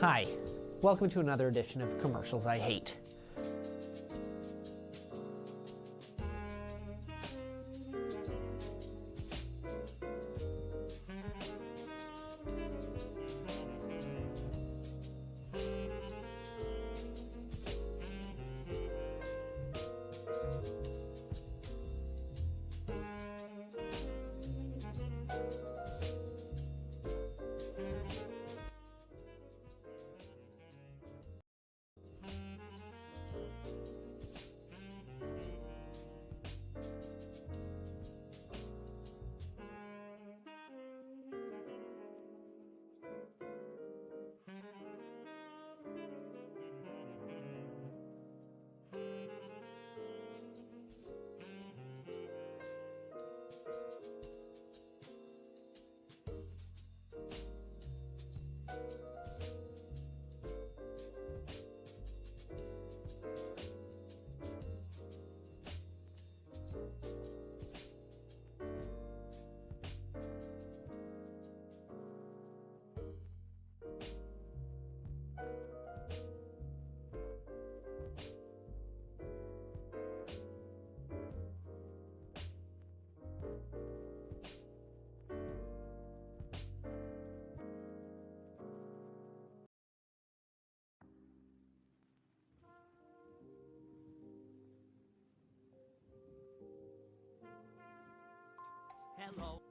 Hi, welcome to another edition of Commercials I Hate. Hello.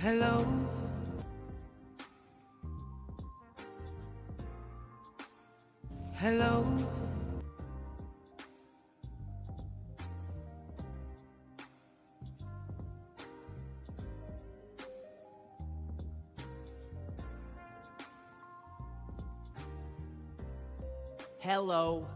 Hello. Hello. Hello.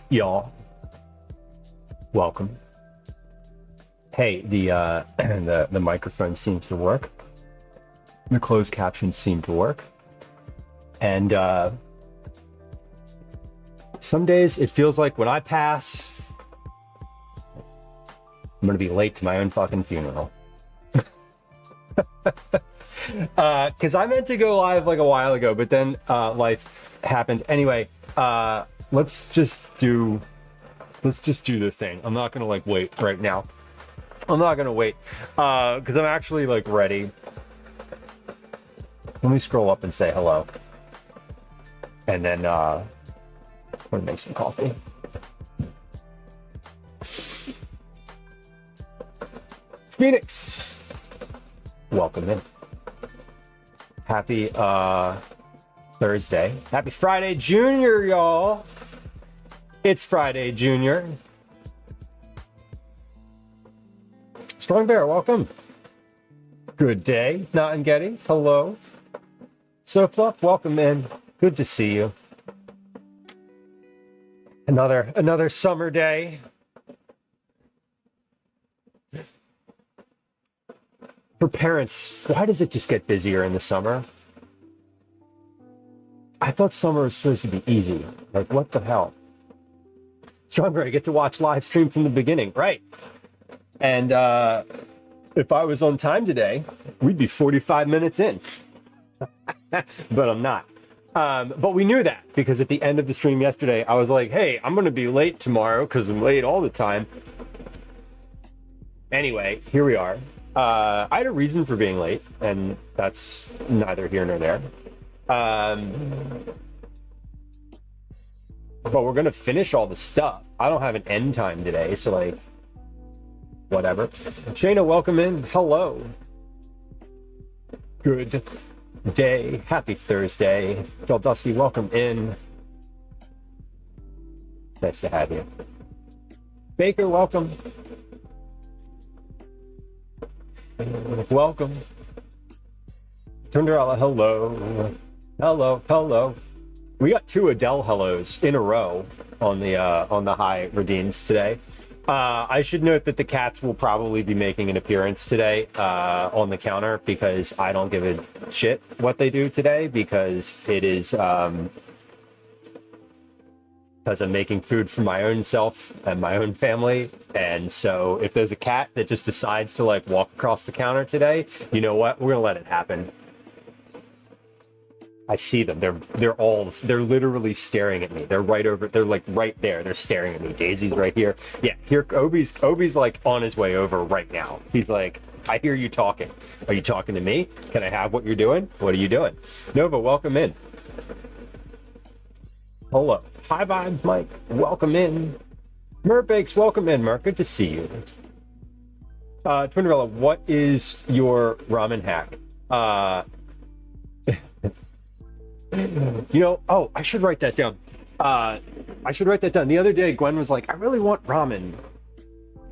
Y'all, welcome. Hey, the the microphone seems to work. The closed captions seem to work. And some days it feels like when I pass, I'm gonna be late to my own fucking funeral. Because I meant to go live like a while ago, but then life happened. Anyway, let's just do the thing. I'm not gonna like wait right now. I'm not gonna wait because I'm actually like ready. Let me scroll up and say hello, and then I'm gonna make some coffee. Phoenix, welcome in. Happy Thursday. Happy Friday, Junior, y'all. It's Friday, Junior. Strong Bear, welcome. Good day, Not and Getty. Hello. So Fluff, welcome in. Good to see you. Another summer day. For parents, why does it just get busier in the summer? I thought summer was supposed to be easy. Like, what the hell? Stronger, I get to watch live stream from the beginning, right? And if I was on time today, we'd be 45 minutes in. But I'm not. But we knew that because at the end of the stream yesterday, I was like, hey, I'm going to be late tomorrow because I'm late all the time. Anyway, here we are. I had a reason for being late, and that's neither here nor there. But we're gonna finish all the stuff. I don't have an end time today, so like, whatever. Shayna, welcome in. Hello. Good day. Happy Thursday. Joel Dusky, welcome in. Nice to have you. Baker, welcome. Welcome. Tunderella, hello. Hello, hello. We got 2 Adele hellos in a row on the high redeems today. I should note that the cats will probably be making an appearance today on the counter because I don't give a shit what they do today because it is because I'm making food for my own self and my own family. And so if there's a cat that just decides to like walk across the counter today, you know what? We're gonna let it happen. I see them. They're literally staring at me. They're right over. They're like right there. They're staring at me. Daisy's right here. Yeah, here. Obi's like on his way over right now. He's like, I hear you talking. Are you talking to me? Can I have what you're doing? What are you doing? Nova, welcome in. Hello. Hi, bye, Mike. Welcome in. Merbex, welcome in, Mark. Good to see you. Twinderella, what is your ramen hack? You know, oh, I should write that down. I should write that down. The other day, Gwen was like, I really want ramen.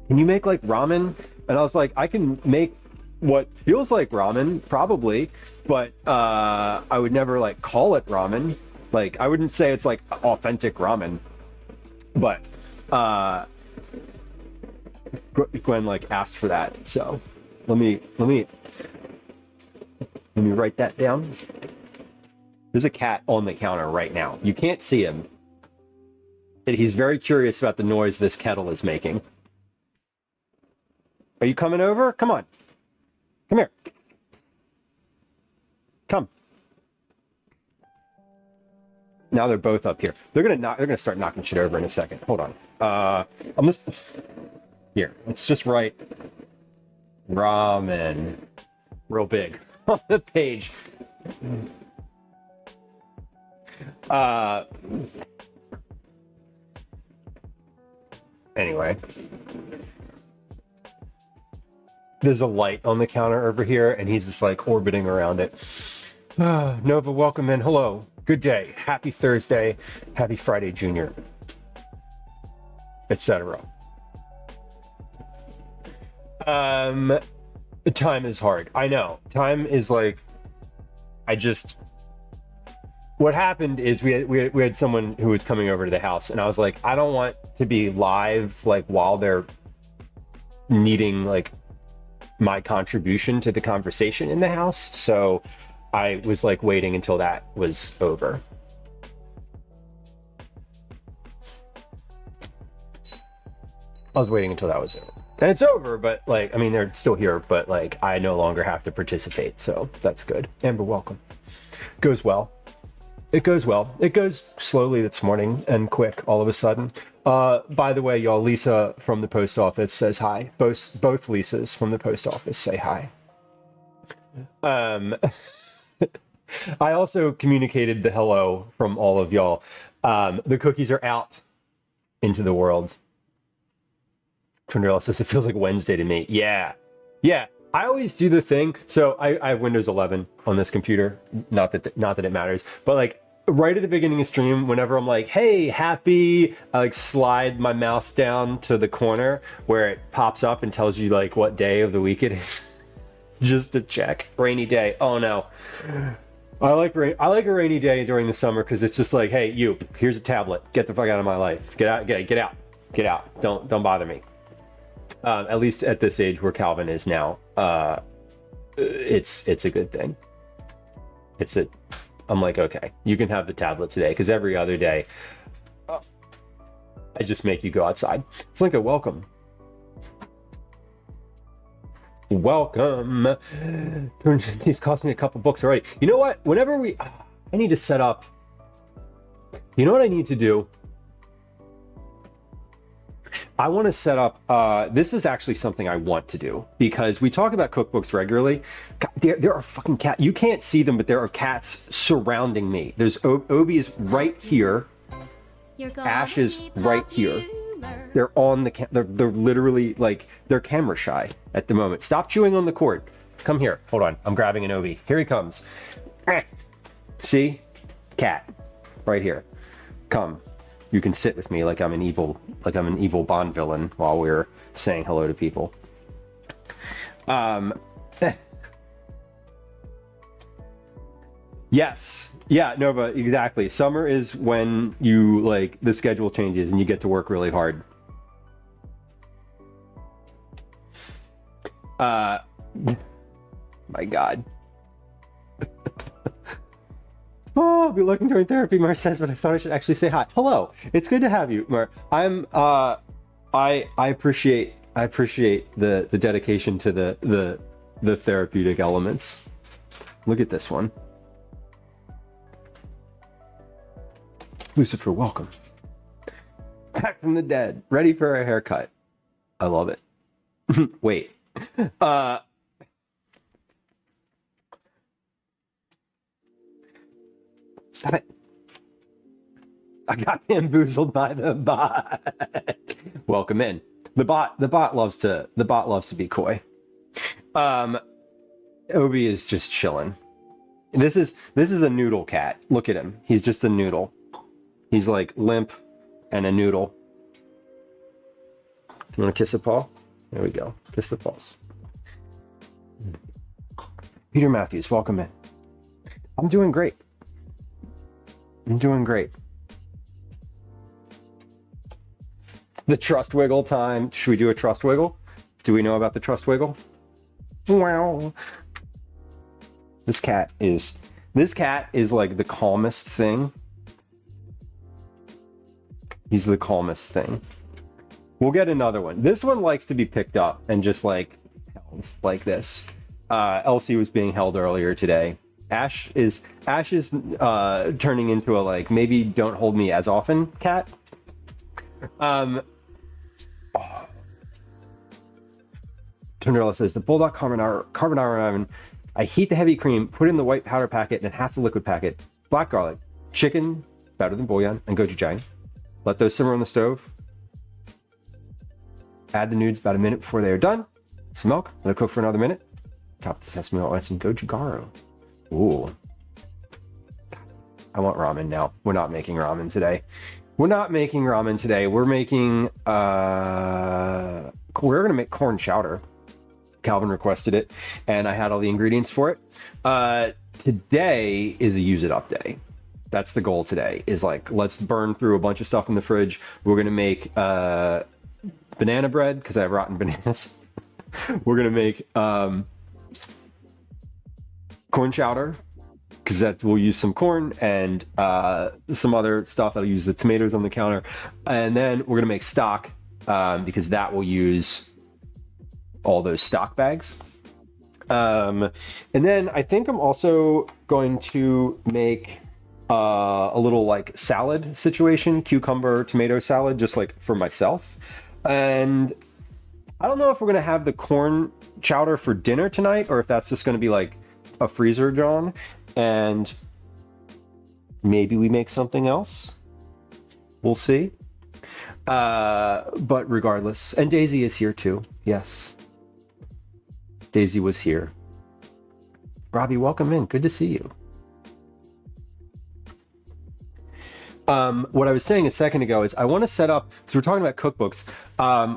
Can you make like ramen? And I was like, I can make what feels like ramen, probably, but I would never like call it ramen. Like, I wouldn't say it's like authentic ramen, but Gwen like asked for that. So let me write that down. There's a cat on the counter right now. You can't see him. He's very curious about the noise this kettle is making. Are you coming over? Come on. Come here. Come. Now they're both up here. They're gonna start knocking shit over in a second. Hold on. I'm just here. Let's just write ramen real big on the page. Anyway, there's a light on the counter over here, and he's just like orbiting around it. Nova, welcome in. Hello. Good day. Happy Thursday. Happy Friday, Junior. Etc. Time is hard. I know. Time is like, what happened is we had someone who was coming over to the house, and I was like, I don't want to be live like while they're needing like my contribution to the conversation in the house. So I was like waiting until that was over. I was waiting until that was over. And it's over, but like, I mean, they're still here, but like, I no longer have to participate. So that's good. Amber, welcome. Goes well. It goes well. It goes slowly this morning and quick all of a sudden. By the way, y'all, Lisa from the post office says hi. Both Lisas from the post office say hi. I also communicated the hello from all of y'all. The cookies are out into the world. Trinderella says it feels like Wednesday to me. Yeah. I always do the thing. So I have Windows 11 on this computer. Not that it matters, but like right at the beginning of stream, whenever I'm like, hey, happy, I like slide my mouse down to the corner where it pops up and tells you like what day of the week it is. Just to check. Rainy day. Oh no. I like a rainy day during the summer because it's just like, hey, you, here's a tablet. Get the fuck out of my life. Get out. Don't bother me. At least at this age where Calvin is now, it's a good thing. I'm like, okay, you can have the tablet today, because every other day, I just make you go outside. It's like a welcome. Welcome. He's cost me a couple books already. You know what? Whenever I need to set up. You know what I need to do? I want to set up, this is actually something I want to do, because we talk about cookbooks regularly. There are fucking cats. You can't see them, but there are cats surrounding me. There's Obi is right here. Ash is right here. They're on the they're literally like, they're camera shy at the moment. Stop chewing on the cord. Come here. Hold on. I'm grabbing an Obi. Here he comes. See? Cat. Right here. Come. You can sit with me like I'm an evil Bond villain while we're saying hello to people. Yes. Yeah, Nova, exactly. Summer is when you like the schedule changes and you get to work really hard. My God. Oh, I'll be looking during therapy, Mar says, but I thought I should actually say hi. Hello, it's good to have you, Mar. I appreciate the dedication to the therapeutic elements. Look at this one. Lucifer, welcome. Back from the dead, ready for a haircut. I love it. Wait. Stop it. I got bamboozled by the bot. Welcome in. The bot loves to be coy. Obi is just chilling. This is a noodle cat. Look at him. He's just a noodle. He's like limp and a noodle. You want to kiss a paw? There we go. Kiss the paws. Peter Matthews, welcome in. I'm doing great. The trust wiggle time. Should we do a trust wiggle? Do we know about the trust wiggle? Wow. This cat is like the calmest thing. He's the calmest thing. We'll get another one. This one likes to be picked up and just like held like this. Elsie was being held earlier today. Ash is turning into a like maybe don't hold me as often cat. Tinderella says the bulldog carbonara oven. I heat the heavy cream, put in the white powder packet and half the liquid packet. Black garlic, chicken, better than bouillon, and gochujang. Let those simmer on the stove. Add the nudes about a minute before they are done. Some milk, let it cook for another minute. Top the sesame oil and some gochujang. Ooh. I want ramen now. We're not making ramen today. We're not making ramen today. We're making, we're going to make corn chowder. Calvin requested it, and I had all the ingredients for it. Today is a use it up day. That's the goal today, is like, let's burn through a bunch of stuff in the fridge. We're going to make banana bread, because I have rotten bananas. We're going to make corn chowder, because that we'll use some corn and some other stuff. I'll use the tomatoes on the counter. And then we're going to make stock, because that will use all those stock bags. And then I think I'm also going to make a little like salad situation, cucumber tomato salad, just like for myself. And I don't know if we're going to have the corn chowder for dinner tonight, or if that's just going to be like a freezer John, and maybe we make something else. We'll see. But regardless, and Daisy is here too. Yes. Daisy was here. Robbie, welcome in. Good to see you. What I was saying a second ago is I want to set up, so we're talking about cookbooks.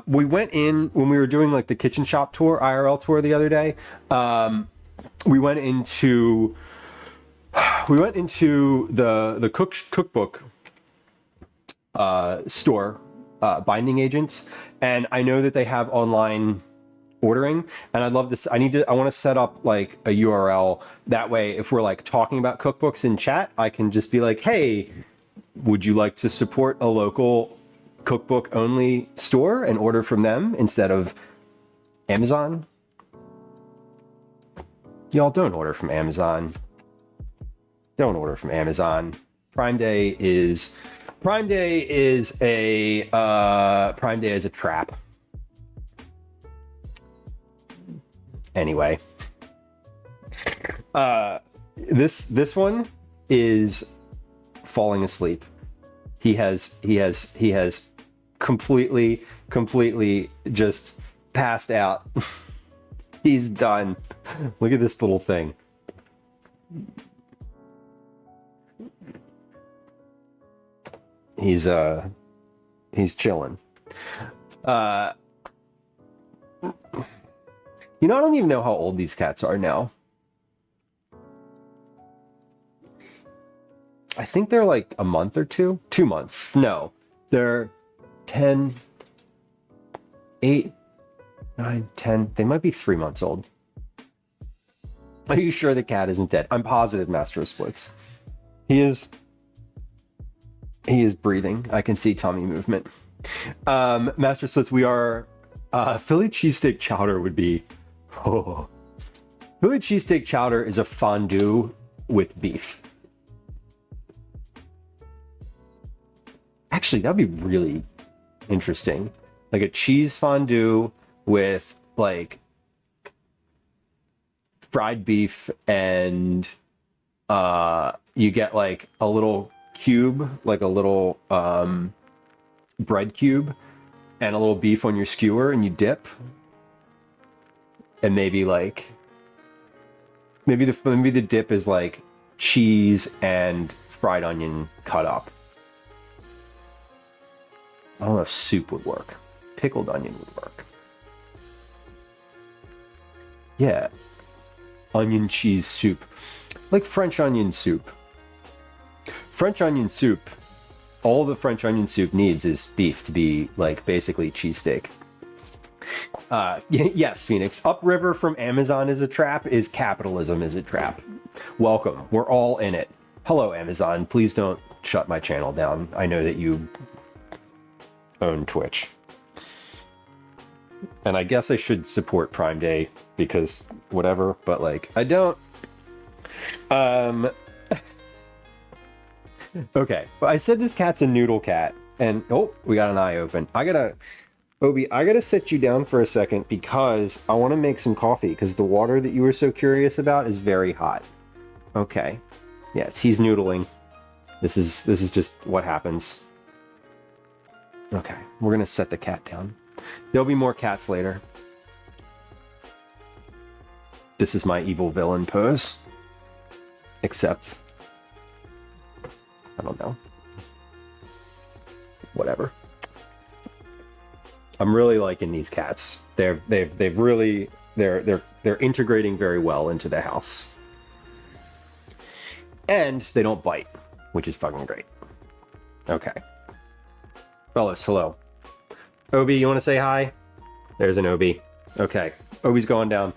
We went in when we were doing like the kitchen shop tour, IRL tour the other day. We went into the cookbook store, Binding Agents, and I know that they have online ordering, and I'd love this. I want to set up like a URL, that way if we're like talking about cookbooks in chat, I can just be like, hey, would you like to support a local cookbook only store and order from them instead of Amazon? Y'all don't order from Amazon. Don't order from Amazon. Prime Day is a trap. Anyway, this one is falling asleep. He has completely just passed out. He's done. Look at this little thing. He's chilling. You know, I don't even know how old these cats are now. I think they're like a month or two. 2 months. No, they're 10, 8, 9, 10. They might be 3 months old. Are you sure the cat isn't dead? I'm positive, Master of Splits. He is breathing. I can see tummy movement. Master of Splits, we are... Philly cheesesteak chowder would be... Oh. Philly cheesesteak chowder is a fondue with beef. Actually, that'd be really interesting. Like a cheese fondue with like fried beef, and you get like a little cube, like a little bread cube, and a little beef on your skewer, and you dip, and maybe the dip is like cheese and fried onion cut up. I don't know if soup would work. Pickled onion would work. Yeah. Onion cheese soup. Like French onion soup. French onion soup, all the French onion soup needs is beef to be like basically cheesesteak. Yes, Phoenix. Upriver from Amazon is a trap, is capitalism is a trap. Welcome. We're all in it. Hello, Amazon. Please don't shut my channel down. I know that you own Twitch. And I guess I should support Prime Day because whatever, but like I don't. Okay, but I said this cat's a noodle cat, and oh, we got an eye open. Obi, I gotta sit you down for a second because I want to make some coffee because the water that you were so curious about is very hot. Okay, yes, he's noodling. This is just what happens. Okay, we're gonna set the cat down. There'll be more cats later. This is my evil villain pose. Except I don't know. Whatever. I'm really liking these cats. They're integrating very well into the house. And they don't bite, which is fucking great. Okay. Fellas, hello. Obi, you want to say hi? There's an Obi. Okay. Obi's going down.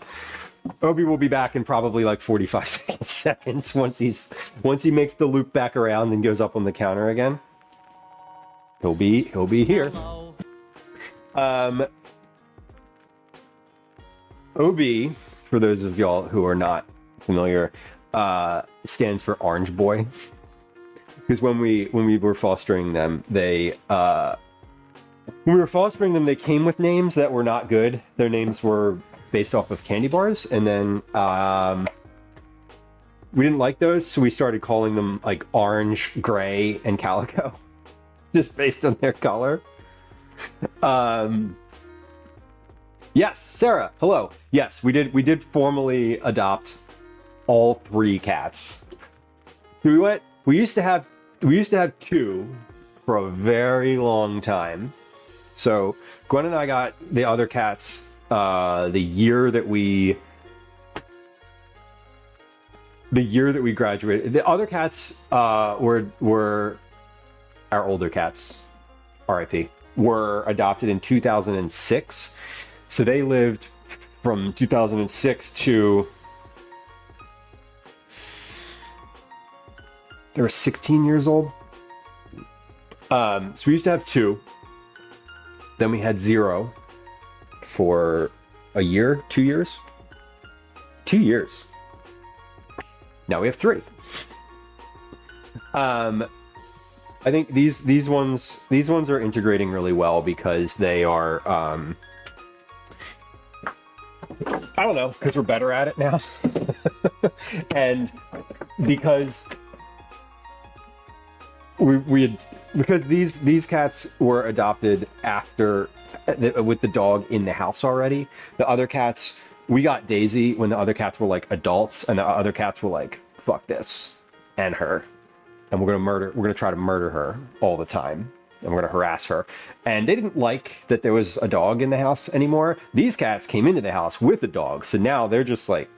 Obi will be back in probably like 45 seconds once he makes the loop back around and goes up on the counter again. He'll be here. OB, for those of y'all who are not familiar, stands for Orange Boy. Because when we were fostering them, they came with names that were not good. Their names were based off of candy bars, and then we didn't like those, so we started calling them like Orange, Gray, and Calico, just based on their color. Yes, Sarah, hello. Yes, we did formally adopt all 3 cats. We used to have 2 for a very long time. So Gwen and I got the other cats the year that we graduated. The other cats were our older cats, RIP, were adopted in 2006. So they lived from 2006 to they were 16 years old. So we used to have 2. Then we had 0 for a year, 2 years. 2 years. Now we have 3. I think these ones are integrating really well because they are I don't know, because we're better at it now. And because because these cats were adopted after with the dog in the house already. The other cats, we got Daisy when the other cats were like adults, and the other cats were like, fuck this and her, and we're gonna try to murder her all the time, and we're gonna harass her. And they didn't like that there was a dog in the house anymore. These cats came into the house with a dog, so now they're just like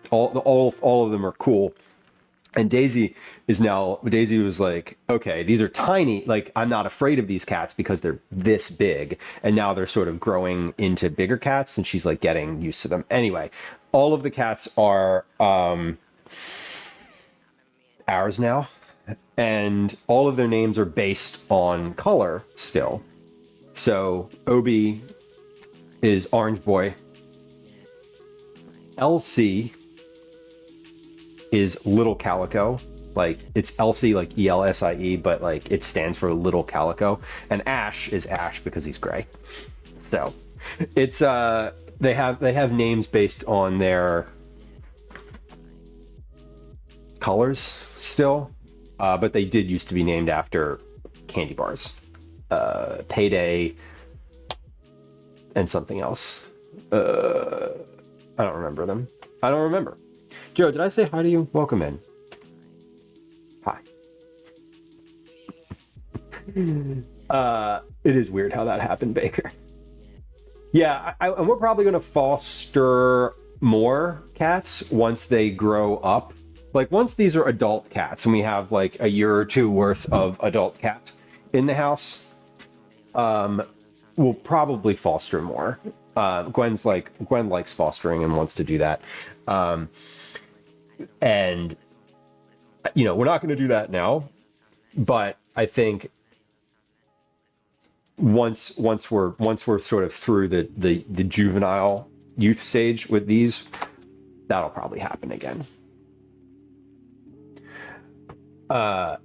all of them are cool. And Daisy was like, okay, these are tiny. Like, I'm not afraid of these cats because they're this big. And now they're sort of growing into bigger cats, and she's like getting used to them. Anyway, all of the cats are ours now. And all of their names are based on color still. So Obi is Orange Boy. Elsie is Little Calico. Like, it's Elsie, like ELSIE, but like it stands for Little Calico. And Ash is Ash because he's gray. So it's they have names based on their colors still, but they did used to be named after candy bars, Payday, and something else. I don't remember them. I don't remember. Joe, did I say hi to you? Welcome in. Hi. It is weird how that happened, Baker. Yeah, and we're probably going to foster more cats once they grow up. Like, once these are adult cats and we have like a year or 2 worth of adult cat in the house, we'll probably foster more. Gwen likes fostering and wants to do that. And you know, we're not going to do that now, but I think once we're sort of through the juvenile youth stage with these, that'll probably happen again. Oh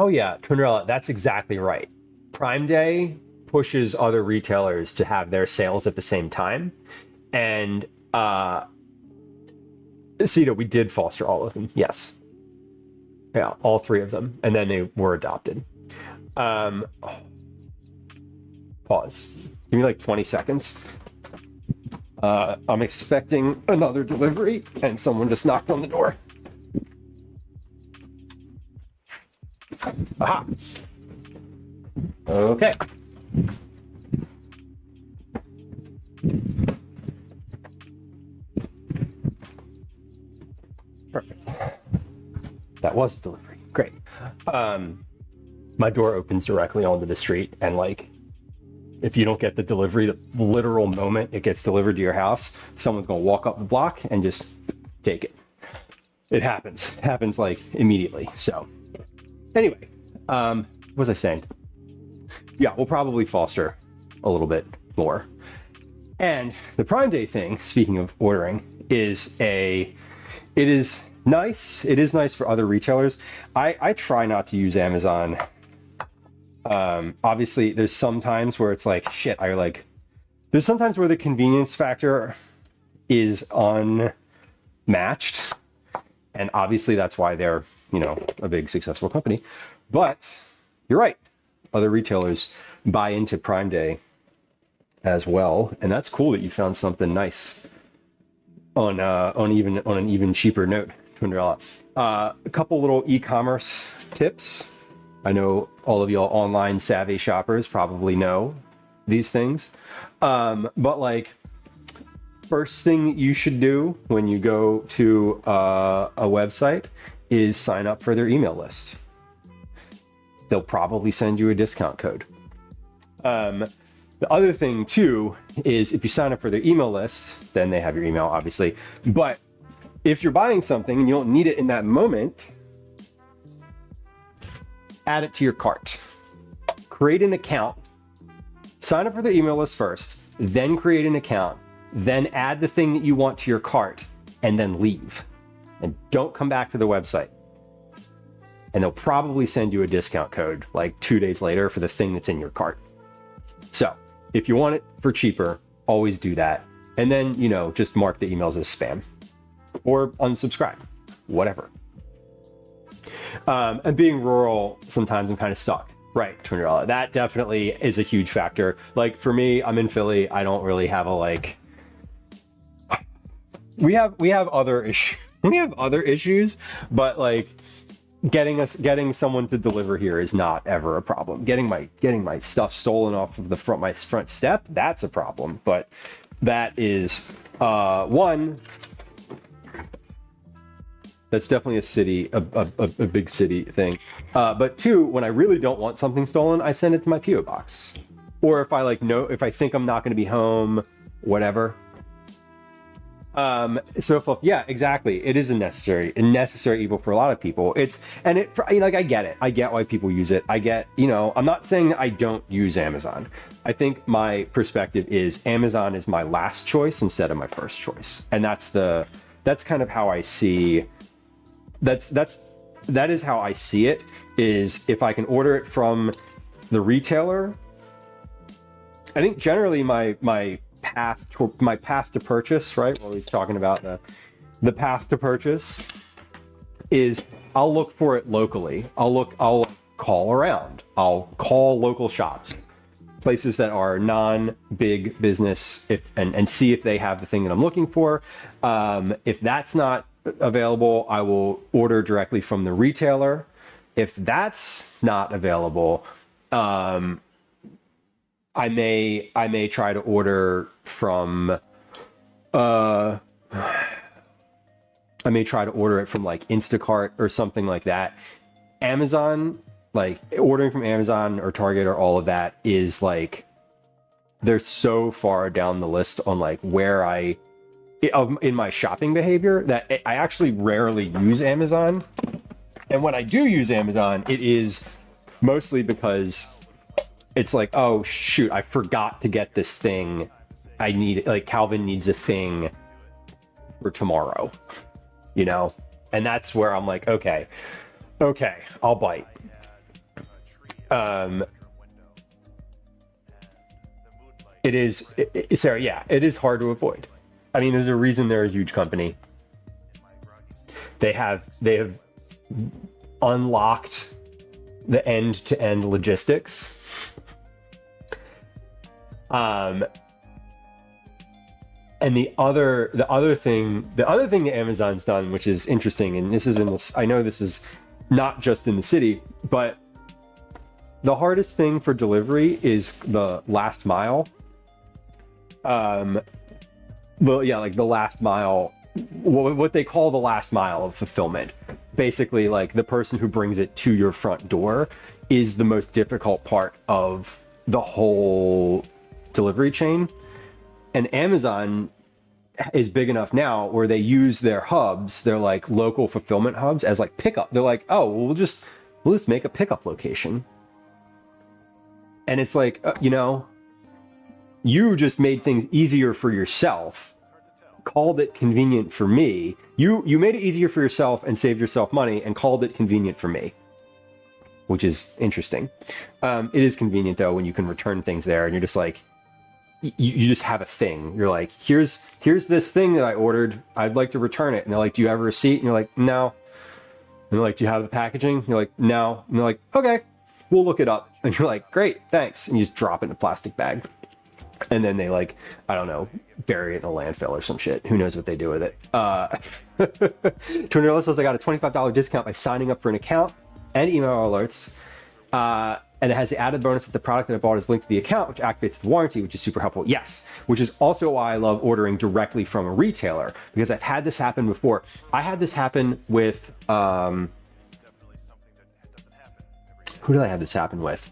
yeah, Twinrella, that's exactly right. Prime Day pushes other retailers to have their sales at the same time, and Cito, we did foster all of them. Yes. Yeah, all 3 of them. And then they were adopted. Pause. Give me like 20 seconds. I'm expecting another delivery, and someone just knocked on the door. Aha. Okay. Perfect. That was a delivery. Great. My door opens directly onto the street, and like, if you don't get the delivery the literal moment it gets delivered to your house, someone's gonna walk up the block and just take it. It happens. It happens like immediately. So anyway, what was I saying? Yeah, we'll probably foster a little bit more. And the Prime Day thing, speaking of ordering, it is nice. It is nice for other retailers. I try not to use Amazon. Obviously there's some times where it's like, shit, there's sometimes where the convenience factor is unmatched. And obviously that's why they're, a big successful company. But you're right. Other retailers buy into Prime Day as well. And that's cool that you found something nice on an even cheaper note. $200. A couple little e-commerce tips. I know all of y'all online savvy shoppers probably know these things. But like, first thing that you should do when you go to a website is sign up for their email list. They'll probably send you a discount code. The other thing too is if you sign up for their email list, then they have your email, obviously. But if you're buying something and you don't need it in that moment, add it to your cart. Create an account. Sign up for the email list first, then create an account, then add the thing that you want to your cart, and then leave. And don't come back to the website. And they'll probably send you a discount code like 2 days later for the thing that's in your cart. So if you want it for cheaper, always do that. And then, just mark the emails as spam or unsubscribe, whatever. And being rural, sometimes I'm kind of stuck. Right, $200. That definitely is a huge factor. Like for me, I'm in Philly. I don't really have we have other issues. We have other issues, but like getting someone to deliver here is not ever a problem. Getting my stuff stolen off of my front step, that's a problem. But that is one. That's definitely a big city thing. But two, when I really don't want something stolen, I send it to my PO box. Or if I think I'm not going to be home, whatever. Yeah, exactly. It is a necessary evil for a lot of people. I get it. I get why people use it. I'm not saying that I don't use Amazon. I think my perspective is Amazon is my last choice instead of my first choice. And that's kind of how I see. That is how I see it, is if I can order it from the retailer. I think generally my path to purchase, right? Well, he's talking about the path to purchase is I'll look for it locally. I'll call around. I'll call local shops, places that are non-big business, and see if they have the thing that I'm looking for. If that's not available, I will order directly from the retailer. If that's not available, I may try to order from I may try to order it from like Instacart or something like that. Amazon, like ordering from Amazon or Target or all of that is like, they're so far down the list on like where in my shopping behavior that I actually rarely use Amazon. And when I do use Amazon, it is mostly because it's like, oh shoot, I forgot to get this thing. I need, like, Calvin needs a thing for tomorrow, and that's where I'm like, okay, I'll bite. It is, Sarah, yeah, it is hard to avoid. I mean, there's a reason they're a huge company. They have unlocked the end-to-end logistics. And the other thing that Amazon's done, which is interesting, and this is I know this is not just in the city, but The hardest thing for delivery is the last mile. Well, yeah, like the last mile, what they call the last mile of fulfillment. Basically, like the person who brings it to your front door is the most difficult part of the whole delivery chain. And Amazon is big enough now where they use their hubs, their like local fulfillment hubs, as like pickup. They're like, oh, we'll just make a pickup location. And it's like, you just made things easier for yourself, called it convenient for me. You made it easier for yourself and saved yourself money and called it convenient for me, which is interesting. It is convenient though when you can return things there and you're just like, you just have a thing. You're like, here's this thing that I ordered. I'd like to return it. And they're like, do you have a receipt? And you're like, no. And they're like, do you have the packaging? And you're like, no. And they're like, okay, we'll look it up. And you're like, great, thanks. And you just drop it in a plastic bag. And then they like, I don't know, bury it in a landfill or some shit. Who knows what they do with it. Tornado says I got a $25 discount by signing up for an account and email alerts. And it has the added bonus that the product that I bought is linked to the account, which activates the warranty, which is super helpful. Yes, which is also why I love ordering directly from a retailer, because I've had this happen before. I had this happen with, who did I have this happen with?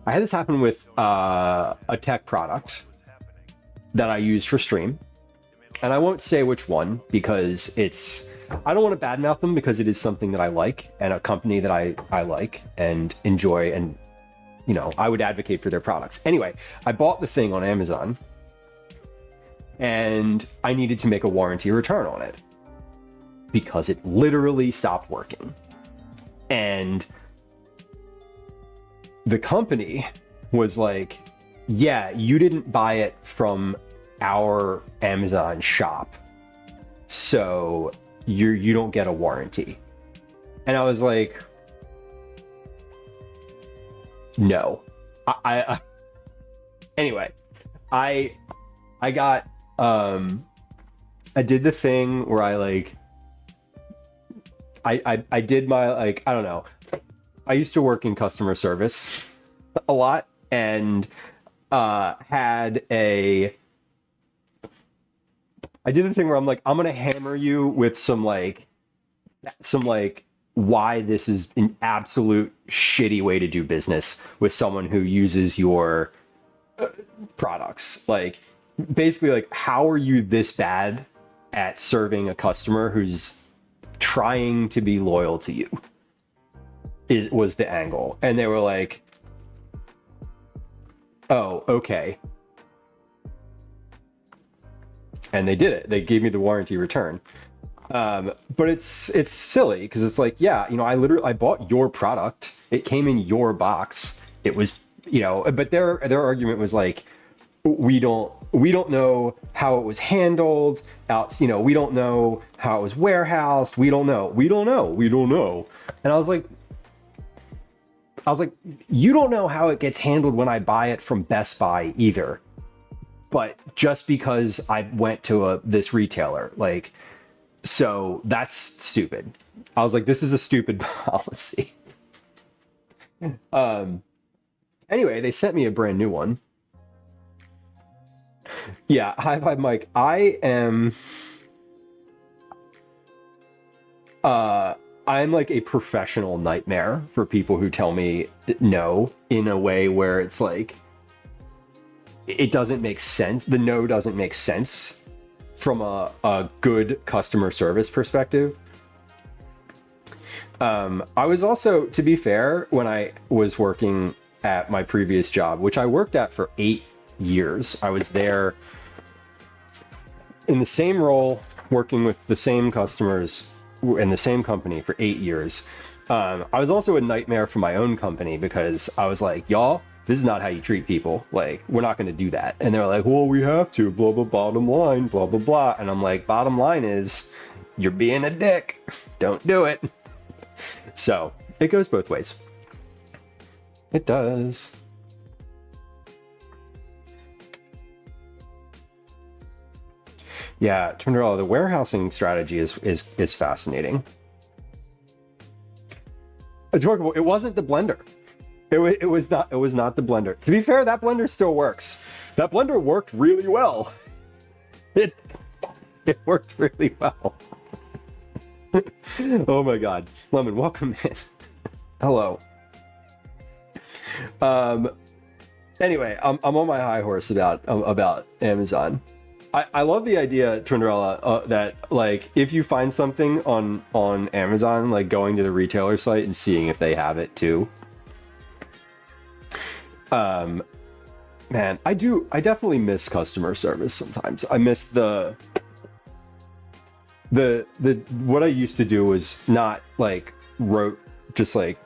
I had this happen with a tech product that I use for stream. And I won't say which one because I don't want to badmouth them because it is something that I like and a company that I like and enjoy, and I would advocate for their products. Anyway, I bought the thing on Amazon and I needed to make a warranty return on it because it literally stopped working. And the company was like, yeah, you didn't buy it from our Amazon shop, so you don't get a warranty. And I was like, no. Anyway, I got I did the thing where I did my, like, I don't know, I used to work in customer service a lot, and I did the thing where I'm like, I'm gonna hammer you with some why this is an absolute shitty way to do business with someone who uses your products. Like, basically, like, how are you this bad at serving a customer who's trying to be loyal to you? It was the angle. And they were like, oh, okay. And they did it. They gave me the warranty return. But it's silly because it's like, yeah, I bought your product. It came in your box. It was, but their argument was like, we don't know how it was handled out. We don't know how it was warehoused. We don't know. And I was like, you don't know how it gets handled when I buy it from Best Buy either. But just because I went to this retailer, like, so that's stupid. I was like, this is a stupid policy. Anyway, they sent me a brand new one. Yeah, hi, Mike. I'm like a professional nightmare for people who tell me no in a way where it's like, it doesn't make sense. The no doesn't make sense from a good customer service perspective. I was also, to be fair, when I was working at my previous job, which I worked at for 8 years, I was there in the same role, working with the same customers in the same company for 8 years. I was also a nightmare for my own company because I was like, y'all, this is not how you treat people. Like, we're not going to do that. And they're like, well, we have to, blah, blah, bottom line, blah, blah, blah. And I'm like, bottom line is, you're being a dick. Don't do it. So it goes both ways. It does. Yeah, Tundra, the warehousing strategy is fascinating. It wasn't the blender. It was not the blender. To be fair, that blender still works. That blender worked really well. It worked really well. Oh my God, Lemon, welcome in. Hello. Anyway, I'm on my high horse about Amazon. I love the idea, Trinderella, that like if you find something on Amazon, like going to the retailer site and seeing if they have it too. Man, I definitely miss customer service sometimes. I miss the what I used to do was not like just like,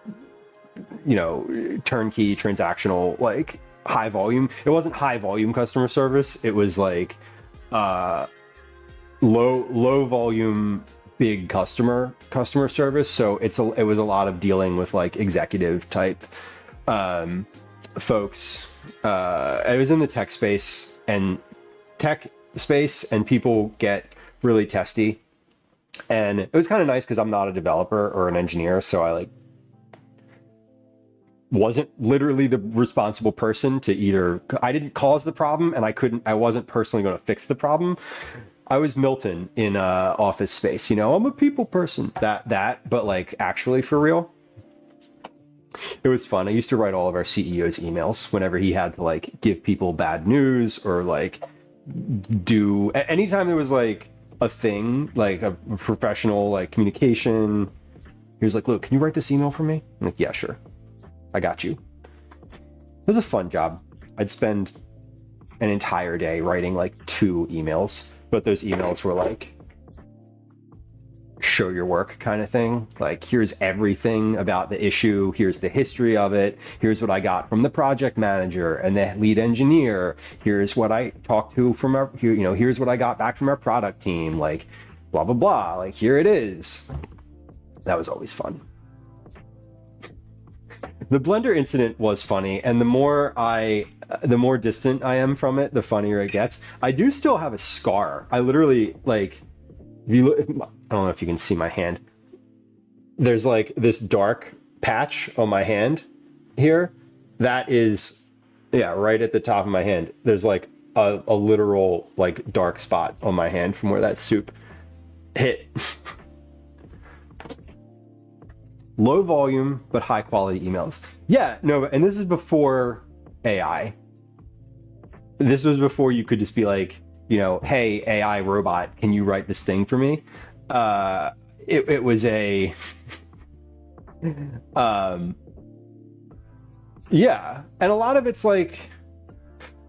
you know, turnkey transactional, like high volume. It wasn't high volume customer service. It was like low volume, big customer service. So it was a lot of dealing with like executive type folks. I was in the tech space, and people get really testy, and it was kind of nice because I'm not a developer or an engineer, so I like wasn't literally the responsible person to I didn't cause the problem, and I wasn't personally going to fix the problem. I was Milton in Office Space, you know, I'm a people person, but like actually for real. It was fun. I used to write all of our CEO's emails whenever he had to like give people bad news or like anytime there was like a thing, like a professional like communication. He was like, look, can you write this email for me? I'm like, yeah, sure. I got you. It was a fun job. I'd spend an entire day writing like 2 emails, but those emails were like show your work kind of thing. Like, here's everything about the issue. Here's the history of it. Here's what I got from the project manager and the lead engineer. Here's what I talked to from here's what I got back from our product team. Like, blah, blah, blah. Like, here it is. That was always fun. The blender incident was funny, and the more distant I am from it, the funnier it gets. I do still have a scar. I literally, like, if you look, I don't know if you can see my hand. There's like this dark patch on my hand here. That is, yeah, right at the top of my hand. There's like a literal like dark spot on my hand from where that soup hit. Low volume, but high quality emails. Yeah, no, and this is before AI. This was before you could just be like, you know, hey, AI robot, can you write this thing for me? It was a, yeah. And a lot of it's like,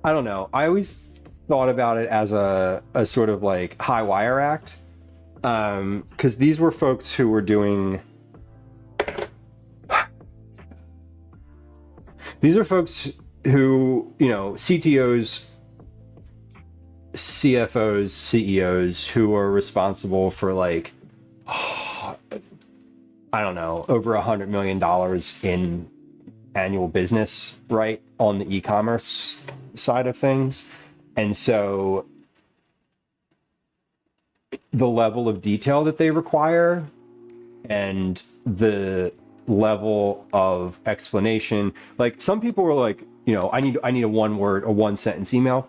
I don't know. I always thought about it as a sort of like high wire act. 'Cause these were folks who were doing, these are folks who, you know, CTOs, CFOs, CEOs who are responsible for like, I don't know, over $100 million in annual business, right? On the e-commerce side of things. And so the level of detail that they require and the level of explanation, like some people were like, you know, I need a 1 word or 1 sentence email.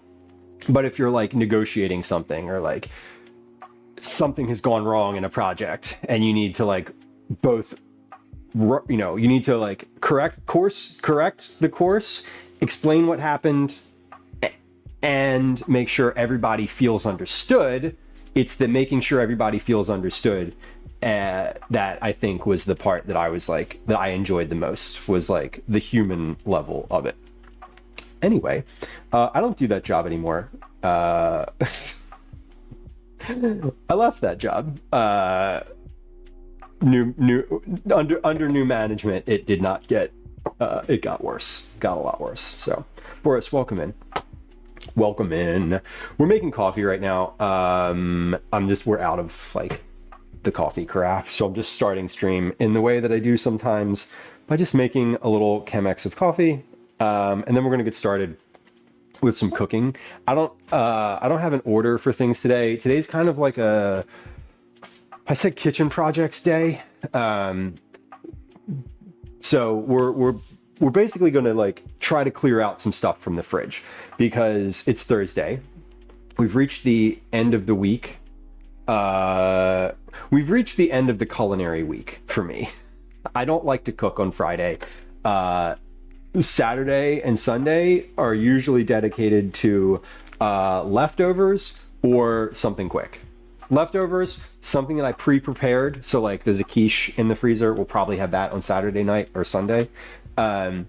But if you're like negotiating something or like something has gone wrong in a project and you need to like both, you know, you need to like correct the course, explain what happened, and make sure everybody feels understood. It's the making sure everybody feels understood that I think was the part that I was like, that I enjoyed the most, was like the human level of it. Anyway, I don't do that job anymore. I left that job. Under new management, it did not get. It got worse. Got a lot worse. So, Boris, welcome in. Welcome in. We're making coffee right now. We're out of like the coffee carafe, so I'm just starting stream in the way that I do sometimes by just making a little Chemex of coffee. And then we're going to get started with some cooking. I don't have an order for things today. Today's kind of like I said kitchen projects day. So we're we're basically going to like try to clear out some stuff from the fridge because it's Thursday. We've reached the end of the week. We've reached the end of the culinary week for me. I don't like to cook on Friday. Saturday and Sunday are usually dedicated to leftovers or something quick. Leftovers, something that I pre-prepared. So like there's a quiche in the freezer. We'll probably have that on Saturday night or Sunday. But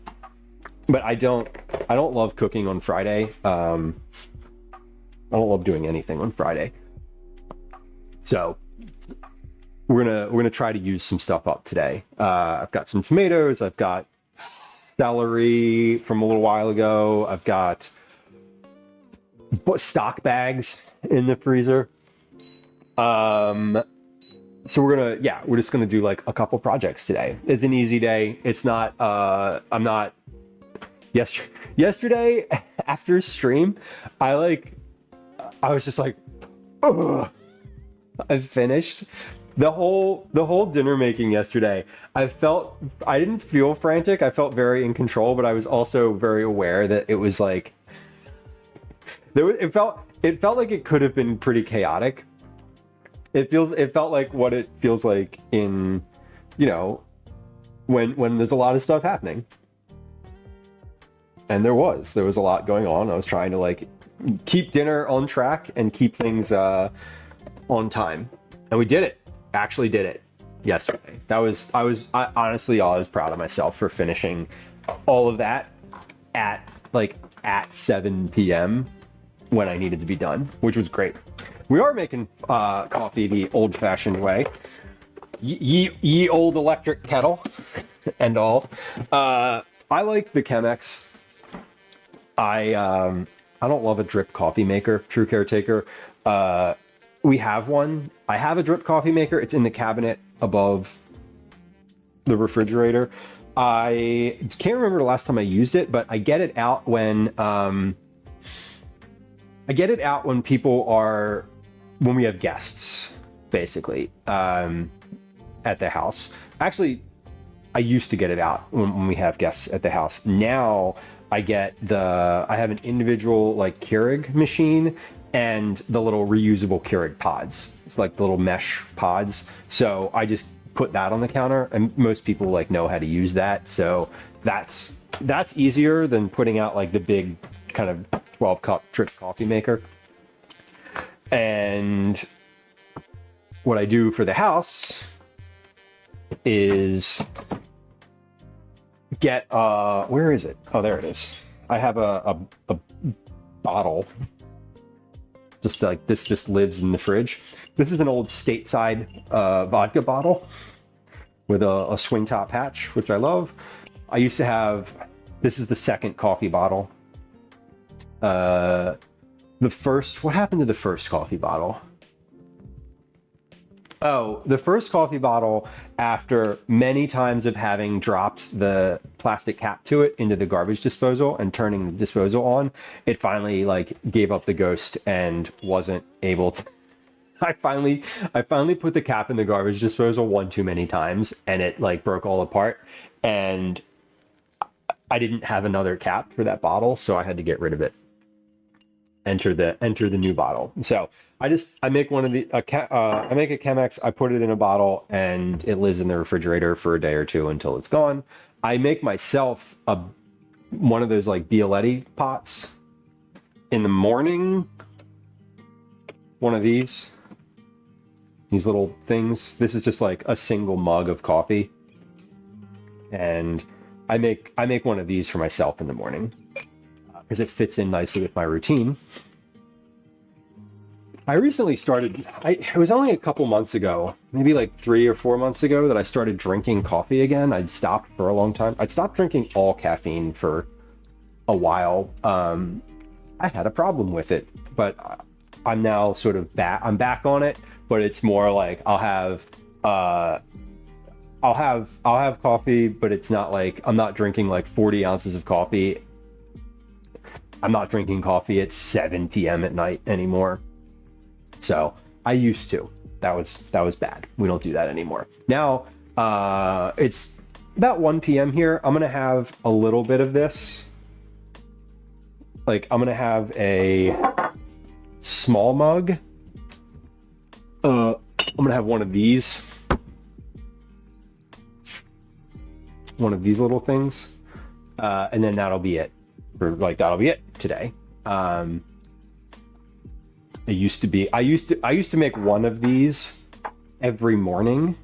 I don't love cooking on Friday. I don't love doing anything on Friday. So we're gonna try to use some stuff up today. I've got some tomatoes. I've got celery from a little while ago. I've got stock bags in the freezer. So we're just gonna do like a couple projects today. It's an easy day. It's not. Yesterday after stream, I was just like, ugh. I finished the whole dinner making yesterday. I didn't feel frantic. I felt very in control, but I was also very aware that it was like it felt like it could have been pretty chaotic. It felt like what it feels like in, you know, when there's a lot of stuff happening. And there was a lot going on. I was trying to like keep dinner on track and keep things on time, and we did it. Actually did it yesterday. I was proud of myself for finishing all of that at 7 p.m. when I needed to be done, which was great. We are making coffee the old-fashioned way, ye old electric kettle and all. I like the Chemex. I don't love a drip coffee maker, True Caretaker. We have one. I have a drip coffee maker. It's in the cabinet above the refrigerator. I can't remember the last time I used it, but I get it out when when we have guests, basically, at the house. Actually, I used to get it out when we have guests at the house. Now I have an individual like Keurig machine and the little reusable Keurig pods. It's like the little mesh pods. So I just put that on the counter, and most people like know how to use that. So that's easier than putting out like the big kind of 12 cup drip coffee maker. And what I do for the house is get where is it? Oh, there it is. I have a bottle. Just like this just lives in the fridge. This is an old Stateside vodka bottle with a swing top hatch, which I love. I used to have, this is the second coffee bottle. What happened to the first coffee bottle? Oh, the first coffee bottle, after many times of having dropped the plastic cap to it into the garbage disposal and turning the disposal on, it finally like gave up the ghost and wasn't able to. I finally put the cap in the garbage disposal one too many times, and it like broke all apart, and I didn't have another cap for that bottle, so I had to get rid of it. Enter the new bottle. So I make I make a Chemex, I put it in a bottle, and it lives in the refrigerator for a day or two until it's gone. I make myself one of those like Bialetti pots in the morning. One of these little things. This is just like a single mug of coffee, and I make one of these for myself in the morning, because it fits in nicely with my routine. I recently started, it was only a couple months ago, maybe like 3 or 4 months ago, that I started drinking coffee again. I'd stopped for a long time. I'd stopped drinking all caffeine for a while. I had a problem with it, but I'm now sort of I'm back on it, but it's more like I'll have coffee, but it's not like, I'm not drinking like 40 ounces of coffee. I'm not drinking coffee at 7 p.m. at night anymore. So I used to. That was bad. We don't do that anymore. Now it's about 1 p.m. here. I'm gonna have a little bit of this. Like, I'm gonna have a small mug. I'm gonna have one of these. One of these little things. And then that'll be it. That'll be it today. It used to be, I used to make one of these every morning.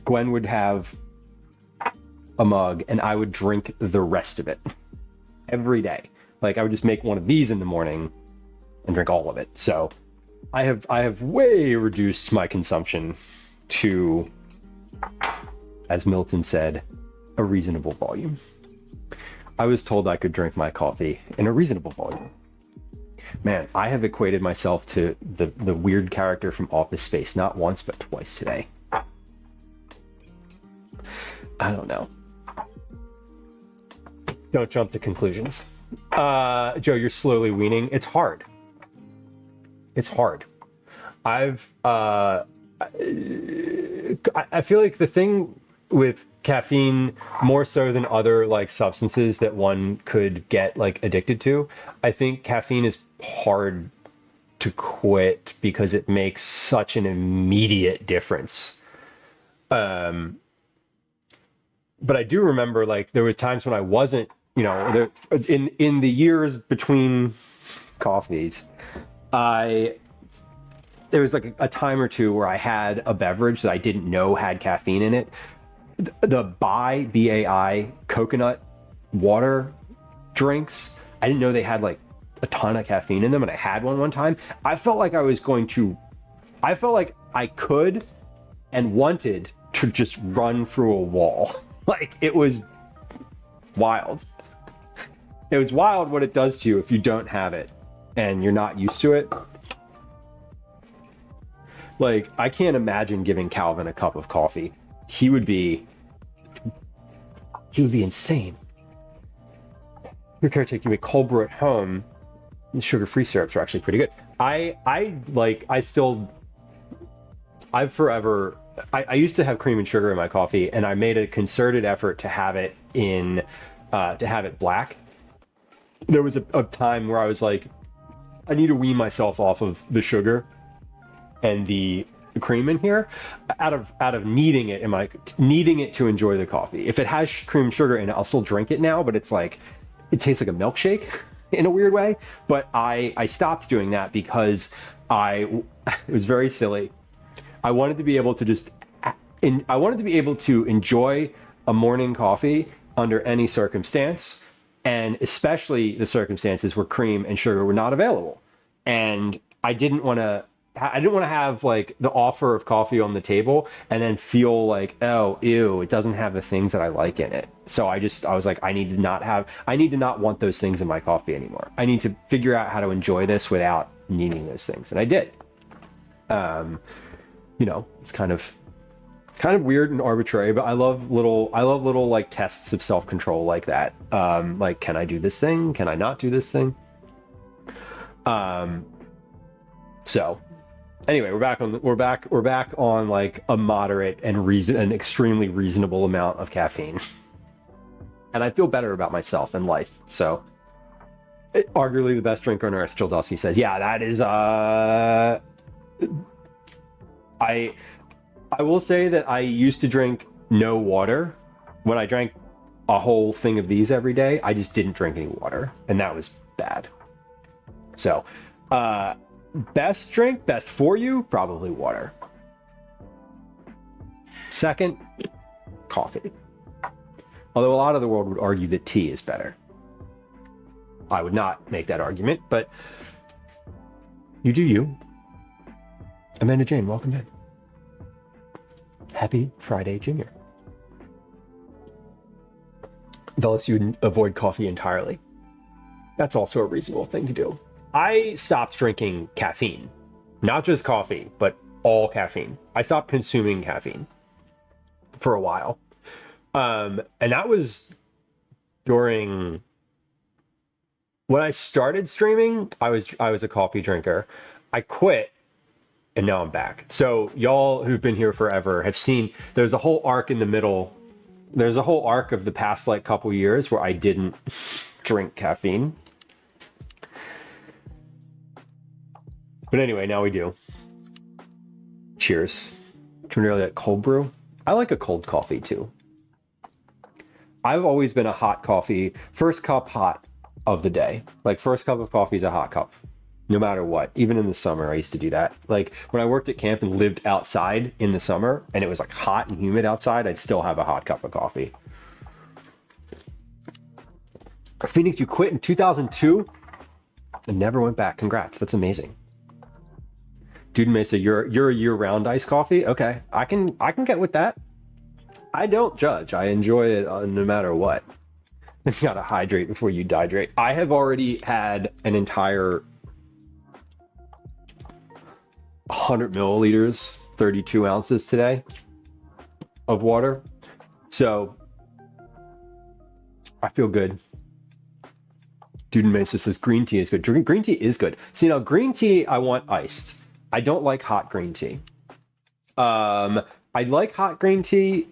Gwen would have a mug and I would drink the rest of it every day. Like, I would just make one of these in the morning and drink all of it. So I have way reduced my consumption to, as Milton said, a reasonable volume. I was told I could drink my coffee in a reasonable volume. Man, I have equated myself to the weird character from Office Space, not once, but twice today. I don't know. Don't jump to conclusions. Joe, you're slowly weaning. It's hard. It's hard. I feel like the thing with caffeine, more so than other like substances that one could get like addicted to, I think caffeine is hard to quit because it makes such an immediate difference. But I do remember, like, there was times when I wasn't, you know, in the years between coffees, there was like a time or two where I had a beverage that I didn't know had caffeine in it. The BAI coconut water drinks, I didn't know they had like a ton of caffeine in them, and I had one time. I felt like I could and wanted to just run through a wall. Like, it was wild. It was wild what it does to you if you don't have it and you're not used to it. Like, I can't imagine giving Calvin a cup of coffee. He would be insane. Your caretaker, you make cold brew at home. The sugar-free syrups are actually pretty good. I used to have cream and sugar in my coffee, and I made a concerted effort to have it black. There was a time where I was like, I need to wean myself off of the sugar and the cream in here out of needing it to enjoy the coffee. If it has cream and sugar in it, I'll still drink it now, but it's like, it tastes like a milkshake in a weird way. But I stopped doing that because it was very silly. I wanted to be able to enjoy a morning coffee under any circumstance, and especially the circumstances where cream and sugar were not available. And I didn't want to have like the offer of coffee on the table and then feel like, oh, ew, it doesn't have the things that I like in it. So I was like, I need to not want those things in my coffee anymore. I need to figure out how to enjoy this without needing those things. And I did. You know, it's kind of weird and arbitrary, but I love little like tests of self-control like that. Like, can I do this thing? Can I not do this thing? So anyway, we're back on like a moderate and an extremely reasonable amount of caffeine. And I feel better about myself and life. So arguably the best drink on earth, Childowski says. Yeah, that is I will say that I used to drink no water. When I drank a whole thing of these every day, I just didn't drink any water, and that was bad. So, best drink, best for you, probably water. Second, coffee. Although a lot of the world would argue that tea is better. I would not make that argument, but you do you. Amanda Jane, welcome in. Happy Friday, Junior. Velis, you would avoid coffee entirely. That's also a reasonable thing to do. I stopped drinking caffeine. Not just coffee, but all caffeine. I stopped consuming caffeine for a while. And that was during... When I started streaming, I was a coffee drinker. I quit, and now I'm back. So y'all who've been here forever have seen there's a whole arc in the middle there's a whole arc of the past like couple years where I didn't drink caffeine. But anyway, now we do. Cheers. Do you really like cold brew? I like a cold coffee too. I've always been a hot coffee, first cup hot of the day. Like first cup of coffee is a hot cup, no matter what. Even in the summer, I used to do that. Like when I worked at camp and lived outside in the summer and it was like hot and humid outside, I'd still have a hot cup of coffee. Phoenix, you quit in 2002 and never went back. Congrats, that's amazing. Dude Mesa, you're a year-round iced coffee? Okay, I can get with that. I don't judge. I enjoy it no matter what. You gotta hydrate before you dehydrate. I have already had an entire 100 milliliters, 32 ounces today of water. So I feel good. Dude Mesa says green tea is good. Green tea is good. See, now green tea, I want iced. I don't like hot green tea. I like hot green tea.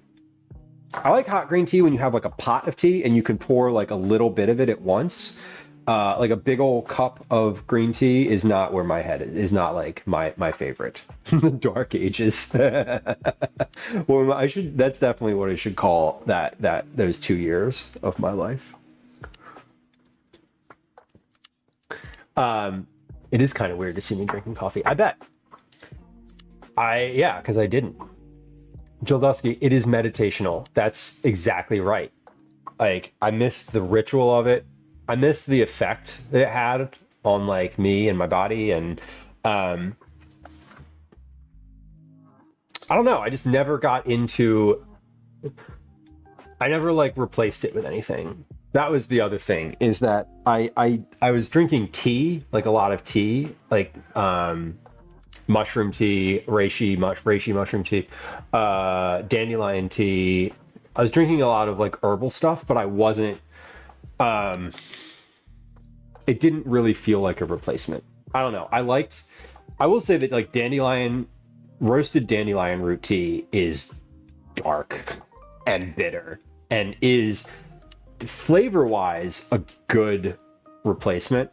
I like hot green tea when you have like a pot of tea and you can pour like a little bit of it at once. Like a big old cup of green tea is not where my head is, not like my favorite. The dark ages. Well, that's definitely what I should call those 2 years of my life. It is kind of weird to see me drinking coffee. I bet. Because I didn't. Jill Dusky, it is meditational. That's exactly right. Like, I missed the ritual of it. I missed the effect that it had on like me and my body. And I don't know. I just never got into. I never like replaced it with anything. That was the other thing, is that I was drinking tea, like a lot of tea, like mushroom tea, reishi mushroom tea, dandelion tea. I was drinking a lot of like herbal stuff, but I wasn't, it didn't really feel like a replacement. I don't know. I will say that like roasted dandelion root tea is dark and bitter and is flavor wise a good replacement.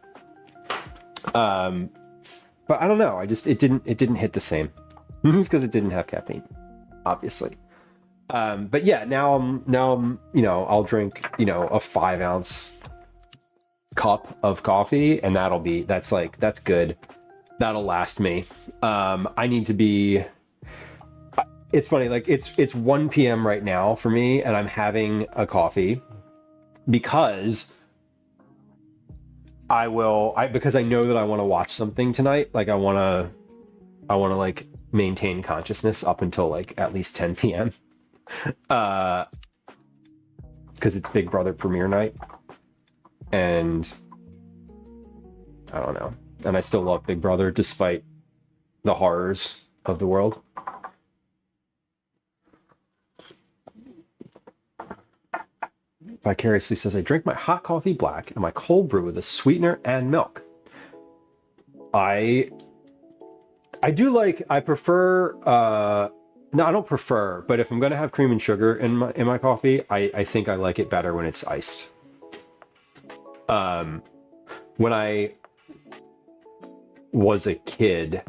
But I don't know. It didn't hit the same. It's because it didn't have caffeine, obviously. But yeah, now I'm I'll drink a 5-ounce cup of coffee, and that's good. That'll last me. I need to be. It's funny, like it's 1 p.m. right now for me, and I'm having a coffee because because I know that I want to watch something tonight. Like I want to like maintain consciousness up until like at least 10 p.m. Because it's Big Brother premiere night, and I don't know. And I still love Big Brother despite the horrors of the world. Vicariously says, I drink my hot coffee black and my cold brew with a sweetener and milk. I prefer, no, I don't prefer, but if I'm going to have cream and sugar in my coffee, I think I like it better when it's iced. When I was a kid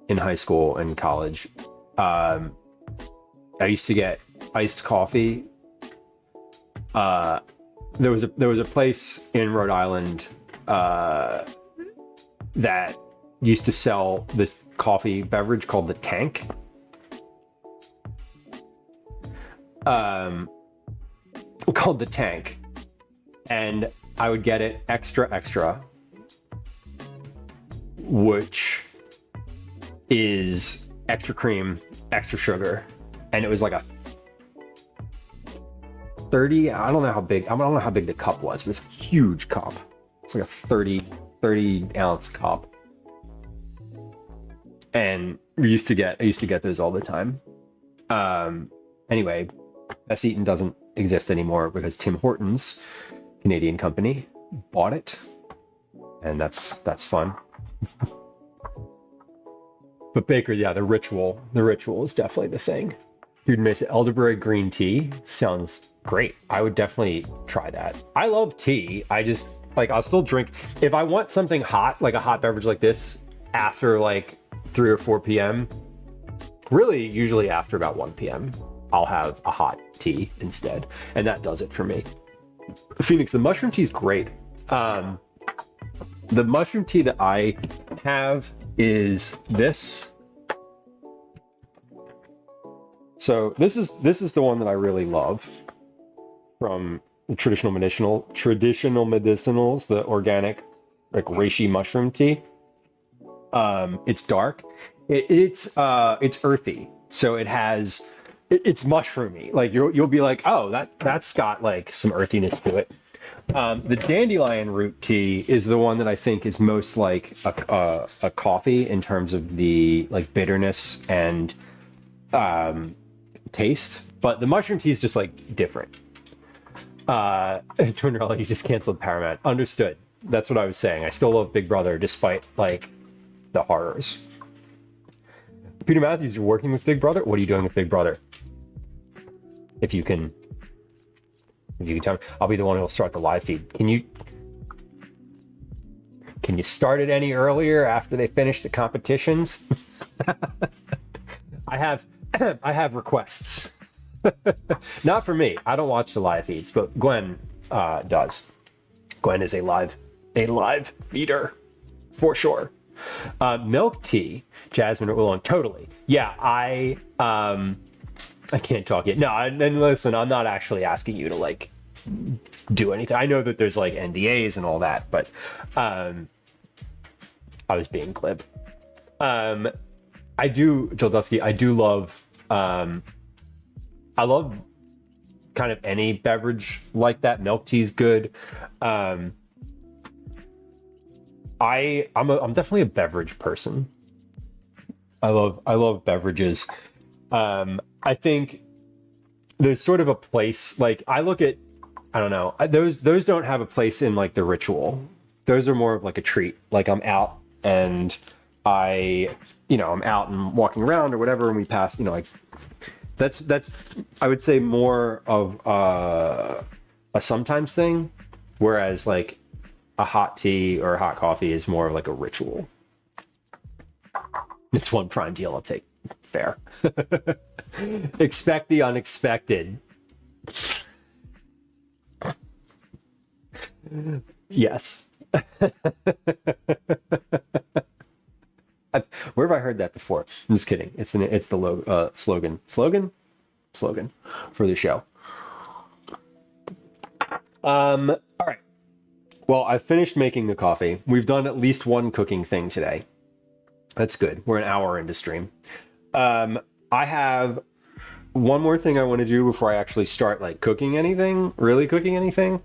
in high school and college, I used to get iced coffee. There was a place in Rhode Island that used to sell this coffee beverage called the Tank. Called the Tank, and I would get it extra, which is extra cream, extra sugar, and it was like a 30, I don't know how big the cup was, but it's a huge cup. It's like a 30 ounce cup. And I used to get those all the time. Anyway, Best Eaten doesn't exist anymore because Tim Hortons, Canadian company, bought it. And that's fun. But Baker, yeah, the ritual is definitely the thing. Dude, miss elderberry green tea sounds great. I would definitely try that. I love tea. I just like I'll still drink if I want something hot, like a hot beverage like this, after like 3 or 4 p.m. Really, usually after about 1 p.m. I'll have a hot tea instead, and that does it for me. Phoenix, the mushroom tea is great. The mushroom tea that I have is this. So this is the one that I really love from traditional medicinals, the organic like reishi mushroom tea. It's dark. It's earthy, so it's mushroomy. Like you'll be like, oh, that's got like some earthiness to it. The dandelion root tea is the one that I think is most like a coffee in terms of the like bitterness and taste, but the mushroom tea is just like different. Twinrella, you just canceled Paramount. Understood. That's what I was saying. I still love Big Brother despite like the horrors. Peter Matthews, you're working with Big Brother? What are you doing with Big Brother? If you can tell me, I'll be the one who'll start the live feed. Can you start it any earlier after they finish the competitions? I have requests. Not for me. I don't watch the live feeds, but Gwen does. Gwen is a live feeder for sure. Milk tea, jasmine or oolong, totally. Yeah, I can't talk yet. No, and listen, I'm not actually asking you to like do anything. I know that there's like NDAs and all that, but I was being glib. I do, Joel Dusky, I do love I love kind of any beverage like that. Milk tea is good. I'm definitely a beverage person. I love beverages. I think there's sort of a place, like I look at, I don't know, those don't have a place in like the ritual. Those are more of like a treat. Like I'm out and I'm out and walking around or whatever, and we pass, like that's I would say more of a sometimes thing, whereas like a hot tea or a hot coffee is more of like a ritual. It's one prime deal I'll take. Fair. Expect the unexpected. Yes. Where have I heard that before? I'm just kidding. It's the slogan for the show. All right. Well, I've finished making the coffee. We've done at least one cooking thing today. That's good. We're an hour into stream. I have one more thing I want to do before I actually start like really cooking anything,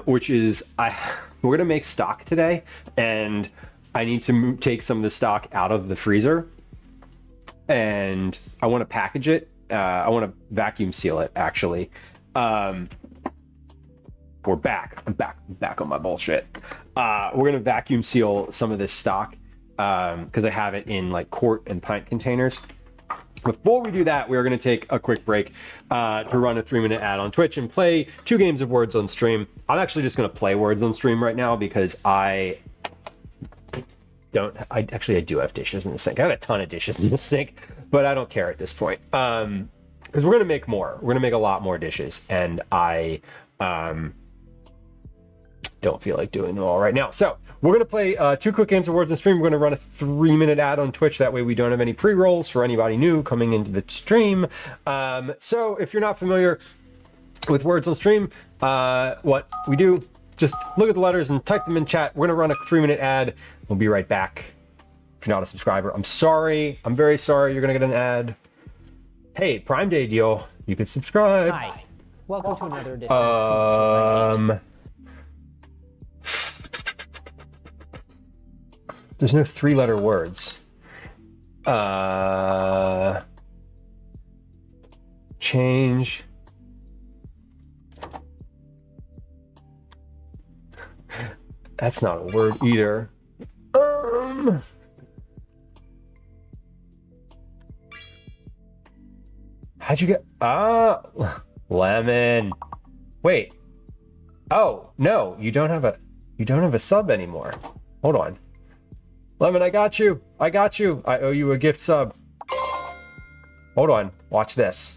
which is we're gonna make stock today, and I need to take some of the stock out of the freezer, and I want to package it. I want to vacuum seal it actually. We're back. I'm back on my bullshit. We're gonna vacuum seal some of this stock because I have it in like quart and pint containers. Before we do that, we are going to take a quick break to run a 3-minute ad on Twitch and play 2 games of Words on Stream. I'm actually just going to play Words on Stream right now because I do have dishes in the sink. I got a ton of dishes in the sink, but I don't care at this point because we're going to make more. We're going to make a lot more dishes, and I don't feel like doing them all right now. So we're going to play 2 quick games of Words on Stream. We're going to run a 3-minute ad on Twitch. That way we don't have any pre-rolls for anybody new coming into the stream. So if you're not familiar with Words on Stream, what we do, just look at the letters and type them in chat. We're going to run a 3-minute ad. We'll be right back. If you're not a subscriber, I'm sorry. I'm very sorry you're going to get an ad. Hey, Prime Day deal. You could subscribe. Hi. Welcome to another edition of Commercials I Hate. There's no 3-letter words. Change. That's not a word either. How'd you get lemon? Wait. Oh, no, you don't have a sub anymore. Hold on. Lemon, I got you. I got you. I owe you a gift sub. Hold on. Watch this.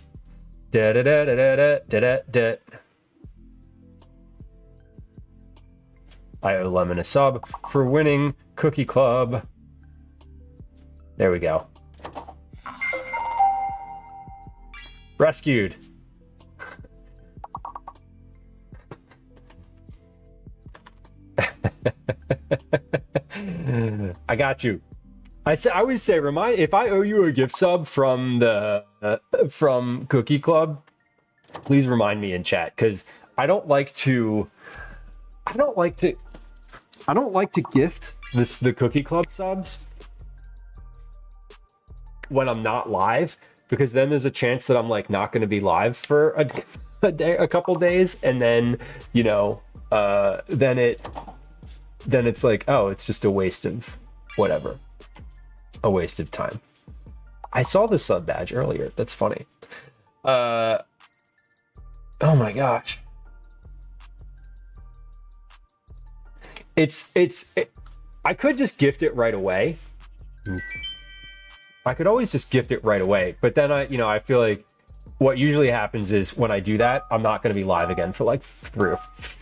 Da da da da da da da da. I owe Lemon a sub for winning Cookie Club. There we go. Rescued. I got you. I always say, remind if I owe you a gift sub from the from Cookie Club, please remind me in chat, because I don't like to gift the Cookie Club subs when I'm not live, because then there's a chance that I'm like not going to be live for a couple days, and then then it's like, oh, it's just a waste of whatever. A waste of time. I saw the sub badge earlier. That's funny. Oh my gosh. I could just gift it right away. I could always just gift it right away, but then I feel like what usually happens is when I do that, I'm not going to be live again for like 3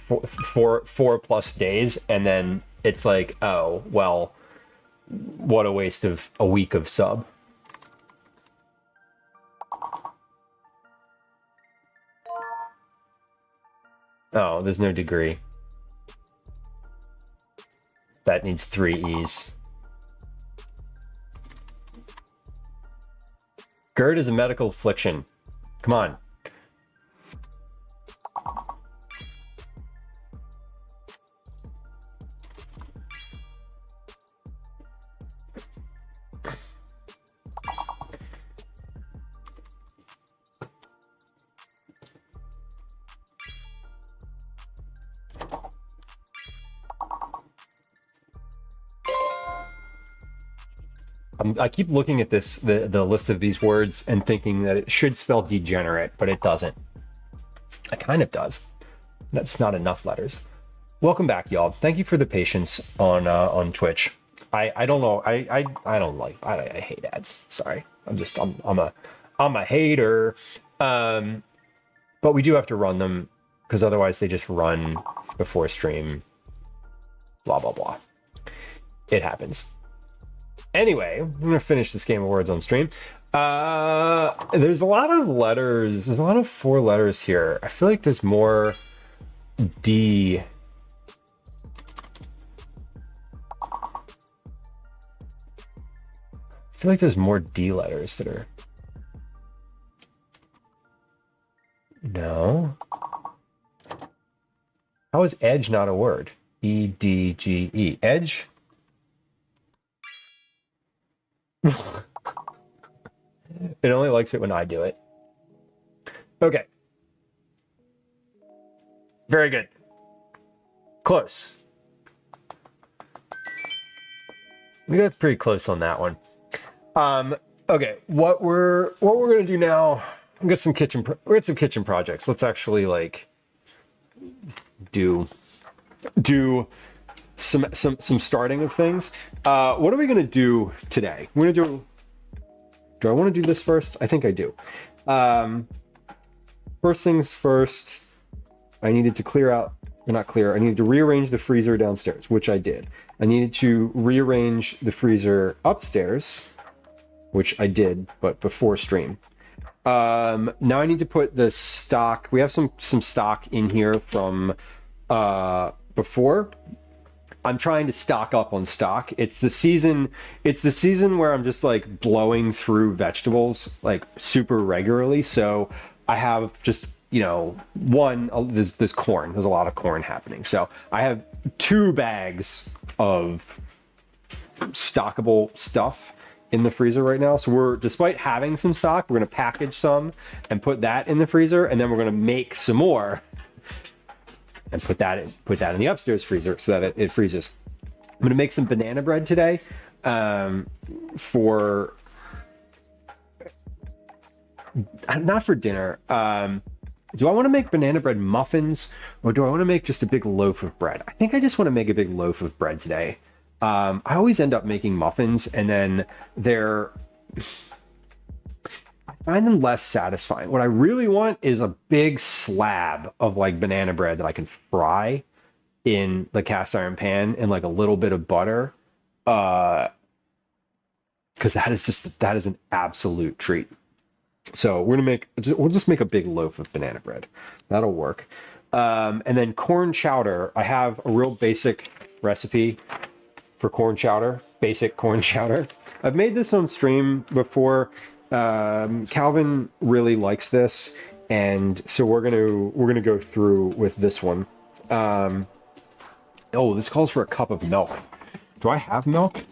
or 4 plus days, and then it's like, oh well, what a waste of a week of sub. Oh, there's no degree. That needs 3 E's. GERD is a medical affliction. Come on. I keep looking at the list of these words and thinking that it should spell degenerate, but it doesn't. It kind of does. That's not enough letters. Welcome back, y'all. Thank you for the patience on Twitch. I don't know. I don't like. I hate ads. Sorry. I'm a hater. But we do have to run them because otherwise they just run before stream. Blah blah blah. It happens. Anyway, I'm gonna finish this game of words on stream. There's a lot of letters. There's a lot of 4 letters here. I feel like there's more D. I feel like there's more D letters that are. No. How is edge not a word? E-D-G-E. Edge? It only likes it when I do it. Okay. Very good. Close. We got pretty close on that one. Okay, what we're gonna do now? We got some kitchen projects. Let's actually like do some starting of things. What are we gonna do today? We're gonna do. Do I want to do this first? I think I do. First things first. I needed to clear out. Not clear. I needed to rearrange the freezer downstairs, which I did. I needed to rearrange the freezer upstairs, which I did, but before stream. Now I need to put the stock. We have some stock in here from before. I'm trying to stock up on stock. It's the season where I'm just like blowing through vegetables like super regularly. So I have just, there's corn. There's a lot of corn happening. So I have 2 bags of stockable stuff in the freezer right now. So despite having some stock, we're going to package some and put that in the freezer. And then we're going to make some more and put that in the upstairs freezer so that it freezes. I'm gonna make some banana bread today not for dinner. Do I want to make banana bread muffins, or do I want to make just a big loaf of bread? I think I just want to make a big loaf of bread today. I always end up making muffins, and then I find them less satisfying. What I really want is a big slab of like banana bread that I can fry in the cast iron pan and like a little bit of butter. Because that is an absolute treat. So we'll just make a big loaf of banana bread. That'll work. And then corn chowder. I have a real basic recipe for corn chowder. Basic corn chowder. I've made this on stream before. Calvin really likes this, and so we're gonna go through with this one. Oh, this calls for a cup of milk. Do I have milk?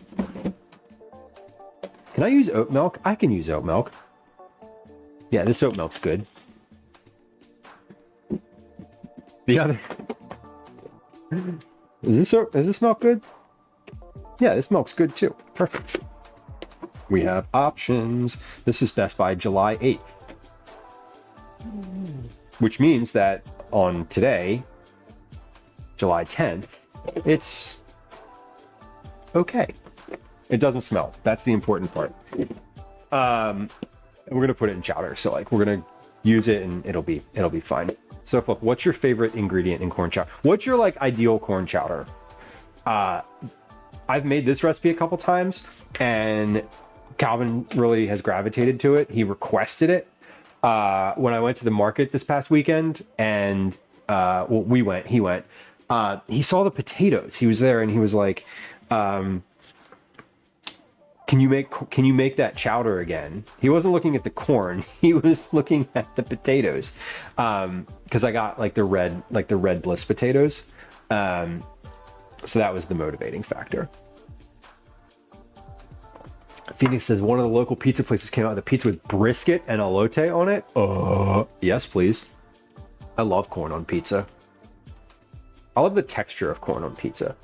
Can I use oat milk? I can use oat milk. Yeah, this oat milk's good. The other is this milk good? Yeah, this milk's good too. Perfect. We have options. This is Best By July 8th. Which means that on today, July 10th, it's okay. It doesn't smell. That's the important part. We're gonna put it in chowder. So like we're gonna use it and it'll be fine. So Flip, what's your favorite ingredient in corn chowder? What's your like ideal corn chowder? I've made this recipe a couple times and Calvin really has gravitated to it. He requested it when I went to the market this past weekend, and he went. He saw the potatoes. He was there, and he was like, "Can you make that chowder again?" He wasn't looking at the corn. He was looking at the potatoes, because I got like the red bliss potatoes. So that was the motivating factor. Phoenix says one of the local pizza places came out with a pizza with brisket and elote on it. Yes, please. I love corn on pizza. I love the texture of corn on pizza.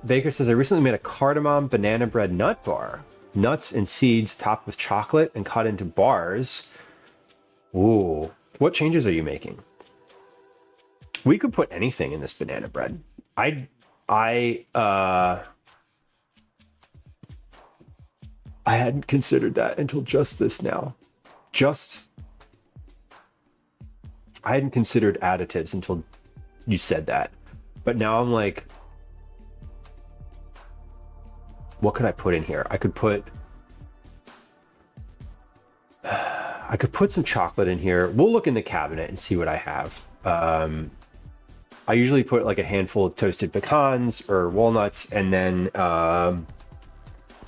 Baker says I recently made a cardamom banana bread nut bar. Nuts and seeds topped with chocolate and cut into bars. Ooh. What changes are you making? We could put anything in this banana bread. I hadn't considered that until just this now. I hadn't considered additives until you said that. But now I'm like, what could I put in here? I could put some chocolate in here. We'll look in the cabinet and see what I have. I usually put like a handful of toasted pecans or walnuts, and then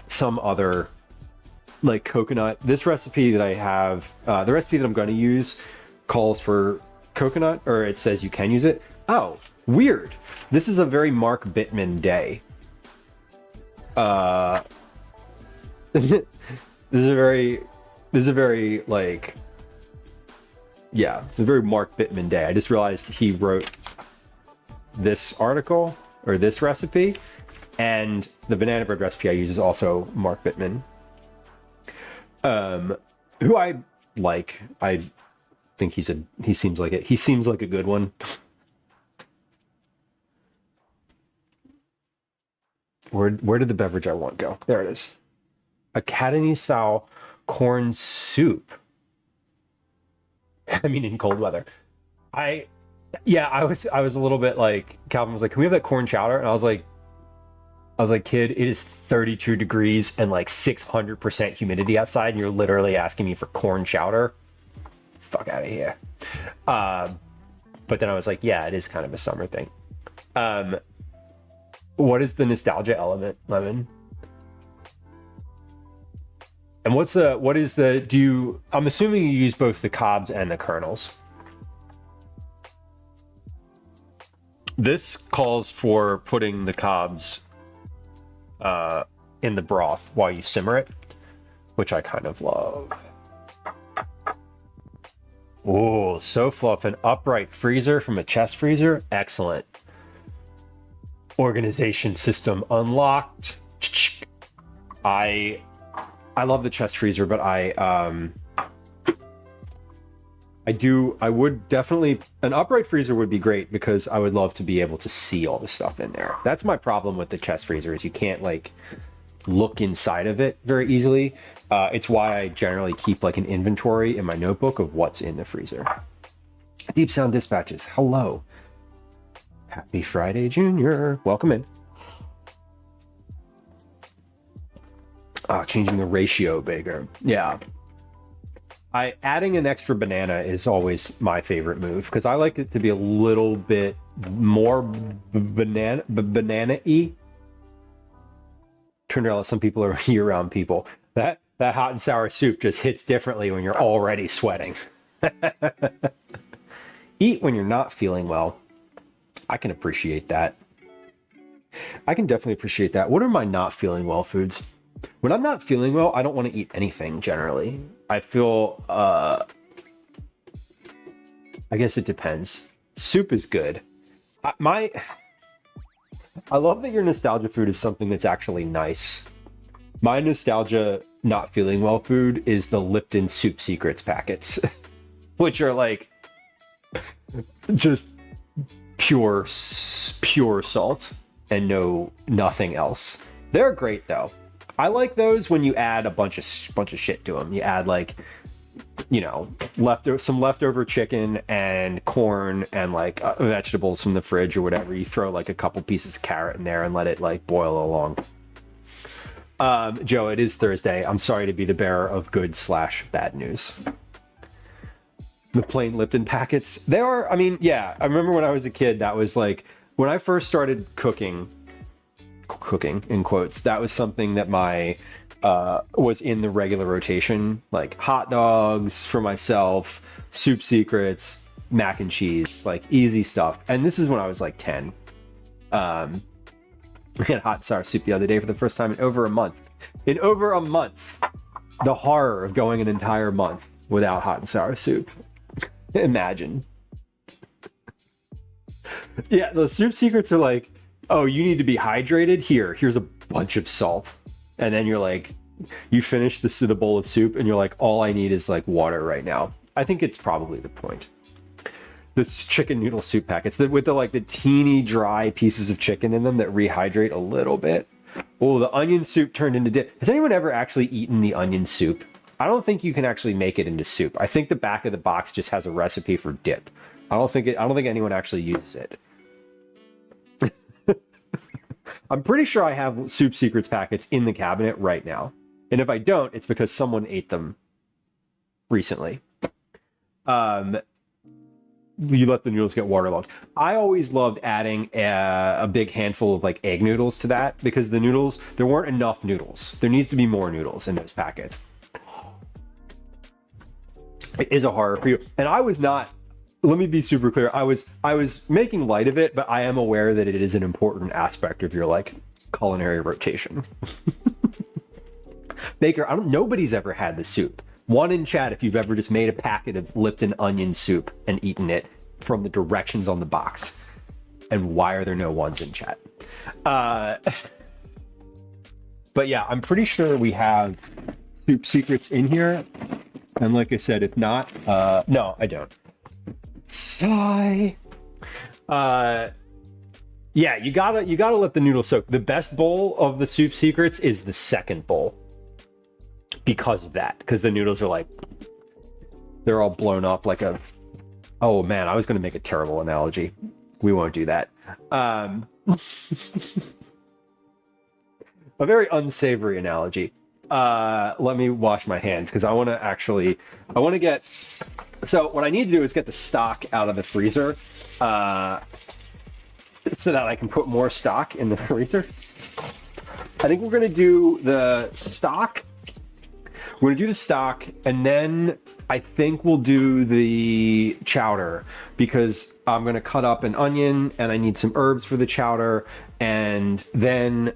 some other like coconut. This recipe that I have, the recipe that I'm going to use calls for coconut, or it says you can use it. Oh, weird. This is a very Mark Bittman day. This is a very like, yeah, it's a very Mark Bittman day. I just realized he wrote this article or this recipe, and the banana bread recipe I use is also Mark Bittman. Who I like. I think he seems like it. He seems like a good one. Where did the beverage I want go? There it is. A Cantonese style corn soup. I mean, in cold weather. I was a little bit like, Calvin was like, can we have that corn chowder? And I was like, kid, it is 32 degrees and like 600% humidity outside, and you're literally asking me for corn chowder? Fuck out of here. But then I was like, yeah, it is kind of a summer thing. What is the nostalgia element, Lemon? And I'm assuming you use both the cobs and the kernels. This calls for putting the cobs in the broth while you simmer it, which I kind of love. Oh, so fluff. An upright freezer from a chest freezer. Excellent. Organization system unlocked. I love the chest freezer, but I I would definitely, an upright freezer would be great because I would love to be able to see all the stuff in there. That's my problem with the chest freezer is you can't like look inside of it very easily. It's why I generally keep like an inventory in my notebook of what's in the freezer. Deep Sound Dispatches, hello. Happy Friday, Junior. Welcome in. Changing the ratio bigger. Yeah. Adding an extra banana is always my favorite move because I like it to be a little bit more banana-y. Turned out some people are year-round people. That hot and sour soup just hits differently when you're already sweating. Eat when you're not feeling well. I can appreciate that. I can definitely appreciate that. What are my not feeling well foods? When I'm not feeling well, I don't want to eat anything generally. I feel, I guess it depends. Soup is good. I love that your nostalgia food is something that's actually nice. My nostalgia not feeling well food is the Lipton Soup Secrets packets, which are like just pure salt and nothing else. They're great though. I like those when you add a bunch of shit to them. You add like, you know, some leftover chicken and corn and like vegetables from the fridge or whatever. You throw like a couple pieces of carrot in there and let it like boil along. Joe, it is Thursday. I'm sorry to be the bearer of good/bad news. The plain Lipton packets, they are, I mean, yeah, I remember when I was a kid, that was like, when I first started cooking in quotes, that was something that was in the regular rotation, like hot dogs for myself, Soup Secrets, mac and cheese, like easy stuff. And this is when I was like 10. I had hot and sour soup the other day for the first time in over a month. The horror of going an entire month without hot and sour soup. Imagine. Yeah, the Soup Secrets are like, oh, you need to be hydrated? Here's a bunch of salt. And then you're like, you finish the bowl of soup and you're like, all I need is like water right now. I think it's probably the point. This chicken noodle soup packets with the teeny dry pieces of chicken in them that rehydrate a little bit. Oh, the onion soup turned into dip. Has anyone ever actually eaten the onion soup? I don't think you can actually make it into soup. I think the back of the box just has a recipe for dip. I don't think anyone actually uses it. I'm pretty sure I have Soup Secrets packets in the cabinet right now. And if I don't, it's because someone ate them recently. You let the noodles get waterlogged. I always loved adding a big handful of like egg noodles to that because the noodles, there weren't enough noodles. There needs to be more noodles in those packets. It is a horror for you. And I was not, let me be super clear. I was making light of it, but I am aware that it is an important aspect of your like culinary rotation. Baker, nobody's ever had the soup. One in chat if you've ever just made a packet of Lipton onion soup and eaten it from the directions on the box. And why are there no ones in chat? But yeah, I'm pretty sure we have Soup Secrets in here. And like I said, if not, no, I don't. Sigh. Yeah, you gotta let the noodles soak. The best bowl of the Soup Secrets is the second bowl. Because of that, because the noodles are like, they're all blown up like a, oh man, I was going to make a terrible analogy. We won't do that. A very unsavory analogy. Let me wash my hands because I want to get, so what I need to do is get the stock out of the freezer so that I can put more stock in the freezer. I think we're going to do the stock. We're going to do the stock, and then I think we'll do the chowder because I'm going to cut up an onion and I need some herbs for the chowder, and then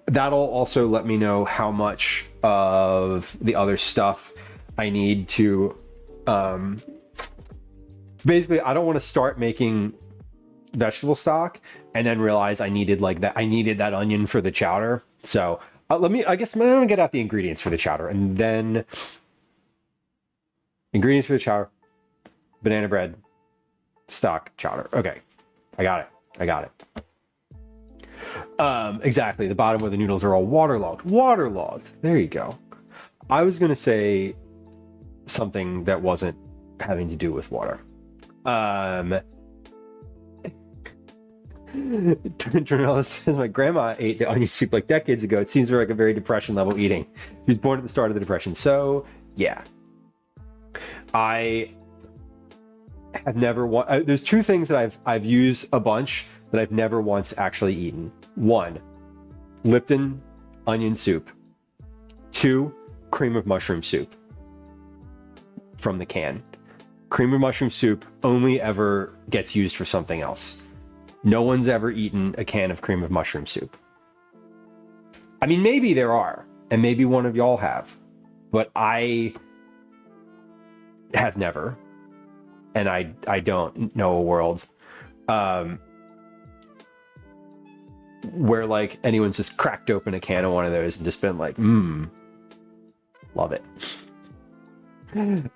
that'll also let me know how much of the other stuff I need to, basically, I don't want to start making vegetable stock and then realize I needed that onion for the chowder. So I guess I'm going to get out the ingredients for the chowder, and then ingredients for the chowder. banana bread, stock, chowder. Okay, I got it. Exactly, the bottom where the noodles are all waterlogged. There you go. I was gonna say something that wasn't having to do with water. Trinella says, my grandma ate the onion soup like decades ago. It seems like a very depression level eating. She was born at the start of the depression. So yeah, I have never there's two things that I've used a bunch that I've never once actually eaten. One, Lipton onion soup. Two, cream of mushroom soup from the can. Cream of mushroom soup only ever gets used for something else. No one's ever eaten a can of cream of mushroom soup. I mean, maybe there are, and maybe one of y'all have, but I have never, and I don't know a world where like anyone's just cracked open a can of one of those and just been like, love it.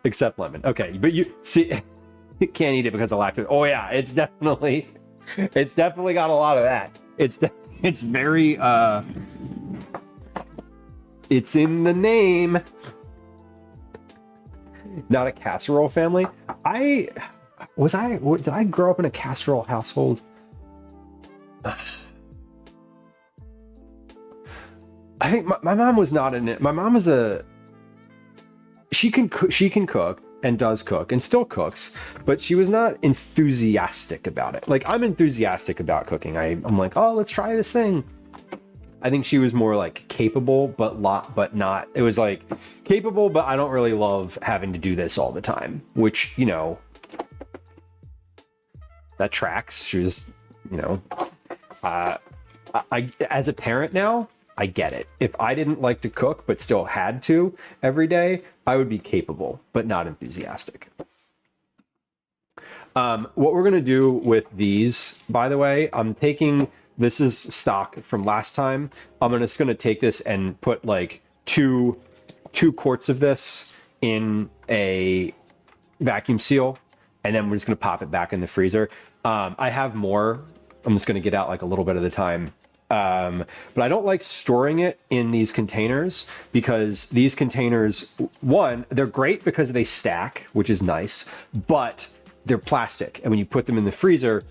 Except lemon. Okay, but you see, you can't eat it because of lactose. Oh yeah, it's definitely got a lot of that. It's very it's in the name. Not a casserole family. Did I grow up in a casserole household? I think my mom was not in it. My mom is she can cook and does cook and still cooks, but she was not enthusiastic about it. Like, I'm enthusiastic about cooking. I'm like, oh, let's try this thing. I think she was more like capable, but not. It was like capable, but I don't really love having to do this all the time, which, you know, that tracks. She was, you know, I as a parent now, I get it. If I didn't like to cook, but still had to every day, I would be capable, but not enthusiastic. What we're going to do with these, by the way, this is stock from last time. I'm just going to take this and put like two quarts of this in a vacuum seal, and then we're just going to pop it back in the freezer. I have more. I'm just going to get out like a little bit at a time. But I don't like storing it in these containers because these containers, one, they're great because they stack, which is nice, but they're plastic. And when you put them in the freezer,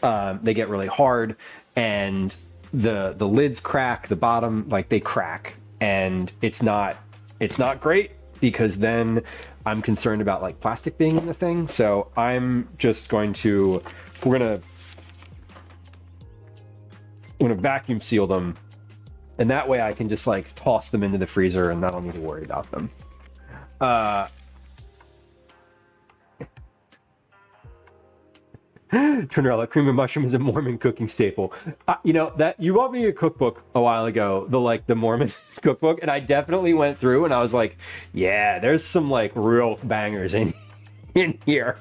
they get really hard and the lids crack, the bottom, like they crack, and it's not great because then I'm concerned about like plastic being in the thing. So I'm just going to, we're going to vacuum seal them, and that way I can just like toss them into the freezer and I don't need to worry about them. Trinella, cream of mushroom is a Mormon cooking staple. You know, that you bought me a cookbook a while ago, the Mormon cookbook, and I definitely went through and I was like, yeah, there's some like real bangers in here.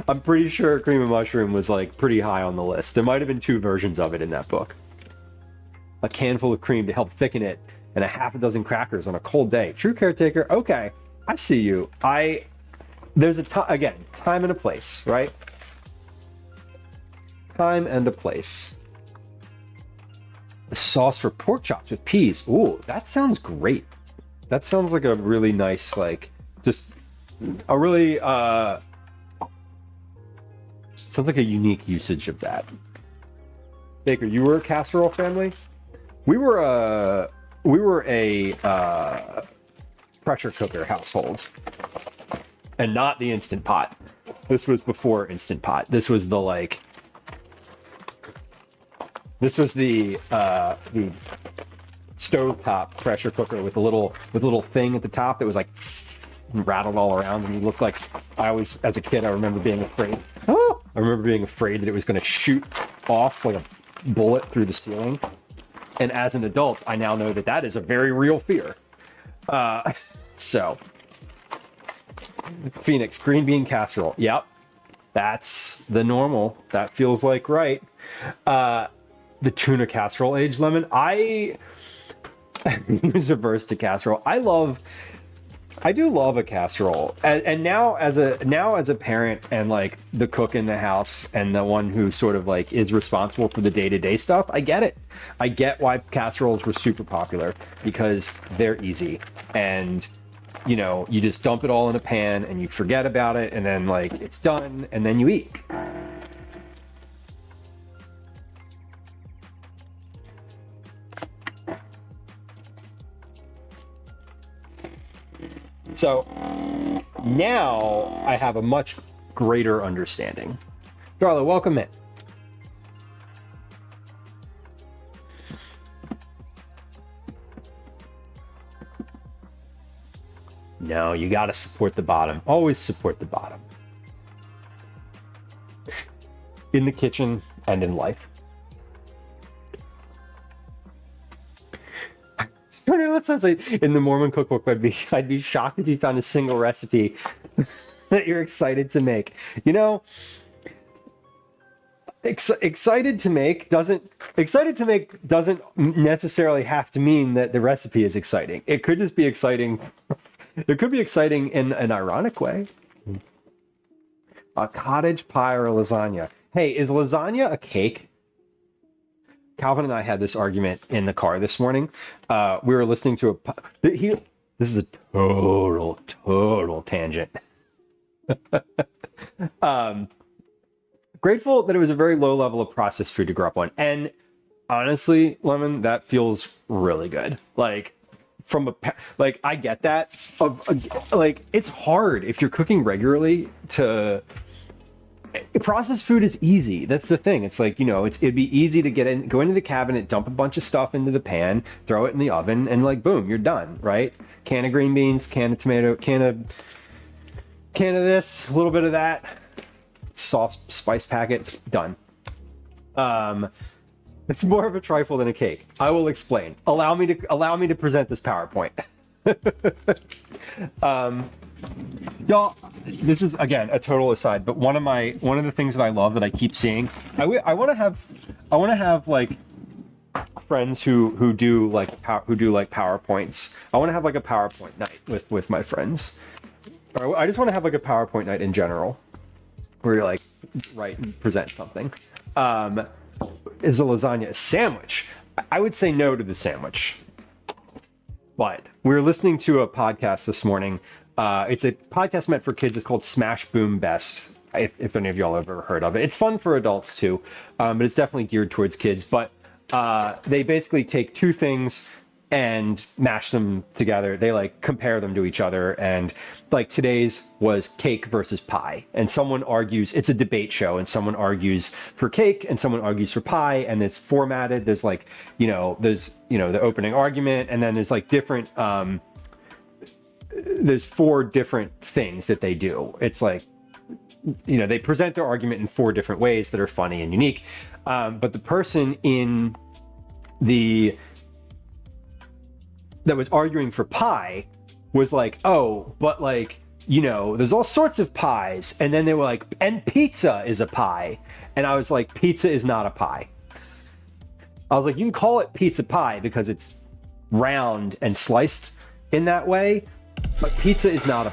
I'm pretty sure cream of mushroom was like pretty high on the list. There might have been 2 versions of it in that book. A can full of cream to help thicken it, and a half a dozen crackers on a cold day. True caretaker. Okay, I see you. There's a time and a place, right? Time and a place. The sauce for pork chops with peas. Ooh, that sounds great. That sounds like a really nice, like, just a really sounds like a unique usage of that. Baker, you were a casserole family? We were a pressure cooker household, and not the Instant Pot. This was before Instant Pot. This was the stovetop pressure cooker with a little thing at the top that was like rattled all around, and you looked like, as a kid, I remember being afraid. I remember being afraid that it was going to shoot off like a bullet through the ceiling. And as an adult, I now know that is a very real fear. So, Phoenix, green bean casserole. Yep, that's the normal. That feels like right. The tuna casserole aged lemon. I was averse to casserole. I love I do love a casserole, and now as a parent and like the cook in the house and the one who sort of like is responsible for the day-to-day stuff, I get it. I get why casseroles were super popular, because they're easy, and you know, you just dump it all in a pan and you forget about it, and then like it's done, and then you eat. So now I have a much greater understanding. Darla, welcome in. No, you got to support the bottom. Always support the bottom. In the kitchen and in life. That sounds like in the Mormon cookbook. I'd be shocked if you found a single recipe that you're excited to make. You know, excited to make doesn't necessarily have to mean that the recipe is exciting. It could just be exciting. It could be exciting in an ironic way. A cottage pie or a lasagna. Hey, is lasagna a cake? Calvin and I had this argument in the car this morning. We were listening to this is a total tangent. Grateful that it was a very low level of processed food to grow up on. And honestly, Lemon, that feels really good. Like, I get that. Like, it's hard if you're cooking regularly to... Processed food is easy. That's the thing. It's like, you know, it'd be easy to go into the cabinet, dump a bunch of stuff into the pan, throw it in the oven, and like, boom, you're done, right? Can of green beans, can of tomato, can of this, a little bit of that, sauce, spice packet, done. It's more of a trifle than a cake. I will explain. Allow me to present this PowerPoint. Y'all, this is again a total aside, but one of the things that I love that I keep seeing, I want to have like friends who do like PowerPoints. I want to have like a PowerPoint night with my friends. Or I just want to have like a PowerPoint night in general, where you like write and present something. Is a lasagna a sandwich? I would say no to the sandwich. But we were listening to a podcast this morning. It's a podcast meant for kids. It's called Smash Boom Best, if any of y'all have ever heard of it. It's fun for adults too, but it's definitely geared towards kids. But they basically take two things and mash them together. They like compare them to each other. And like today's was cake versus pie. And someone argues, it's a debate show, and someone argues for cake and someone argues for pie. And it's formatted. There's like, there's the opening argument, and then there's like different, there's 4 different things that they do. It's like, they present their argument in 4 different ways that are funny and unique. But the person that was arguing for pie was like, oh, but like, there's all sorts of pies. And then they were like, and pizza is a pie. And I was like, pizza is not a pie. I was like, you can call it pizza pie because it's round and sliced in that way, but pizza is not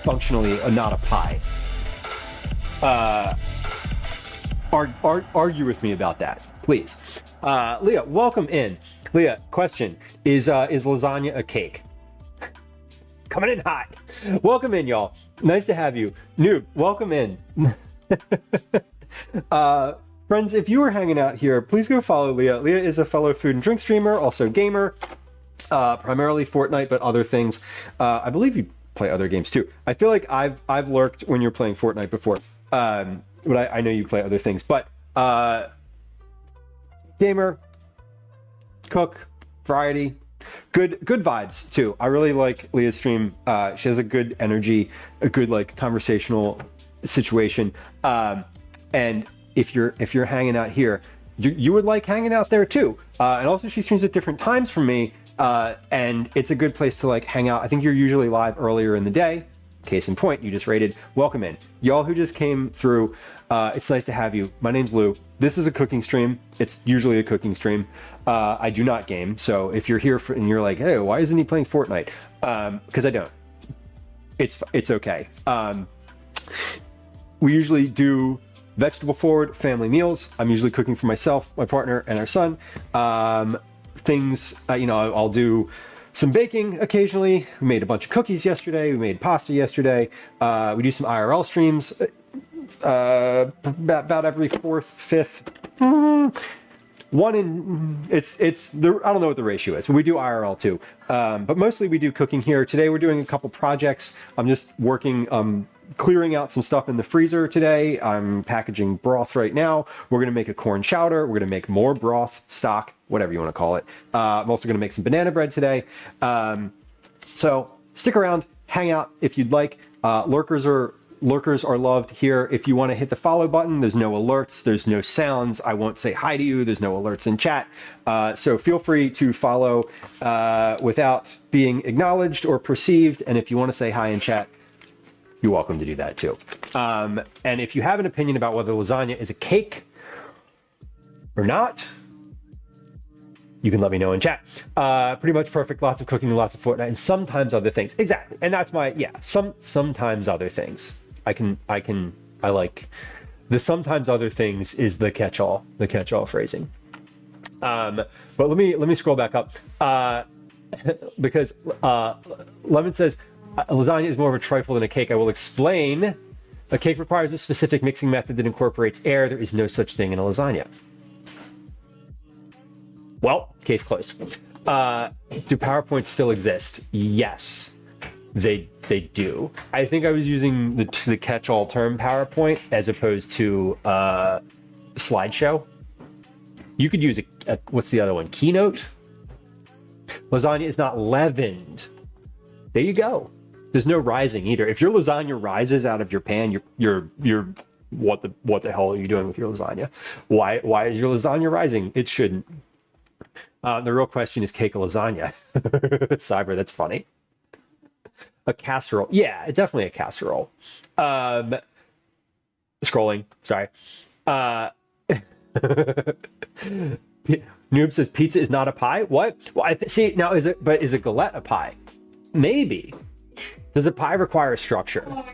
functionally not a pie. Argue with me about that, please. Leah, welcome in. Leah, question, is lasagna a cake? Coming in hot. Welcome in, y'all. Nice to have you. Noob, welcome in. Friends, if you were hanging out here, please go follow Leah. Leah is a fellow food and drink streamer, also gamer, primarily Fortnite, but other things. I believe you play other games too. I feel like I've lurked when you're playing Fortnite before, but I know you play other things. But gamer, cook, variety, good vibes too. I really like Leah's stream. She has a good energy, a good like conversational situation. And if you're hanging out here, you would like hanging out there too. And also she streams at different times from me. And it's a good place to like hang out. I think you're usually live earlier in the day. Case in point, you just rated. Welcome in. Y'all who just came through, it's nice to have you. My name's Lou. This is a cooking stream. It's usually a cooking stream. I do not game. So if you're here and you're like, hey, why isn't he playing Fortnite? Because I don't. it's okay. We usually do vegetable forward family meals. I'm usually cooking for myself, my partner, and our son. I'll do some baking occasionally. We made a bunch of cookies yesterday. We made pasta yesterday. We do some IRL streams about every fourth, fifth. One in it's the I don't know what the ratio is, but we do IRL too. But mostly we do cooking here. Today we're doing a couple projects. I'm just working, clearing out some stuff in the freezer today. I'm packaging broth right now. We're gonna make a corn chowder. We're gonna make more broth, stock, whatever you want to call it. I'm also gonna make some banana bread today. So stick around, hang out if you'd like. Lurkers are loved here. If you want to hit the follow button, there's no alerts, there's no sounds. I won't say hi to you. There's no alerts in chat. So feel free to follow without being acknowledged or perceived. And if you want to say hi in chat, you're welcome to do that too. And if you have an opinion about whether lasagna is a cake or not, you can let me know in chat. Pretty much perfect. Lots of cooking, lots of Fortnite, and sometimes other things. Exactly. And that's my, sometimes other things. I like the sometimes other things is the catch-all phrasing. But let me scroll back up because Lemon says lasagna is more of a trifle than a cake. I will explain. A cake requires a specific mixing method that incorporates air. There is no such thing in a lasagna. Well, case closed. Do PowerPoints still exist? Yes, they do. I think I was using the catch-all term PowerPoint as opposed to slideshow. You could use a what's the other one? Keynote. Lasagna is not leavened. There you go. There's no rising either. If your lasagna rises out of your pan, you're what the hell are you doing with your lasagna? Why is your lasagna rising? It shouldn't. The real question is cake a lasagna. Cyber, that's funny. A casserole. Yeah, definitely a casserole. Scrolling, sorry. Noob says pizza is not a pie. What? Well, see, now is a galette a pie? Maybe. Does a pie require a structure? Oh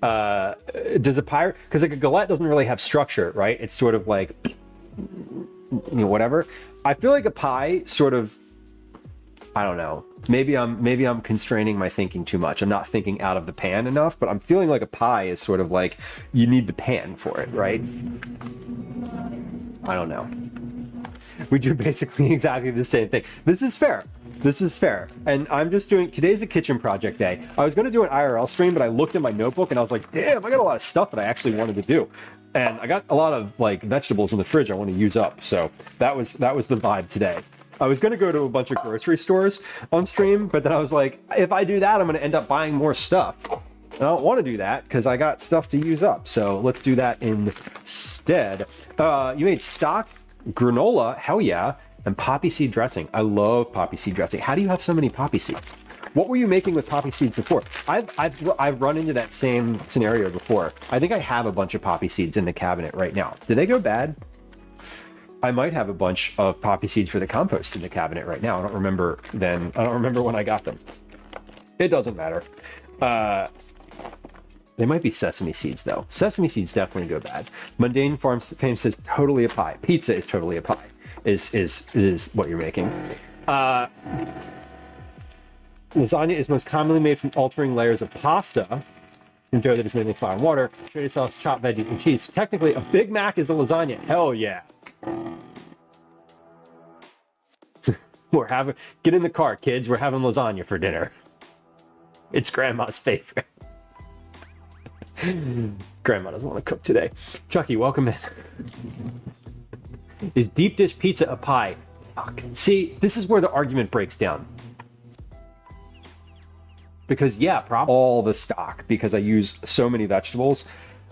my God. Does a pie, because like a galette doesn't really have structure, right? It's sort of like, whatever. I feel like a pie sort of, I don't know. Maybe I'm constraining my thinking too much. I'm not thinking out of the pan enough, but I'm feeling like a pie is sort of like you need the pan for it, right? I don't know. We do basically exactly the same thing. This is fair. And I'm just doing, today's a kitchen project day. I was going to do an IRL stream, but I looked at my notebook and I was like, damn, I got a lot of stuff that I actually wanted to do. And I got a lot of like vegetables in the fridge I want to use up. So that was the vibe today. I was going to go to a bunch of grocery stores on stream, but then I was like, if I do that, I'm going to end up buying more stuff. I don't want to do that because I got stuff to use up. So let's do that instead. You made stock granola, hell yeah, and poppy seed dressing. I love poppy seed dressing. How do you have so many poppy seeds? What were you making with poppy seeds before? I've run into that same scenario before. I think I have a bunch of poppy seeds in the cabinet right now. Did they go bad? I might have a bunch of poppy seeds for the compost in the cabinet right now. I don't remember when I got them. It doesn't matter. They might be sesame seeds though. Sesame seeds definitely go bad. Mundane Fame says totally a pie. Pizza is totally a pie. Is what you're making. Lasagna is most commonly made from altering layers of pasta in dough that is mainly flour and water. Tomato sauce, chopped veggies, and cheese. Technically, a Big Mac is a lasagna. Hell yeah. Get in the car, kids. We're having lasagna for dinner. It's Grandma's favorite. Grandma doesn't want to cook today. Chucky, welcome in. Is deep dish pizza a pie? Fuck. See, this is where the argument breaks down. Because yeah, probably all the stock, because I use so many vegetables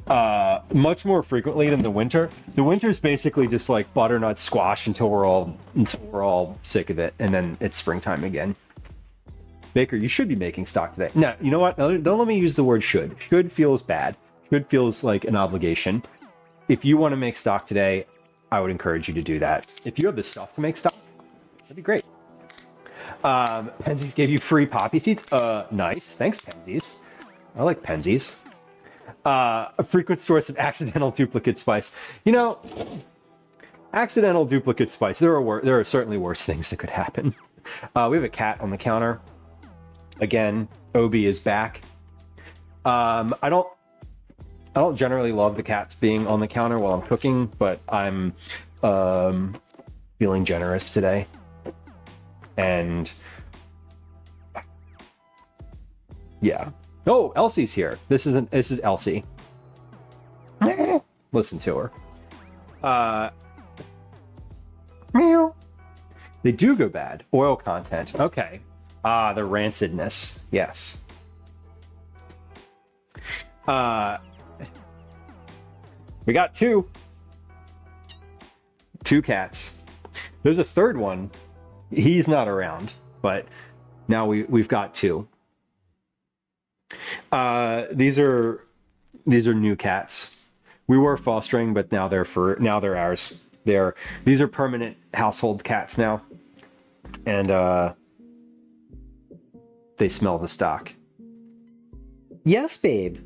much more frequently than the winter. The winter is basically just like butternut squash until we're all sick of it, and then it's springtime again. Baker, you should be making stock today. No, you know what? Don't let me use the word should. Should feels bad. Should feels like an obligation. If you want to make stock today, I would encourage you to do that. If you have the stuff to make stock, that'd be great. Penzies gave you free poppy seeds. Nice. Thanks, Penzies. I like Penzies. A frequent source of accidental duplicate spice. You know, accidental duplicate spice. There are certainly worse things that could happen. We have a cat on the counter. Again, Obi is back. I don't generally love the cats being on the counter while I'm cooking, but I'm feeling generous today. And yeah. Oh, Elsie's here. This is Elsie. Listen to her. Meow. They do go bad. Oil content. Okay. Ah, the rancidness. Yes. We got two cats. There's a third one. He's not around, but now we've got two. These are new cats. We were fostering, but now they're ours. These are permanent household cats now, and they smell the stock. Yes, babe.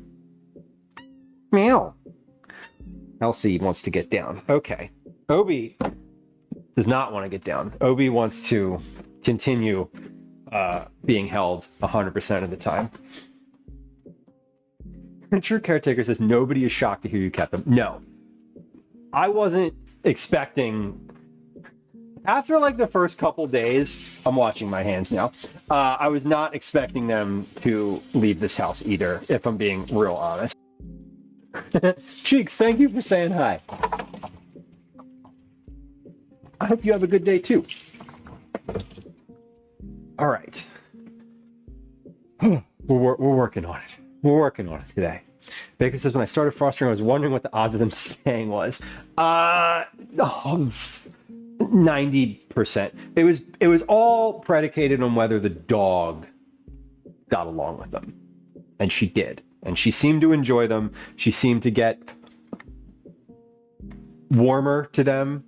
Meow. Elsie wants to get down. Okay. Obi does not want to get down. Obi wants to continue being held 100% of the time. True Caretaker says nobody is shocked to hear you kept them. No. I wasn't expecting... After like the first couple days, I'm watching my hands now. I was not expecting them to leave this house either, if I'm being real honest. Cheeks, thank you for saying hi. I hope you have a good day too. All right. We're working on it. We're working on it today. Baker says, when I started fostering, I was wondering what the odds of them staying was. 90%. It was all predicated on whether the dog got along with them. And she did. And she seemed to enjoy them. She seemed to get warmer to them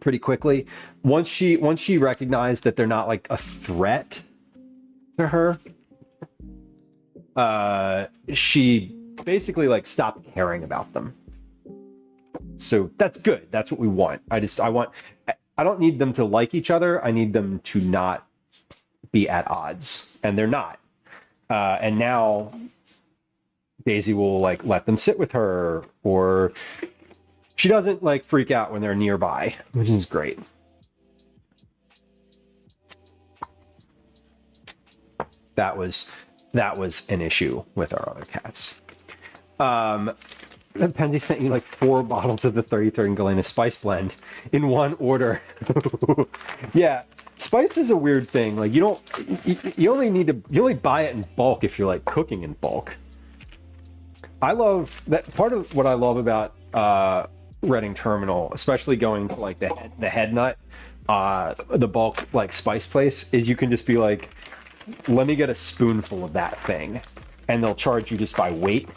pretty quickly. Once she recognized that they're not like a threat to her, she basically like stopped caring about them. So that's good. That's what we want. I don't need them to like each other. I need them to not be at odds, and they're not. And now Daisy will like let them sit with her, or she doesn't like freak out when they're nearby, which is great. That was an issue with our other cats. Penzi sent you like 4 bottles of the 33rd and Galena spice blend in one order. Yeah, spice is a weird thing. Like you only buy it in bulk if you're like cooking in bulk. I love that. Part of what I love about Reading Terminal, especially going to like the head nut, the bulk like spice place, is you can just be like, let me get a spoonful of that thing, and they'll charge you just by weight.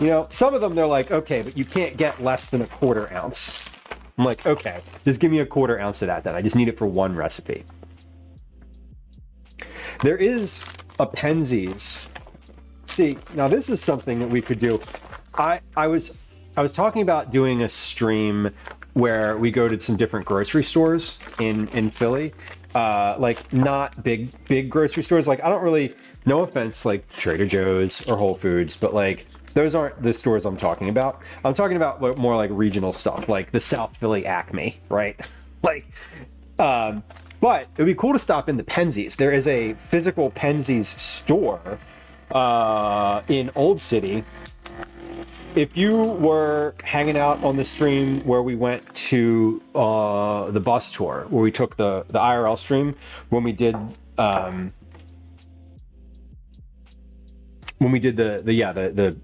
You know, some of them they're like, okay, but you can't get less than a 1/4 ounce. I'm like, okay, just give me a 1/4 ounce of that then. I just need it for one recipe. There is a Penzies. See, now this is something that we could do. I was talking about doing a stream where we go to some different grocery stores in Philly. Like not big grocery stores. Like I don't really, no offense, like Trader Joe's or Whole Foods, but like those aren't the stores I'm talking about. I'm talking about more like regional stuff, like the South Philly Acme, right? Like, but it would be cool to stop in the Penzies. There is a physical Penzies store in Old City. If you were hanging out on the stream where we went to the bus tour, where we took the IRL stream, when we did the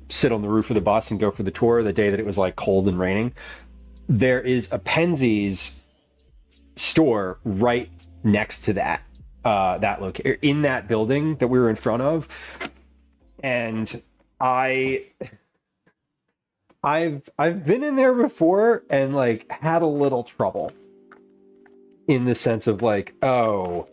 sit on the roof of the bus and go for the tour, the day that it was like cold and raining, there is a Penzies store right next to that location, in that building that we were in front of. And I've been in there before and like had a little trouble, in the sense of like, oh,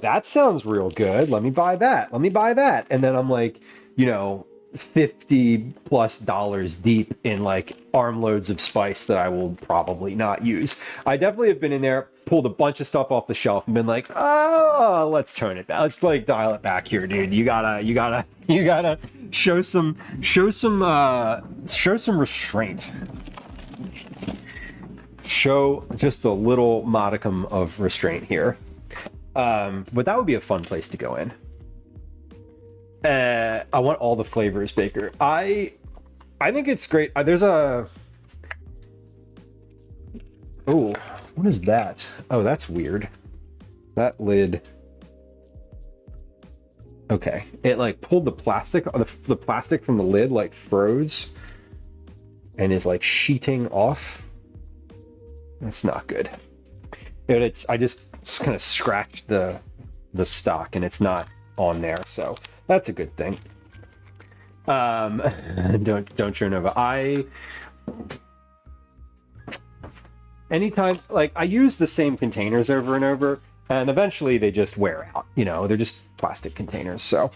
that sounds real good. Let me buy that. And then I'm like, you know, $50+ deep in like armloads of spice that I will probably not use. I definitely have been in there, pulled a bunch of stuff off the shelf and been like, oh, let's turn it down. Let's like dial it back here, dude. You gotta show some restraint. Show just a little modicum of restraint here. But that would be a fun place to go in. I want all the flavors, Baker. I think it's great. There's a... Oh, what is that? Oh, that's weird. That lid... Okay. It like pulled the plastic, the plastic from the lid like froze and is like sheeting off. That's not good. I just kind of scratched the stock and it's not on there, so that's a good thing. Don't turn over. Anytime, like, I use the same containers over and over, and eventually they just wear out. You know, they're just plastic containers, so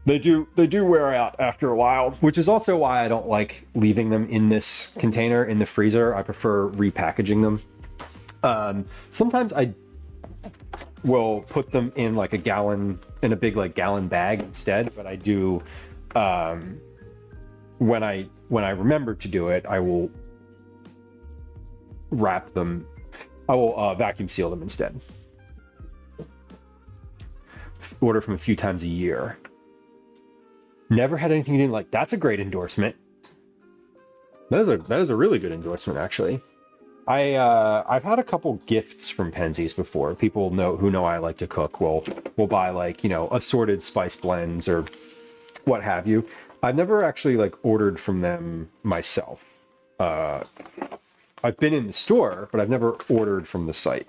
they do wear out after a while. Which is also why I don't like leaving them in this container in the freezer. I prefer repackaging them. Sometimes I will put them in like a big like gallon bag instead, but I do when I remember to do it, I will wrap them. I will vacuum seal them instead. Order from a few times a year. Never had anything you didn't like. That's a great endorsement. That is a really good endorsement, actually. I've had a couple gifts from Penzies before. People who know I like to cook will buy like, you know, assorted spice blends or what have you. I've never actually like ordered from them myself. I've been in the store, but I've never ordered from the site.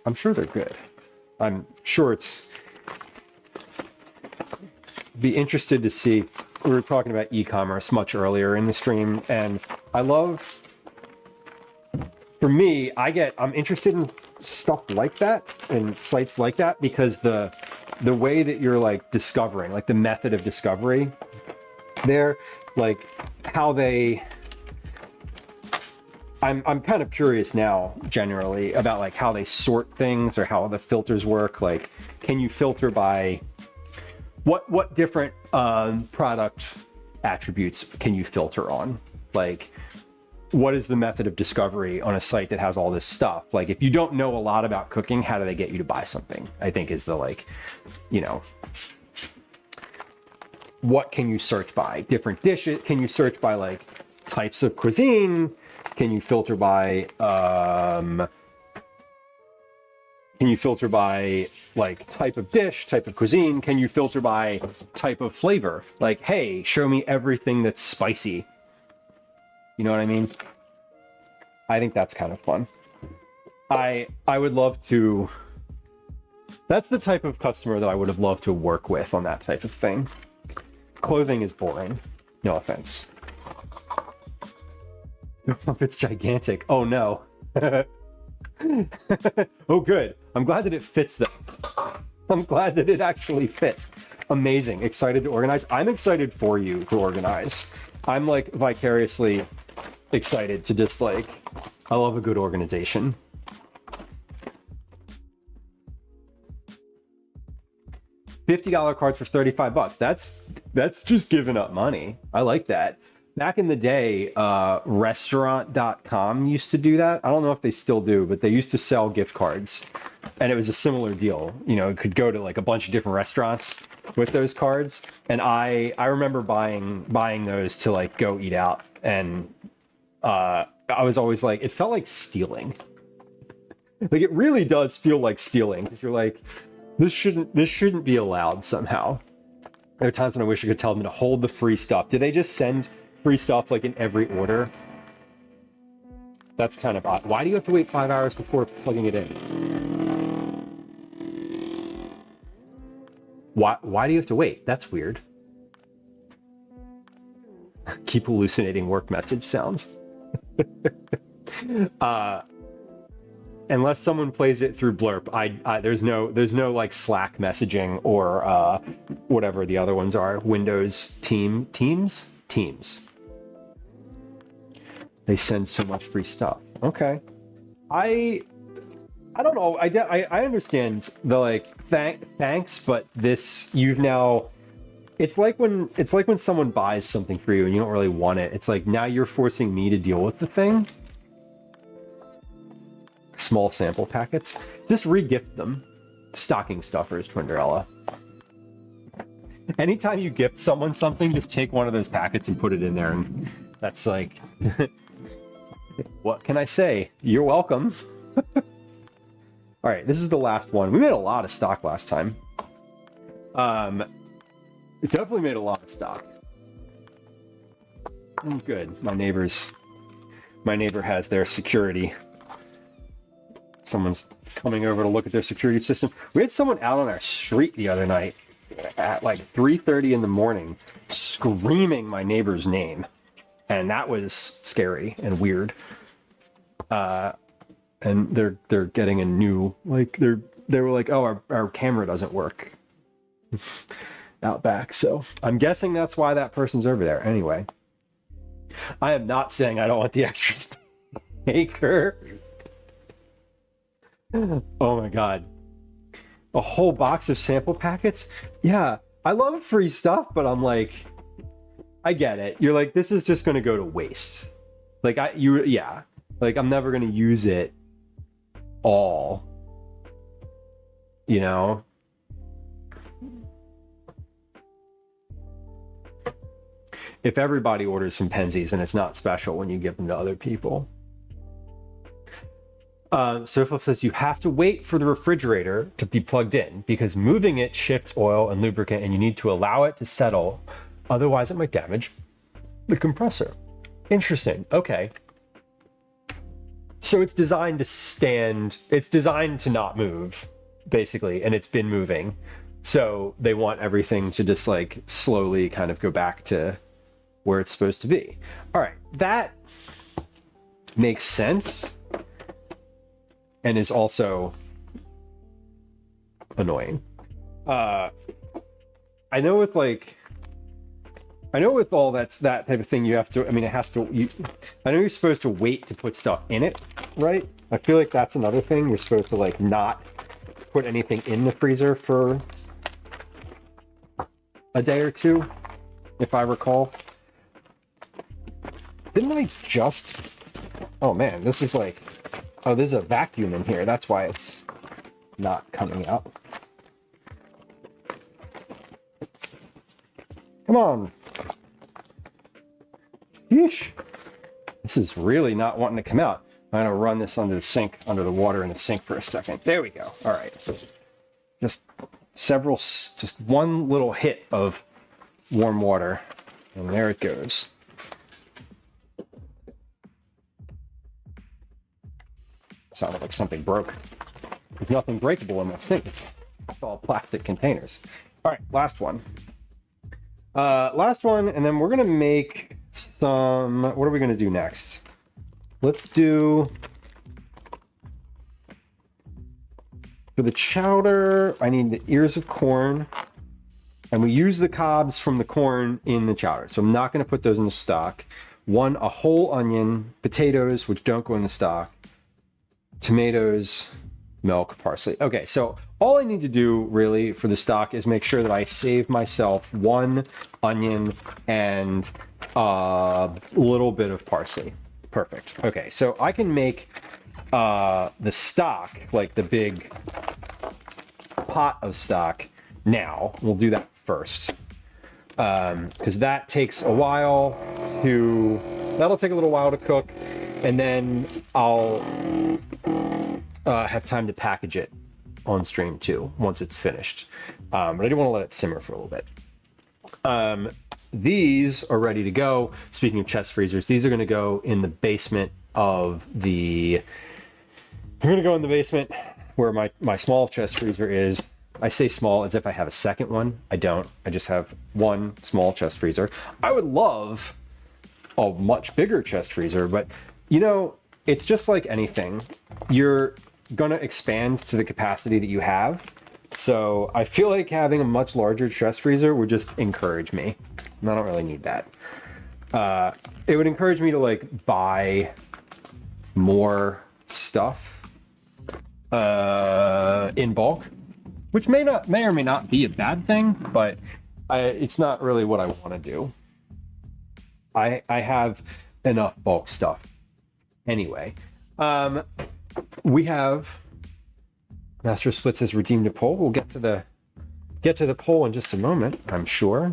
I'm sure they're good. I'm sure be interested to see. We were talking about e-commerce much earlier in the stream, and for me, I'm interested in stuff like that and sites like that because the way that you're like discovering, like the method of discovery there, like how I'm kind of curious now generally about like how they sort things or how the filters work. Like, can you filter by what different product attributes can you filter on? Like, what is the method of discovery on a site that has all this stuff? Like, if you don't know a lot about cooking, how do they get you to buy something? I think is the, like, you know, what can you search by? Different dishes? Can you search by like types of cuisine? Can you filter by like type of dish, type of cuisine? Can you filter by type of flavor? Like, hey, show me everything that's spicy. You know what I mean? I think that's kind of fun. I would love to... That's the type of customer that I would have loved to work with on that type of thing. Clothing is boring. No offense. It's gigantic. Oh no. Oh good. I'm glad that it fits though. I'm glad that it actually fits. Amazing. Excited to organize. I'm excited for you to organize. I'm like vicariously excited to just like, I love a good organization. $50 cards for $35. That's just giving up money. I like that. Back in the day, restaurant.com used to do that. I don't know if they still do, but they used to sell gift cards. And it was a similar deal. You know, it could go to like a bunch of different restaurants with those cards. And I remember buying those to like go eat out. And I was always like, it felt like stealing. Like, it really does feel like stealing, because you're like, this shouldn't be allowed somehow. There are times when I wish I could tell them to hold the free stuff. Do they just send free stuff like in every order? That's kind of odd. Why do you have to wait 5 hours before plugging it in? Why do you have to wait? That's weird. Keep hallucinating work message sounds. unless someone plays it through Blurp, there's no like Slack messaging or whatever the other ones are. Windows Teams. They send so much free stuff. Okay, I don't know. I understand the like thanks, but this you've now. It's like when someone buys something for you and you don't really want it. It's like now you're forcing me to deal with the thing. Small sample packets. Just re-gift them. Stocking stuffers, Twinderella. Anytime you gift someone something, just take one of those packets and put it in there, and that's like, what can I say? You're welcome. All right, this is the last one. We made a lot of stock last time. It definitely made a lot of stock. Good. My neighbor has their security. Someone's coming over to look at their security system. We had someone out on our street the other night at like 3:30 in the morning screaming my neighbor's name. And that was scary and weird. And they're getting a new, like, they were like, oh, our camera doesn't work out back. So I'm guessing that's why that person's over there. Anyway, I am not saying I don't want the extra maker. Oh my god. A whole box of sample packets? Yeah, I love free stuff, but I'm like, I get it. You're like, this is just going to go to waste. Like, yeah. Like, I'm never going to use it all. You know? If everybody orders some Penzies and it's not special when you give them to other people. Sofa says you have to wait for the refrigerator to be plugged in because moving it shifts oil and lubricant and you need to allow it to settle. Otherwise, it might damage the compressor. Interesting. Okay. So it's designed to stand, it's designed to not move, basically, and it's been moving. So they want everything to just like slowly kind of go back to where it's supposed to be. All right, that makes sense and is also annoying. I know with all that type of thing, you have to, I mean, it has to, I know you're supposed to wait to put stuff in it, right? I feel like that's another thing. You're supposed to like not put anything in the freezer for a day or two, if I recall. Didn't I just, oh man, this is like, oh, there's a vacuum in here. That's why it's not coming out. Come on. Yeesh. This is really not wanting to come out. I'm gonna run this under the sink, under the water in the sink for a second. There we go. All right. Just one little hit of warm water, and there it goes. Sounded like something broke. There's nothing breakable in my sink. It's all plastic containers. All right, last one. Last one, and then we're gonna make some, what are we gonna do next? Let's do, for the chowder, I need the ears of corn, and we use the cobs from the corn in the chowder. So I'm not gonna put those in the stock. A whole onion, potatoes, which don't go in the stock, tomatoes, milk, parsley. Okay, so all I need to do really for the stock is make sure that I save myself one onion and a little bit of parsley. Perfect. Okay, so I can make the stock, like the big pot of stock now. We'll do that first. Because that takes a while to, that'll take a little while to cook, and then I'll have time to package it on stream too once it's finished. But I do want to let it simmer for a little bit. These are ready to go. Speaking of chest freezers, these are going to go in the basement of the, we're going to go in the basement where my small chest freezer is. I say small as if I have a second one. I don't. I just have one small chest freezer. I would love a much bigger chest freezer, but you know, it's just like anything. gonna expand to the capacity that you have. So I feel like having a much larger chest freezer would just encourage me. And I don't really need that. It would encourage me to like buy more stuff in bulk, which may or may not be a bad thing, but it's not really what I want to do. I have enough bulk stuff anyway. We have Master Splits has redeemed a poll. We'll get to the poll in just a moment, I'm sure.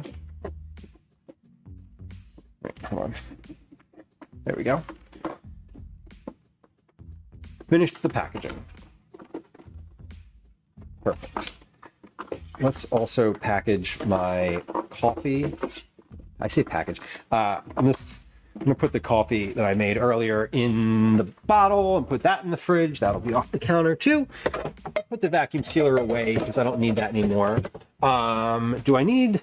Wait, hold on. There we go. Finished the packaging. Perfect. Let's also package my coffee. I say package. I'm gonna put the coffee that I made earlier in the bottle and put that in the fridge. That'll be off the counter too. Put the vacuum sealer away because I don't need that anymore. Do I need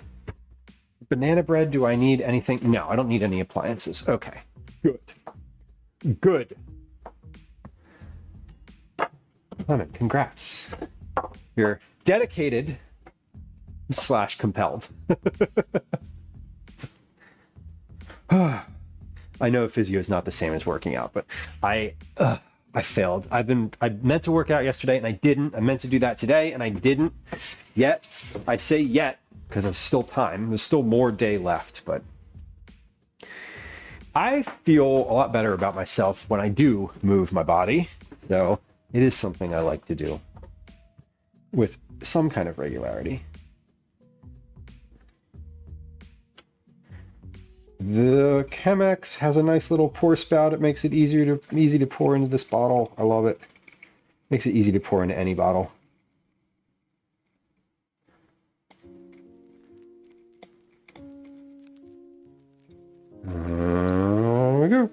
banana bread? Do I need anything? No, I don't need any appliances. Okay, good. Good. Lemon, congrats. You're dedicated / compelled. I know physio is not the same as working out, but I failed. I meant to work out yesterday and I didn't. I meant to do that today and I didn't yet. I say yet because there's still time. There's still more day left, but I feel a lot better about myself when I do move my body. So it is something I like to do with some kind of regularity. The Chemex has a nice little pour spout. It makes it easy to pour into this bottle. I love it. Makes it easy to pour into any bottle. There we go.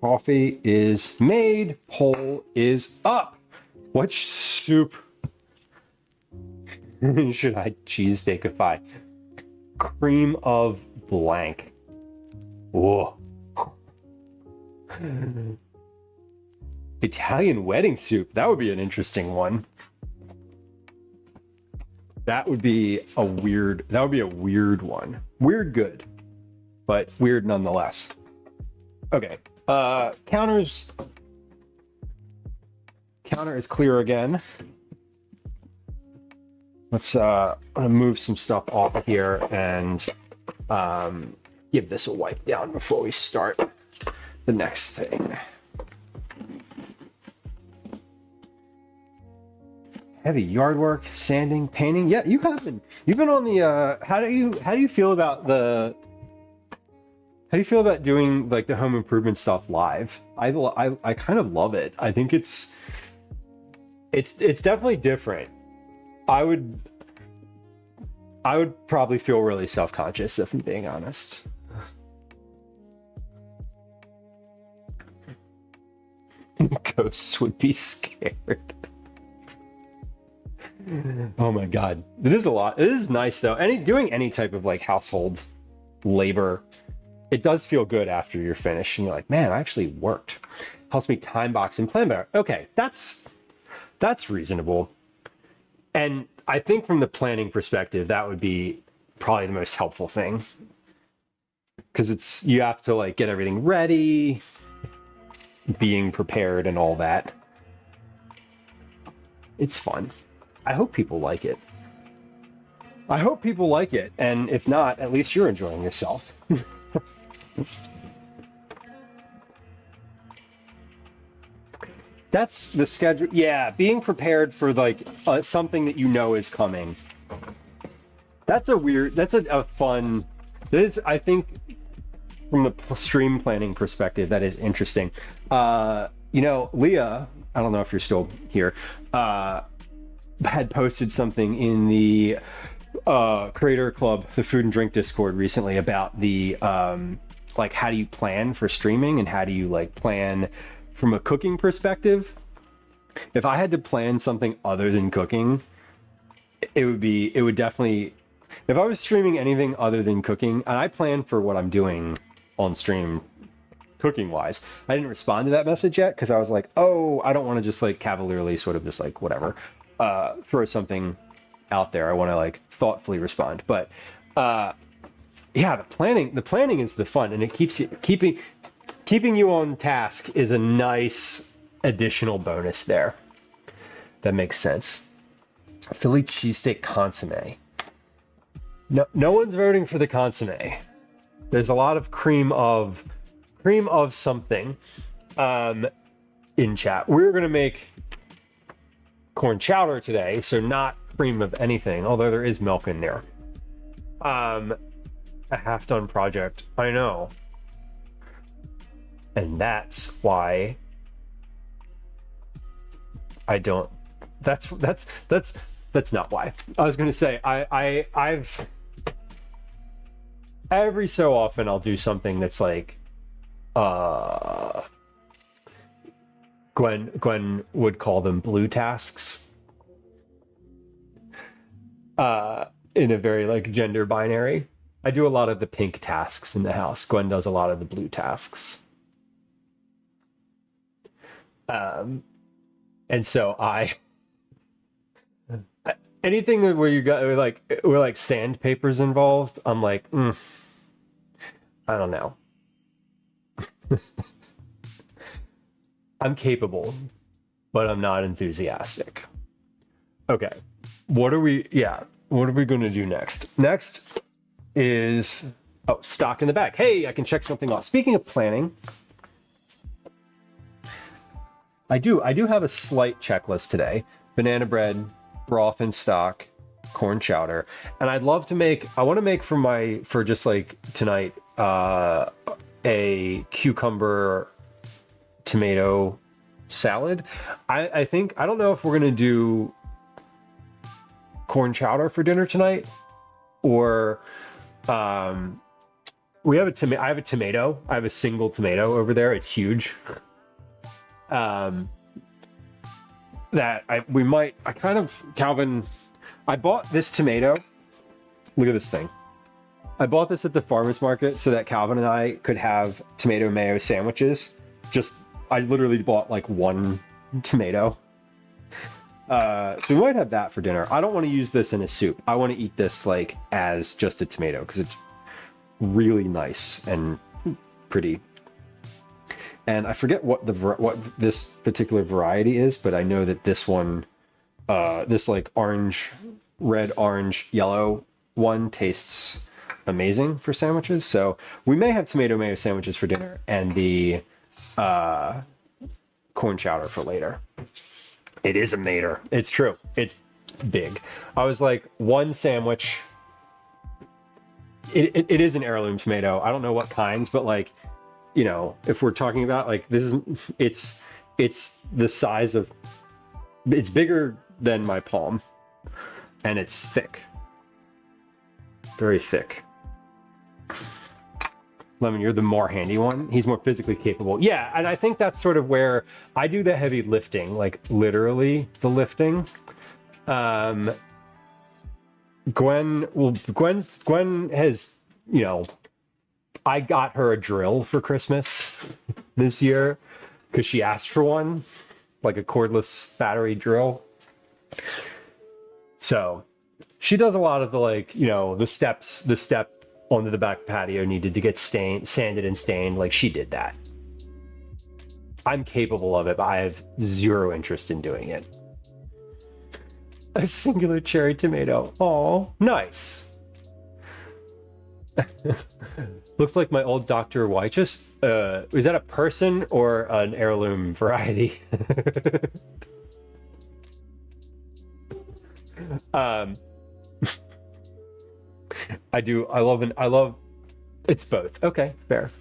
Coffee is made. Poll is up. Which soup should I cheesesteakify? Cream of blank. Whoa. Italian wedding soup. That would be an interesting one. That would be a weird one. Weird good, but weird nonetheless. Okay. Counter is clear again. Let's I'm gonna move some stuff off here and give this a wipe down before we start the next thing. Heavy yard work, sanding, painting. Yeah, you've been on the how do you feel about doing like the home improvement stuff live? I kind of love it. I think it's definitely different. I would probably feel really self-conscious if I'm being honest. Ghosts would be scared. Oh my god. It is a lot. It is nice though. Doing any type of like household labor, it does feel good after you're finished and you're like, man, I actually worked. Helps me time box and plan better. Okay, that's reasonable. And I think from the planning perspective, that would be probably the most helpful thing. Because you have to like get everything ready, being prepared and all that. It's fun. I hope people like it. And if not, at least you're enjoying yourself. That's the schedule. Yeah, being prepared for like something that you know is coming. That's a fun. That is, I think, from the stream planning perspective, that is interesting. Leah, I don't know if you're still here, had posted something in the Creator Club, the Food and Drink Discord recently about the like how do you plan for streaming and how do you like plan from a cooking perspective. If I had to plan something other than cooking, it would definitely, if I was streaming anything other than cooking, and I plan for what I'm doing on stream cooking wise. I didn't respond to that message yet because I was like, oh, I don't want to just like cavalierly sort of just like whatever, throw something out there. I want to like thoughtfully respond. But yeah, the planning is the fun, and it keeps you keeping you on task is a nice additional bonus there. That makes sense. Philly cheesesteak consomme. No one's voting for the consomme. There's a lot of cream of something in chat. We're gonna make corn chowder today, so not cream of anything, although there is milk in there. A half-done project, I know. And that's why I don't. That's not why. I was gonna say I've every so often I'll do something that's like Gwen would call them blue tasks. In a very like gender binary. I do a lot of the pink tasks in the house. Gwen does a lot of the blue tasks. And so anything where you got where like sandpaper's involved, I'm like, I don't know. I'm capable, but I'm not enthusiastic. Okay. What are we going to do next? Next is stock in the bag. Hey, I can check something off. Speaking of planning, I do have a slight checklist today. Banana bread, broth in stock, corn chowder, and I want to make for just like tonight a cucumber tomato salad. I don't know if we're gonna do corn chowder for dinner tonight, or we have I have a tomato. I have a single tomato over there. It's huge. Calvin, I bought this tomato. Look at this thing. I bought this at the farmer's market so that Calvin and I could have tomato mayo sandwiches. I literally bought like one tomato. So we might have that for dinner. I don't want to use this in a soup. I want to eat this like as just a tomato because it's really nice and pretty. And I forget what this particular variety is, but I know that this one, this like red, orange, yellow one tastes amazing for sandwiches. So we may have tomato mayo sandwiches for dinner and the corn chowder for later. It is a mater. It's true. It's big. I was like, one sandwich. It is an heirloom tomato. I don't know what kinds, but like, you know, if we're talking about like it's the size of, it's bigger than my palm, and it's thick, very thick. Lemon, you're the more handy one. He's more physically capable. Yeah, and I think that's sort of where I do the heavy lifting, like literally the lifting. Gwen has, you know, I got her a drill for Christmas this year because she asked for one, like a cordless battery drill. So she does a lot of the, like, you know, the step onto the back patio needed to get sanded and stained. Like, she did that. I'm capable of it, but I have zero interest in doing it. A singular cherry tomato. Oh, nice. Looks like my old Dr. Wychus. Is that a person or an heirloom variety? I love it's both. Okay, fair.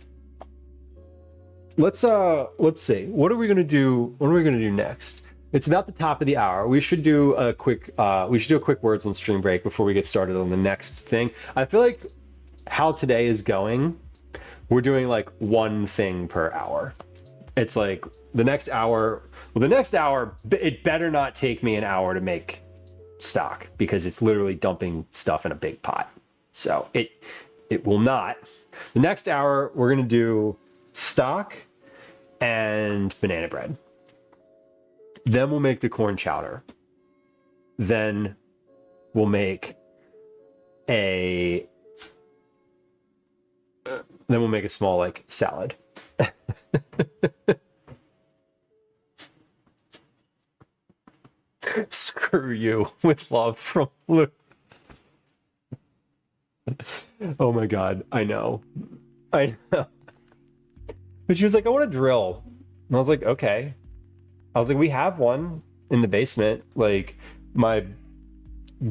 Let's see. What are we gonna do next? It's about the top of the hour. We should do a quick words on stream break before we get started on the next thing. I feel like how today is going, we're doing like one thing per hour. It's like the next hour, it better not take me an hour to make stock because it's literally dumping stuff in a big pot. So it will not. The next hour we're gonna do stock and banana bread. Then we'll make the corn chowder. Then we'll make a small like salad. Screw you with love from Luke. Oh my god, I know. But she was like, I want a drill. And I was like, okay. I was like, we have one in the basement. Like, my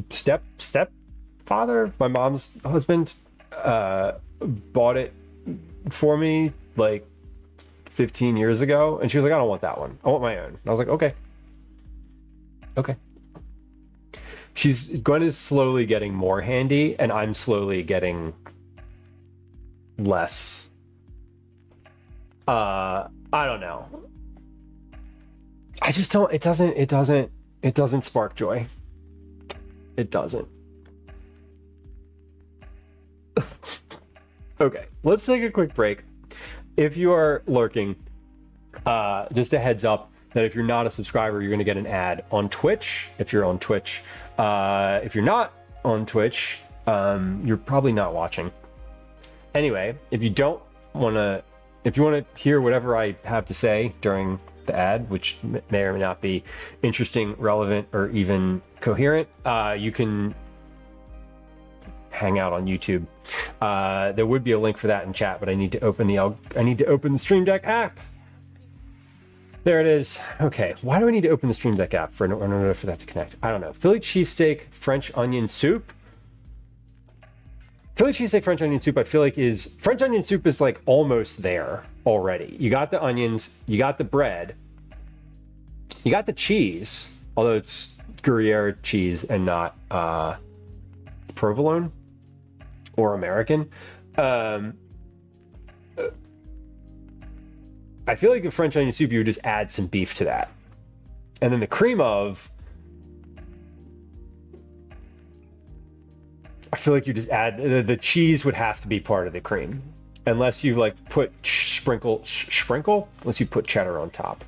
stepfather, my mom's husband, bought it for me like 15 years ago. And she was like, I don't want that one. I want my own. And I was like, okay. Okay. Gwen is slowly getting more handy, and I'm slowly getting less. I don't know. I just don't. It doesn't spark joy. It doesn't. Okay, let's take a quick break. If you are lurking, just a heads up that if you're not a subscriber, you're going to get an ad on Twitch. If you're on Twitch, if you're not on Twitch, you're probably not watching. Anyway, if you want to hear whatever I have to say during the ad, which may or may not be interesting, relevant, or even coherent, you can hang out on YouTube. There would be a link for that in chat, but I need to open the Stream Deck app. There it is. Okay, why do I need to open the Stream Deck app in order for that to connect? I don't know. Philly cheesesteak, French onion soup. Philly cheesesteak, French onion soup, I feel like French onion soup is like almost there already. You got the onions, you got the bread, you got the cheese, although it's Gruyere cheese and not provolone or American. I feel like the French onion soup, you would just add some beef to that. And then the cream of, I feel like you just add, the cheese would have to be part of the cream. Unless you like put sprinkle, unless you put cheddar on top.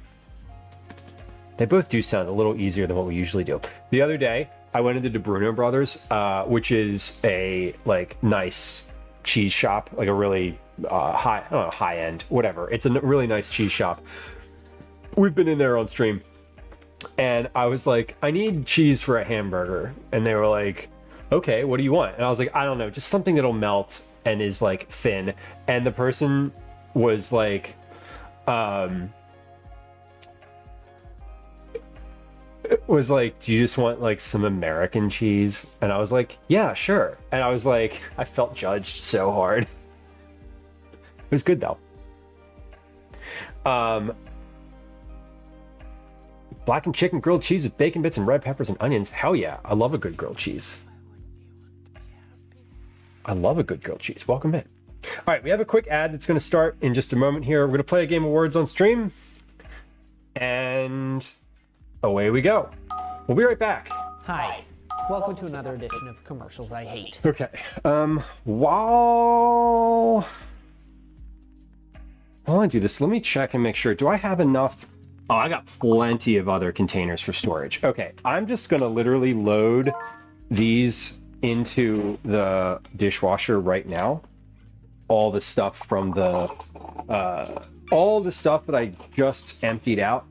They both do sound a little easier than what we usually do. The other day, I went into DeBruno Brothers, which is a like nice cheese shop, like a really high, I don't know, high end, whatever. It's a really nice cheese shop. We've been in there on stream, and I was like, I need cheese for a hamburger, and they were like, okay, what do you want? And I was like, I don't know, just something that'll melt and is like thin. And the person was like, do you just want like some American cheese? And I was like, yeah, sure. And I was like, I felt judged so hard. It was good though. Blackened chicken, grilled cheese with bacon bits and red peppers and onions. Hell yeah, I love a good grilled cheese. I love a good grilled cheese. Welcome in. All right, we have a quick ad that's going to start in just a moment here. We're going to play a game of words on stream, and away we go. We'll be right back. Hi. Welcome to another edition of Commercials I Hate. Okay. While I do this, let me check and make sure. Do I have enough? Oh, I got plenty of other containers for storage. Okay, I'm just going to literally load these into the dishwasher right now. All the stuff from all the stuff that I just emptied out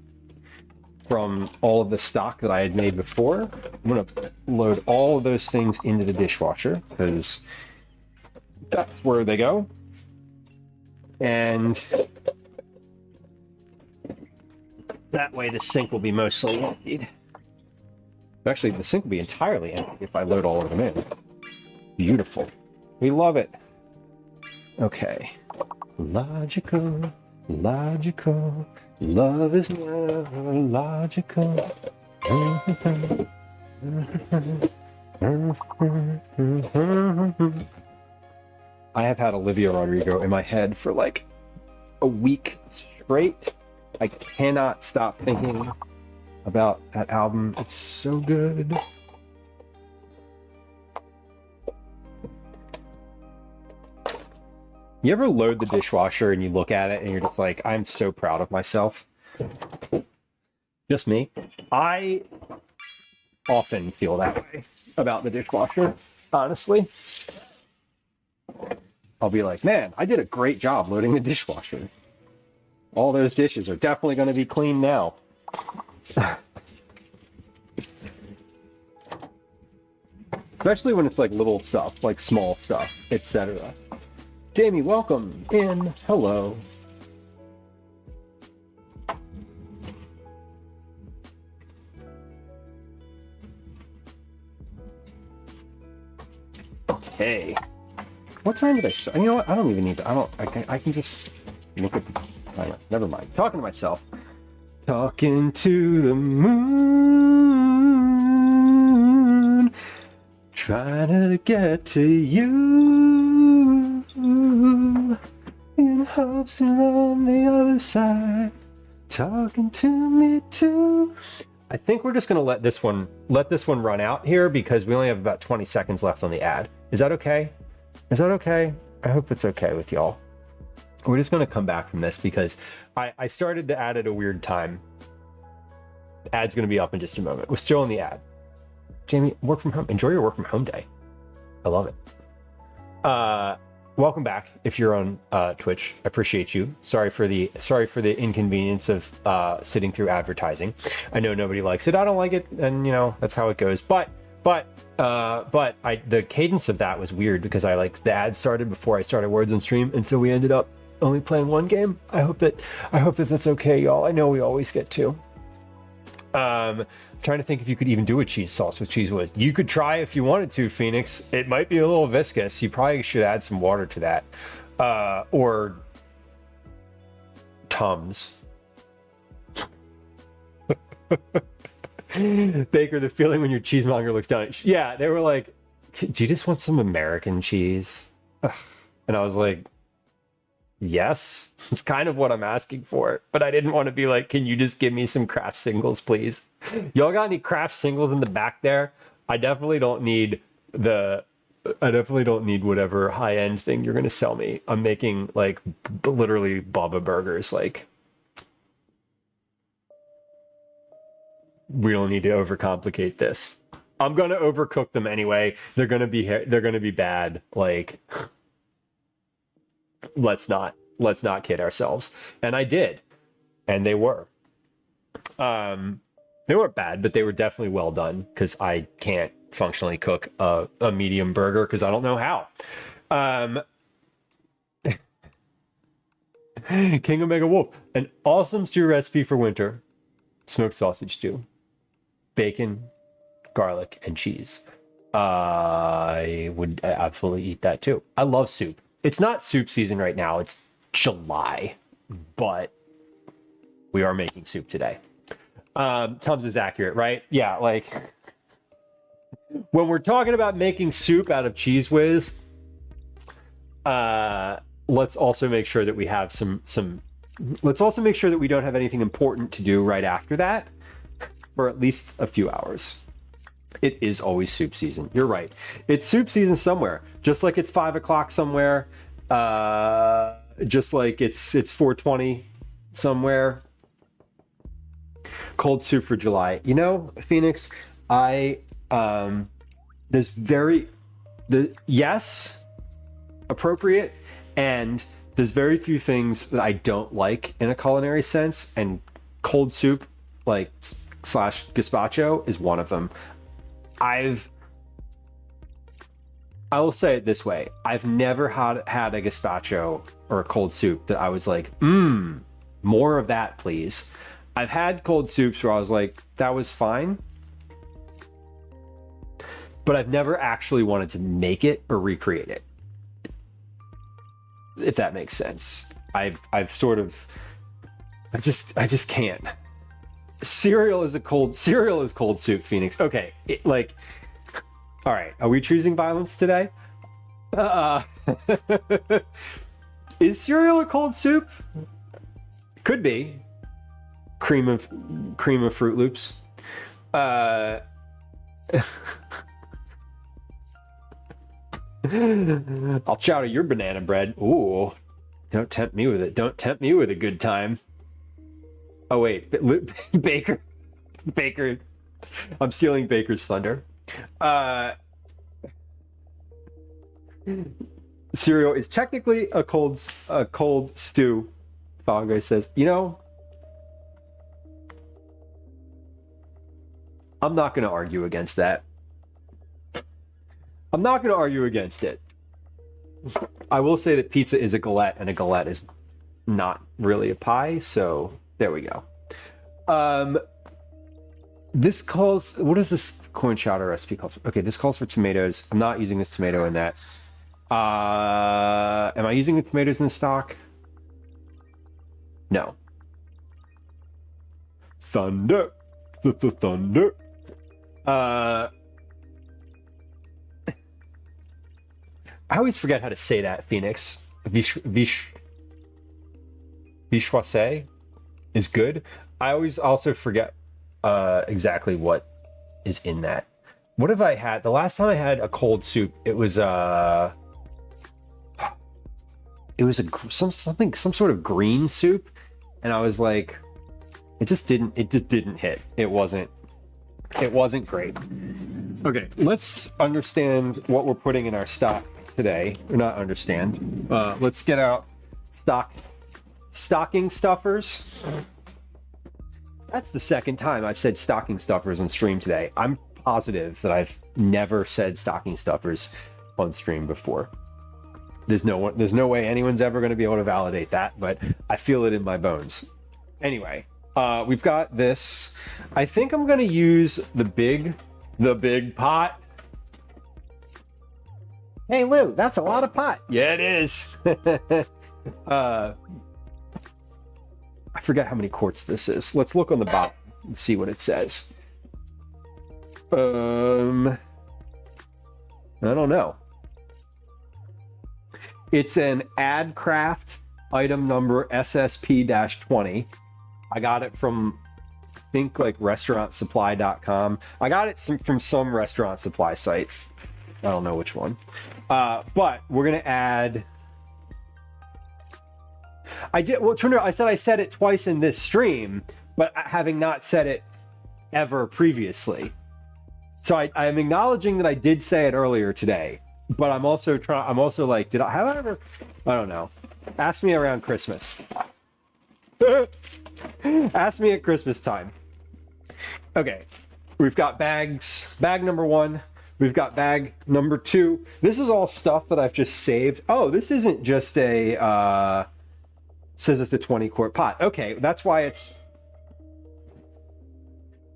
from all of the stock that I had made before. I'm gonna load all of those things into the dishwasher because that's where they go. And that way the sink will be mostly emptied. Actually, the sink will be entirely empty if I load all of them in. Beautiful. We love it. Okay. Logical, logical. Love is never logical. I have had Olivia Rodrigo in my head for like a week straight. I cannot stop thinking about that album. It's so good. You ever load the dishwasher and you look at it and you're just like, I'm so proud of myself? Just me. I often feel that way about the dishwasher, honestly. I'll be like, man, I did a great job loading the dishwasher. All those dishes are definitely going to be clean now. Especially when it's like little stuff, like small stuff, etc. Jamie, welcome in. Hello. Okay. What time did I start? You know what? I don't even need to. I can just look at. Never mind. Talking to myself. Talking to the moon. Trying to get to you. In hopes you're on the other side. Talking to me too. I think we're just gonna let this one run out here because we only have about 20 seconds left on the ad. Is that okay? Is that okay? I hope it's okay with y'all. We're just gonna come back from this because I started the ad at a weird time. The ad's gonna be up in just a moment. We're still in the ad. Jamie, work from home. Enjoy your work from home day. I love it. Welcome back. If you're on Twitch, I appreciate you. Sorry for the inconvenience of sitting through advertising. I know nobody likes it. I don't like it, and you know that's how it goes. But the cadence of that was weird because the ad started before I started Words on Stream, and so we ended up only playing one game. I hope that that's okay, y'all. I know we always get to. I'm trying to think if you could even do a cheese sauce with cheese whiz. You could try if you wanted to, Phoenix. It might be a little viscous. You probably should add some water to that. Or Tums. Baker, the feeling when your cheesemonger looks down. Yeah, they were like, do you just want some American cheese? Ugh. And I was like, yes, it's kind of what I'm asking for, but I didn't want to be like, can you just give me some Kraft singles, please? Y'all got any Kraft singles in the back there? I definitely don't need whatever high-end thing you're going to sell me. I'm making like literally Bubba burgers. Like, we don't need to overcomplicate this. I'm going to overcook them anyway. They're going to be bad. Like, let's not kid ourselves. And I did, and they were bad, but they were definitely well done because I can't functionally cook a medium burger because I don't know how. King Omega Wolf, an awesome stew recipe for winter: smoked sausage stew, bacon, garlic, and cheese. I would absolutely eat that too. I love soup. It's not soup season right now. It's July, but we are making soup today. Tums is accurate, right? Yeah, like when we're talking about making soup out of Cheese Whiz, let's also make sure that we have let's also make sure that we don't have anything important to do right after that for at least a few hours. It is always soup season. You're right. It's soup season somewhere, just like it's 5 o'clock somewhere. Just like it's 4:20 somewhere. Cold soup for July. You know, Phoenix, yes, appropriate, and there's very few things that I don't like in a culinary sense, and cold soup, like / gazpacho, is one of them. I will say it this way. I've never had a gazpacho or a cold soup that I was like, more of that, please. I've had cold soups where I was like, that was fine. But I've never actually wanted to make it or recreate it. If that makes sense. I just can't. Cereal is cold soup, Phoenix. Okay, all right, are we choosing violence today? Is cereal a cold soup? Could be. Cream of Fruit Loops. I'll chowder your banana bread. Ooh, don't tempt me with it. Don't tempt me with a good time. Oh wait, Baker. I'm stealing Baker's thunder. Cereal is technically a cold stew. Fall Guy says, you know, I'm not going to argue against that. I'm not going to argue against it. I will say that pizza is a galette, and a galette is not really a pie, so there we go. This calls, what is this corn chowder recipe called? Okay, this calls for tomatoes. I'm not using this tomato in that. Am I using the tomatoes in the stock? No. Thunder. Thunder. I always forget how to say that, Phoenix. Vichyssoise is good. I always also forget exactly what is in that. What have I had? The last time I had a cold soup, it was some sort of green soup, and I was like, it just didn't hit. It wasn't great. Okay, let's understand what we're putting in our stock today. Or not understand. Let's get out stocking stuffers. That's the second time I've said stocking stuffers on stream today. I'm positive that I've never said stocking stuffers on stream before. There's no way anyone's ever going to be able to validate that, but I feel it in my bones. Anyway, we've got this. I think I'm going to use the big pot. Hey Lou, that's a lot of pot. Yeah, it is. I forget how many quarts this is. Let's look on the bottom and see what it says. I don't know. It's an AdCraft item number SSP-20. I got it from, I think, like restaurantsupply.com. I got it from some restaurant supply site. I don't know which one. But we're going to add... I said it twice in this stream, but having not said it ever previously. So I am acknowledging that I did say it earlier today, but I'm also like, have I ever? I don't know. Ask me around Christmas. Ask me at Christmas time. Okay, we've got bags. Bag number 1. We've got bag number 2. This is all stuff that I've just saved. Oh, this isn't just a. Says it's a 20-quart pot. Okay, that's why it's...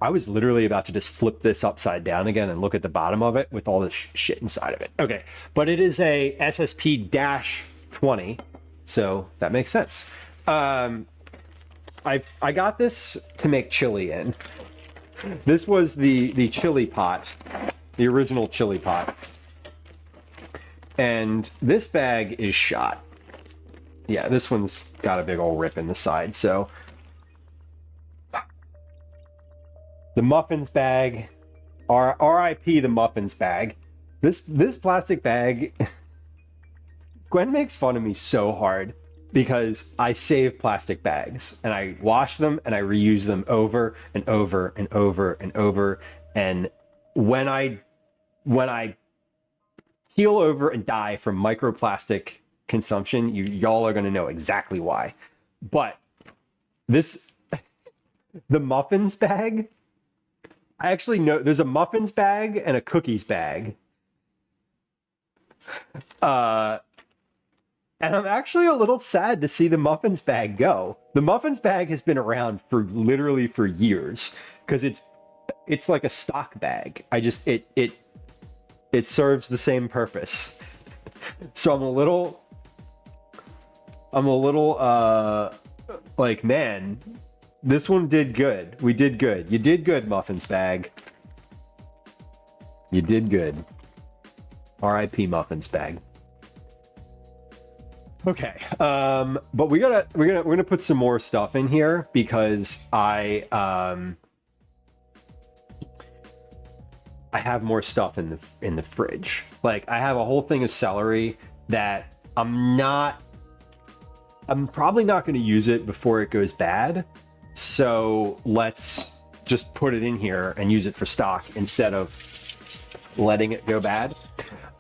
I was literally about to just flip this upside down again and look at the bottom of it with all this shit inside of it. Okay, but it is a SSP-20, so that makes sense. I got this to make chili in. This was the chili pot, the original chili pot. And this bag is shot. Yeah, this one's got a big old rip in the side, so... The muffins bag, RIP the muffins bag. This plastic bag... Gwen makes fun of me so hard because I save plastic bags, and I wash them, and I reuse them over and over and over and over, and when I keel over and die from microplastic consumption, y'all are going to know exactly why. But the muffins bag, I actually know there's a muffins bag and a cookies bag. And I'm actually a little sad to see the muffins bag go. The muffins bag has been around for literally for years because it's like a stock bag. It serves the same purpose. So I'm a little like, man, this one did good. We did good. You did good, muffins bag. You did good. RIP muffins bag. Okay, but we're gonna put some more stuff in here because I have more stuff in the fridge. Like I have a whole thing of celery that I'm probably not going to use it before it goes bad. So let's just put it in here and use it for stock instead of letting it go bad.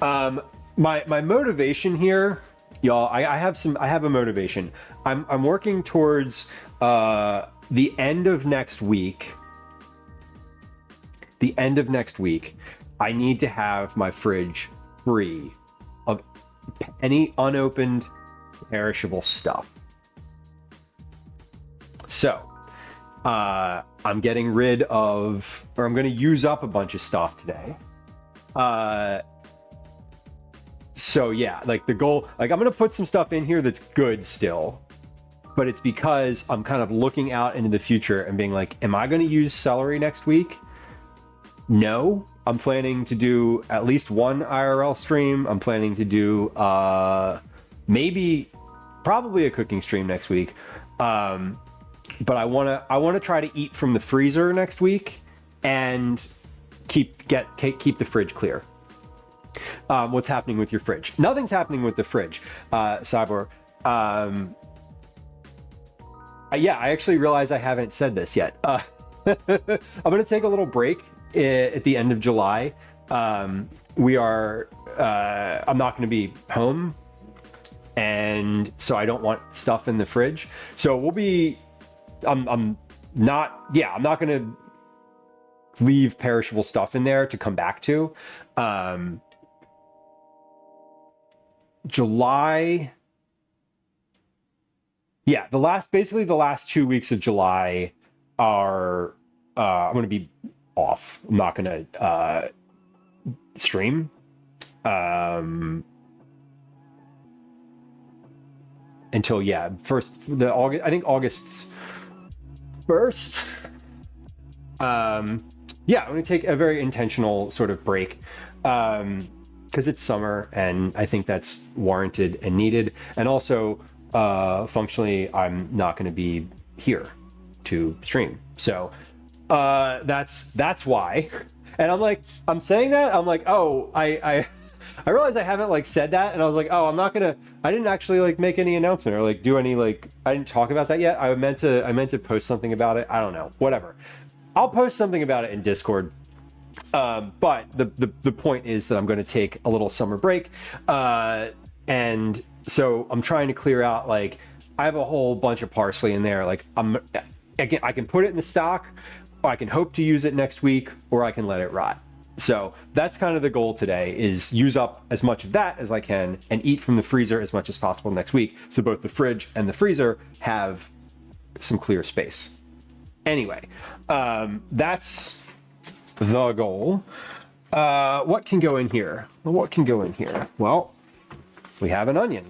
My motivation here, y'all, I have a motivation. I'm working towards the end of next week. The end of next week, I need to have my fridge free of any unopened perishable stuff. So I'm getting rid of, or I'm going to use up a bunch of stuff today. So yeah, like the goal, like I'm going to put some stuff in here that's good still, but it's because I'm kind of looking out into the future and being like, am I going to use celery next week? No, I'm planning to do at least one IRL stream. I'm planning to do probably a cooking stream next week. But I want to try to eat from the freezer next week and keep the fridge clear. What's happening with your fridge? Nothing's happening with the fridge, Cyborg. Yeah, I actually realized I haven't said this yet. I'm going to take a little break at the end of July. I'm not going to be home, and so I don't want stuff in the fridge. So I'm not going to leave perishable stuff in there to come back to. July. Yeah, the last 2 weeks of July are I'm going to be off. I'm not going to stream. Until August 1st. Yeah, I'm going to take a very intentional sort of break. Because it's summer and I think that's warranted and needed. And also, functionally, I'm not going to be here to stream. So that's why. And I'm saying that, I'm like, oh, I realized I haven't like said that, and I was like, oh, I didn't actually like make any announcement or like do any like, I didn't talk about that yet. I meant to post something about it. I don't know, whatever. I'll post something about it in Discord. But the point is that I'm going to take a little summer break. And so I'm trying to clear out, like, I have a whole bunch of parsley in there. Like I can put it in the stock, or I can hope to use it next week, or I can let it rot. So that's kind of the goal today, is use up as much of that as I can and eat from the freezer as much as possible next week. So both the fridge and the freezer have some clear space. Anyway, that's the goal. What can go in here? Well, we have an onion.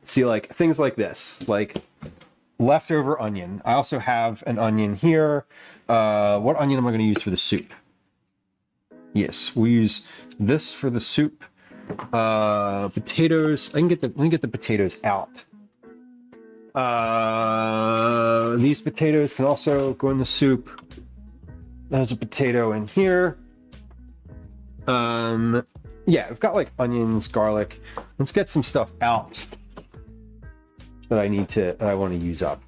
See, like things like this, like leftover onion. I also have an onion here. What onion am I going to use for the soup? Yes, we use this for the soup. Potatoes. Let me get the potatoes out. These potatoes can also go in the soup. There's a potato in here. Yeah, we've got like onions, garlic. Let's get some stuff out that I want to use up.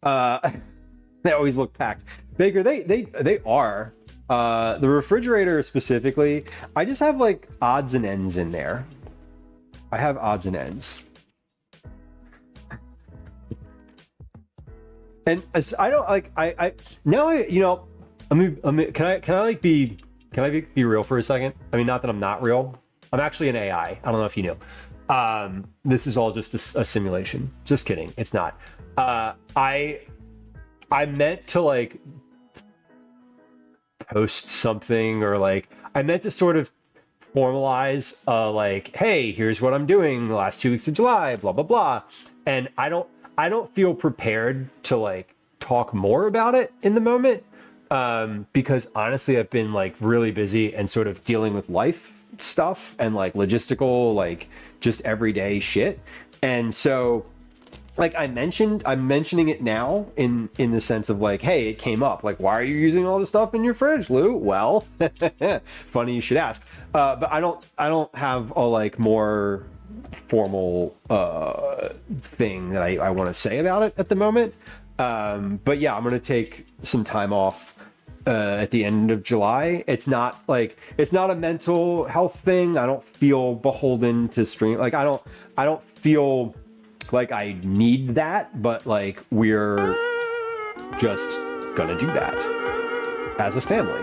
They always look packed. Baker, they are. The refrigerator specifically, I just have like odds and ends in there. I have odds and ends. And as I don't like, I now I, you know, can I be real for a second? I mean, not that I'm not real. I'm actually an AI. I don't know if you knew. This is all just a simulation. Just kidding. It's not. I meant to like post something, or like I meant to sort of formalize like, hey, here's what I'm doing the last 2 weeks of July, blah blah blah. And I don't feel prepared to like talk more about it in the moment, because honestly I've been like really busy and sort of dealing with life stuff and like logistical, like just everyday shit. And so like I'm mentioning it now in the sense of like, hey, it came up. Like, why are you using all this stuff in your fridge, Lou? Well, funny you should ask. But I don't have a like more formal thing that I want to say about it at the moment. But yeah, I'm gonna take some time off at the end of July. It's not a mental health thing. I don't feel beholden to stream. Like I don't feel like I need that, but like we're just gonna do that as a family.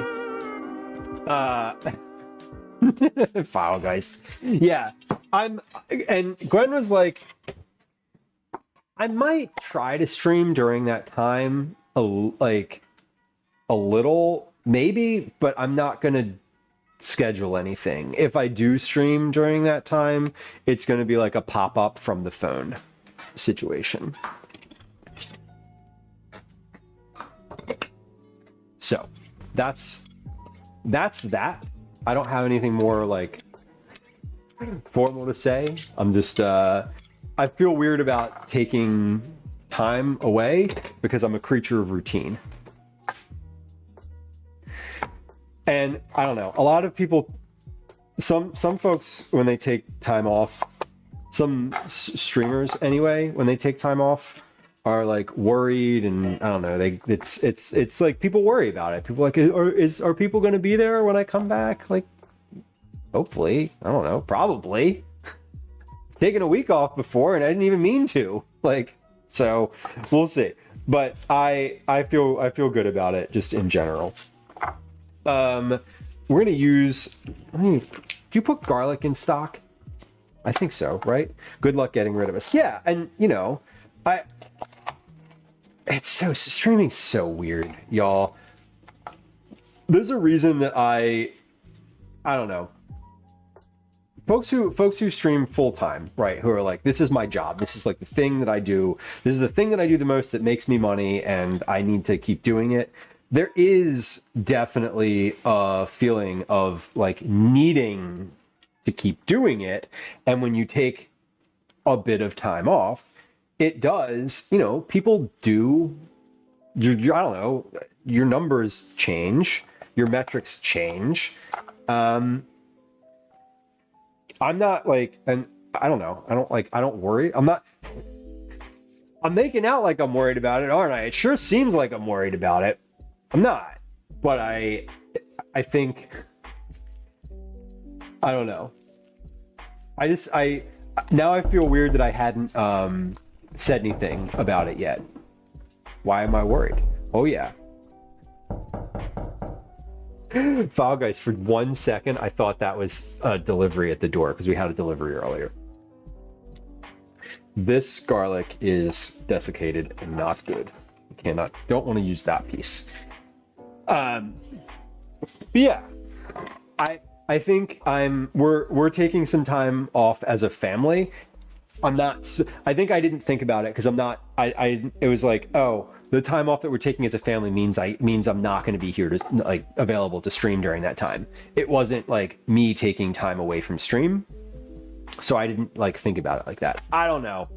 File guys. Yeah. And Gwen was like, I might try to stream during that time a little, maybe, but I'm not gonna schedule anything. If I do stream during that time, it's gonna be like a pop-up from the phone situation. So that's that. I don't have anything more like formal to say. I'm just I feel weird about taking time away because I'm a creature of routine. And I don't know, a lot of people, some folks, when they take time off, some streamers anyway, when they take time off, are like worried, and I don't know, it's like people worry about it. People are like, are people going to be there when I come back? Like, hopefully, I don't know, probably. Taking a week off before, and I didn't even mean to. Like, so we'll see. But I feel good about it just in general. We're gonna use. Do you put garlic in stock? I think so, right? Good luck getting rid of us. Yeah, and you know, streaming's so weird, y'all. There's a reason that I don't know. Folks who stream full time, right? Who are like, this is my job. This is like the thing that I do. This is the thing that I do the most that makes me money, and I need to keep doing it. There is definitely a feeling of like needing to keep doing it. And when you take a bit of time off, it does, you know, people do, I don't know, your numbers change, your metrics change. I'm not like, and I don't know, I don't worry. I'm making out like I'm worried about it, aren't I? It sure seems like I'm worried about it. I'm not, but I think, I don't know. Now I feel weird that I hadn't said anything about it yet. Why am I worried? Oh yeah. Fall Guys, for 1 second, I thought that was a delivery at the door because we had a delivery earlier. This garlic is desiccated and not good. Don't want to use that piece. But yeah, I think we're taking some time off as a family. I think I didn't think about it because it was like, oh, the time off that we're taking as a family means I'm not going to be here to like available to stream during that time. It wasn't like me taking time away from stream. So I didn't like think about it like that. I don't know.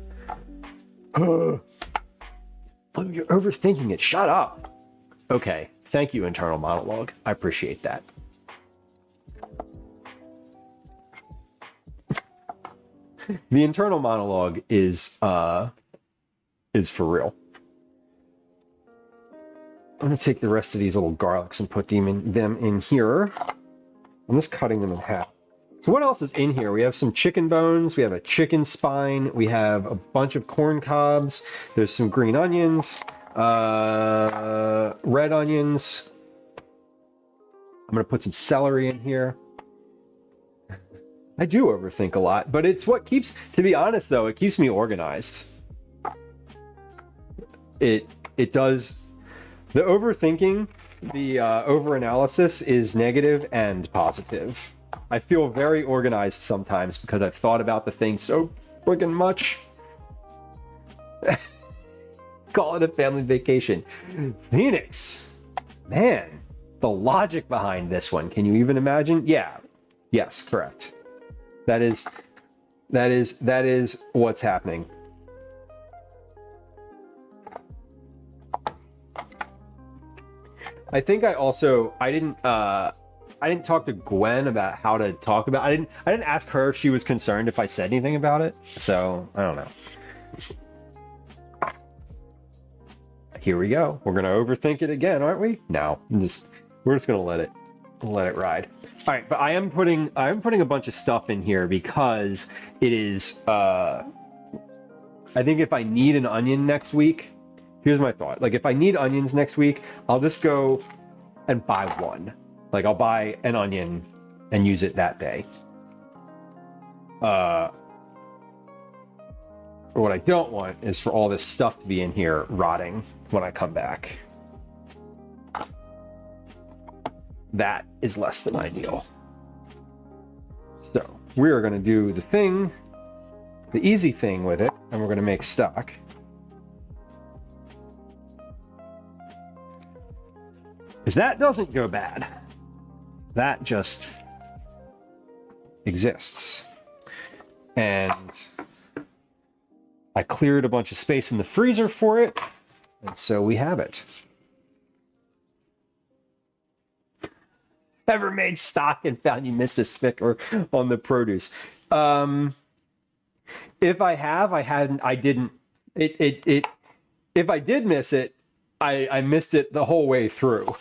You're overthinking it. Shut up. Okay. Thank you, internal monologue. I appreciate that. The internal monologue is for real. I'm gonna take the rest of these little garlics and put them in here. I'm just cutting them in half. So what else is in here? We have some chicken bones. We have a chicken spine. We have a bunch of corn cobs. There's some green onions, red onions. I'm gonna put some celery in here. I do overthink a lot, but it's what keeps, to be honest though, it keeps me organized. It does. The overthinking, the overanalysis is negative and positive. I feel very organized sometimes because I've thought about the thing so friggin' much. Call it a family vacation. Phoenix, man, the logic behind this one. Can you even imagine? Yeah. Yes, correct. That is what's happening. I think I didn't talk to Gwen about how to talk about. I didn't ask her if she was concerned if I said anything about it. So I don't know. Here we go. We're gonna overthink it again, aren't we? No, we're just gonna let it ride. All right, but I am putting a bunch of stuff in here because it is. I think if I need an onion next week, here's my thought. Like if I need onions next week, I'll just go and buy one. Like I'll buy an onion and use it that day. What I don't want is for all this stuff to be in here rotting when I come back. That is less than ideal. So we are going to do the easy thing with it, and we're going to make stock. Because that doesn't go bad. That just exists. And I cleared a bunch of space in the freezer for it, and so we have it. Ever made stock and found you missed a sticker on the produce? If I have, I didn't. If I did miss it, I missed it the whole way through.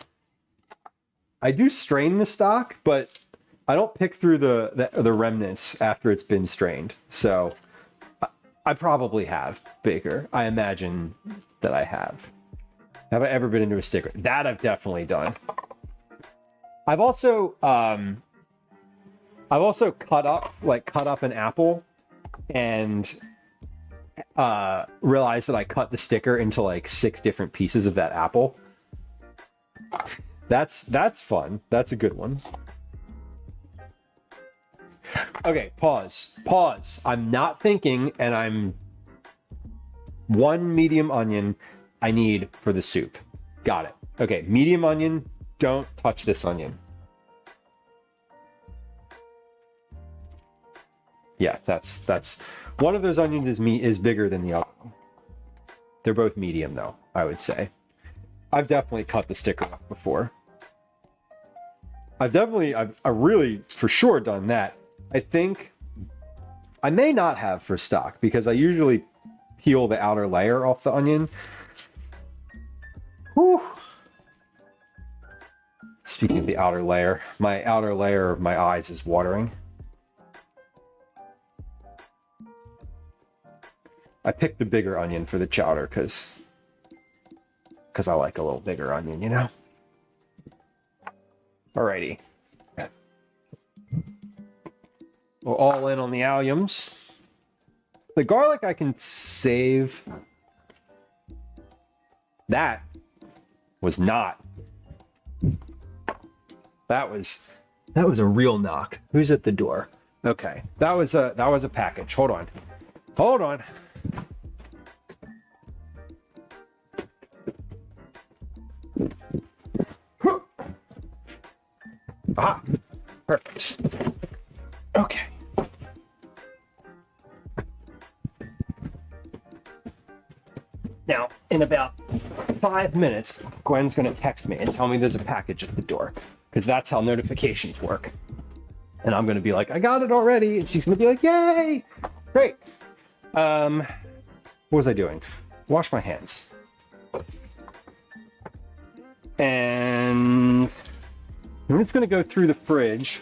I do strain the stock, but I don't pick through the remnants after it's been strained. So I probably have, Baker. I imagine that I have. Have I ever been into a sticker? That I've definitely done. I've also cut up an apple and realized that I cut the sticker into like 6 different pieces of that apple. That's fun. That's a good one. Okay, pause. I'm not thinking, and I'm 1 medium onion I need for the soup. Got it. Okay, medium onion. Don't touch this onion. Yeah, that's one of those onions is bigger than the other one. They're both medium though, I would say. I've definitely cut the sticker off before. I've really for sure done that. I think I may not have for stock because I usually peel the outer layer off the onion. Whew. Speaking of the outer layer, my outer layer of my eyes is watering. I picked the bigger onion for the chowder because I like a little bigger onion, you know? Alrighty. We're all in on the alliums. The garlic I can save. That was not. That was a real knock. Who's at the door? Okay. That was a package. Hold on. Ah, perfect. Okay. Now, in about 5 minutes, Gwen's going to text me and tell me there's a package at the door, because that's how notifications work. And I'm going to be like, I got it already. And she's going to be like, yay! Great. What was I doing? Wash my hands. And I'm just going to go through the fridge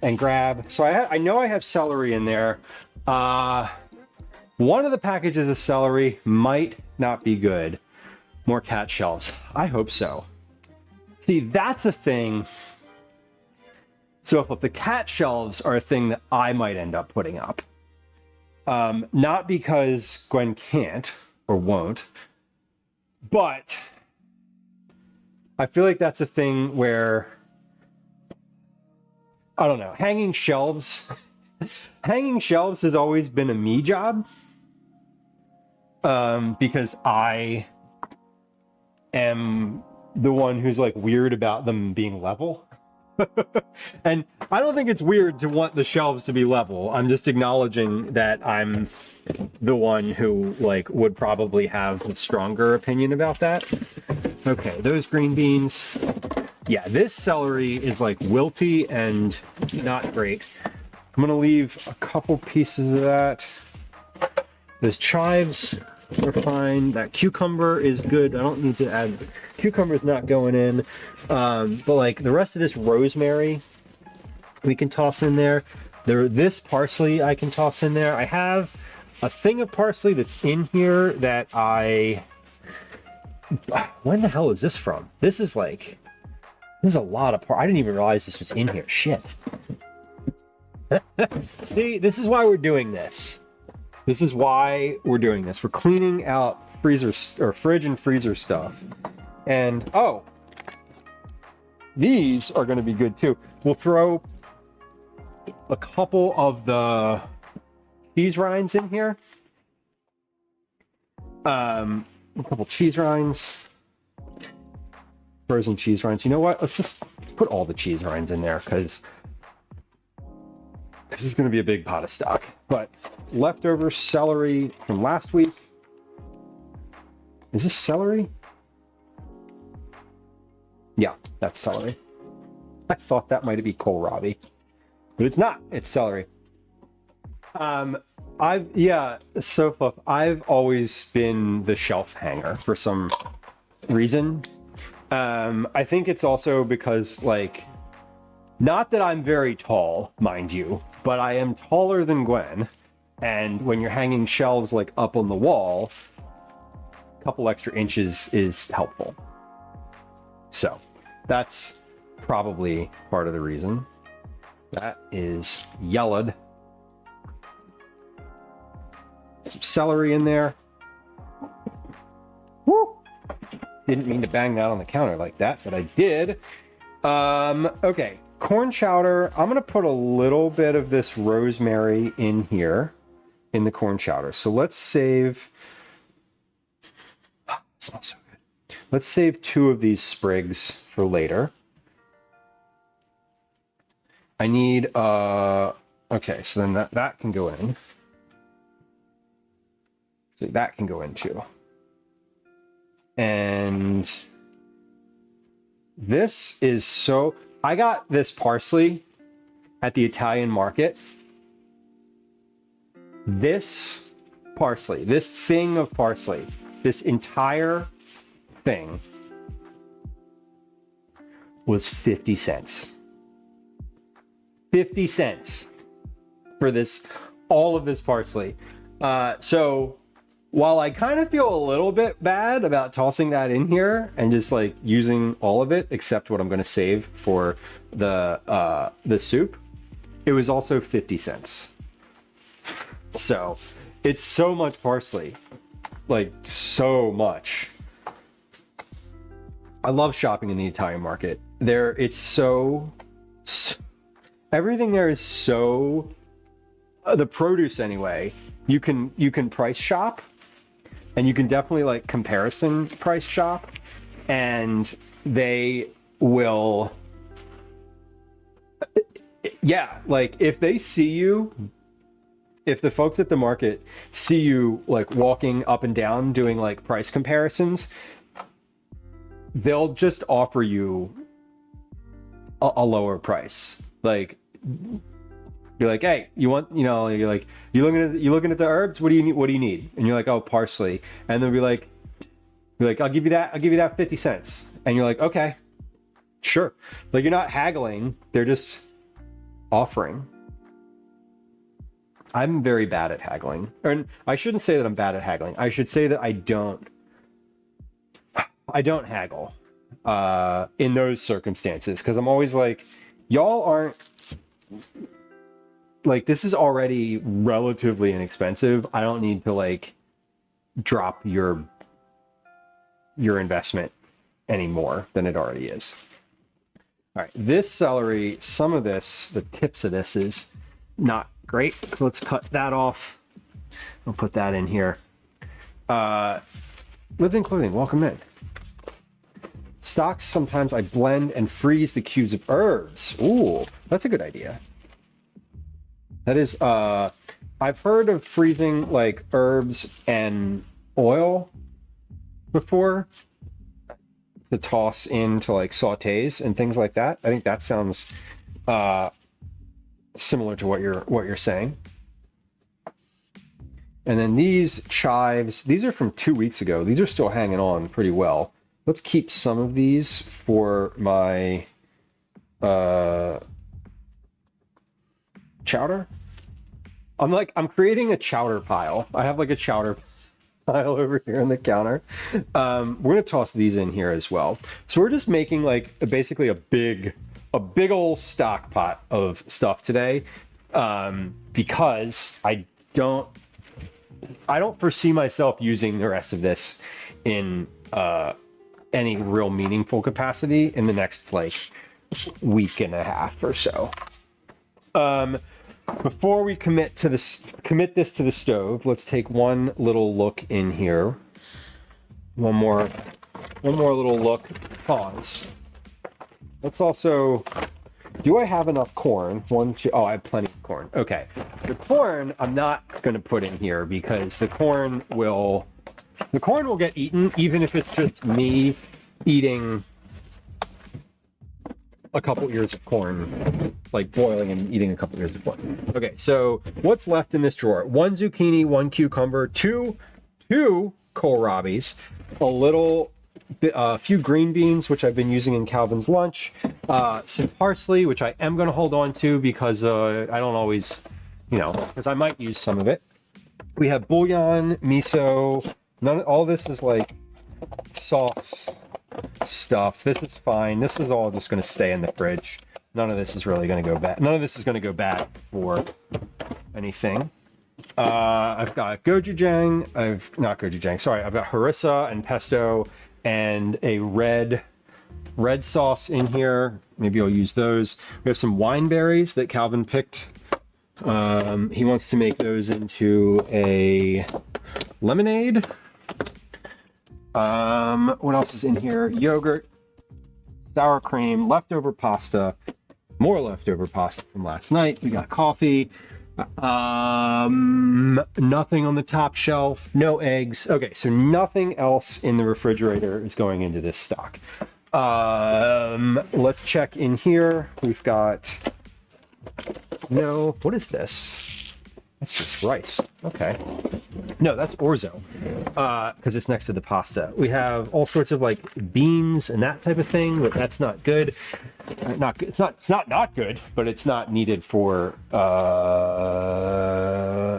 and grab. So I know I have celery in there. One of the packages of celery might not be good. More cat shelves. I hope so. See, that's a thing. So if the cat shelves are a thing that I might end up putting up, not because Gwen can't or won't, but I feel like that's a thing where, I don't know, hanging shelves has always been a me job, because I am the one who's like weird about them being level. And I don't think it's weird to want the shelves to be level. I'm just acknowledging that I'm the one who like would probably have a stronger opinion about that. Okay, those green beans. Yeah, this celery is like wilty and not great. I'm gonna leave a couple pieces of that. Those chives are fine. That cucumber is good. I don't need to add, cucumber's not going in. But like the rest of this rosemary, we can toss in there. This parsley I can toss in there. I have a thing of parsley that's in here that when the hell is this from? This is a lot of I didn't even realize this was in here. Shit. See, this is why we're doing this. This is why we're doing this. We're cleaning out fridge and freezer stuff. And oh, these are going to be good too. We'll throw a couple of the cheese rinds in here. A couple cheese rinds. Frozen cheese rinds. You know what? Let's put all the cheese rinds in there because this is going to be a big pot of stock. But leftover celery from last week. Is this celery? Yeah, that's celery. I thought that might be kohlrabi, but it's not. It's celery. I've always been the shelf hanger for some reason. I think it's also because not that I'm very tall, mind you, but I am taller than Gwen. And when you're hanging shelves up on the wall, a couple extra inches is helpful. So that's probably part of the reason. That is yellowed. Some celery in there. Woo! Didn't mean to bang that on the counter like that, but I did. Okay, corn chowder. I'm gonna put a little bit of this rosemary in here in the corn chowder. So let's save. It smells so good. Let's save 2 of these sprigs for later. I need okay, so then that can go in. So that can go in too. And this is so, I got this parsley at the Italian market. This parsley, this thing of parsley, this entire thing was 50 cents. 50 cents for this, all of this parsley. So while I kind of feel a little bit bad about tossing that in here and just using all of it except what I'm going to save for the soup, it was also 50 cents. So it's so much parsley, so much. I love shopping in the Italian market. It's so everything there is so the produce anyway. You can price shop. And you can definitely comparison price shop, and they will, yeah, if they see you, if the folks at the market see you walking up and down doing price comparisons, they'll just offer you a lower price. You're hey, you want, you're you looking at the herbs? What do you need? What do you need? And you're oh, parsley. And they'll be I'll give you that 50 cents. And you're okay, sure. You're not haggling. They're just offering. I'm very bad at haggling. And I shouldn't say that I'm bad at haggling. I should say that I don't haggle in those circumstances. Cause I'm always y'all aren't, this is already relatively inexpensive. I don't need to drop your investment any more than it already is. All right, this celery, some of this, the tips of this is not great. So let's cut that off. I'll put that in here. Living Clothing, welcome in. Stocks, sometimes I blend and freeze the cubes of herbs. Ooh, that's a good idea. That is, I've heard of freezing herbs and oil before. to toss into like sautés and things like that. I think that sounds similar to what you're saying. And then these chives, these are from 2 weeks ago. These are still hanging on pretty well. Let's keep some of these for my chowder. I'm creating a chowder pile. I have like a chowder pile over here on the counter. We're gonna toss these in here as well. So we're just making like basically a big old stock pot of stuff today, because I don't foresee myself using the rest of this in any real meaningful capacity in the next like week and a half or so. Before we commit this to the stove, let's take one little look in here. One more little look. Pause. Let's also. Do I have enough corn? Oh, I have plenty of corn. Okay. The corn I'm not going to put in here because the corn will get eaten, even if it's just me eating a couple ears of corn, like boiling and eating a couple ears of corn. Okay, so what's left in this drawer? 1 zucchini, 1 cucumber, two kohlrabies, a few green beans, which I've been using in Calvin's lunch, some parsley, which I am going to hold on to because I don't always, because I might use some of it. We have bouillon, miso. All this is like sauce stuff. This is fine. This is all just going to stay in the fridge. None of this is really going to go bad. None of this is going to go bad for anything. I've got gochujang. I've got harissa and pesto and a red sauce in here. Maybe I'll use those. We have some wine berries that Calvin picked. He wants to make those into a lemonade. What else is in here? Yogurt, sour cream, leftover pasta, more leftover pasta from last night. We got coffee. Nothing on the top shelf, no eggs. Okay, so nothing else in the refrigerator is going into this stock. Let's check in here. We've got what is this? That's just rice. Okay. No, that's orzo, because it's next to the pasta. We have all sorts of like beans and that type of thing, but that's not good. It's not good, but it's not needed for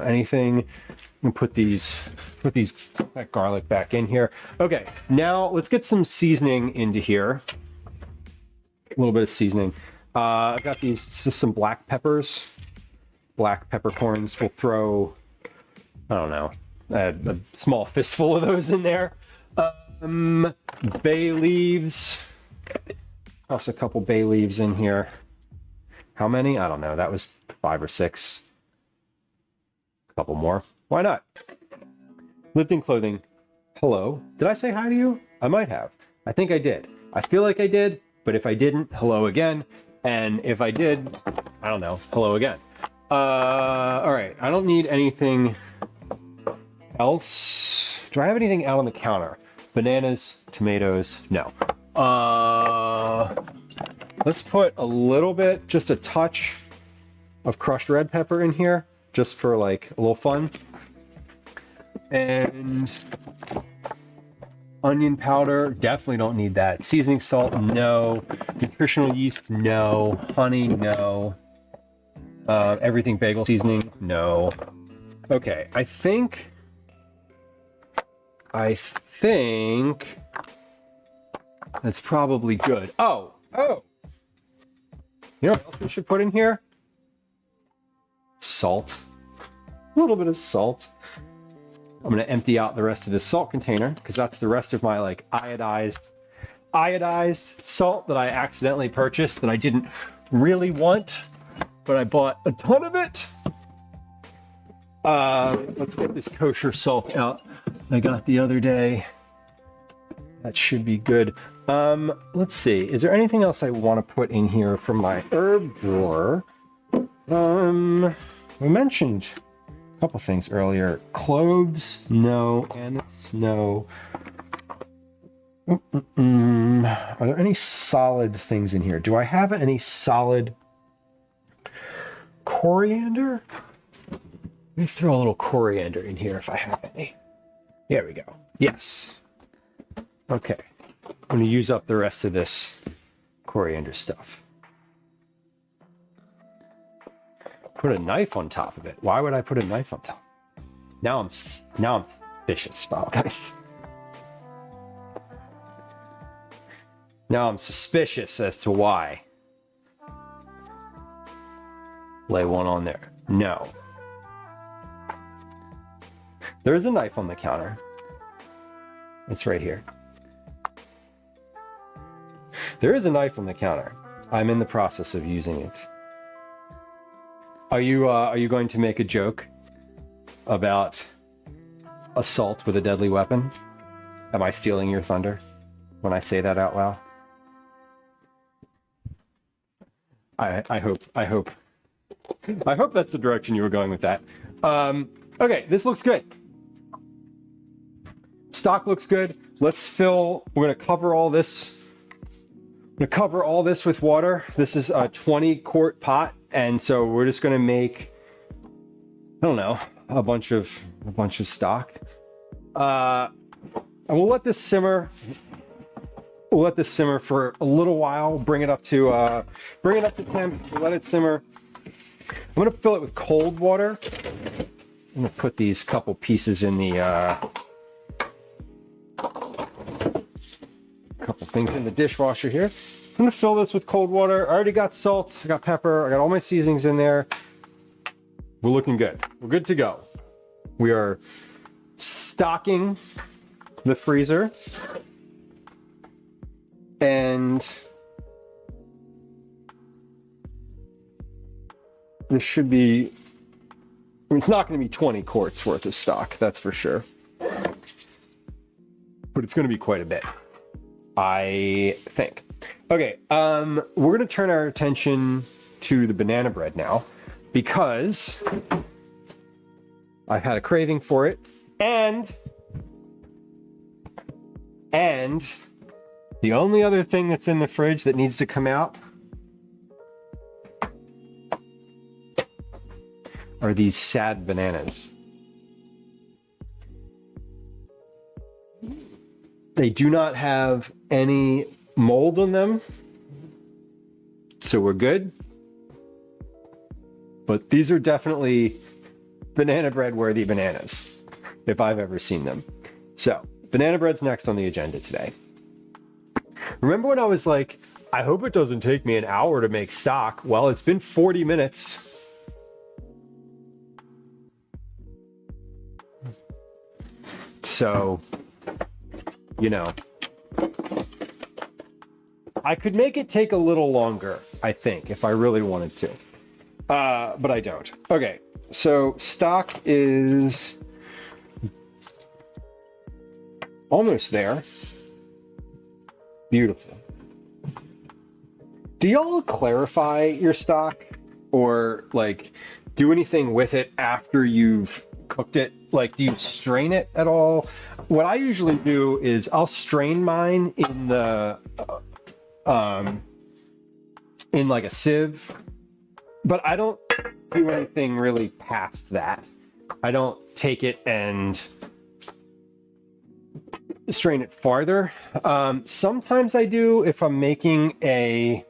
anything. And put that garlic back in here. Okay, now let's get some seasoning into here. A little bit of seasoning. I've got some black peppers, black peppercorns. We'll throw, I don't know, a small fistful of those in there. Bay leaves. Toss a couple bay leaves in here. How many? I don't know. That was 5 or 6. A couple more. Why not? Lived in clothing. Hello. Did I say hi to you? I might have. I think I did. I feel like I did, but if I didn't, hello again. And if I did, I don't know, hello again. All right. I don't need anything else. Do I have anything out on the counter? Bananas, tomatoes, no. Let's put a little bit, just a touch of crushed red pepper in here, just for like a little fun. And onion powder, definitely don't need that. Seasoning salt, no. Nutritional yeast, no. Honey, no. Everything bagel seasoning, no. Okay, I think that's probably good. Oh. You know what else we should put in here? Salt. A little bit of salt. I'm going to empty out the rest of this salt container because that's the rest of my like iodized salt that I accidentally purchased that I didn't really want, but I bought a ton of it. Let's get this kosher salt out I got the other day. That should be good. Let's see. Is there anything else I want to put in here from my herb drawer? We mentioned a couple things earlier. Cloves, no. Anise, no. Are there any solid things in here? Do I have any solid coriander? Let me throw a little coriander in here if I have any. There we go. Yes. Okay. I'm going to use up the rest of this coriander stuff. Put a knife on top of it. Why would I put a knife on top? Now I'm suspicious. Wow, guys. Now I'm suspicious as to why. Lay one on there. No. There is a knife on the counter. It's right here. There is a knife on the counter. I'm in the process of using it. Are you going to make a joke about assault with a deadly weapon? Am I stealing your thunder when I say that out loud? I hope that's the direction you were going with that. Okay, this looks good. Stock looks good. We're gonna cover all this. I'm gonna cover all this with water. This is a 20-quart pot, and so we're just gonna make, I don't know, a bunch of stock. And we'll let this simmer. We'll let this simmer for a little while. Bring it up to temp. Let it simmer. I'm gonna fill it with cold water. I'm gonna put these couple pieces in the couple things in the dishwasher here. I'm gonna fill this with cold water. I already got salt, I got pepper, I got all my seasonings in there. We're looking good. We're good to go. We are stocking the freezer. And this should be, I mean, it's not going to be 20 quarts worth of stock, that's for sure. But it's going to be quite a bit, I think. Okay, we're going to turn our attention to the banana bread now, because I've had a craving for it, and the only other thing that's in the fridge that needs to come out are these sad bananas. They do not have any mold on them, so we're good. But these are definitely banana bread worthy bananas, if I've ever seen them. So, banana bread's next on the agenda today. Remember when I was like, I hope it doesn't take me an hour to make stock? Well, it's been 40 minutes. So, you know, I could make it take a little longer, I think, if I really wanted to. But I don't. Okay, so stock is almost there. Beautiful. Do y'all clarify your stock or like do anything with it after you've cooked it? Like, do you strain it at all? What I usually do is I'll strain mine in the in like a sieve, but I don't do anything really past that. I don't take it and strain it farther. Sometimes I do if I'm making a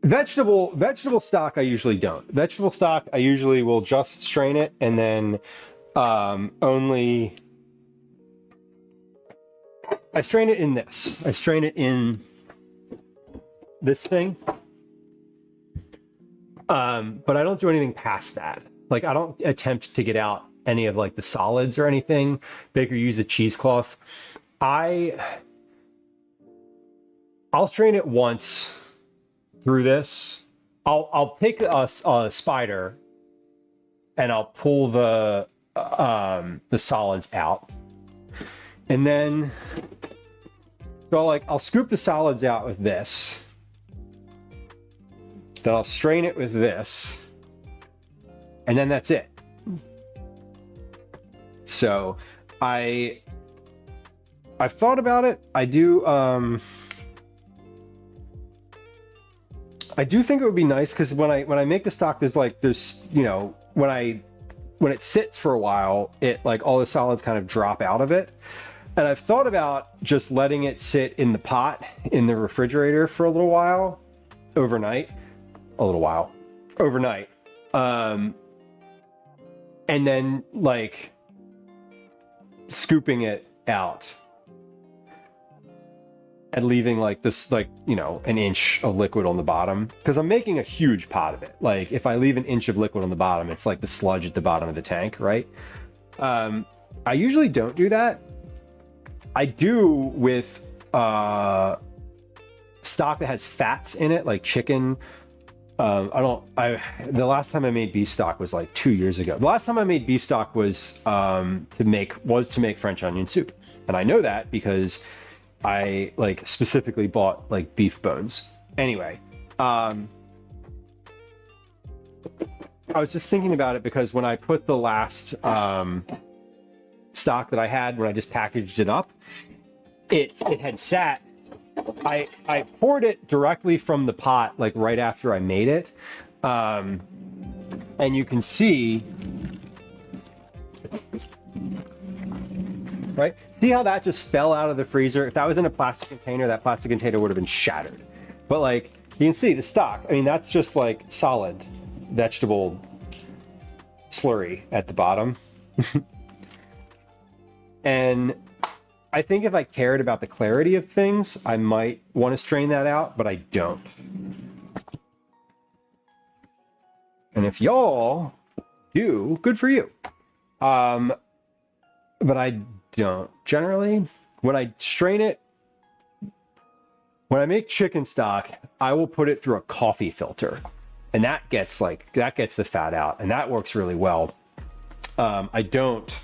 vegetable stock. I usually don't. Vegetable stock, I usually will just strain it and then only I strain it in this. I strain it in this thing. But I don't do anything past that. Like, I don't attempt to get out any of like the solids or anything. Baker used a cheesecloth. I'll strain it once through this. I'll take a spider and I'll pull the solids out, and then so I'll scoop the solids out with this. Then I'll strain it with this, and then that's it. So I've thought about it. I do think it would be nice because when I make the stock, there's you know, when it sits for a while, it like all the solids kind of drop out of it. And I've thought about just letting it sit in the pot in the refrigerator for a little while overnight. And then like scooping it out and leaving like this, like, you know, an inch of liquid on the bottom, because I'm making a huge pot of it. Like if I leave an inch of liquid on the bottom, it's like the sludge at the bottom of the tank, right? I usually don't do that. I do with stock that has fats in it, like chicken. The last time I made beef stock was like 2 years ago. The last time I made beef stock was to make French onion soup. And I know that because I like specifically bought like beef bones. Anyway, I was just thinking about it because when I put the last stock that I had, when I just packaged it up, it had sat. I poured it directly from the pot, like right after I made it. And you can see, right? See how that just fell out of the freezer? If that was in a plastic container, that plastic container would have been shattered. But like, you can see the stock. I mean, that's just like solid vegetable slurry at the bottom. And I think if I cared about the clarity of things, I might want to strain that out, but I don't. And if y'all do, good for you. But I don't. Generally, when I strain it, when I make chicken stock, I will put it through a coffee filter. And that gets the fat out, and that works really well. I don't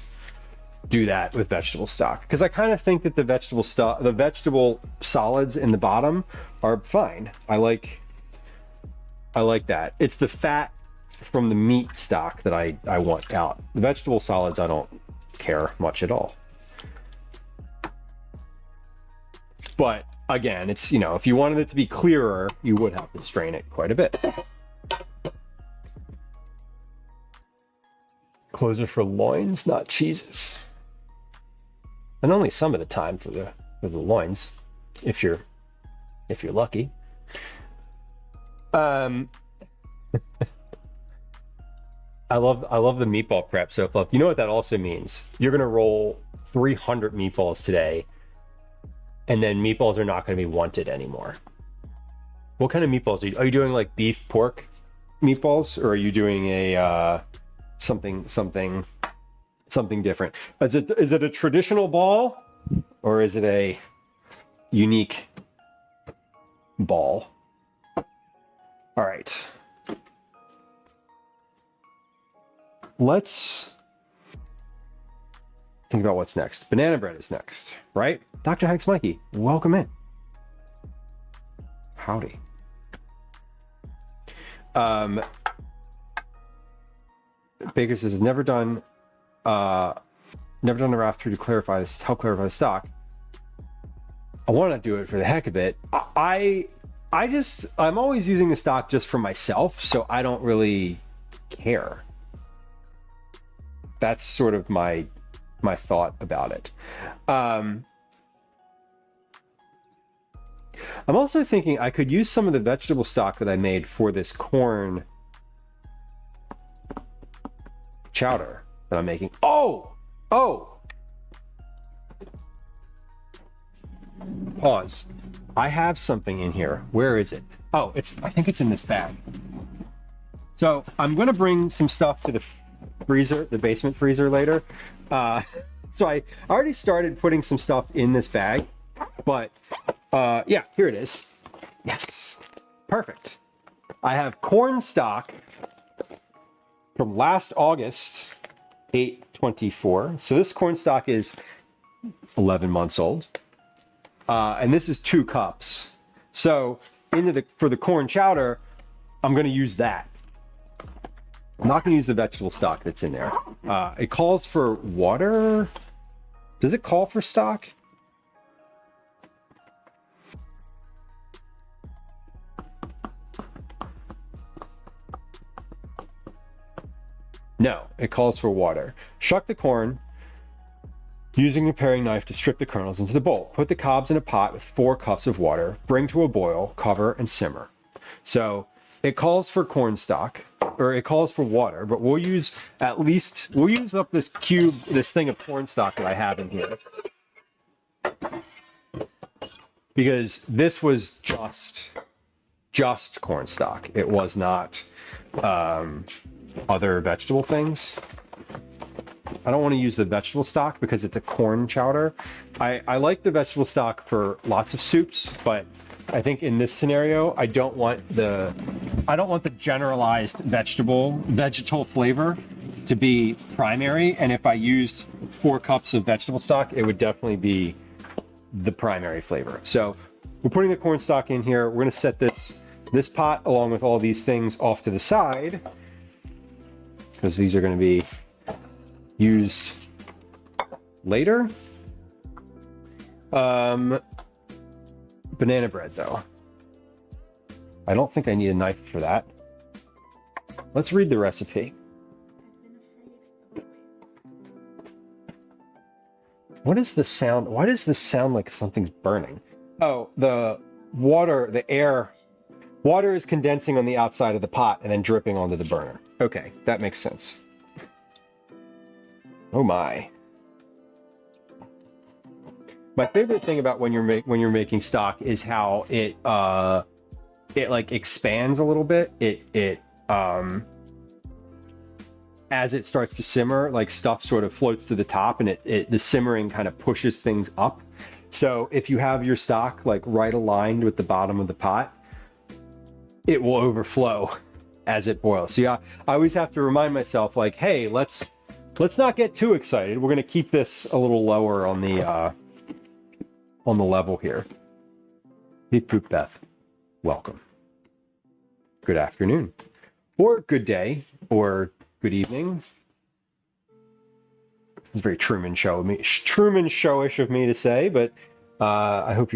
do that with vegetable stock because I kind of think that the vegetable solids in the bottom are fine. I like that. It's the fat from the meat stock that I want out. The vegetable solids I don't care much at all. But again, it's, you know, if you wanted it to be clearer, you would have to strain it quite a bit. Closer for loins, not cheeses. And only some of the time for the loins, if you're lucky. I love the meatball prep. So if you know what that also means, you're gonna roll 300 meatballs today, and then meatballs are not gonna be wanted anymore. What kind of meatballs are you doing? Like beef pork meatballs, or are you doing a something different? Is it a traditional ball, or is it a unique ball? All right. Let's think about what's next. Banana bread is next, right? Dr. Hanks Mikey, welcome in. Howdy. Baker says, never done a raft through to help clarify the stock. I want to do it for the heck of it. I'm always using the stock just for myself, so I don't really care. That's sort of my thought about it. I'm also thinking I could use some of the vegetable stock that I made for this corn chowder that I'm making. Oh! Pause. I have something in here. Where is it? Oh, I think it's in this bag. So I'm going to bring some stuff to the freezer, the basement freezer later. So I already started putting some stuff in this bag, but yeah, here it is. Yes, perfect. I have corn stock from last August, 8/24. So this corn stock is 11 months old. And this is 2 cups. So for the corn chowder, I'm going to use that. I'm not going to use the vegetable stock that's in there. It calls for water. Does it call for stock? No, it calls for water. Shuck the corn using a paring knife to strip the kernels into the bowl. Put the cobs in a pot with 4 cups of water. Bring to a boil, cover, and simmer. So it calls for corn stock, or it calls for water, but we'll use up this thing of corn stock that I have in here. Because this was just corn stock. It was not other vegetable things. I don't want to use the vegetable stock because it's a corn chowder. I like the vegetable stock for lots of soups, but I think in this scenario, I don't want the generalized vegetal flavor to be primary. And if I used 4 cups of vegetable stock, it would definitely be the primary flavor. So we're putting the corn stock in here. We're going to set this pot along with all these things off to the side because these are going to be used later. Banana bread though. I don't think I need a knife for that. Let's read the recipe. What is the sound? Why does this sound like something's burning? Oh, the water is condensing on the outside of the pot and then dripping onto the burner. Okay, that makes sense. Oh my. My favorite thing about when you're making stock is how it like expands a little bit. It as it starts to simmer, like stuff sort of floats to the top, and the simmering kind of pushes things up. So if you have your stock like right aligned with the bottom of the pot, it will overflow as it boils. So yeah, I always have to remind myself like, hey, let's not get too excited. We're gonna keep this a little lower on the level here. Beep boop Beth, welcome. Good afternoon, or good day, or good evening. It's very Truman Showish of me to say, but I hope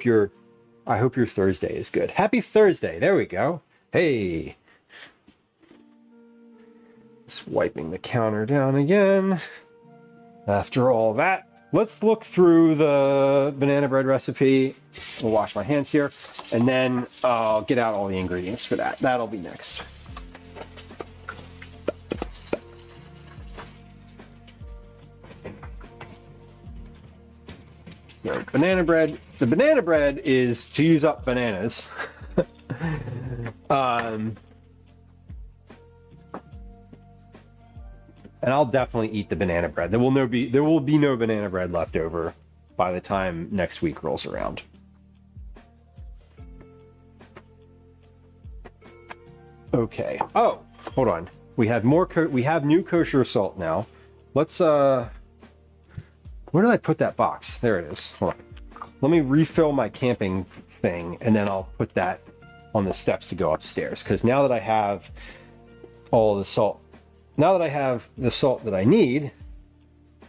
your Thursday is good. Happy Thursday. There we go. Hey. Just wiping the counter down again. After all that, let's look through the banana bread recipe. We'll wash my hands here, and then I'll get out all the ingredients for that. That'll be next. So, banana bread. The banana bread is to use up bananas. And I'll definitely eat the banana bread. There will be no banana bread left over by the time next week rolls around. Okay. Oh, hold on. We have new kosher salt now. Let's where did I put that box? There it is. Hold on. Let me refill my camping thing, and then I'll put that on the steps to go upstairs. Because now that I have all the salt, now that I have the salt that I need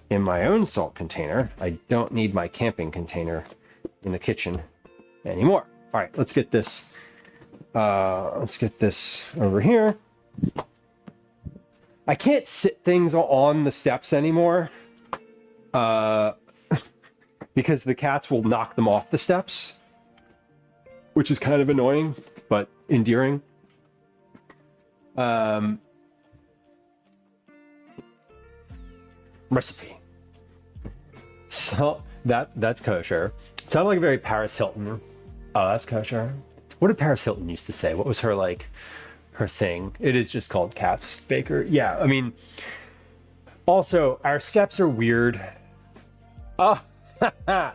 in my own salt container, I don't need my camping container in the kitchen anymore. All right, let's get this. Let's get this over here. I can't sit things on the steps anymore because the cats will knock them off the steps, which is kind of annoying but endearing. Recipe. So that's kosher. It sounded like a very Paris Hilton. Oh, that's kosher. What did Paris Hilton used to say? What was her thing? It is just called Cat's Baker. Yeah, I mean, also our steps are weird. Oh,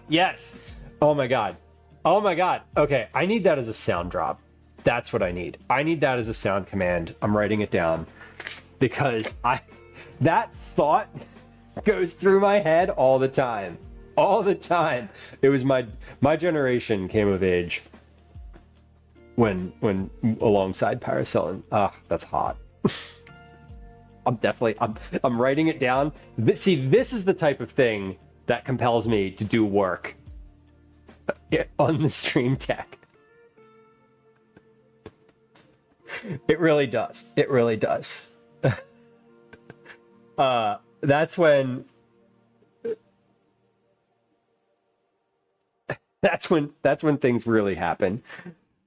yes. Oh my god. Okay, I need that as a sound drop. That's what I need. I need that as a sound command. I'm writing it down because that thought goes through my head all the time. It was my generation came of age when alongside Paris Hilton. That's hot. I'm writing it down. This is the type of thing that compels me to do work on the stream tech. It really does. That's when things really happen.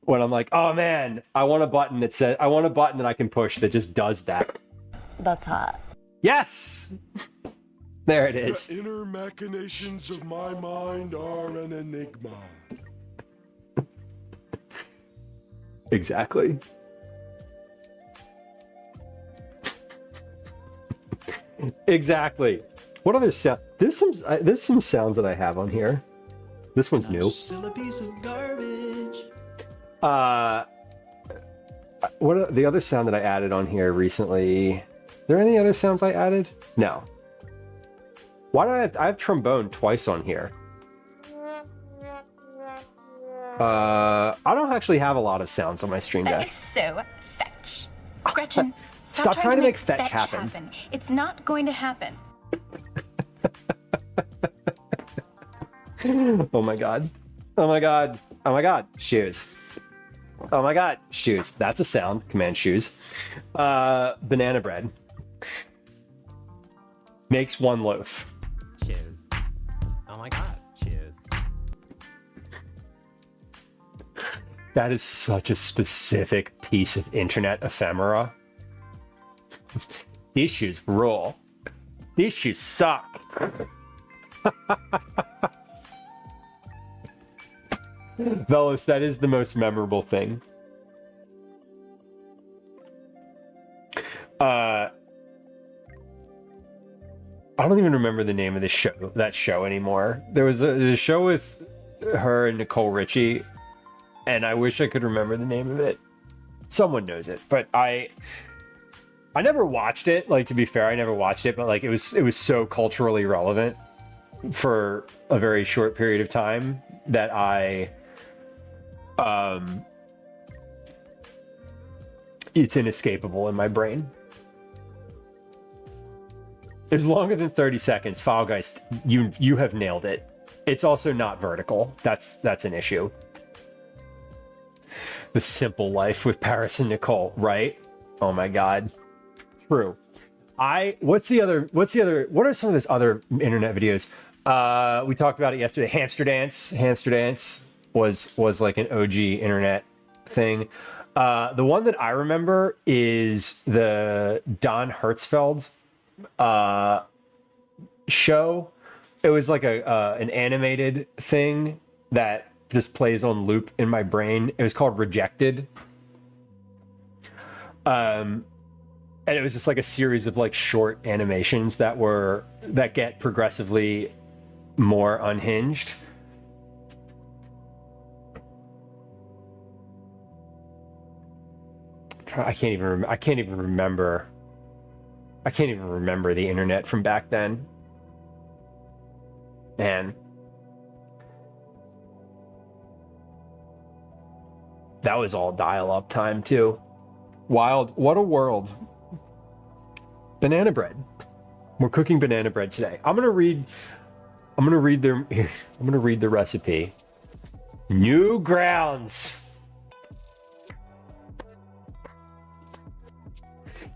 When I'm like, oh man, I want a button that I can push that just does that. That's hot. Yes! There it is. The inner machinations of my mind are an enigma. Exactly. Exactly. What other sound? There's some sounds that I have on here. This one's new. Still a piece of garbage. What are the other sound that I added on here recently? Are there any other sounds I added? No. Why do I have trombone twice on here? I don't actually have a lot of sounds on my stream That deck. is so fetch. Gretchen, Stop trying to make fetch happen. It's not going to happen. Oh my god. Oh my god. Oh my god. Shoes. Oh my god. Shoes. That's a sound. Command shoes. Banana bread. Makes one loaf. Cheers. Oh my god, cheers. That is such a specific piece of internet ephemera. These shoes rule. These shoes suck. Velos, that is the most memorable thing. I don't even remember the name of that show anymore. There was a show with her and Nicole Richie, and I wish I could remember the name of it. Someone knows it, but I never watched it. Like, to be fair, I never watched it, but like it was so culturally relevant for a very short period of time that it's inescapable in my brain. It's longer than 30 seconds. Filegeist, you have nailed it. It's also not vertical. That's an issue. The Simple Life with Paris and Nicole, right? Oh my god. True. What are some of those other internet videos? We talked about it yesterday. Hamster Dance was like an OG internet thing. The one that I remember is the Don Hertzfeld show. It was like an animated thing that just plays on loop in my brain. It was called Rejected. And it was just like a series of like short animations that get progressively more unhinged. I can't even remember the internet from back then. Man. That was all dial-up time too. Wild. What a world. Banana bread. We're cooking banana bread today. I'm gonna read the recipe. New grounds.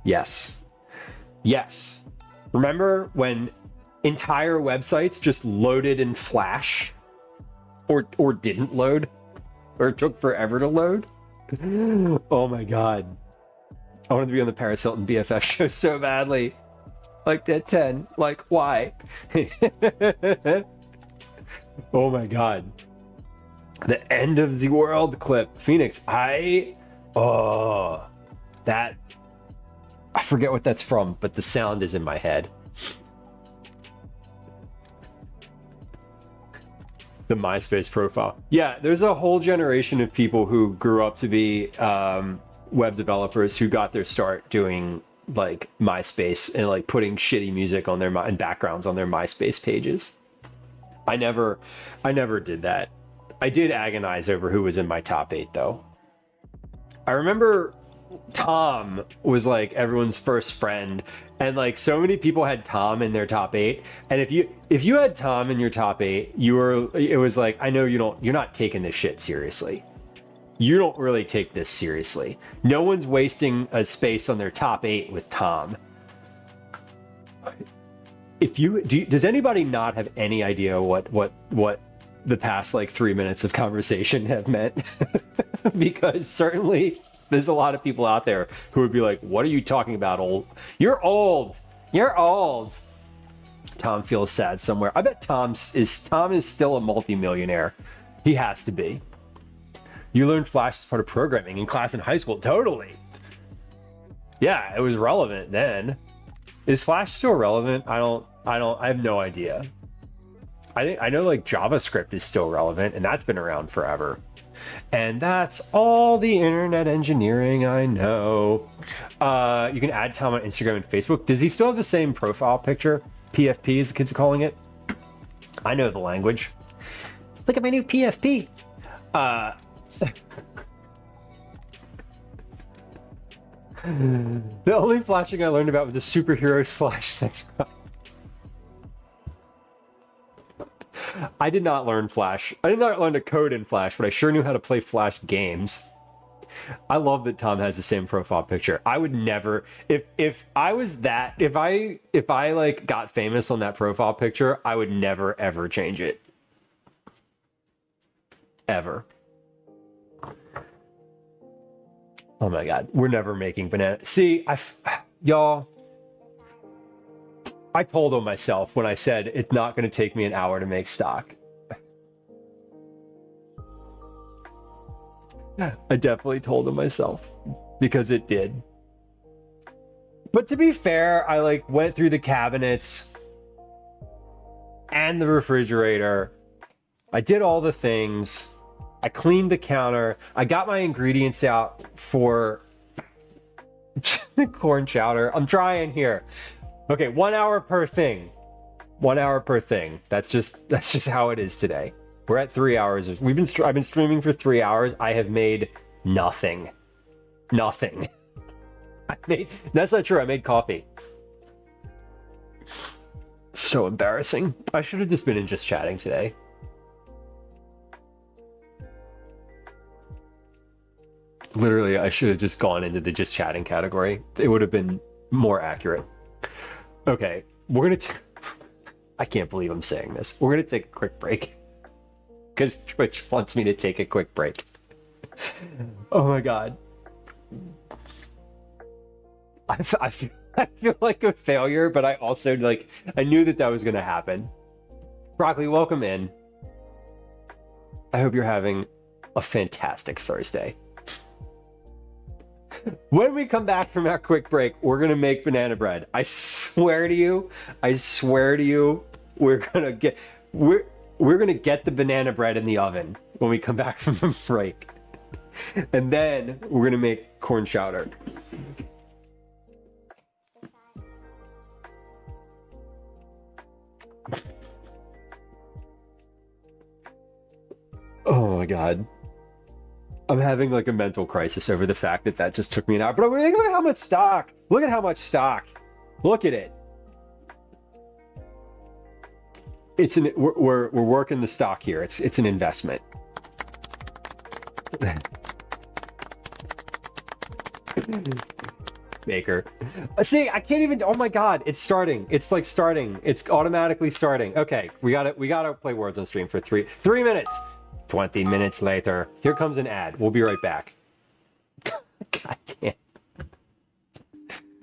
Yes. Remember when entire websites just loaded in Flash? Or didn't load? Or it took forever to load? Oh my god. I wanted to be on the Paris Hilton BFF show so badly. Like that 10. Like, why? Oh my god. The end of the world clip. Phoenix, I forget what that's from, but the sound is in my head. The MySpace profile. Yeah, there's a whole generation of people who grew up to be web developers who got their start doing like MySpace and like putting shitty music on their and backgrounds on their MySpace pages. I never did that. I did agonize over who was in my top 8 though. I remember Tom was like everyone's first friend, and like so many people had Tom in their top 8, and if you had Tom in your top 8, it was like, I know you're not taking this shit seriously. You don't really take this seriously. No one's wasting a space on their top 8 with Tom. does anybody not have any idea what the past like 3 minutes of conversation have meant? Because certainly there's a lot of people out there who would be like, what are you talking about, old? You're old. You're old. Tom feels sad somewhere. I bet Tom is still a multimillionaire. He has to be. You learned Flash as part of programming in class in high school. Totally. Yeah, it was relevant then. Is Flash still relevant? I have no idea. I know like JavaScript is still relevant, and that's been around forever. And that's all the internet engineering I know. You can add Tom on Instagram and Facebook. Does he still have the same profile picture? PFP, as the kids are calling it. I know the language. Look at my new PFP. The only flashing I learned about was the superhero / sex crime. I did not learn Flash. I did not learn to code in Flash, but I sure knew how to play Flash games. I love that Tom has the same profile picture. I would never, if I was that, if I like got famous on that profile picture, I would never ever change it. Ever. Oh my God, we're never making banana. See, y'all, I told on myself when I said it's not going to take me an hour to make stock. I definitely told on myself because it did. But to be fair, I like went through the cabinets and the refrigerator. I did all the things. I cleaned the counter. I got my ingredients out for corn chowder. I'm trying here. Okay, 1 hour per thing. 1 hour per thing. That's just how it is today. We're at 3 hours. I've been streaming for 3 hours. I have made nothing. Nothing. That's not true. I made coffee. So embarrassing. I should have just been in just chatting today. Literally, I should have just gone into the just chatting category. It would have been more accurate. Okay, we're gonna. I can't believe I'm saying this. We're gonna take a quick break because Twitch wants me to take a quick break. Oh my God. I feel like a failure, but I also like I knew that was gonna happen. Broccoli, welcome in. I hope you're having a fantastic Thursday. When we come back from our quick break, we're gonna make banana bread. I swear to you, we're gonna get the banana bread in the oven when we come back from the break, and then we're gonna make corn chowder. Oh my God. I'm having like a mental crisis over the fact that just took me an hour. But look at how much stock. Look at how much stock. Look at it. We're working the stock here. It's an investment. Baker. See, I can't even. Oh my God, it's starting. It's like starting. It's automatically starting. Okay, we gotta play words on stream for 3 minutes. 20 minutes later, here comes an ad. We'll be right back. God damn.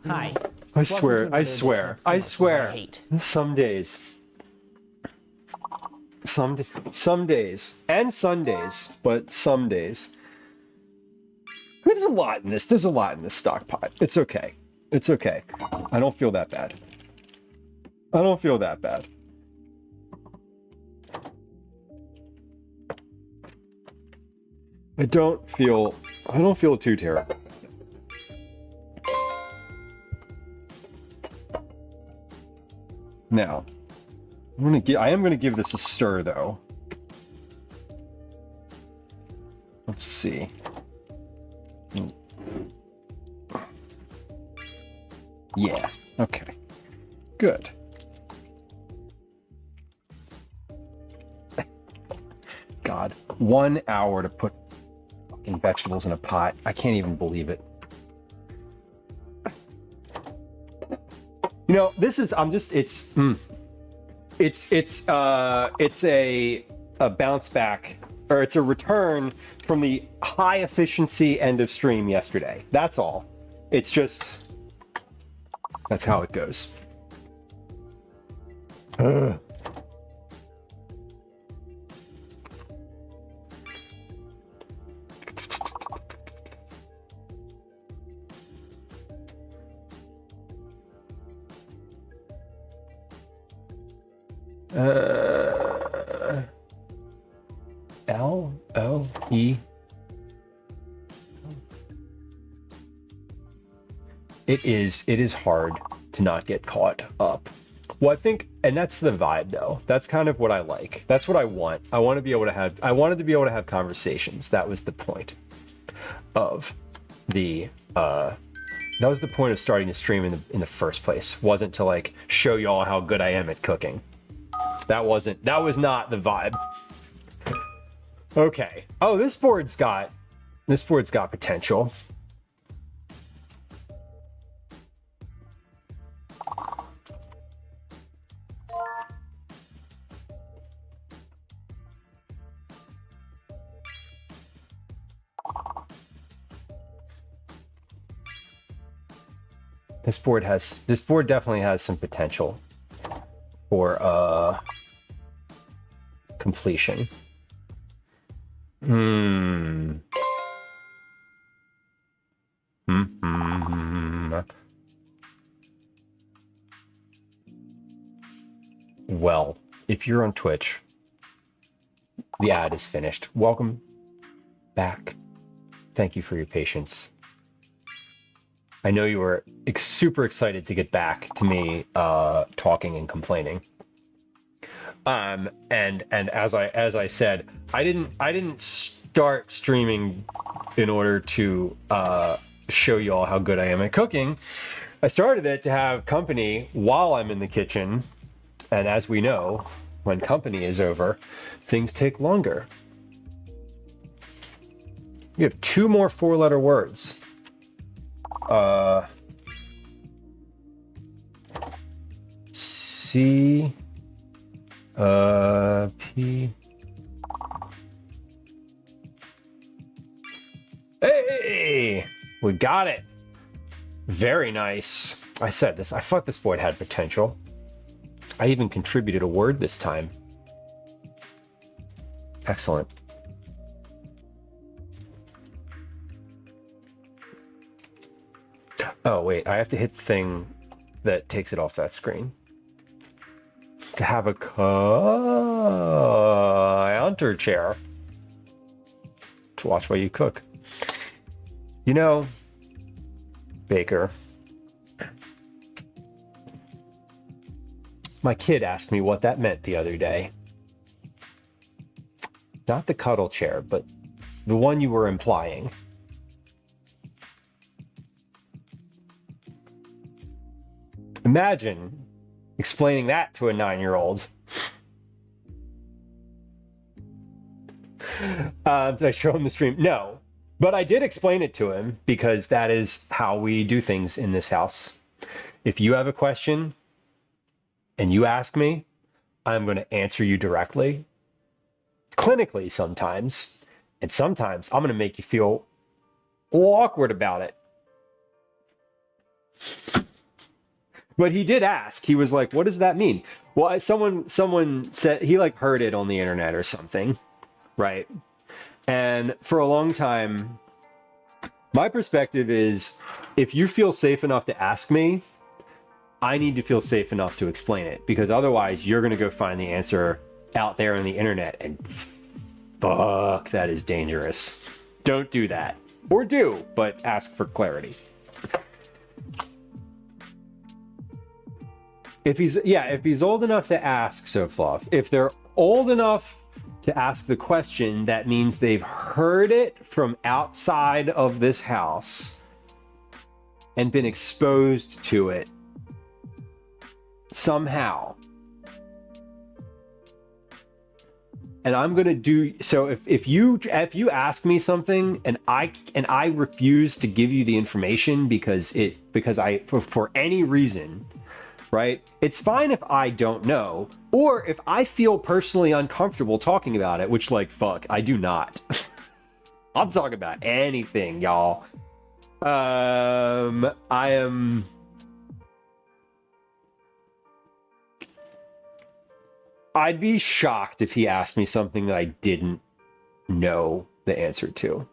Hi. I swear. I hate. Some days. Some days. And Sundays, but some days. I mean, there's a lot in this. There's a lot in this stock pot. It's okay. It's okay. I don't feel that bad. I don't feel that bad. I don't feel too terrible. Now, I am gonna give this a stir though. Let's see. Yeah, okay. Good. God, 1 hour to put fucking vegetables in a pot. I can't even believe it. You this is, it's a bounce back, or it's a return from the high efficiency end of stream yesterday. That's all. It's just, that's how it goes. L-O-E. It is hard to not get caught up. Well, I think, and that's the vibe though. That's kind of what I like. That's what I want. I wanted to be able to have conversations. That was the point of the, that was the point of starting to stream in the first place. Wasn't to like show y'all how good I am at cooking. That was not the vibe. Okay. Oh, this board's got potential. This board definitely has some potential for completion. Well, if you're on Twitch, the ad is finished. Welcome back. Thank you for your patience. I know you were super excited to get back to me talking and complaining. And as I said, I didn't start streaming in order to show you all how good I am at cooking. I started it to have company while I'm in the kitchen, and as we know, when company is over, things take longer. We have 2 more 4-letter words. C P. Hey, we got it. Very nice. I said this. I thought this board had potential. I even contributed a word this time. Excellent. Oh, wait. I have to hit the thing that takes it off that screen. To have a counter chair to watch while you cook. You know, Baker, my kid asked me what that meant the other day. Not the cuddle chair, but the one you were implying. Imagine explaining that to a 9-year-old. Did I show him the stream? No. But I did explain it to him because that is how we do things in this house. If you have a question and you ask me, I'm going to answer you directly. Clinically sometimes. And sometimes I'm going to make you feel a little awkward about it. But he did ask. He was like, what does that mean? Well, someone said he like heard it on the internet or something, right? And for a long time, my perspective is if you feel safe enough to ask me, I need to feel safe enough to explain it, because otherwise you're going to go find the answer out there on the internet, and fuck, that is dangerous. Don't do that. Or do, but ask for clarity. If he's old enough to ask, so Fluff, if they're old enough to ask the question, that means they've heard it from outside of this house and been exposed to it somehow. And I'm gonna do so. If you ask me something and I refuse to give you the information because I for any reason, right? It's fine if I don't know, or if I feel personally uncomfortable talking about it, which, like, fuck, I do not. I'll talk about anything, y'all. I'd be shocked if he asked me something that I didn't know the answer to.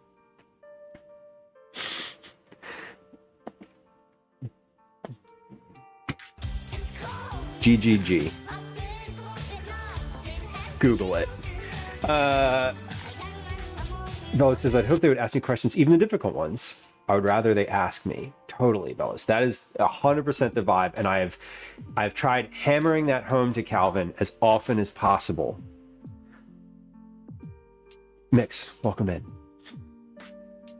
GGG. Google it. Bella says, I'd hope they would ask me questions, even the difficult ones. I would rather they ask me. Totally, Bellis. That is 100% the vibe, and I've tried hammering that home to Calvin as often as possible. Mix, welcome in.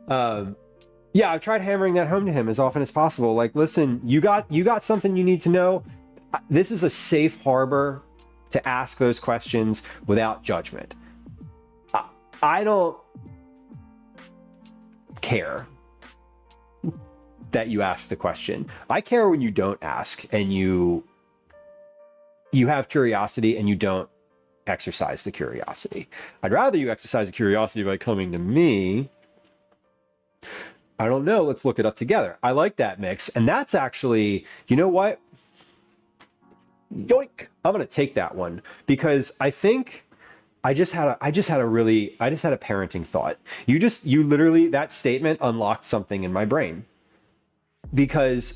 Yeah, I've tried hammering that home to him as often as possible. Like, listen, you got something you need to know. This is a safe harbor to ask those questions without judgment. I don't care that you ask the question. I care when you don't ask and you have curiosity and you don't exercise the curiosity. I'd rather you exercise the curiosity by coming to me. I don't know, let's look it up together. I like that mix. And that's actually, you know what? Yoink. I'm gonna take that one because I think I just had a parenting thought. You literally, that statement unlocked something in my brain. Because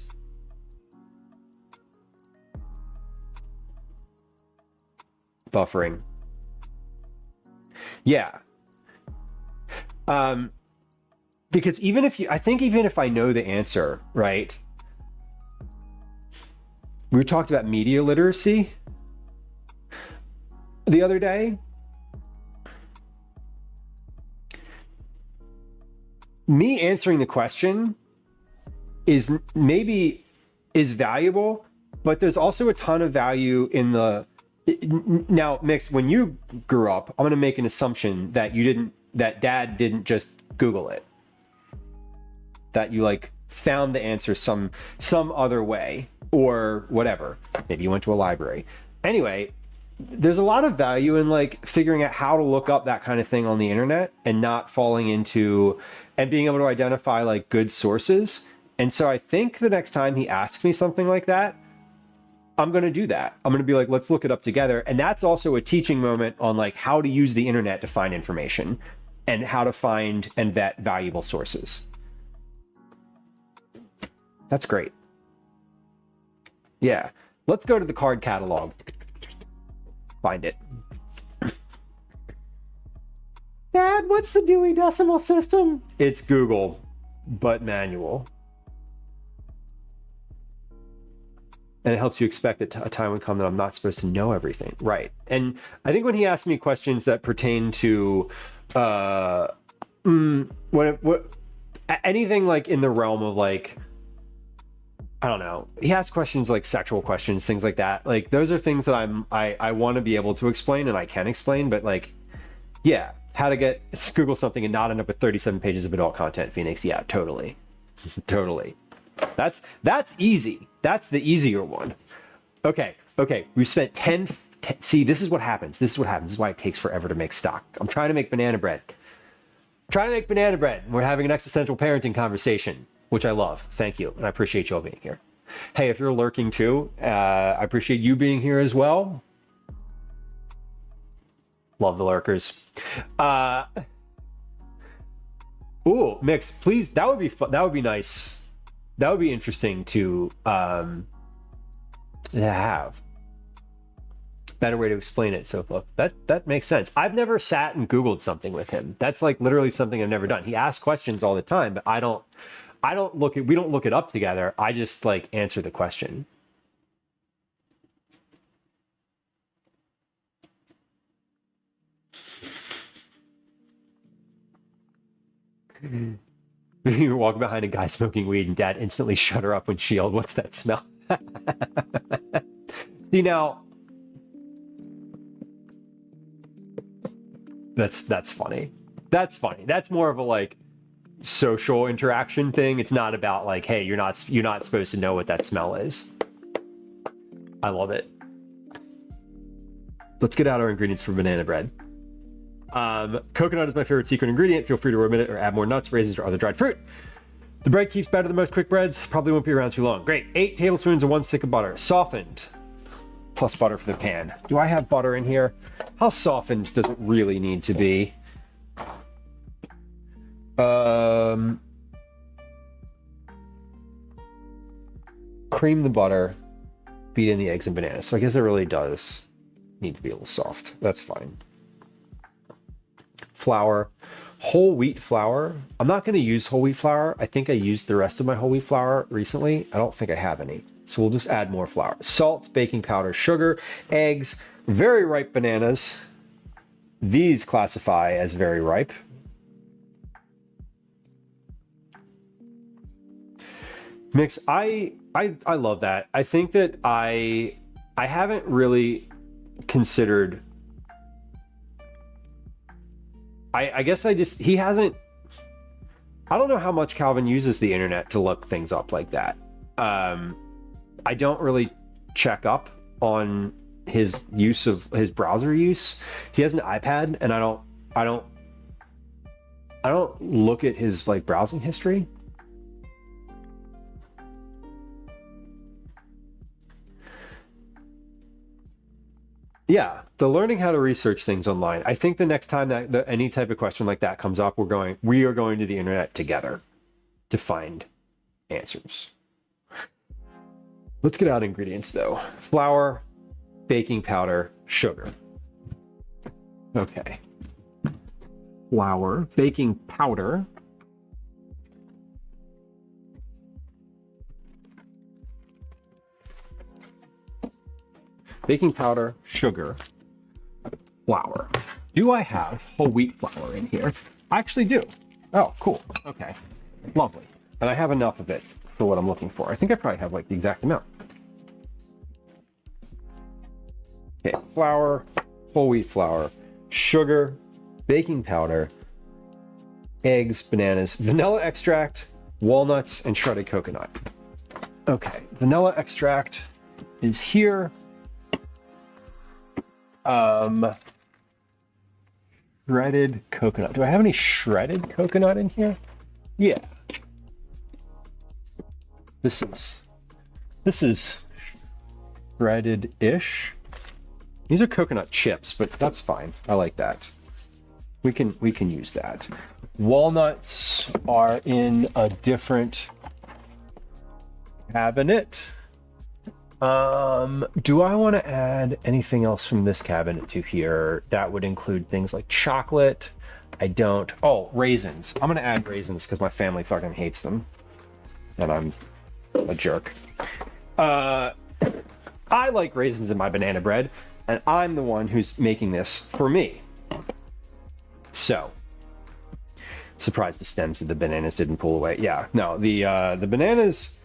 buffering. Yeah. Because even if I know the answer, right? We talked about media literacy the other day. Me answering the question is valuable, but there's also a ton of value in the now mixed. When you grew up, I'm going to make an assumption that that dad didn't just Google it, that you like found the answer some other way or whatever. Maybe you went to a library. Anyway, there's a lot of value in like figuring out how to look up that kind of thing on the internet and not falling into and being able to identify like good sources. And so I think the next time he asks me something like that, I'm going to do that. I'm going to be like, let's look it up together. And that's also a teaching moment on like how to use the internet to find information and how to find and vet valuable sources. That's great. Yeah. Let's go to the card catalog. Find it. Dad, what's the Dewey Decimal System? It's Google, but manual. And it helps you expect that a time would come that I'm not supposed to know everything. Right. And I think when he asked me questions that pertain to anything like in the realm of like, I don't know, he asked questions like sexual questions, things like that. Like those are things that I want to be able to explain and I can explain, but like, yeah, how to Google something and not end up with 37 pages of adult content, Phoenix. Yeah, totally. Totally. That's easy. That's the easier one. Okay. We've spent 10. See, this is what happens. This is why it takes forever to make stock. I'm trying to make banana bread. We're having an existential parenting conversation, which I love. Thank you. And I appreciate you all being here. Hey, if you're lurking too, I appreciate you being here as well. Love the lurkers. Ooh, Mix, please. That would be fun. That would be nice. That would be interesting to have. Better way to explain it. So look, that makes sense. I've never sat and Googled something with him. That's like literally something I've never done. He asks questions all the time, but we don't look it up together. I just like answer the question. You were walking behind a guy smoking weed and dad instantly shut her up when she yelled, "What's that smell?" See now, that's funny. That's funny. That's more of a like social interaction thing. It's not about like, hey, you're not supposed to know what that smell is. I love it. Let's get out our ingredients for banana bread. Coconut is my favorite secret ingredient. Feel free to omit it or add more nuts, raisins, or other dried fruit. The bread keeps better than most quick breads. Probably won't be around too long. Great. 8 tablespoons and 1 stick of butter. Softened. Plus butter for the pan. Do I have butter in here? How softened does it really need to be? Cream the butter. Beat in the eggs and bananas. So I guess it really does need to be a little soft. That's fine. Flour. Whole wheat flour. I'm not going to use whole wheat flour. I think I used the rest of my whole wheat flour recently. I don't think I have any. So we'll just add more flour. Salt, baking powder, sugar, eggs, very ripe bananas. These classify as very ripe. Mix. I love that. I think that I haven't really considered. I guess he hasn't. I don't know how much Calvin uses the internet to look things up like that. I don't really check up on his use of his browser use. He has an iPad, and I don't look at his like browsing history. Yeah, the learning how to research things online. I think the next time that any type of question like that comes up, we are going to the internet together to find answers. Let's get out ingredients though. Flour, baking powder, sugar. Okay. Flour, baking powder. Baking powder, sugar, flour. Do I have whole wheat flour in here? I actually do. Oh, cool. Okay. Lovely. And I have enough of it for what I'm looking for. I think I probably have like the exact amount. Okay, flour, whole wheat flour, sugar, baking powder, eggs, bananas, vanilla extract, walnuts, and shredded coconut. Okay, vanilla extract is here. Shredded coconut. Do I have any shredded coconut in here? Yeah. This is shredded-ish. These are coconut chips, but that's fine. I like that. We can use that. Walnuts are in a different cabinet. Do I want to add anything else from this cabinet to here? That would include things like chocolate. I don't. Oh, raisins. I'm going to add raisins because my family fucking hates them. And I'm a jerk. I like raisins in my banana bread, and I'm the one who's making this for me. So, surprised the stems of the bananas didn't pull away. Yeah, no, the bananas,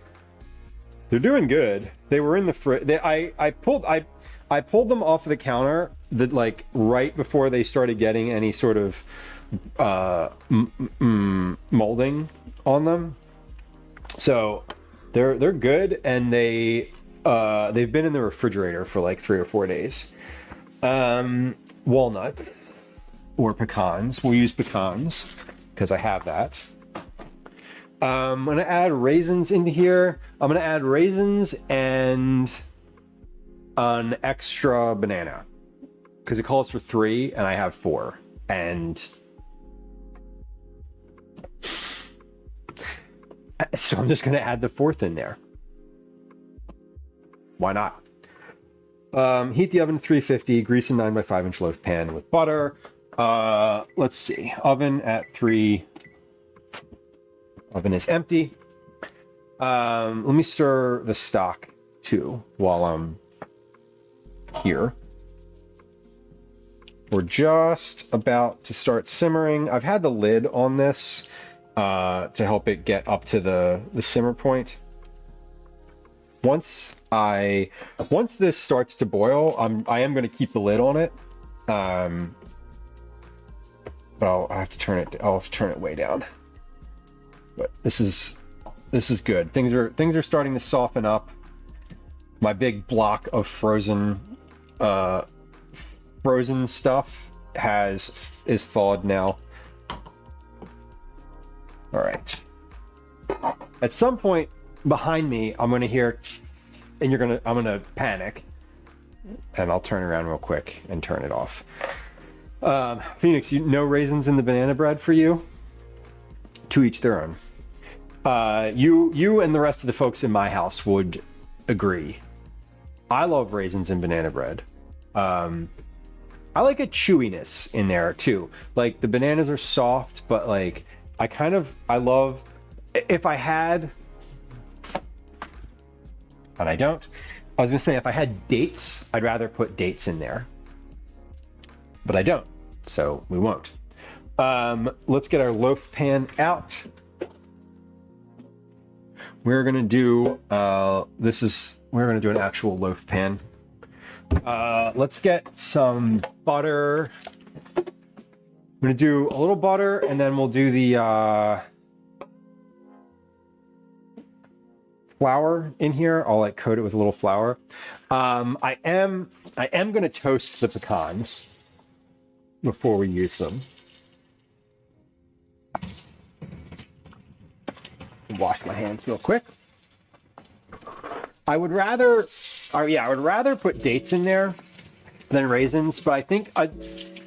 they're doing good. They were in the fridge. I pulled them off of the counter like right before they started getting any sort of molding on them. So they're good, and they've been in the refrigerator for like 3 or 4 days. Walnuts or pecans. We'll use pecans because I have that. I'm gonna add raisins into here. I'm gonna add raisins and an extra banana because it calls for 3 and I have 4. And so I'm just gonna add the 4th in there. Why not? Heat the oven 350, grease a 9x5-inch loaf pan with butter. Let's see, oven at 3. Oven is empty. Let me stir the stock too while I'm here. We're just about to start simmering. I've had the lid on this to help it get up to the simmer point. Once this starts to boil, I am going to keep the lid on it. But I'll have to turn it way down. But this is good. Things are starting to soften up. my big block of frozen stuff is thawed now. All right. At some point behind me, I'm gonna hear, and I'm gonna panic, and I'll turn around real quick and turn it off. Phoenix, no raisins in the banana bread for you? To each their own. You and the rest of the folks in my house would agree. I love raisins in banana bread. I like a chewiness in there too. Like the bananas are soft, but like I love, if I had, and I don't, I was gonna say if I had dates, I'd rather put dates in there, but I don't, so we won't. Let's get our loaf pan out. We're gonna do, we're gonna do an actual loaf pan. Let's get some butter. I'm gonna do a little butter, and then we'll do the flour in here. I'll like coat it with a little flour. I am gonna toast the pecans before we use them. Wash my hands real quick. I would rather put dates in there than raisins, but I think a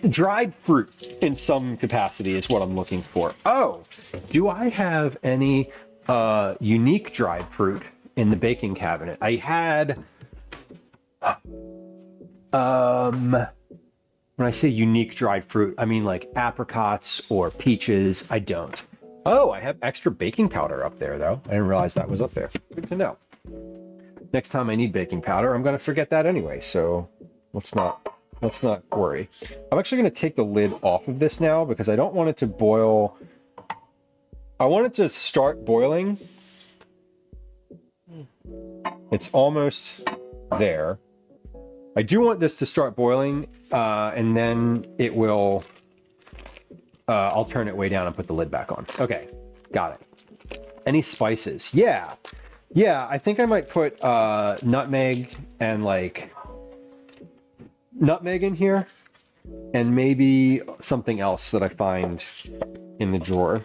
dried fruit in some capacity is what I'm looking for. Oh, do I have any unique dried fruit in the baking cabinet? I had, when I say unique dried fruit, I mean like apricots or peaches. I don't. Oh, I have extra baking powder up there though. I didn't realize that was up there. Good to know. Next time I need baking powder, I'm going to forget that anyway, so let's not worry. I'm actually going to take the lid off of this now because I don't want it to boil. I want it to start boiling. It's almost there. I do want this to start boiling, and then it will, I'll turn it way down and put the lid back on. Okay, got it. Any spices? Yeah, I think I might put nutmeg and like nutmeg in here, and maybe something else that I find in the drawer.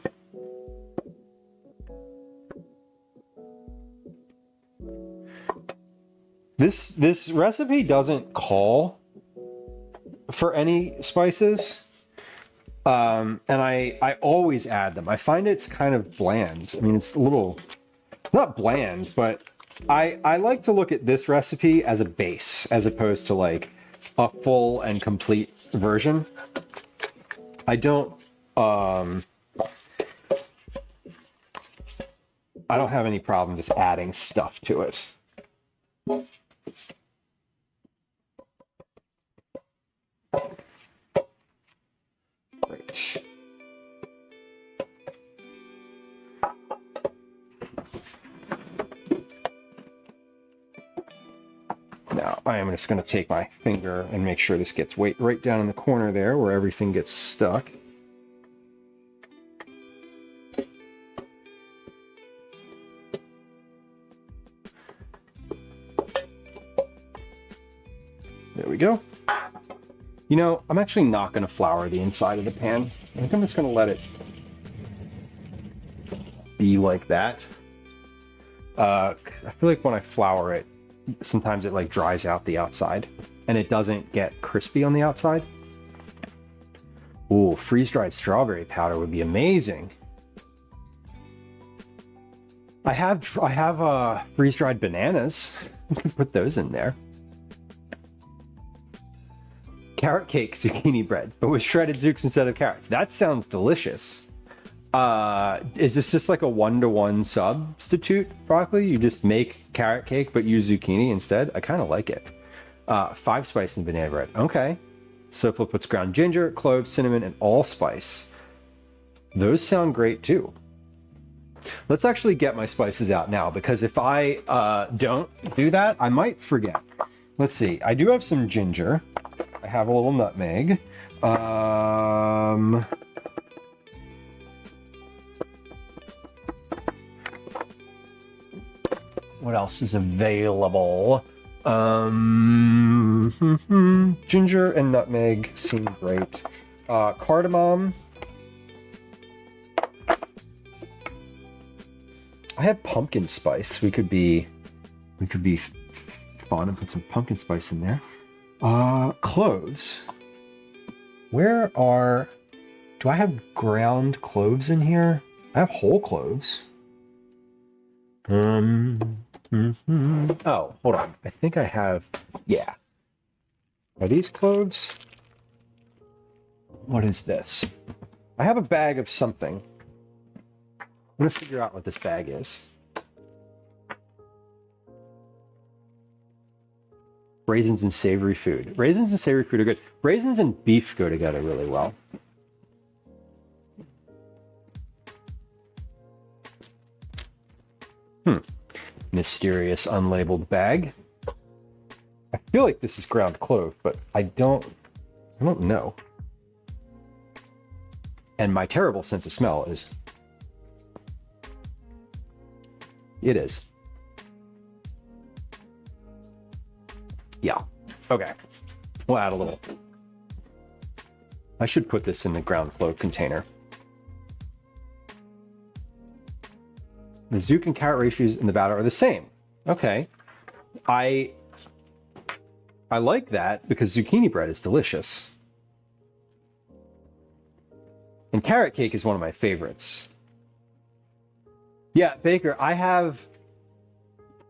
This recipe doesn't call for any spices, and I always add them. I find it's kind of bland. I mean, it's a little, not bland, but I like to look at this recipe as a base as opposed to like a full and complete version. I don't have any problem just adding stuff to it. Great. Now I am just going to take my finger and make sure this gets right down in the corner there where everything gets stuck. There we go. You know, I'm actually not going to flour the inside of the pan. I think I'm just going to let it be like that. I feel like when I flour it, sometimes it like dries out the outside and it doesn't get crispy on the outside. Ooh, freeze-dried strawberry powder would be amazing. I have freeze-dried bananas. You can put those in there. Carrot cake zucchini bread, but with shredded zooks instead of carrots. That sounds delicious. Is this just like a 1-to-1 substitute broccoli? You just make carrot cake but use zucchini instead? I kind of like it. 5 spice and banana bread. Okay. So Flip puts ground ginger, cloves, cinnamon, and allspice. Those sound great too. Let's actually get my spices out now, because if I don't do that, I might forget. Let's see. I do have some ginger. I have a little nutmeg. What else is available? Ginger and nutmeg seem great. Cardamom. I have pumpkin spice. We could be fun and put some pumpkin spice in there. Cloves. Where are... Do I have ground cloves in here? I have whole cloves. Oh, hold on. I think I have... Yeah. Are these cloves? What is this? I have a bag of something. I'm gonna figure out what this bag is. Raisins and savory food. Raisins and savory food are good. Raisins and beef go together really well. Mysterious unlabeled bag. I feel like this is ground clove, but I don't know. And my terrible sense of smell is... It is. Yeah. Okay. We'll add a little. I should put this in the ground clove container. The zook and carrot ratios in the batter are the same. Okay. I like that because zucchini bread is delicious. And carrot cake is one of my favorites. Yeah, Baker, I have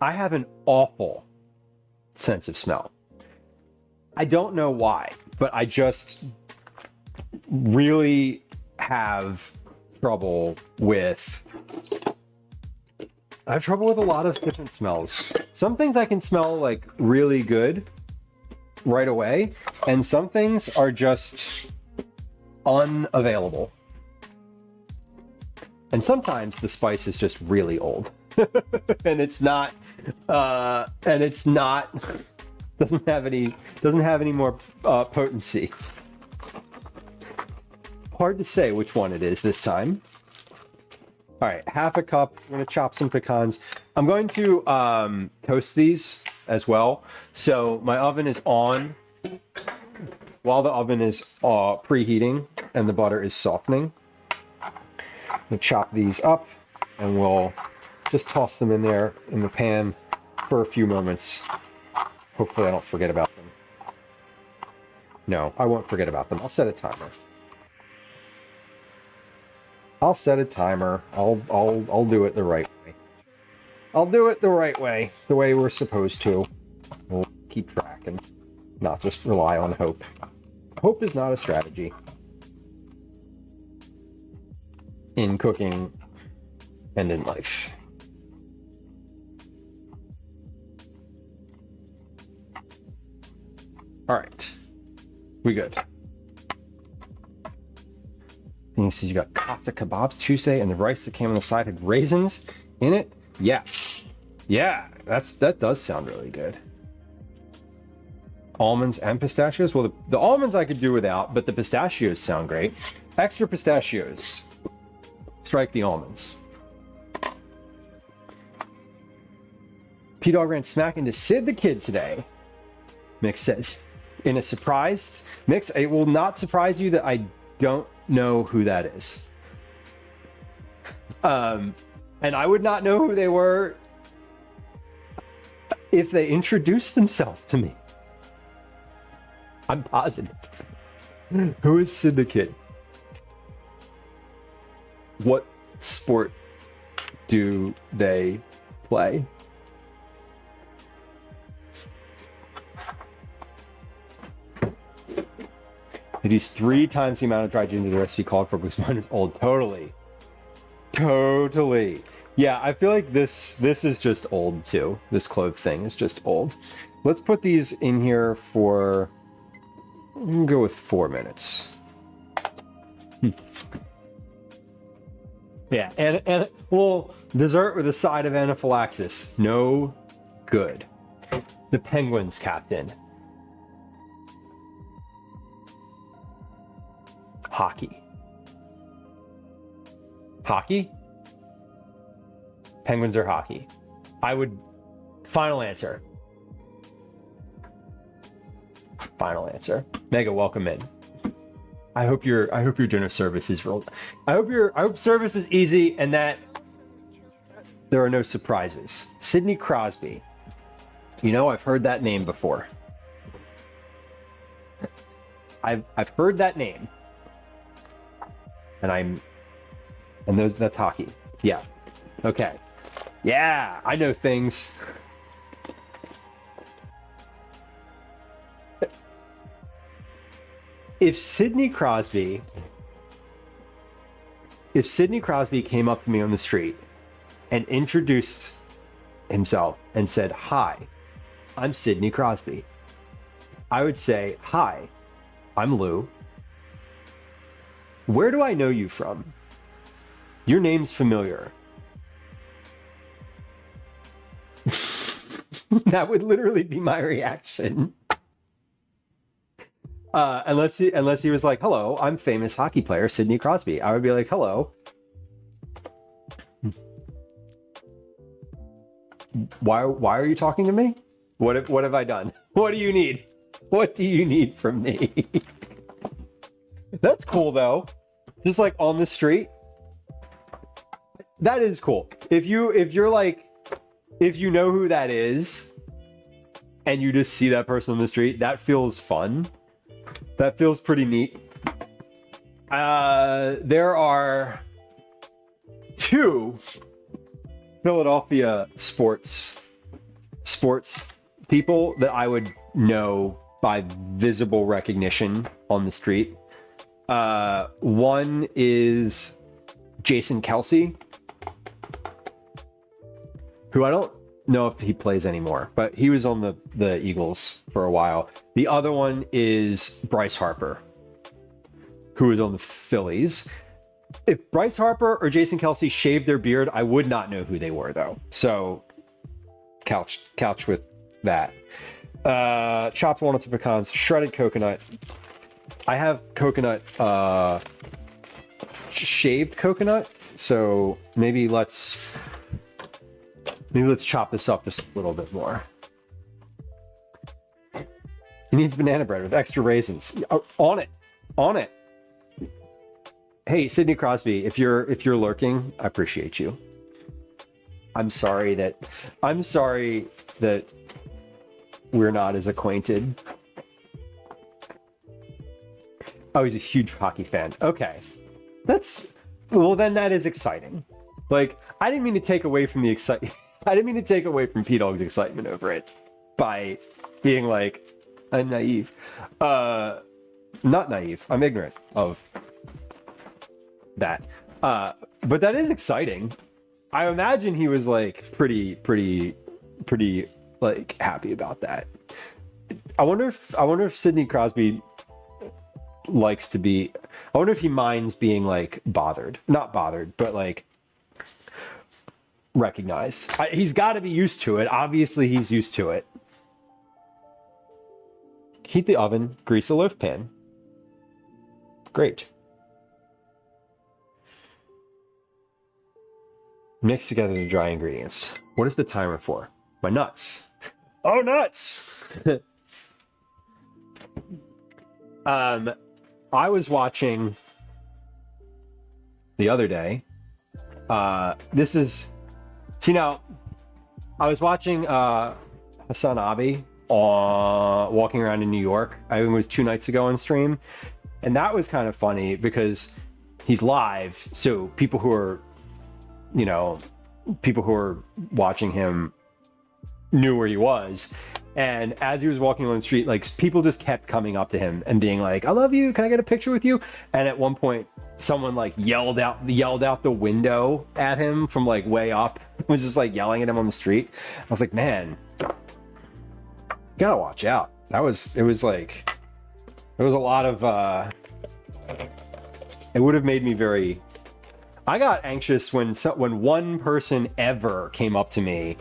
an awful sense of smell. I don't know why, but I just really have trouble with... I have trouble with a lot of different smells. Some things I can smell like really good right away, and some things are just unavailable. And sometimes the spice is just really old. and it's not doesn't have any more potency. Hard to say which one it is this time. All right, half a cup. I'm going to chop some pecans. I'm going to toast these as well. So my oven is on while the oven is preheating and the butter is softening. We'll chop these up and we'll just toss them in there in the pan for a few moments. Hopefully I don't forget about them. No, I won't forget about them. I'll set a timer. I'll set a timer. I'll do it the right way. I'll do it the right way, the way we're supposed to. We'll keep track and not just rely on hope. Hope is not a strategy in cooking and in life. All right, we good. And he says you got kofta kebabs Tuesday, and the rice that came on the side had raisins in it. Yes, yeah, that does sound really good. Almonds and pistachios. Well, the almonds I could do without, but the pistachios sound great. Extra pistachios. Strike the almonds. P-Dog ran smack into Sid the Kid today, Mix says. In a surprise, Mix, it will not surprise you that I don't know who that is. And I would not know who they were if they introduced themselves to me. I'm positive. Who is Sid the Kid? What sport do they play? It is 3 times the amount of dried ginger the recipe called for because mine is old. Totally. Yeah, I feel like this is just old too. This clove thing is just old. Let's put these in here for... We'll go with 4 minutes. Yeah, and well, dessert with a side of anaphylaxis. No good. The Penguins captain. Hockey. Hockey? Penguins are hockey. I would... Final answer. Final answer. Mega, welcome in. I hope your dinner service is real. I hope service is easy and that there are no surprises. Sidney Crosby. You know, I've heard that name before. I've heard that name. And that's hockey. Yeah. Okay. Yeah, I know things. If Sidney Crosby came up to me on the street and introduced himself and said, "Hi, I'm Sidney Crosby," I would say, "Hi, I'm Lou. Where do I know you from? Your name's familiar." That would literally be my reaction. Unless he was like, "Hello, I'm famous hockey player Sidney Crosby," I would be like, "Hello. Why are you talking to me? What have I done? What do you need? What do you need from me?" That's cool though. Just like on the street. That is cool. If you know who that is and you just see that person on the street, that feels fun. That feels pretty neat. There are 2 Philadelphia sports people that I would know by visible recognition on the street. One is Jason Kelsey, who I don't know if he plays anymore, but he was on the Eagles for a while. The other one is Bryce Harper, who was on the Phillies. If Bryce Harper or Jason Kelsey shaved their beard, I would not know who they were though. So couch with that. Chopped walnuts and pecans, shredded coconut. I have coconut, shaved coconut. So maybe let's chop this up just a little bit more. He needs banana bread with extra raisins. Oh, on it. Hey, Sidney Crosby, if you're lurking, I appreciate you. I'm sorry that we're not as acquainted. Oh, he's a huge hockey fan. Okay. Then that is exciting. Like, I didn't mean to take away from the excitement. I didn't mean to take away from P-Dog's excitement over it by being like, I'm naive. Not naive. I'm ignorant of that. But that is exciting. I imagine he was like pretty like happy about that. I wonder if Sidney Crosby likes to be. I wonder if he minds being like bothered. Not bothered, but like recognized. He's got to be used to it. Obviously, he's used to it. Heat the oven, grease a loaf pan. Great. Mix together the dry ingredients. What is the timer for? My nuts. Oh, nuts! I was watching the other day. I was watching Hassan Abi walking around in New York. I think it was 2 nights ago on stream. And that was kind of funny because he's live. So people who are watching him knew where he was. And as he was walking on the street, like people just kept coming up to him and being like, "I love you. Can I get a picture with you?" And at one point, someone like yelled out the window at him from like way up. Was just like yelling at him on the street. I was like, man, you gotta watch out. It was a lot of it would have made me very. I got anxious when one person ever came up to me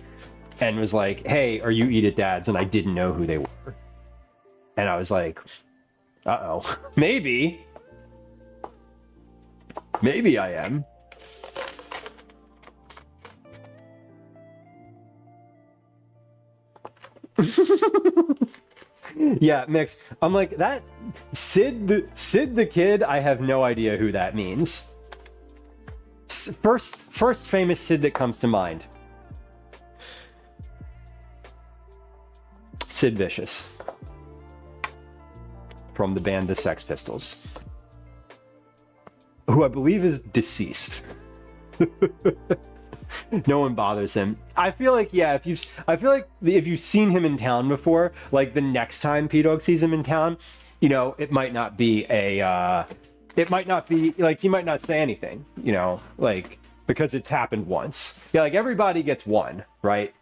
and was like, "Hey, are you Eat It Dads?" And I didn't know who they were. And I was like, uh-oh, maybe I am. Yeah, mix. I'm like, that Sid the Kid, I have no idea who that means. First famous Sid that comes to mind. Sid Vicious. From the band The Sex Pistols. Who I believe is deceased. No one bothers him. I feel like, yeah, if you've seen him in town before, like the next time P-Dog sees him in town, you know, it might not be like, he might not say anything, you know, like, because it's happened once. Yeah, like everybody gets one, right?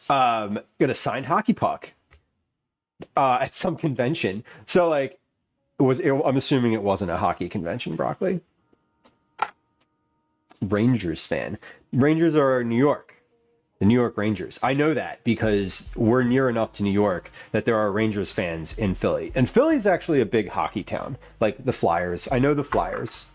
Got a signed hockey puck at some convention. So like, I'm assuming it wasn't a hockey convention, Broccoli. Rangers fan. Rangers are New York. The New York Rangers. I know that because we're near enough to New York that there are Rangers fans in Philly. And Philly's actually a big hockey town. Like the Flyers. I know the Flyers.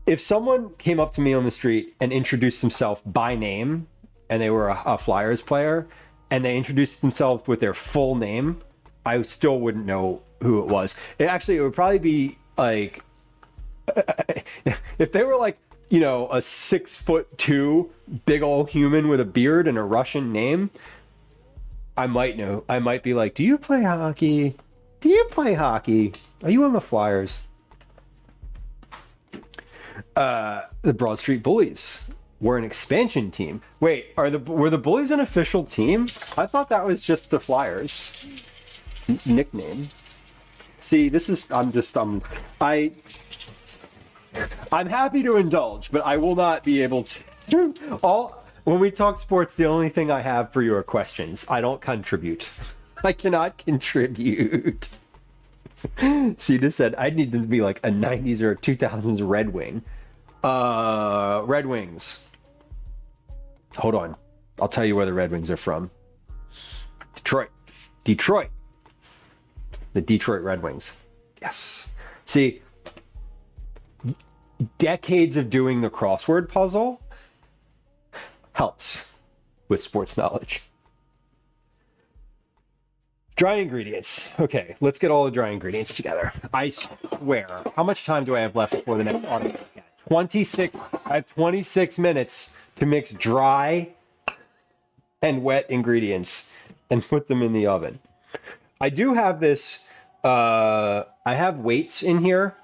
If someone came up to me on the street and introduced himself by name, and they were a Flyers player, and they introduced themselves with their full name, I still wouldn't know who it was. It would probably be like, if they were like, you know, a 6'2" big old human with a beard and a Russian name, I might know. I might be like, do you play hockey? Do you play hockey? Are you on the Flyers? The Broad Street Bullies were an expansion team. Wait, were the Bullies an official team? I thought that was just the Flyers nickname. See, this is, I'm happy to indulge, but I will not be able to. When we talk sports, the only thing I have for you are questions. I don't contribute. I cannot contribute. See, this said I need them to be like a 90s or a 2000s Red Wing. Red Wings. Hold on. I'll tell you where the Red Wings are from. Detroit. The Detroit Red Wings. Yes. See, decades of doing the crossword puzzle helps with sports knowledge. Dry ingredients. Okay, let's get all the dry ingredients together. I swear. How much time do I have left before the next audio? 26. I have 26 minutes to mix dry and wet ingredients and put them in the oven. I do have this, I have weights in here,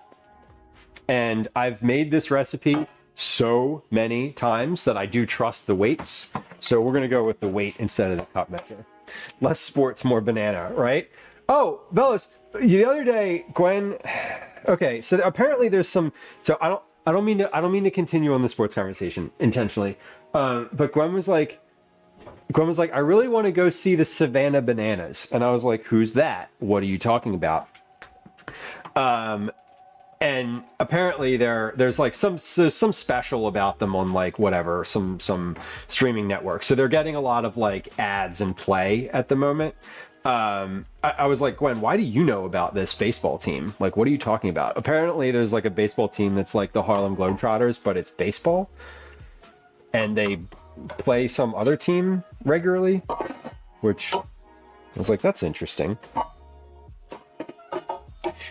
and I've made this recipe so many times that I do trust the weights. So we're going to go with the weight instead of the cup measure. Less sports, more banana, right? Oh, Bellis, the other day, Gwen, okay, so apparently there's some, so I don't mean to continue on the sports conversation intentionally. But Gwen was like, I really want to go see the Savannah Bananas. And I was like, who's that? What are you talking about? And apparently there's like some special about them on like whatever, some streaming network. So they're getting a lot of like ads and play at the moment. I was like, Gwen, why do you know about this baseball team? Like, what are you talking about? Apparently there's like a baseball team that's like the Harlem Globetrotters, but it's baseball. And they play some other team regularly, which I was like, that's interesting.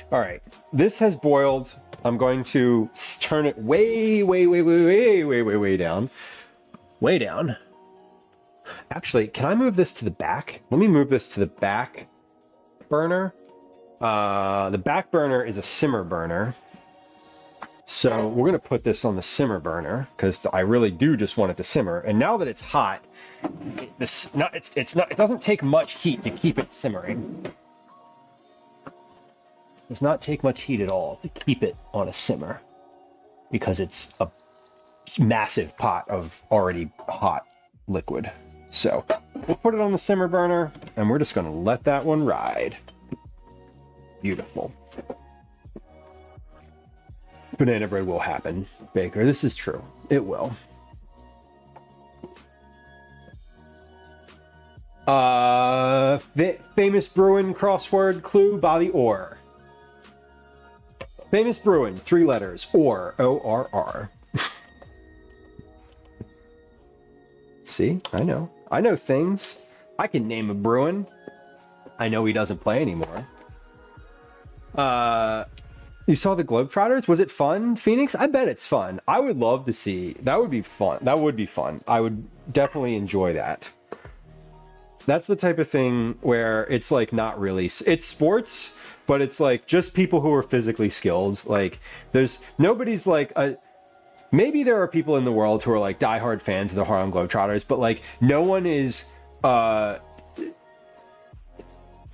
All right, this has boiled. I'm going to turn it way down. Way down. Actually, can I move this to the back? Let me move this to the back burner. The back burner is a simmer burner. So we're going to put this on the simmer burner because I really do just want it to simmer. And now that it's hot, it doesn't take much heat to keep it simmering. It does not take much heat at all to keep it on a simmer because it's a massive pot of already hot liquid. So we'll put it on the simmer burner and we're just going to let that one ride. Beautiful. Banana bread will happen, Baker. This is true. It will. Famous Bruin crossword clue, Bobby Orr. Famous Bruin, 3 letters, Orr, O-R-R. See, I know things. I can name a Bruin. I know he doesn't play anymore. You saw the Globetrotters? Was it fun, Phoenix? I bet it's fun. I would love to see. That would be fun. That would be fun. I would definitely enjoy that. That's the type of thing where it's like not really. It's sports, but it's like just people who are physically skilled. Like there's nobody's like a. Maybe there are people in the world who are like diehard fans of the Harlem Globetrotters, but like no one is.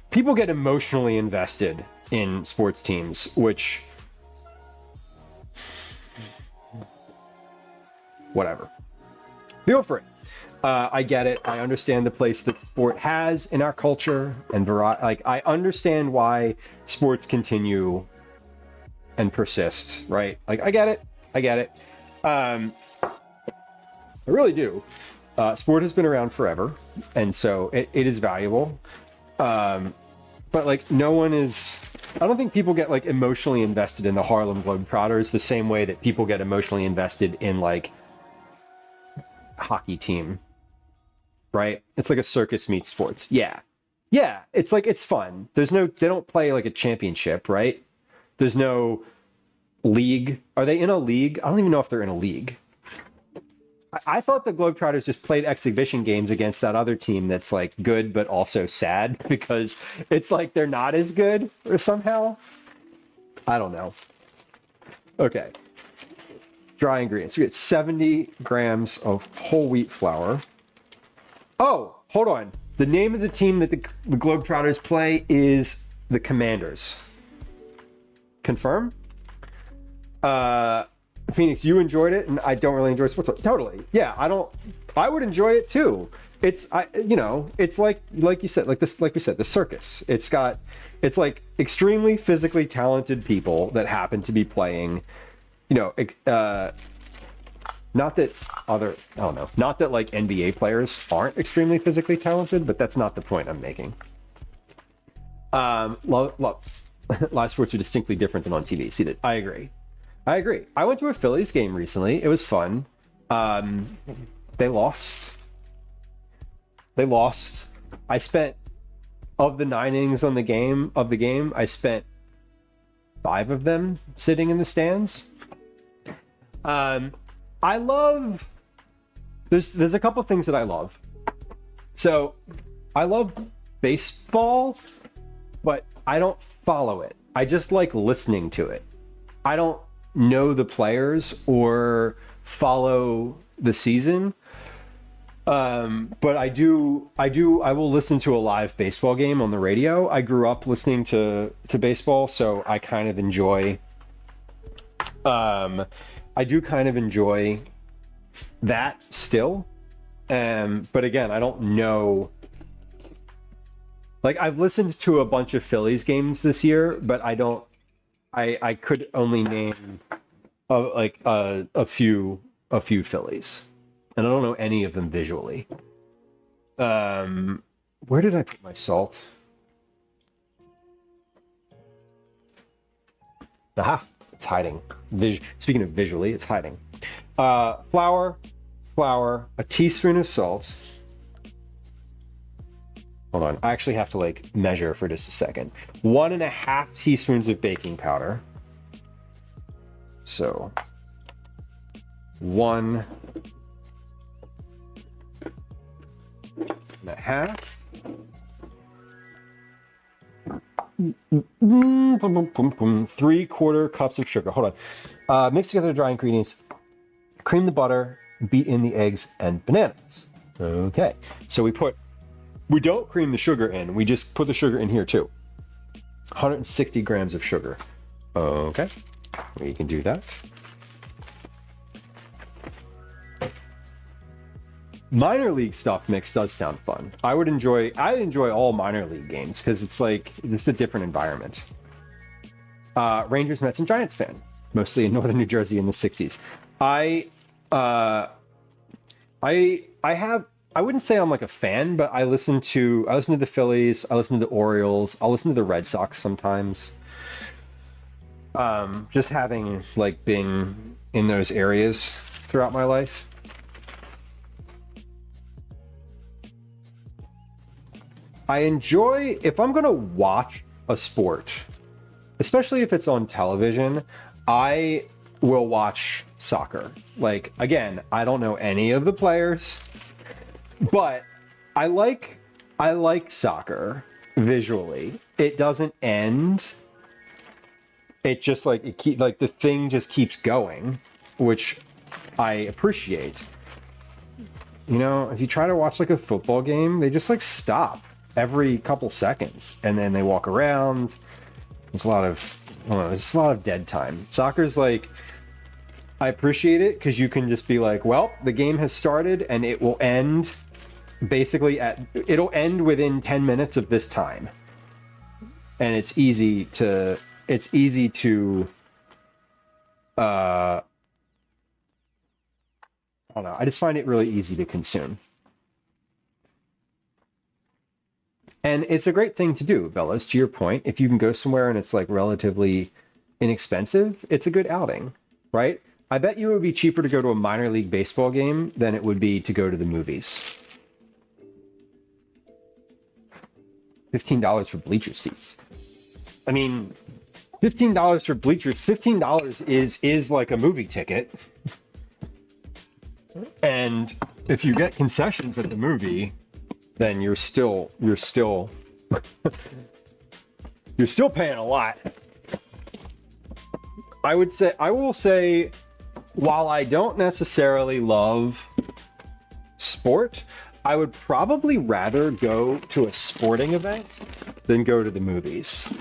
People get emotionally invested in sports teams, which whatever. Feel free. I get it. I understand the place that sport has in our culture and like I understand why sports continue and persist, right? Like I get it. I really do. Sport has been around forever, and so it is valuable. But like no one is. I don't think people get like emotionally invested in the Harlem Globetrotters the same way that people get emotionally invested in like hockey team, right? It's like a circus meets sports. Yeah. It's like it's fun. They don't play like a championship, right? There's no league. Are they in a league? I don't even know if they're in a league. I thought the Globetrotters just played exhibition games against that other team that's like good but also sad because it's like they're not as good or somehow. I don't know. Okay. Dry ingredients. We get 70 grams of whole wheat flour. Oh, hold on. The name of the team that the Globetrotters play is the Commanders. Confirm? Phoenix, you enjoyed it, and I don't really enjoy sports. Totally, yeah. I would enjoy it too. It's it's like you said, like we said, the circus. It's like extremely physically talented people that happen to be playing. Not that like NBA players aren't extremely physically talented, but that's not the point I'm making. Live sports are distinctly different than on TV. See that? I agree. I went to a Phillies game recently. It was fun. They lost. I spent of the 9 innings on the game. I spent 5 of them sitting in the stands. I love. There's a couple things that I love. So, I love baseball, but I don't follow it. I just like listening to it. I don't know the players or follow the season, but I will listen to a live baseball game on the radio. I grew up listening to baseball, so I kind of enjoy I do kind of enjoy that still, but again, I don't know. Like I've listened to a bunch of Phillies games this year, but I could only name a few Phillies, and I don't know any of them visually. Where did I put my salt? Aha, it's hiding. Speaking of visually, it's hiding. Flour, a teaspoon of salt. Hold on, I actually have to like measure for just a second. 1.5 teaspoons of baking powder. So 1.5. Boom, boom, boom, boom. 3/4 cups of sugar. Hold on. Mix together the dry ingredients. Cream the butter. Beat in the eggs and bananas. Okay. So we don't cream the sugar in. We just put the sugar in here too. 160 grams of sugar. Okay. We can do that. Minor league stuff mix does sound fun. I enjoy all minor league games because it's a different environment. Rangers, Mets, and Giants fan, mostly in northern New Jersey in the 60s. I wouldn't say I'm like a fan, but I listen to the Phillies, I listen to the Orioles, I'll listen to the Red Sox sometimes. Just having like been in those areas throughout my life. I enjoy, if I'm going to watch a sport, especially if it's on television, I will watch soccer. Like, again, I don't know any of the players, but I like soccer visually. It doesn't end. It just like the thing just keeps going, which I appreciate. You know, if you try to watch like a football game, they just like stop every couple seconds and then they walk around. There's a lot of, I don't know, there's just a lot of dead time. Soccer's like, I appreciate it because you can just be like, well, the game has started and it will end basically it'll end within 10 minutes of this time. And it's easy to I don't know, I just find it really easy to consume. And it's a great thing to do, Bellows, to your point. If you can go somewhere and it's like relatively inexpensive, it's a good outing, right? I bet you it would be cheaper to go to a minor league baseball game than it would be to go to the movies. $15 for bleacher seats. I mean, $15 for bleachers, $15 is like a movie ticket. And if you get concessions at the movie, then you're still you're still paying a lot. I will say, while I don't necessarily love sport, I would probably rather go to a sporting event than go to the movies.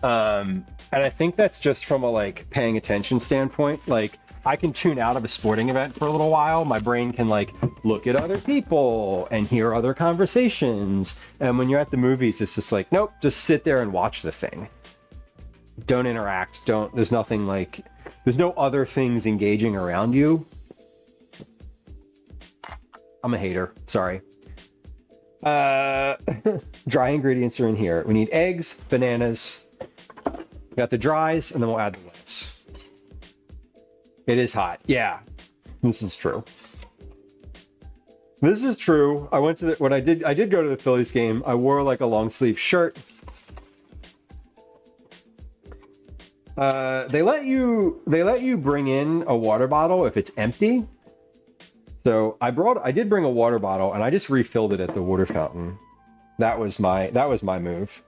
And I think that's just from a like paying attention standpoint. Like, I can tune out of a sporting event for a little while. My brain can like look at other people and hear other conversations. And when you're at the movies, it's just like, nope, just sit there and watch the thing. Don't interact. There's nothing like, there's no other things engaging around you. I'm a hater. Sorry. Dry ingredients are in here. We need eggs, bananas. We got the dries, and then we'll add the wets. It is hot. Yeah, this is true. This is true. I went to I did go to the Phillies game. I wore like a long sleeve shirt. They let you bring in a water bottle if it's empty. So I did bring a water bottle and I just refilled it at the water fountain. That was my move.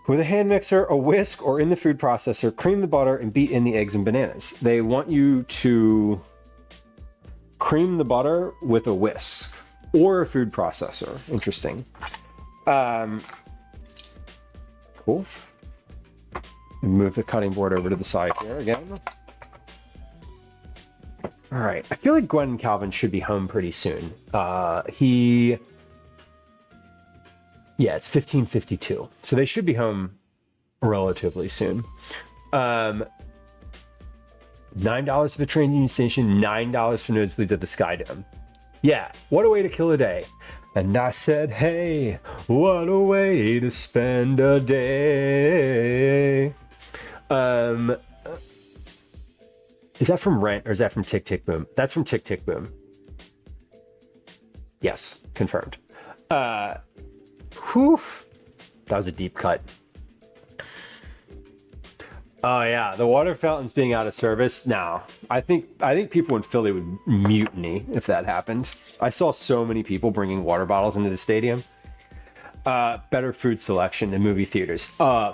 With a hand mixer, a whisk, or in the food processor, cream the butter and beat in the eggs and bananas. They want you to cream the butter with a whisk or a food processor. Interesting. Cool. Move the cutting board over to the side here again. All right. I feel like Gwen and Calvin should be home pretty soon. Yeah, it's 15:52. So they should be home relatively soon. $9 for the train union station, $9 for nosebleeds at the Sky Dome. Yeah, what a way to kill a day. And I said, hey, what a way to spend a day. Is that from Rent or is that from Tick Tick Boom? That's from Tick Tick Boom. Yes, confirmed. Whew. That was a deep cut. Oh yeah, the water fountains being out of service. Now, I think people in Philly would mutiny if that happened. I saw so many people bringing water bottles into the stadium. Better food selection than movie theaters.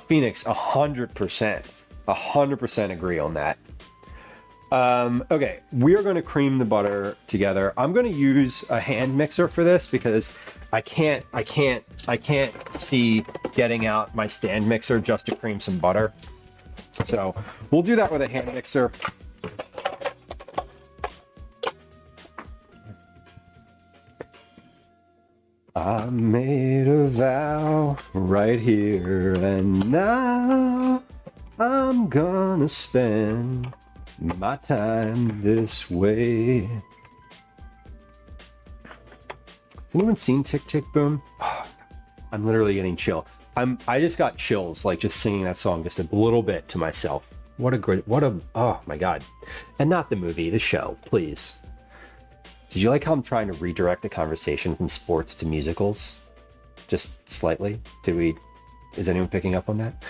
Phoenix, 100% agree on that. Okay, we are going to cream the butter together. I'm going to use a hand mixer for this because I can't see getting out my stand mixer just to cream some butter. So we'll do that with a hand mixer. I made a vow right here and now I'm gonna spend my time this way. Has anyone seen Tick Tick Boom? Oh, I'm literally getting chill. I just got chills, like just singing that song just a little bit to myself. Oh my God. And not the movie, the show, please. Did you like how I'm trying to redirect the conversation from sports to musicals? Just slightly? Is anyone picking up on that?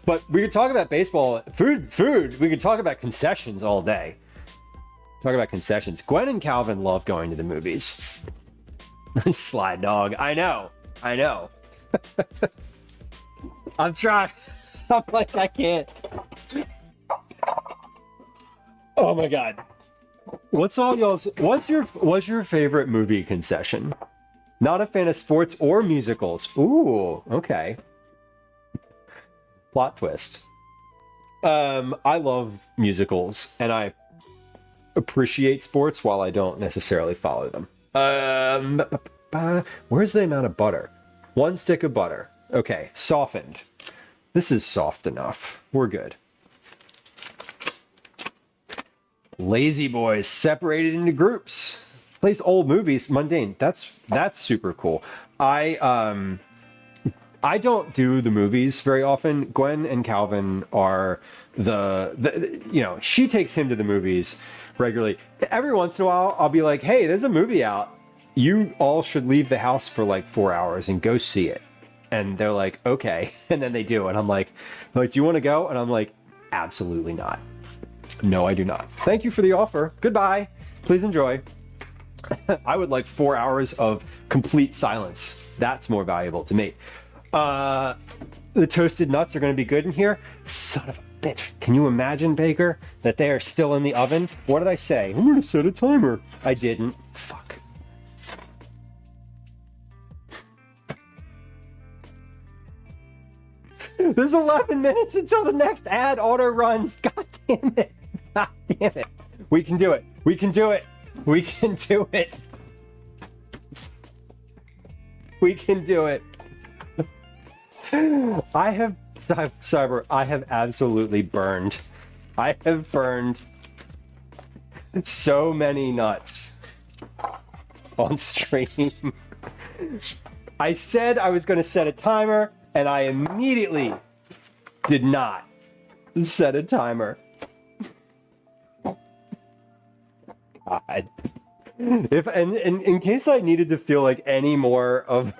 But we could talk about baseball, food. We could talk about concessions all day. Talk about concessions. Gwen and Calvin love going to the movies. Sly dog. I know. I'm trying. I'm like, I can't. Oh my God. What's your favorite movie concession? Not a fan of sports or musicals. Ooh, okay. Plot twist. I love musicals and I appreciate sports while I don't necessarily follow them. Where's the amount of butter? 1 stick of butter. Okay, softened. This is soft enough. We're good. Lazy boys separated into groups. Plays old movies, mundane. That's super cool. I don't do the movies very often. Gwen and Calvin are the she takes him to the movies regularly. Every once in a while, I'll be like, hey, there's a movie out. You all should leave the house for like 4 hours and go see it. And they're like, okay. And then they do. And I'm like, do you want to go? And I'm like, absolutely not. No, I do not. Thank you for the offer. Goodbye. Please enjoy. I would like 4 hours of complete silence. That's more valuable to me. The toasted nuts are going to be good in here. Son of a bitch. Can you imagine, Baker, that they are still in the oven? What did I say? I'm going to set a timer. I didn't. Fuck. There's 11 minutes until the next ad auto runs. God damn it. God damn it. We can do it. We can do it. We can do it. We can do it. I have, Cyber, I have absolutely burned. I have burned so many nuts on stream. I said I was going to set a timer, and I immediately did not set a timer. God. If and in case I needed to feel like any more of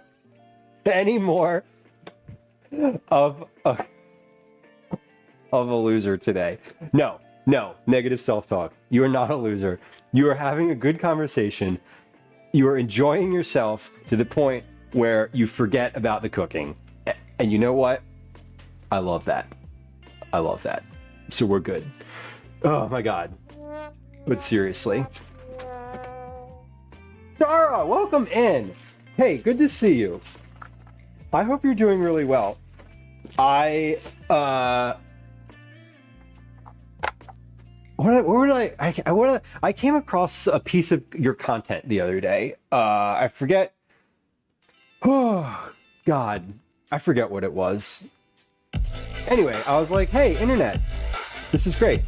a loser today. No, negative self-talk. You are not a loser. You are having a good conversation. You are enjoying yourself to the point where you forget about the cooking. And you know what? I love that. I love that. So we're good. Oh my God. But seriously. Dara, welcome in. Hey, good to see you. I hope you're doing really well. I came across a piece of your content the other day. I forget. Oh God, I forget what it was. Anyway, I was like, hey, internet, this is great.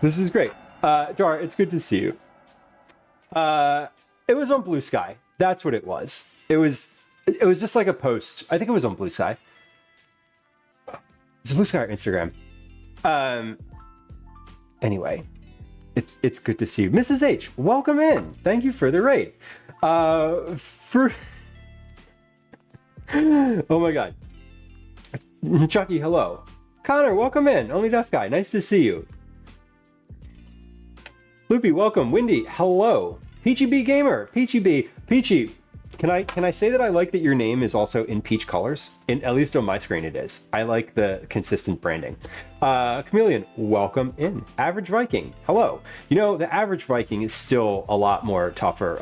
This is great. Dar, it's good to see you. It was on Blue Sky. That's what it was. It was just like a post. I think it was on Blue Sky. It's Blue Sky or Instagram. Anyway, it's good to see you. Mrs. H, welcome in. Thank you for the raid. Oh my God. Chucky, hello. Connor, welcome in. Only Deaf Guy, nice to see you. Loopy, welcome. Windy, hello. Peachy B Gamer, Peachy B, Peachy. Can I say that I like that your name is also in peach colors? At least on my screen it is. I like the consistent branding. Chameleon, welcome in. Average Viking, hello. You know, the Average Viking is still a lot tougher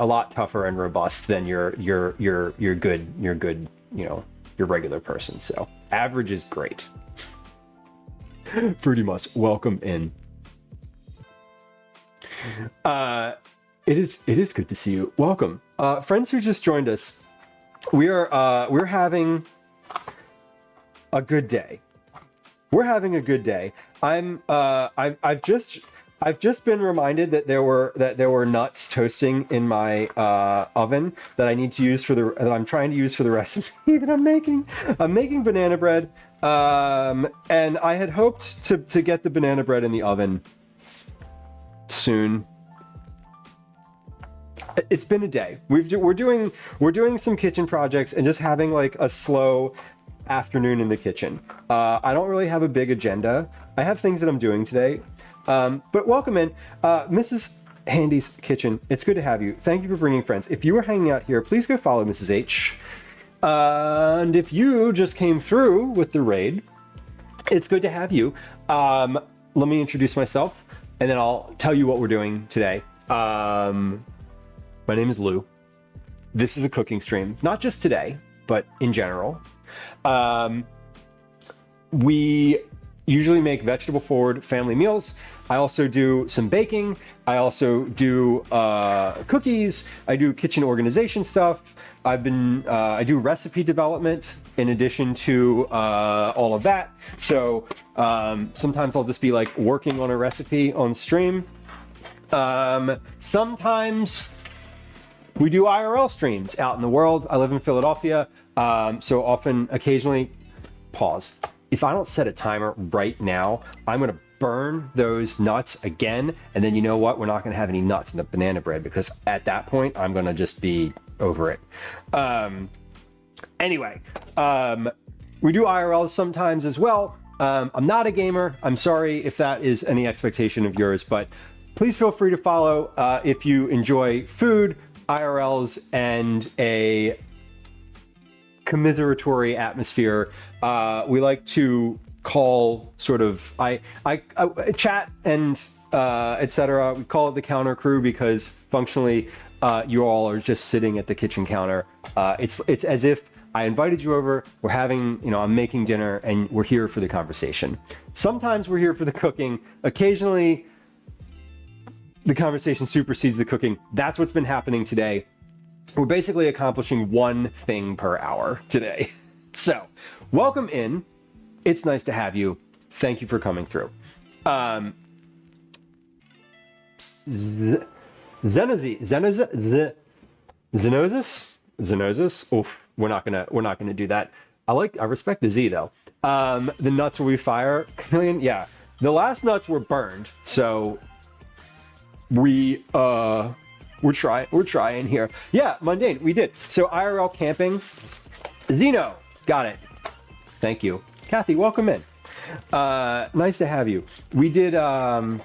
and robust than your good, you know, your regular person. So average is great. Fruity Mus, welcome in. It is good to see you. Welcome. Friends who just joined us, we're having a good day. We're having a good day. I've just been reminded that there were nuts toasting in my oven that I need to use that I'm trying to use for the recipe that I'm making. I'm making banana bread. And I had hoped to get the banana bread in the oven soon. It's been a day. We're doing some kitchen projects and just having like a slow afternoon in the kitchen. I don't really have a big agenda. I have things that I'm doing today. But welcome in, Mrs. Handy's Kitchen. It's good to have you. Thank you for bringing friends. If you were hanging out here, please go follow Mrs. H. And if you just came through with the raid, it's good to have you. Let me introduce myself, and then I'll tell you what we're doing today. My name is Lou. This is a cooking stream, not just today, but in general. We usually make vegetable-forward family meals. I also do some baking. I also do cookies. I do kitchen organization stuff. I do recipe development in addition to all of that. So sometimes I'll just be like working on a recipe on stream. Sometimes we do IRL streams out in the world. I live in Philadelphia, so often, occasionally, pause. If I don't set a timer right now, I'm gonna burn those nuts again, and then you know what? We're not gonna have any nuts in the banana bread because at that point, I'm gonna just be over it. Anyway, we do IRLs sometimes as well. I'm not a gamer. I'm sorry if that is any expectation of yours, but please feel free to follow if you enjoy food, IRLs, and a commiseratory atmosphere. We like to call sort of I chat and etc. We call it the counter crew because functionally you all are just sitting at the kitchen counter. It's as if I invited you over, we're having, I'm making dinner and we're here for the conversation. Sometimes we're here for the cooking. Occasionally the conversation supersedes the cooking. That's what's been happening today. We're basically accomplishing one thing per hour today. So, welcome in. It's nice to have you. Thank you for coming through. Zenosis? Oof, we're not gonna do that. I respect the Z though. The nuts will be fire. Chameleon, yeah. The last nuts were burned, so we're trying here. Yeah, mundane, we did. So IRL camping. Zeno, got it. Thank you. Kathy, welcome in. Nice to have you. We did an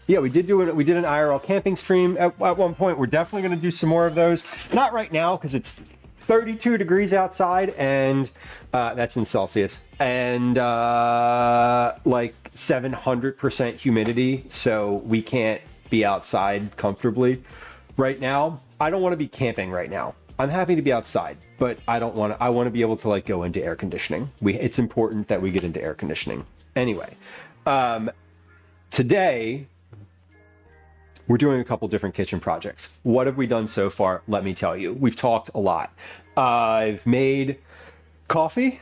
IRL camping stream at one point. We're definitely going to do some more of those. Not right now because it's 32 degrees outside and that's in Celsius and like 700% humidity, so we can't be outside comfortably right now. I don't want to be camping right now. I'm happy to be outside, but I want to be able to like go into air conditioning. It's important that we get into air conditioning. Anyway, today we're doing a couple different kitchen projects. What have we done so far? Let me tell you. We've talked a lot. I've made coffee.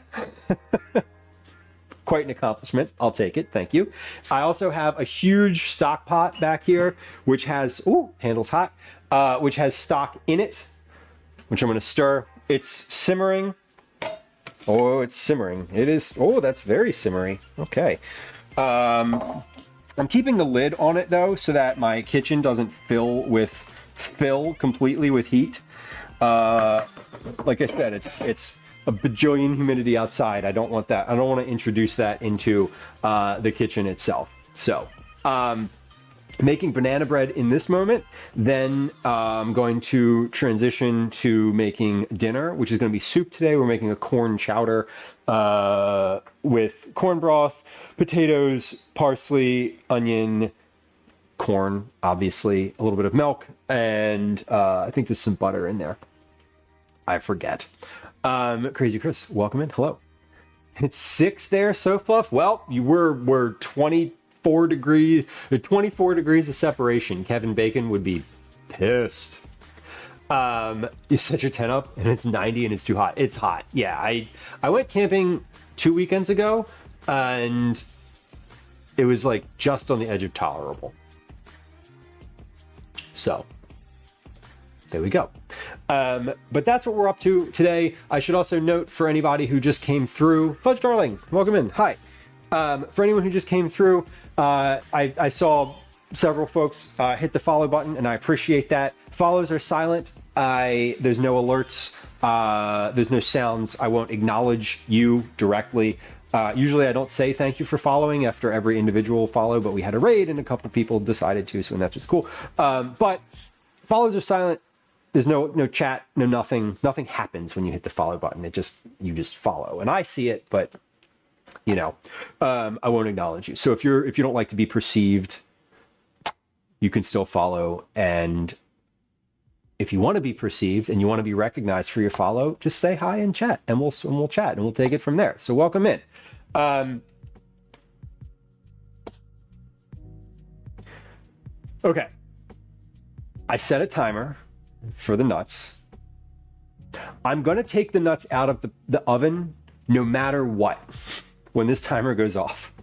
Quite an accomplishment. I'll take it. Thank you. I also have a huge stock pot back here, which has, handle's hot, which has stock in it, which I'm going to stir. It's simmering. Oh, it's simmering. It is. Oh, that's very simmery. Okay. I'm keeping the lid on it though, so that my kitchen doesn't fill completely with heat. Like I said, it's a bajillion humidity outside. I don't want that. I don't want to introduce that into the kitchen itself. So, making banana bread in this moment, then I'm going to transition to making dinner, which is going to be soup today. We're making a corn chowder with corn broth, potatoes, parsley, onion, corn, obviously, a little bit of milk, and I think there's some butter in there. I forget. Crazy Chris, welcome in. Hello. It's 6 there, so fluff. Well, we're 24 degrees of separation. Kevin Bacon would be pissed. You set your tent up and it's 90 and it's too hot. It's hot. Yeah, I went camping 2 weekends ago and it was like just on the edge of tolerable. So there we go. But that's what we're up to today. I should also note for anybody who just came through, Fudge Darling, welcome in. Hi. For anyone who just came through, I saw several folks hit the follow button, and I appreciate that. Follows are silent. There's no alerts. There's no sounds. I won't acknowledge you directly. Usually I don't say thank you for following after every individual follow, but we had a raid and a couple people decided to, so that's just cool. But follows are silent. There's no chat, no nothing. Nothing happens when you hit the follow button. You just follow, and I see it, but I won't acknowledge you. So if you don't like to be perceived, you can still follow. And if you want to be perceived and you want to be recognized for your follow, just say hi in chat, and we'll chat and we'll take it from there. So welcome in. Okay. I set a timer for the nuts. I'm going to take the nuts out of the oven no matter what when this timer goes off.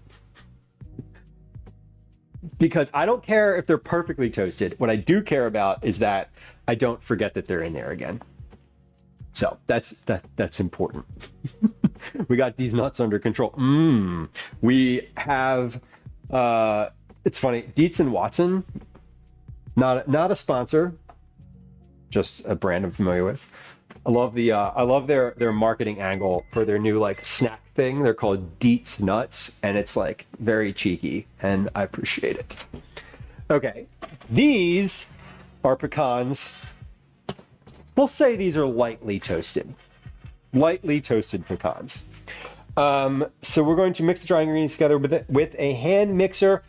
Because I don't care if they're perfectly toasted. What I do care about is that I don't forget that they're in there again. So that's important. We got these nuts under control. We have, it's funny, Dietz and Watson, not a sponsor, just a brand I'm familiar with. I love their marketing angle for their new like snack thing. They're called Dietz Nuts, and it's like very cheeky, and I appreciate it. Okay, these are pecans. We'll say these are lightly toasted pecans. So we're going to mix the dry ingredients together with a hand mixer.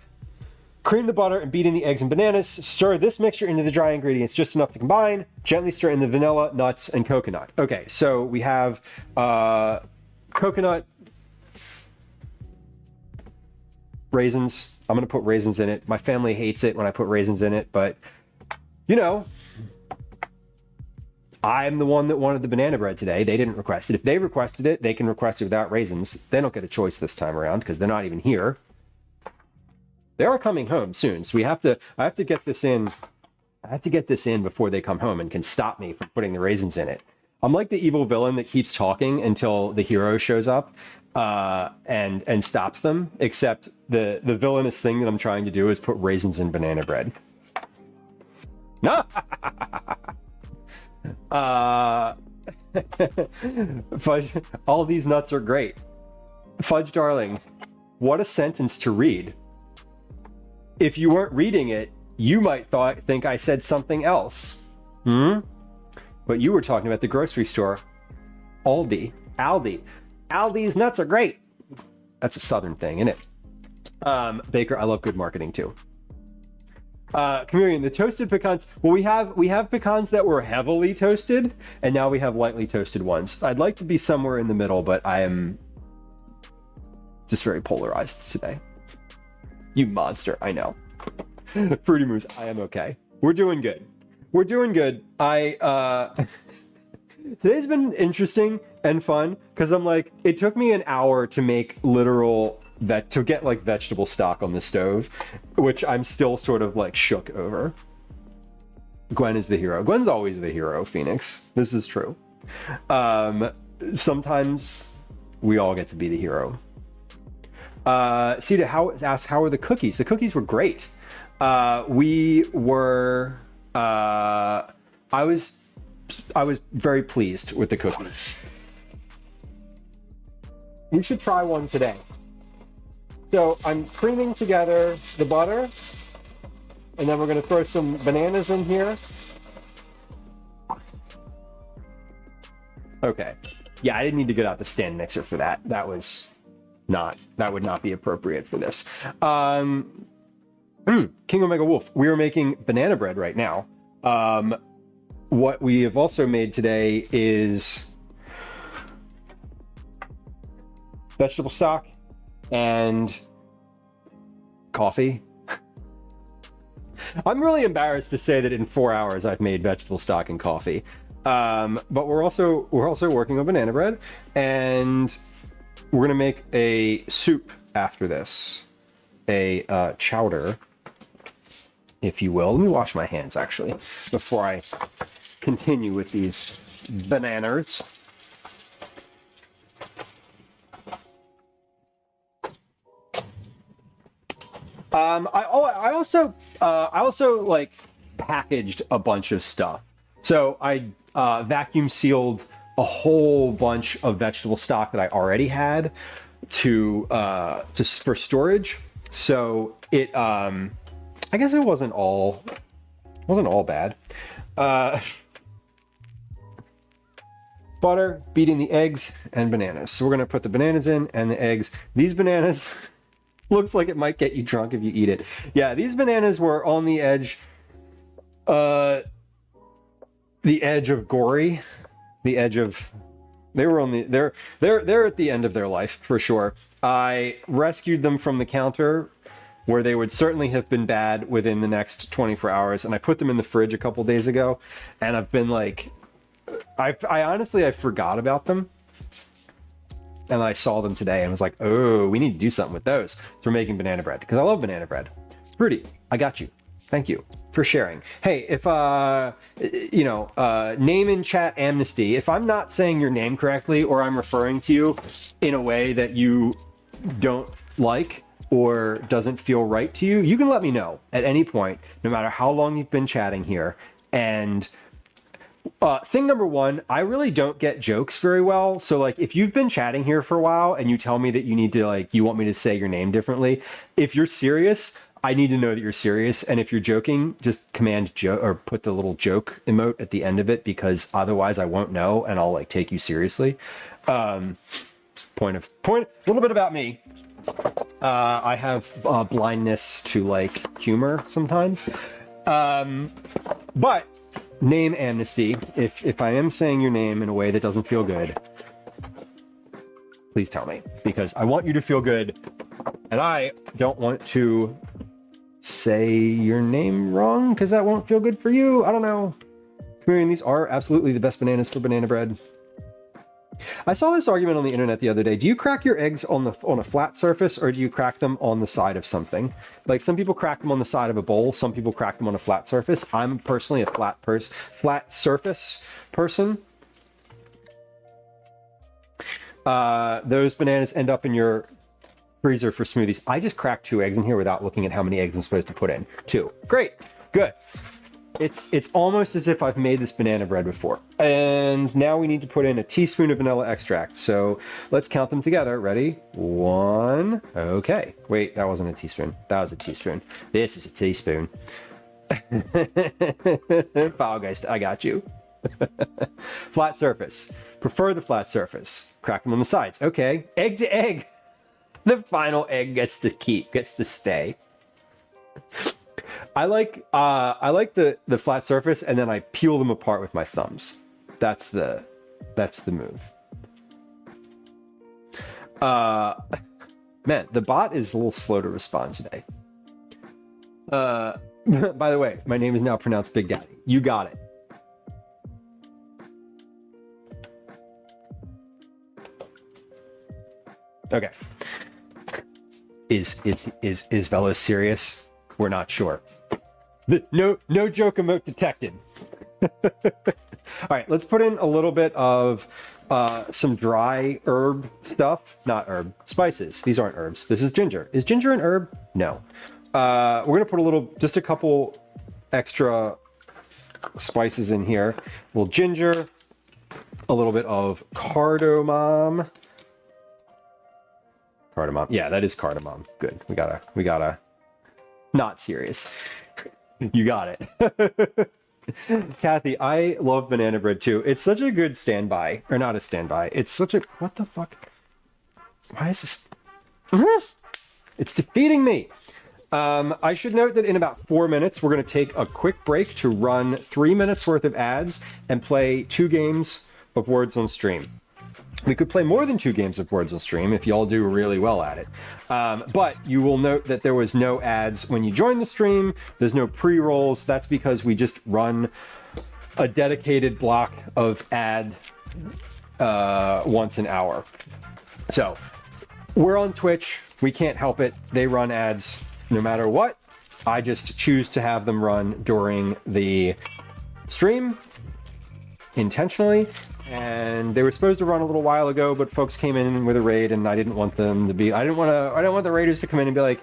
Cream the butter and beat in the eggs and bananas. Stir this mixture into the dry ingredients just enough to combine. Gently stir in the vanilla, nuts, and coconut. Okay, so we have coconut, raisins. I'm going to put raisins in it. My family hates it when I put raisins in it, but I'm the one that wanted the banana bread today. They didn't request it. If they requested it, they can request it without raisins. They don't get a choice this time around because they're not even here. They are coming home soon, so I have to get this in. I have to get this in before they come home and can stop me from putting the raisins in it. I'm like the evil villain that keeps talking until the hero shows up and stops them. Except the villainous thing that I'm trying to do is put raisins in banana bread. No. Fudge. All these nuts are great. Fudge Darling, what a sentence to read. If you weren't reading it, you might think I said something else. But you were talking about the grocery store. Aldi. Aldi's nuts are great. That's a southern thing, isn't it? Baker, I love good marketing too. Chameleon, the toasted pecans. Well, we have pecans that were heavily toasted, and now we have lightly toasted ones. I'd like to be somewhere in the middle, but I am just very polarized today. You monster, I know. Fruity Moose, I am okay. We're doing good. Today's been interesting and fun because I'm like, it took me an hour to make to get like vegetable stock on the stove, which I'm still sort of like shook over. Gwen is the hero. Gwen's always the hero, Phoenix. This is true. Sometimes we all get to be the hero. Sita asks, how were the cookies? The cookies were great. I was very pleased with the cookies. We should try one today. So I'm creaming together the butter, and then we're going to throw some bananas in here. Okay. Yeah, I didn't need to get out the stand mixer for that. That would not be appropriate for this. King Omega Wolf, we are making banana bread right now. What we have also made today is vegetable stock and coffee. I'm really embarrassed to say that in 4 hours I've made vegetable stock and coffee. But we're also working on banana bread, and we're gonna make a soup after this, a chowder, if you will. Let me wash my hands actually before I continue with these bananas. I also like packaged a bunch of stuff. So I vacuum sealed a whole bunch of vegetable stock that I already had for storage. So it I guess it wasn't all bad. Butter, beating the eggs, and bananas. So we're gonna put the bananas in and the eggs. These bananas looks like it might get you drunk if you eat it. Yeah, these bananas were on the edge of gory, the edge of they're at the end of their life for sure. I rescued them from the counter where they would certainly have been bad within the next 24 hours, and I put them in the fridge a couple days ago, and I've been like I honestly forgot about them. And I saw them today and was like, oh, we need to do something with those. So we're making banana bread because I love banana bread. Fruity, I got you. Thank you for sharing. Hey, if, name in chat amnesty, if I'm not saying your name correctly or I'm referring to you in a way that you don't like or doesn't feel right to you, you can let me know at any point, no matter how long you've been chatting here. And thing number one, I really don't get jokes very well. So like if you've been chatting here for a while and you tell me that you need to you want me to say your name differently, if you're serious, I need to know that you're serious. And if you're joking, just command joke or put the little joke emote at the end of it, because otherwise I won't know and I'll take you seriously. Point, a little bit about me. I have blindness to humor sometimes. But name amnesty. If I am saying your name in a way that doesn't feel good, please tell me, because I want you to feel good and I don't want to say your name wrong because that won't feel good for you. I don't know. Chameleon, these are absolutely the best bananas for banana bread. I saw this argument on the internet the other day. Do you crack your eggs on a flat surface, or do you crack them on the side of something? Like some people crack them on the side of a bowl, some people crack them on a flat surface. I'm personally a flat surface person. Those bananas end up in your freezer for smoothies. I just cracked 2 eggs in here without looking at how many eggs I'm supposed to put in. 2. Great. Good. It's almost as if I've made this banana bread before. And now we need to put in a teaspoon of vanilla extract. So let's count them together. Ready? 1. Okay. Wait, that wasn't a teaspoon. That was a teaspoon. This is a teaspoon. Fall guys, I got you. Flat surface. Prefer the flat surface. Crack them on the sides. Okay. Egg to egg. The final egg gets to stay. I like the flat surface, and then I peel them apart with my thumbs. That's the move. Man, the bot is a little slow to respond today. By the way, my name is now pronounced Big Daddy. You got it. Okay. Is Velos serious? We're not sure. No joke emote detected. All right, let's put in a little bit of some dry herb stuff. Not herb, spices. These aren't herbs. This is ginger. Is ginger an herb? No. We're gonna put just a couple extra spices in here. A little ginger, a little bit of cardamom. Cardamom. Yeah, that is cardamom. Good. We gotta. Not serious. You got it. Kathy, I love banana bread too. It's such a good standby. Or not a standby. It's such a... What the fuck? Why is this... It's defeating me. I should note that in about 4 minutes, we're going to take a quick break to run 3 minutes worth of ads and play 2 games of Words on Stream. We could play more than 2 games of Words on Stream if y'all do really well at it. But you will note that there was no ads when you join the stream. There's no pre-rolls. That's because we just run a dedicated block of ad once an hour. So we're on Twitch. We can't help it. They run ads no matter what. I just choose to have them run during the stream. intentionally, and they were supposed to run a little while ago, but folks came in with a raid, and I didn't want them to be. I didn't want the raiders to come in and be like,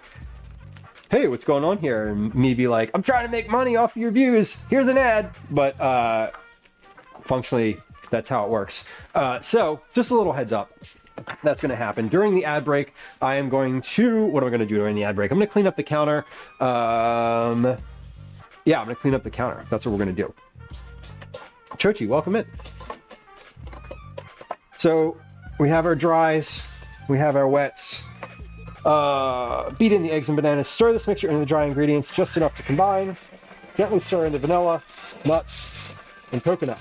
"Hey, what's going on here?" And me be like, "I'm trying to make money off of your views. Here's an ad." But functionally, that's how it works. So just a little heads up. That's going to happen during the ad break. I am going to. What am I going to do during the ad break? I'm going to clean up the counter. Yeah, I'm going to clean up the counter. That's what we're going to do. Chochi, welcome in. So we have our dries, we have our wets. Beat in the eggs and bananas. Stir this mixture into the dry ingredients just enough to combine. Gently stir in the vanilla, nuts, and coconut.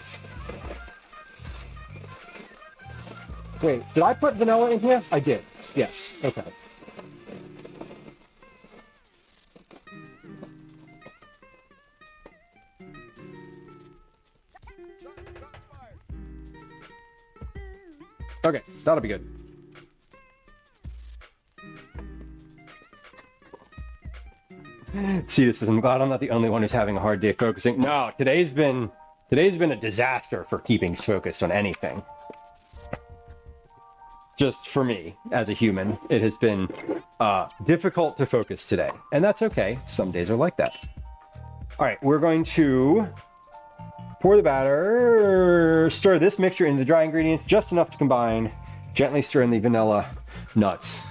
Wait, did I put vanilla in here? I did. Yes. Okay. Okay, that'll be good. See, this is, I'm glad I'm not the only one who's having a hard day focusing. No, today's been a disaster for keeping focused on anything. Just for me, as a human, it has been difficult to focus today. And that's okay. Some days are like that. All right, we're going to pour the batter, stir this mixture into the dry ingredients just enough to combine. Gently stir in the vanilla, nuts,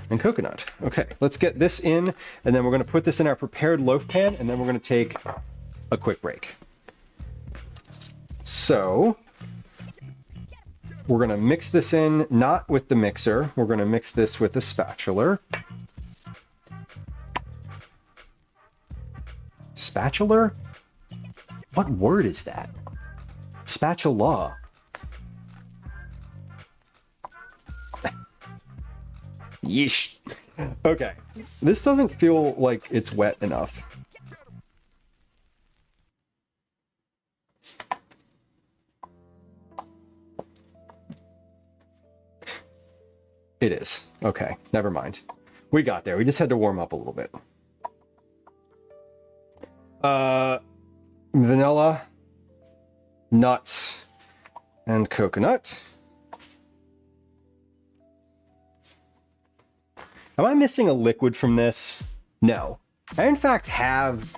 and coconut. Okay, let's get this in, and then we're going to put this in our prepared loaf pan, and then we're going to take a quick break. So we're going to mix this in, not with the mixer. We're going to mix this with a spatula. Spatula? What word is that? Spatula. Yeesh. Okay. This doesn't feel like it's wet enough. It is. Okay, never mind. We got there. We just had to warm up a little bit. Vanilla, nuts, and coconut. Am I missing a liquid from this? No. I in fact have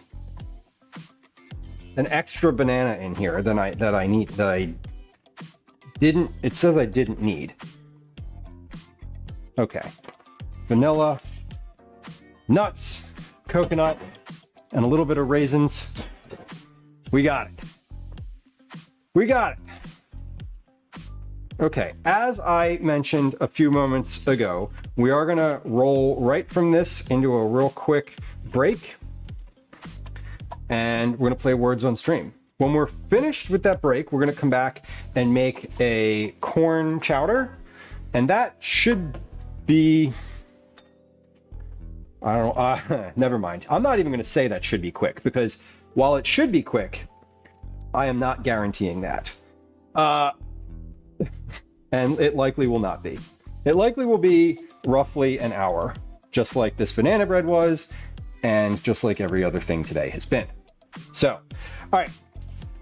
an extra banana in here that I didn't. It says I didn't need. Okay. Vanilla, nuts, coconut, and a little bit of raisins. We got it. We got it. Okay, as I mentioned a few moments ago, we are gonna roll right from this into a real quick break, and we're gonna play Words on Stream. When we're finished with that break, we're gonna come back and make a corn chowder, and that should be, I don't know, never mind. I'm not even gonna say that should be quick, because while it should be quick, I am not guaranteeing that. And it likely will not be. It likely will be roughly an hour, just like this banana bread was, and just like every other thing today has been. So, all right,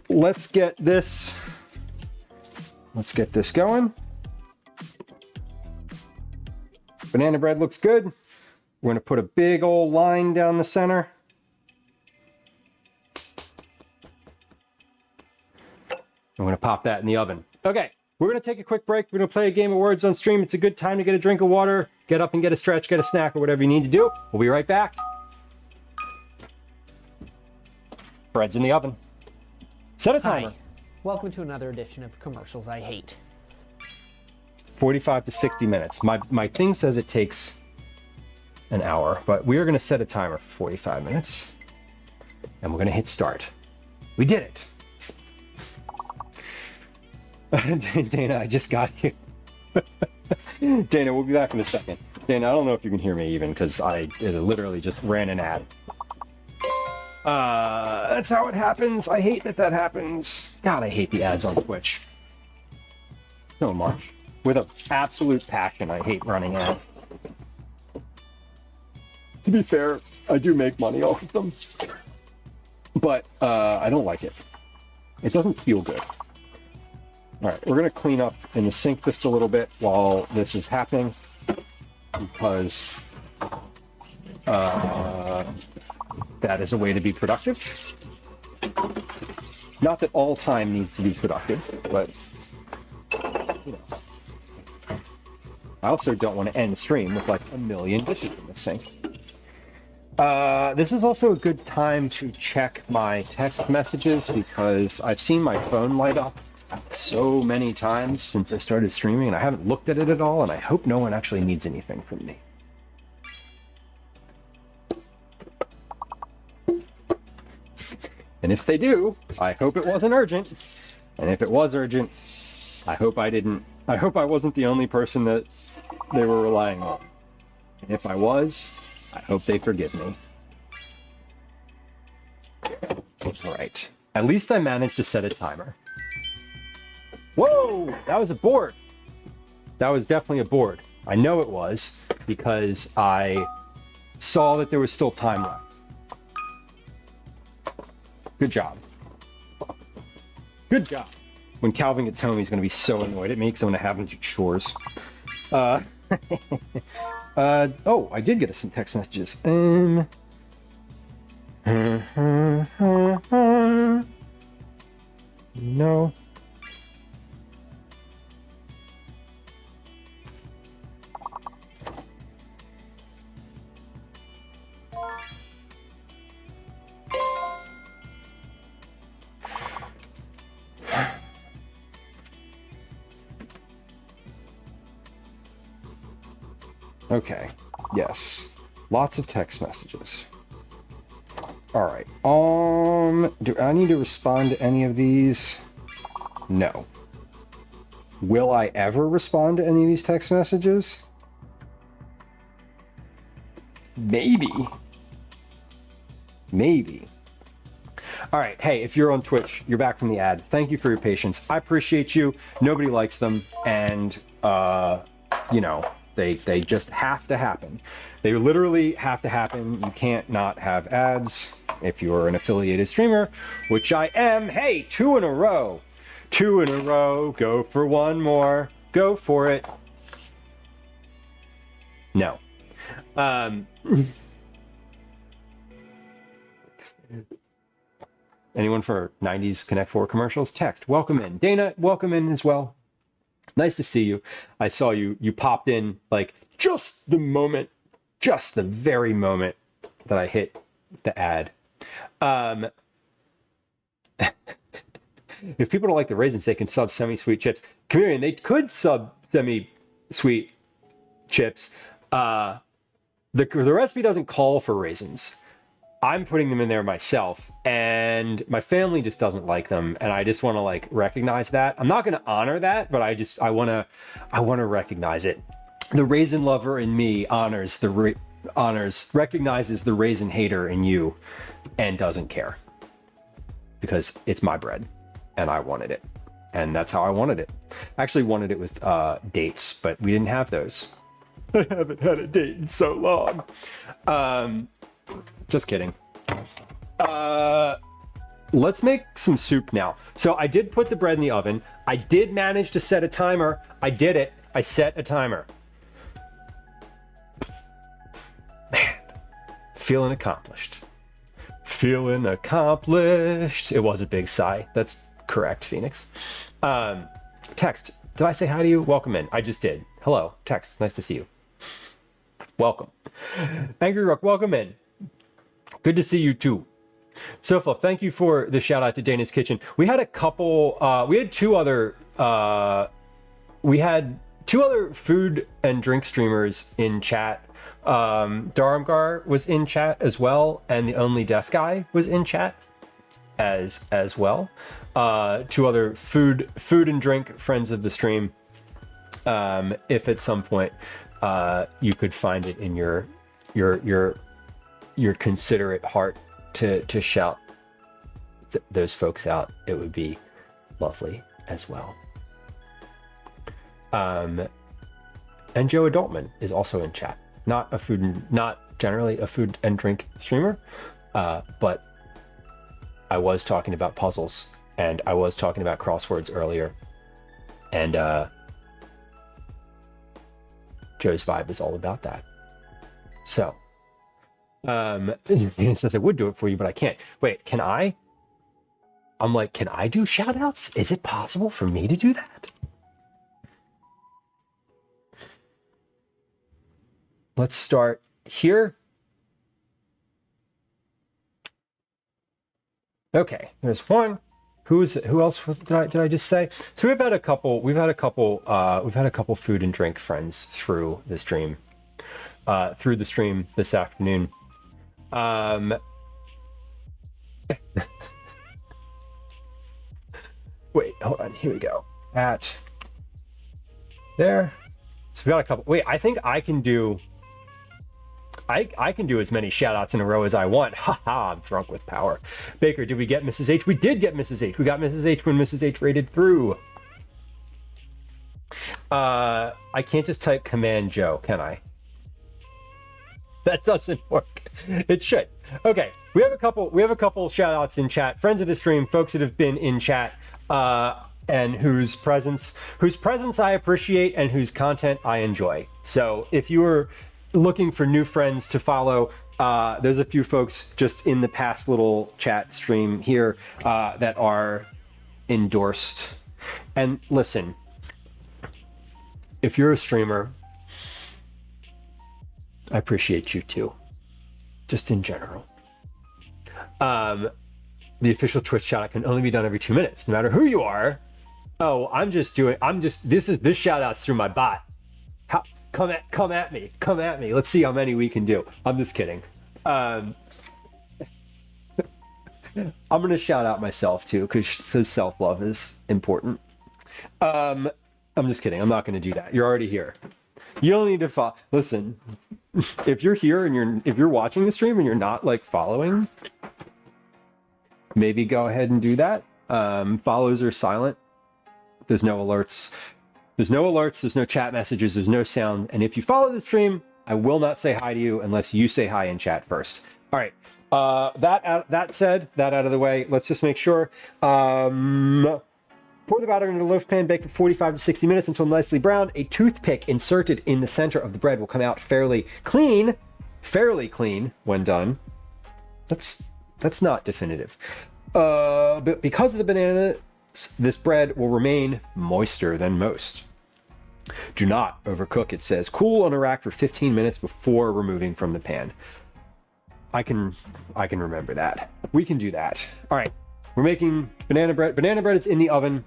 let's get this going. Banana bread looks good. We're gonna put a big old line down the center. I'm gonna pop that in the oven. Okay, we're gonna take a quick break. We're gonna play a game of Words on Stream. It's a good time to get a drink of water, get up and get a stretch, get a snack, or whatever you need to do. We'll be right back. Bread's in the oven. Set a timer. Hi. Welcome to another edition of Commercials I Hate. 45 to 60 minutes. My thing says it takes an hour, but we are gonna set a timer for 45 minutes, and we're gonna hit start. We did it. Dana, I just got you. Dana, we'll be back in a second. Dana, I don't know if you can hear me even, because it literally just ran an ad. That's how it happens. I hate that happens. God, I hate the ads on Twitch so much. With an absolute passion, I hate running ads. To be fair, I do make money off of them, but I don't like it. It doesn't feel good. All right, we're gonna clean up in the sink just a little bit while this is happening, because that is a way to be productive. Not that all time needs to be productive, but you know. I also don't want to end the stream with like a million dishes in the sink. This is also a good time to check my text messages, because I've seen my phone light up so many times since I started streaming, and I haven't looked at it at all, and I hope no one actually needs anything from me. And if they do, I hope it wasn't urgent. And if it was urgent, I hope I wasn't the only person that they were relying on. And if I was, I hope they forgive me. All right. At least I managed to set a timer. Whoa, that was a board. That was definitely a board. I know it was, because I saw that there was still time left. Good job. Good job. When Calvin gets home, he's going to be so annoyed at me because I'm going to have him do chores. Oh, I did get some text messages. No. Okay, yes. Lots of text messages. All right. Do I need to respond to any of these? No. Will I ever respond to any of these text messages? Maybe. Maybe. All right. Hey, if you're on Twitch, you're back from the ad. Thank you for your patience. I appreciate you. Nobody likes them. And, you know, they just have to happen. They literally have to happen. You can't not have ads if you're an affiliated streamer, which I am. Hey, 2 in a row. 2 in a row. Go for one more. Go for it. No. Anyone for 90s Connect 4 commercials? Text. Welcome in. Dana, welcome in as well. Nice to see you. I saw you popped in like just the very moment that I hit the ad. If people don't like the raisins, they can sub semi-sweet chips. Chameleon, they could sub semi-sweet chips. The recipe doesn't call for raisins. I'm putting them in there myself, and my family just doesn't like them, and I just want to like recognize that. I'm not going to honor that, but I want to recognize it. The raisin lover in me recognizes the raisin hater in you, and doesn't care, because it's my bread, and I wanted it, and that's how I wanted it. I actually wanted it with dates, but we didn't have those. I haven't had a date in so long. Just kidding. Let's make some soup now. So I did put the bread in the oven. I did manage to set a timer. I did it. I set a timer. Man, feeling accomplished. Feeling accomplished. It was a big sigh. That's correct, Phoenix. Text. Did I say hi to you? Welcome in. I just did. Hello. Text. Nice to see you. Welcome. Angry Rock, welcome in. Good to see you too. Sofa, thank you for the shout out to Dana's Kitchen. We had a couple, we had two other food and drink streamers in chat. Dharamgar was in chat as well, and the Only Deaf Guy was in chat as well. Two other food and drink friends of the stream. If at some point you could find it in your considerate heart to shout those folks out, it would be lovely as well. And Joe Adultman is also in chat. Not generally a food and drink streamer, but I was talking about puzzles and I was talking about crosswords earlier. And Joe's vibe is all about that. So, Dana says I would do it for you, but I can't. Wait, can I? I'm like, can I do shout outs? Is it possible for me to do that? Let's start here. Okay, there's one. Who else did I just say? So we've had a couple food and drink friends through the stream this afternoon. Wait, hold on. Here we go. At there. So we got a couple. Wait, I think I can do. I can do as many shout outs in a row as I want. Haha, I'm drunk with power. Baker, did we get Mrs. H? We did get Mrs. H. We got Mrs. H when Mrs. H raided through. I can't just type Command Joe, can I? That doesn't work. It should. Okay, we have a couple shout outs in chat. Friends of the stream, folks that have been in chat, and whose presence I appreciate and whose content I enjoy. So if you were looking for new friends to follow, there's a few folks just in the past little chat stream here that are endorsed. And listen, if you're a streamer, I appreciate you too, just in general. The official Twitch shout out can only be done every 2 minutes, no matter who you are. Oh, this shout out's through my bot. Come at me. Let's see how many we can do. I'm just kidding. I'm gonna shout out myself too, because self-love is important. I'm just kidding. I'm not gonna do that. You're already here. You don't need to follow. Listen, if you're here and if you're watching the stream and you're not like following, maybe go ahead and do that. Follows are silent. There's no alerts. There's no chat messages, there's no sound. And if you follow the stream, I will not say hi to you unless you say hi in chat first. All right. That said, that out of the way, let's just make sure. Pour the batter into the loaf pan, bake for 45 to 60 minutes until nicely browned. A toothpick inserted in the center of the bread will come out fairly clean when done. That's not definitive. But because of the banana, this bread will remain moister than most. Do not overcook, it says. Cool on a rack for 15 minutes before removing from the pan. I can remember that. We can do that. All right, we're making banana bread. Banana bread is in the oven.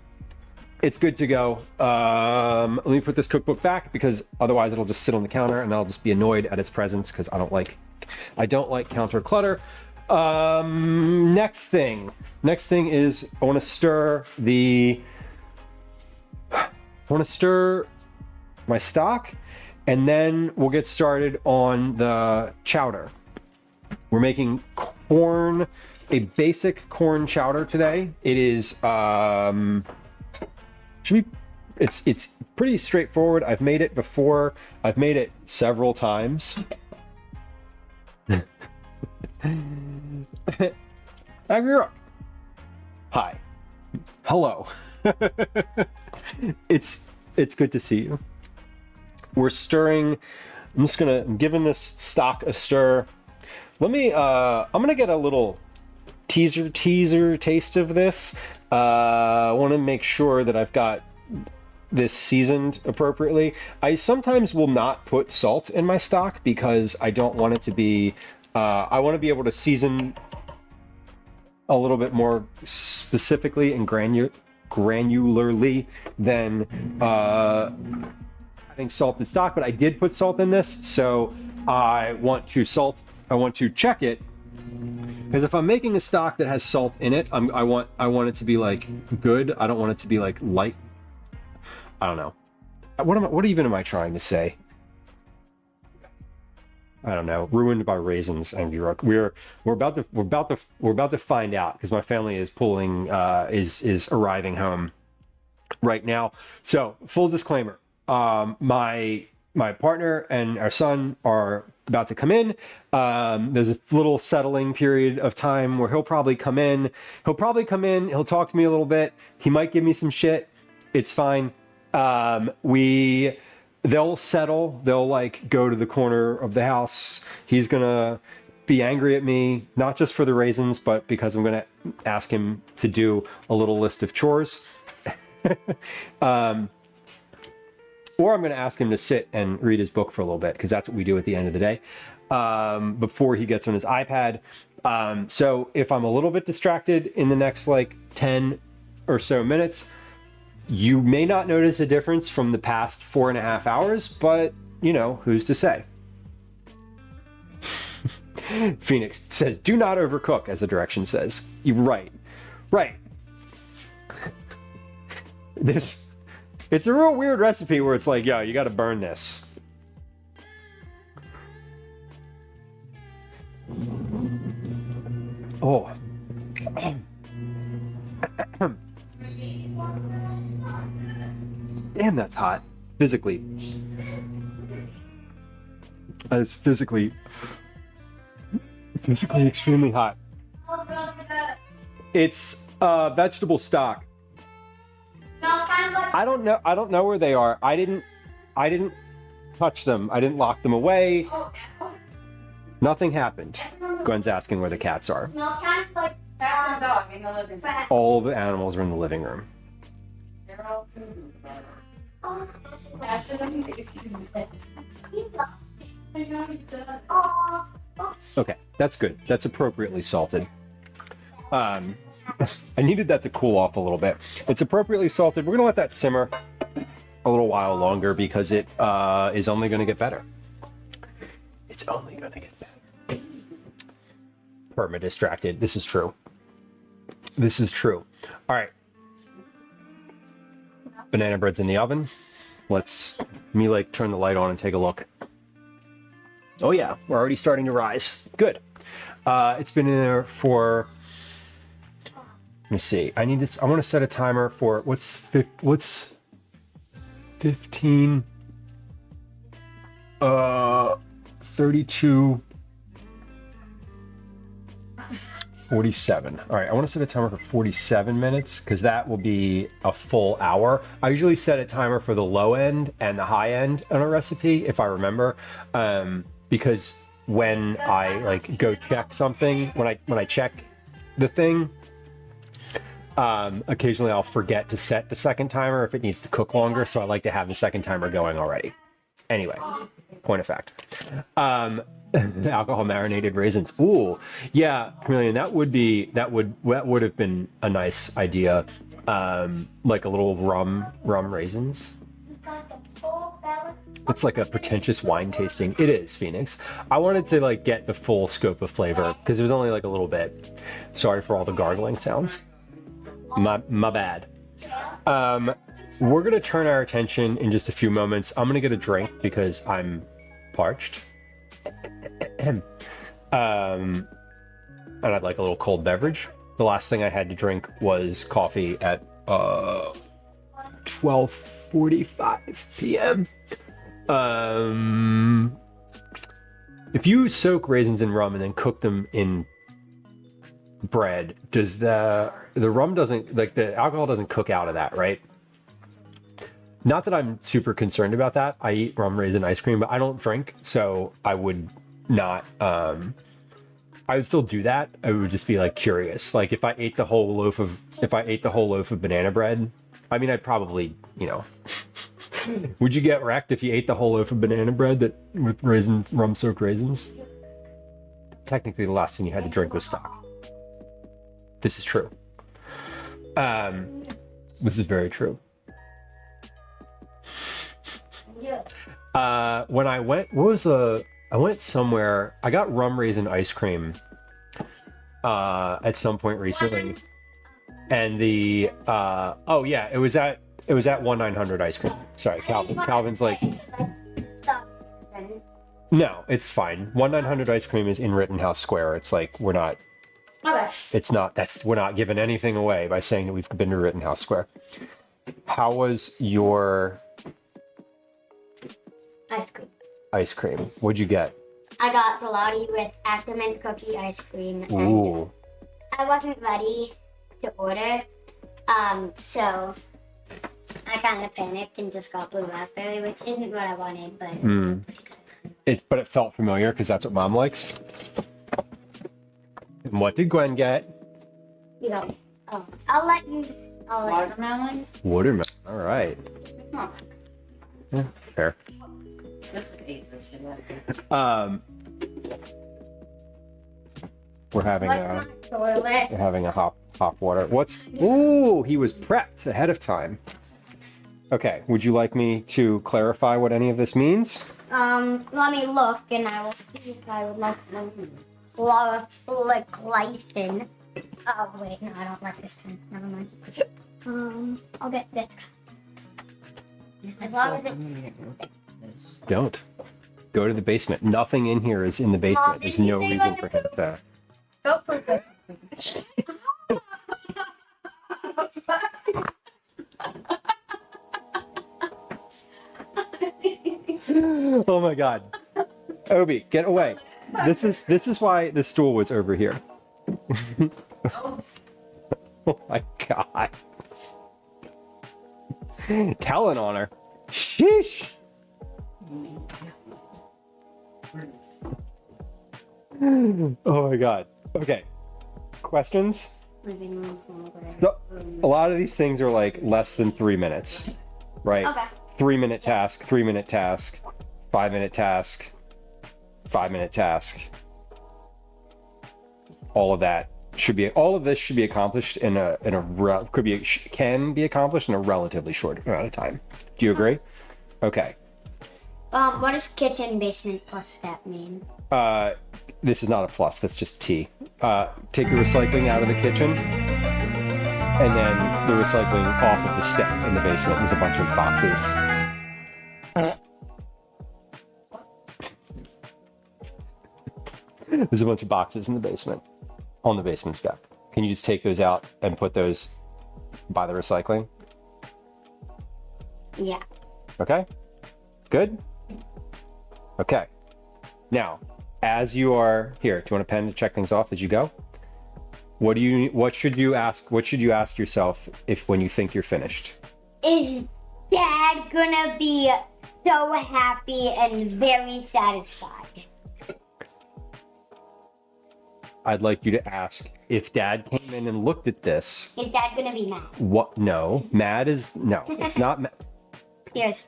It's good to go. Let me put this cookbook back because otherwise it'll just sit on the counter and I'll just be annoyed at its presence because I don't like counter clutter. Next thing is I want to stir my stock, and then we'll get started on the chowder. We're making a basic corn chowder today. It is it's pretty straightforward. I've made it before. I've made it several times. Hi. Hello. It's good to see you. We're stirring. I'm giving this stock a stir. I'm gonna get a little teaser taste of this. I want to make sure that I've got this seasoned appropriately. I sometimes will not put salt in my stock because I don't want it to be, I want to be able to season a little bit more specifically and granularly than having salt in stock, but I did put salt in this, so I want to check it, because if I'm making a stock that has salt in it, I want it to be like good. I don't want it to be like light. I don't know. What even am I trying to say? I don't know. Ruined by raisins, Angry Rook. We're about to find out, because my family is is arriving home right now. So full disclaimer, my partner and our son are about to come in. There's a little settling period of time where he'll probably come in. He'll talk to me a little bit. He might give me some shit. It's fine. They'll settle. They'll like go to the corner of the house. He's gonna be angry at me, not just for the raisins, but because I'm gonna ask him to do a little list of chores. Or I'm gonna ask him to sit and read his book for a little bit, because that's what we do at the end of the day, before he gets on his iPad. So if I'm a little bit distracted in the next like 10 or so minutes, you may not notice a difference from the past 4.5 hours, but you know, who's to say? Phoenix says, do not overcook, as the direction says. You're right. Right. It's a real weird recipe where it's like, yo, you got to burn this. Oh. Damn, that's hot. Physically. That is physically extremely hot. It's vegetable stock. I don't know where they are. I didn't touch them. I didn't lock them away. Nothing happened. Gwen's asking where the cats are. All the animals are in the living room. Okay, that's good. That's appropriately salted. I needed that to cool off a little bit. It's appropriately salted. We're gonna let that simmer a little while longer because it is only gonna get better. It's only gonna get better. Perma distracted. This is true. This is true. All right. Banana bread's in the oven. Let me like turn the light on and take a look. Oh yeah, we're already starting to rise. Good. It's been in there for. Let me see. I want to set a timer for what's 15. 32. 47. All right, I want to set a timer for 47 minutes because that will be a full hour. I usually set a timer for the low end and the high end on a recipe, if I remember, because when I like go check something, when I check the thing, occasionally I'll forget to set the second timer if it needs to cook longer, so I like to have the second timer going already. Anyway, point of fact. Alcohol marinated raisins. Ooh, yeah, Chameleon. That would have been a nice idea. Like a little rum raisins. It's like a pretentious wine tasting. It is, Phoenix. I wanted to like get the full scope of flavor because it was only like a little bit. Sorry for all the gargling sounds. My bad. We're gonna turn our attention in just a few moments. I'm gonna get a drink because I'm parched. And I'd like a little cold beverage. The last thing I had to drink was coffee at 12:45 p.m. If you soak raisins in rum and then cook them in bread, does the rum doesn't, like the alcohol doesn't cook out of that, right? Not that I'm super concerned about that. I eat rum raisin ice cream, but I don't drink, so I would not. I would still do that. I would just be like curious. Like if I ate the whole loaf of banana bread, I mean, I'd probably, you know. Would you get wrecked if you ate the whole loaf of banana bread with raisins, rum soaked raisins? Technically, the last thing you had to drink was stock. This is true. This is very true. When I went, I went somewhere, I got rum raisin ice cream at some point recently. And oh yeah, it was at 1-900 ice cream. Sorry, Calvin. Calvin's like, no, it's fine. 1-900 ice cream is in Rittenhouse Square. It's like, we're not giving anything away by saying that we've been to Rittenhouse Square. How was your ice cream? What'd you get? I got gelati with Ackerman cookie ice cream. Ooh. And I wasn't ready to order, so I kind of panicked and just got blue raspberry, which isn't what I wanted, but it's still pretty good. But it felt familiar because that's what Mom likes. And what did Gwen get? You go. Oh, I'll let you. Watermelon? Watermelon. All right. It's not. Yeah, fair. This is We're having What's my toilet? we're having a hot water. What's? Ooh, he was prepped ahead of time. Okay. Would you like me to clarify what any of this means? Let me look, and I will see if I would like glycine. Oh wait, no, I don't like this kind. Never mind. I'll get this. As long as it's. Don't. Go to the basement. Nothing in here is in the basement. There's no reason for him to. Go poop it. Oh my God. Obi, get away. This is why the stool was over here. Oops. Oh my God. Telling on her. Sheesh. Oh my God. Okay. Questions? So, a lot of these things are like less than 3 minutes, right? Okay. 3-minute task, 3-minute task, 5-minute task, 5-minute task. All of this should be accomplished can be accomplished in a relatively short amount of time. Do you agree? Okay. What does kitchen, basement, plus step mean? This is not a plus, that's just T. Take the recycling out of the kitchen, and then the recycling off of the step in the basement. There's a bunch of boxes. There's a bunch of boxes in the basement, on the basement step. Can you just take those out and put those by the recycling? Yeah. Okay? Good? Okay. Now, as you are here, do you want a pen to check things off as you go? What should you ask yourself when you think you're finished? Is Dad gonna be so happy and very satisfied? I'd like you to ask if Dad came in and looked at this. Is Dad gonna be mad? What? No. Mad is no. It's not mad. Yes.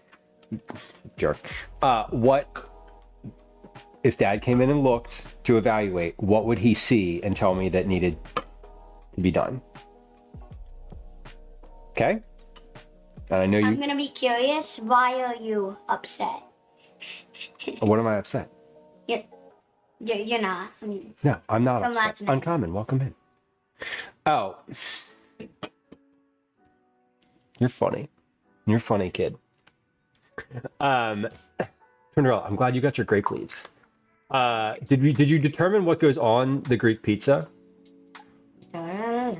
Jerk. What if Dad came in and looked to evaluate? What would he see and tell me that needed to be done? Okay. And I know I'm you. gonna be curious. Why are you upset? What am I upset? You're not. I mean, No, I'm not From last upset. night. Uncommon. Welcome in. Oh. You're funny. You're a funny kid. Cinderella, I'm glad you got your grape leaves. Did you determine what goes on the Greek pizza? Did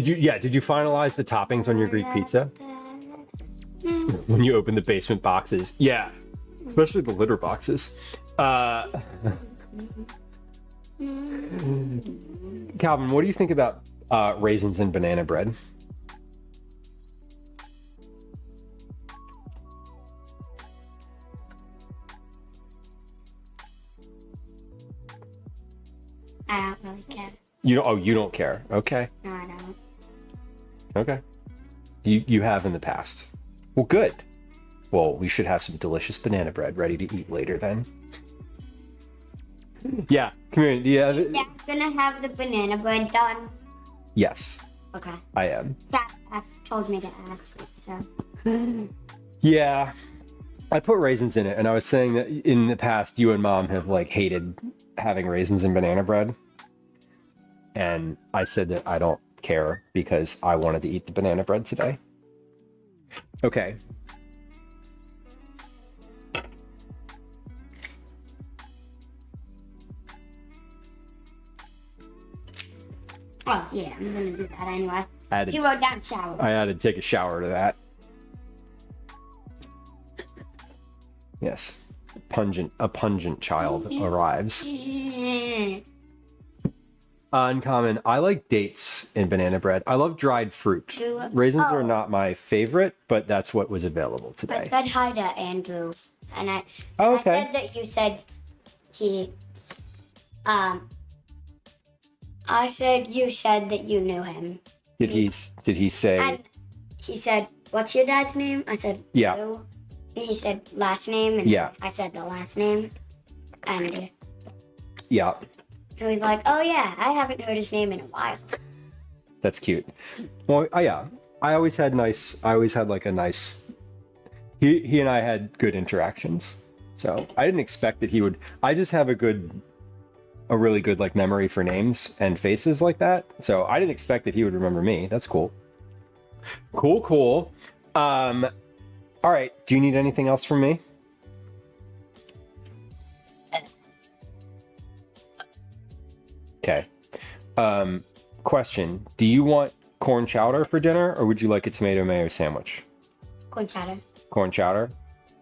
you finalize the toppings on your Greek pizza? When you open the basement boxes. Yeah. Especially the litter boxes. Calvin, what do you think about raisins and banana bread? I don't really care. You don't care. Okay. No, I don't. Okay. You have in the past. Well, good. Well, we should have some delicious banana bread ready to eat later then. Yeah, come here. Yeah. Is Dad gonna have the banana bread done? Yes, Okay. I am. Dad told me to ask, so. Yeah. I put raisins in it, and I was saying that in the past, you and Mom have like hated having raisins in banana bread. And I said that I don't care because I wanted to eat the banana bread today. Okay. Oh, yeah, I'm gonna do that anyway. I had to- You wrote down shower. I had to take a shower to that. Yes. A pungent child arrives. Uncommon. I like dates in banana bread. I love dried fruit. Raisins are not my favorite, but that's what was available I today. said hi to Andrew, and I Okay. I said that you said he I said you said that you knew him. Did he say? And he said, "What's your dad's name?" I said, Yeah. "Lou." And he said last name, and Yeah. I said the last name, and Yeah. he was like, "Oh yeah, I haven't heard his name in a while." That's cute. Well, yeah. I always had like a nice. He and I had good interactions, so I didn't expect that he would. I just have a really good like memory for names and faces like that. So I didn't expect that he would remember me. That's cool. Cool. All right. Do you need anything else from me? Okay. Question. Do you want corn chowder for dinner, or would you like a tomato mayo sandwich? Corn chowder. Corn chowder?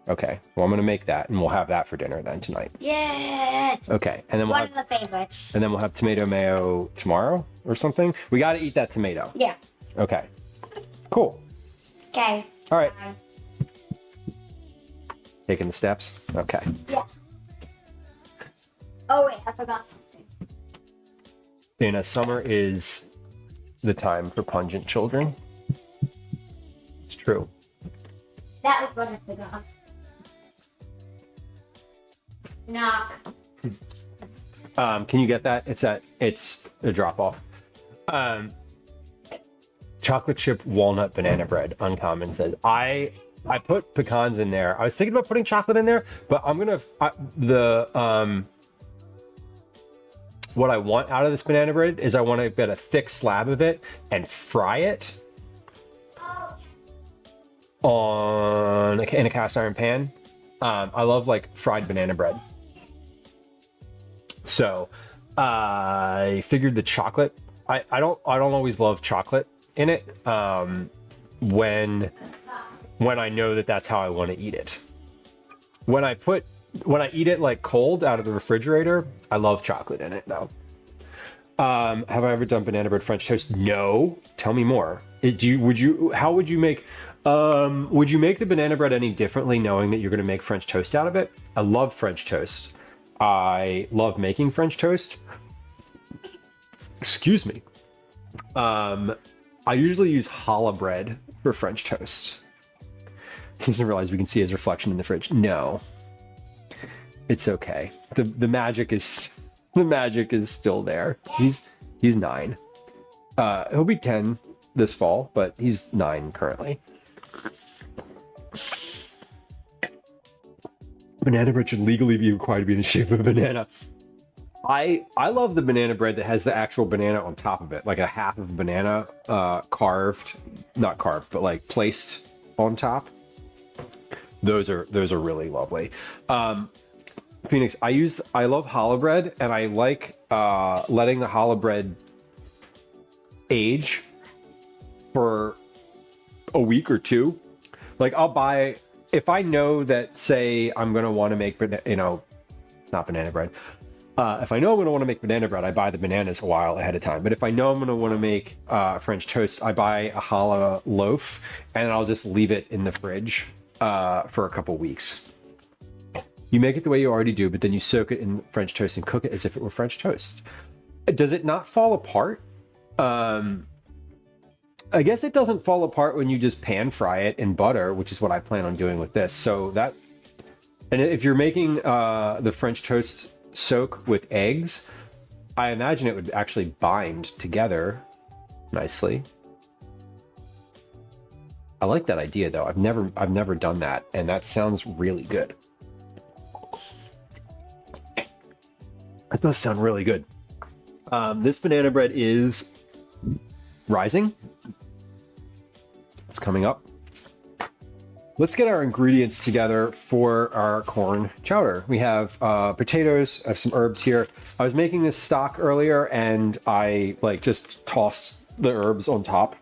Okay. Well, I'm going to make that, and we'll have that for dinner then tonight. Yes. Okay. And then One of the favorites. we'll have tomato mayo tomorrow or something. We got to eat that tomato. Yeah. Okay. Cool. Okay. All right. Bye. Taking the steps. Okay. Yeah. Oh wait, I forgot something. Dana, summer is the time for pungent children. It's true. That was what I forgot. Knock. Can you get that? It's a drop off. Chocolate chip walnut banana bread. Uncommon says I put pecans in there. I was thinking about putting chocolate in there, but I'm gonna what I want out of this banana bread is I want to get a thick slab of it and fry it in a cast iron pan. I love like fried banana bread. So I figured the chocolate. I don't always love chocolate in it when I know that that's how I want to eat it. When I eat it like cold out of the refrigerator, I love chocolate in it though. Have I ever done banana bread French toast? No. Tell me more. How would you make the banana bread any differently knowing that you're going to make French toast out of it? I love French toast. I love making French toast. Excuse me. I usually use challah bread for French toast. He doesn't realize we can see his reflection in the fridge. No. It's okay. The magic is still there. He's 9. He'll be 10 this fall, but he's 9 currently. Banana bread should legally be required to be in the shape of a banana. I love the banana bread that has the actual banana on top of it, like a half of a banana not carved, but like placed on top. Those are really lovely. Phoenix, I love challah bread, and I like letting the challah bread age for a week or two. Like I'll buy, if I know that, say I'm gonna want to make not banana bread. If I know I'm gonna want to make banana bread, I buy the bananas a while ahead of time. But if I know I'm gonna want to make French toast, I buy a challah loaf, and I'll just leave it in the fridge for a couple weeks. You make it the way you already do, but then you soak it in French toast and cook it as if it were French toast. Does it not fall apart? I guess it doesn't fall apart when you just pan fry it in butter, which is what I plan on doing with this. So that, and if you're making the French toast soak with eggs, I imagine it would actually bind together nicely. I like that idea though. I've never done that, and that sounds really good. That does sound really good. This banana bread is rising. It's coming up. Let's get our ingredients together for our corn chowder. We have potatoes, I have some herbs here. I was making this stock earlier and I just tossed the herbs on top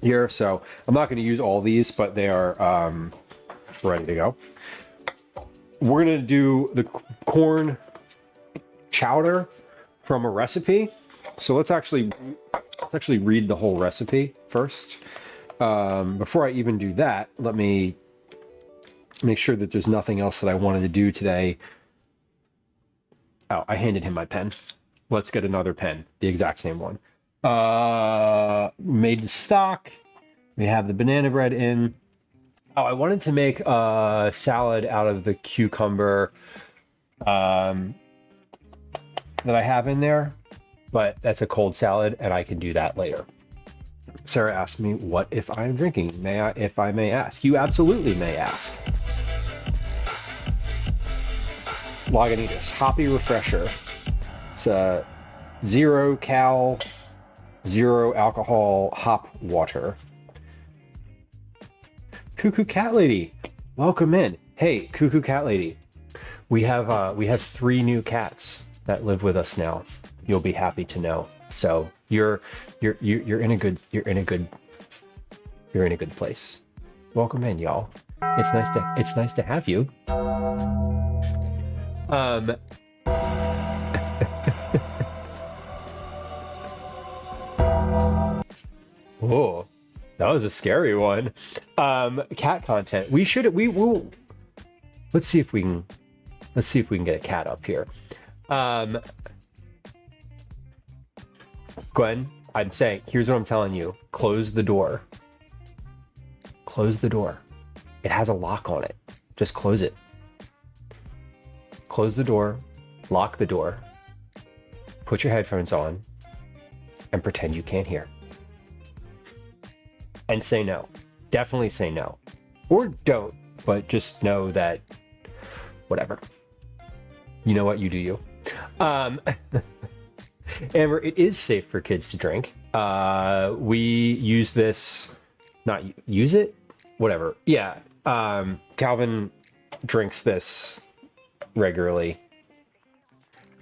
here. So I'm not going to use all these, but they are ready to go. We're going to do the corn chowder from a recipe. So let's actually read the whole recipe first. Before I even do that, let me make sure that there's nothing else that I wanted to do today. Oh, I handed him my pen. Let's get another pen, the exact same one. Made the stock. We have the banana bread in. Oh, I wanted to make a salad out of the cucumber that I have in there, but that's a cold salad and I can do that later. Sarah asked me, what if I'm drinking? If I may ask? You absolutely may ask. Lagunitas, hoppy refresher. It's a 0 cal, 0 alcohol hop water. Cuckoo Cat Lady, welcome in. Hey, Cuckoo Cat Lady, we have 3 new cats that live with us now. You'll be happy to know. So you're in a good place. Welcome in, y'all. It's nice to have you. Oh, that was a scary one. Cat content. We will. Let's see if we can get a cat up here. Gwen, I'm saying, here's what I'm telling you. Close the door. Close the door. It has a lock on it. Just close it. Close the door. Lock the door. Put your headphones on and pretend you can't hear. And say no. Definitely say no. Or don't, but just know that whatever. You know what? You do you. Amber, it is safe for kids to drink. We use this, not use it? Whatever. Yeah. Calvin drinks this regularly.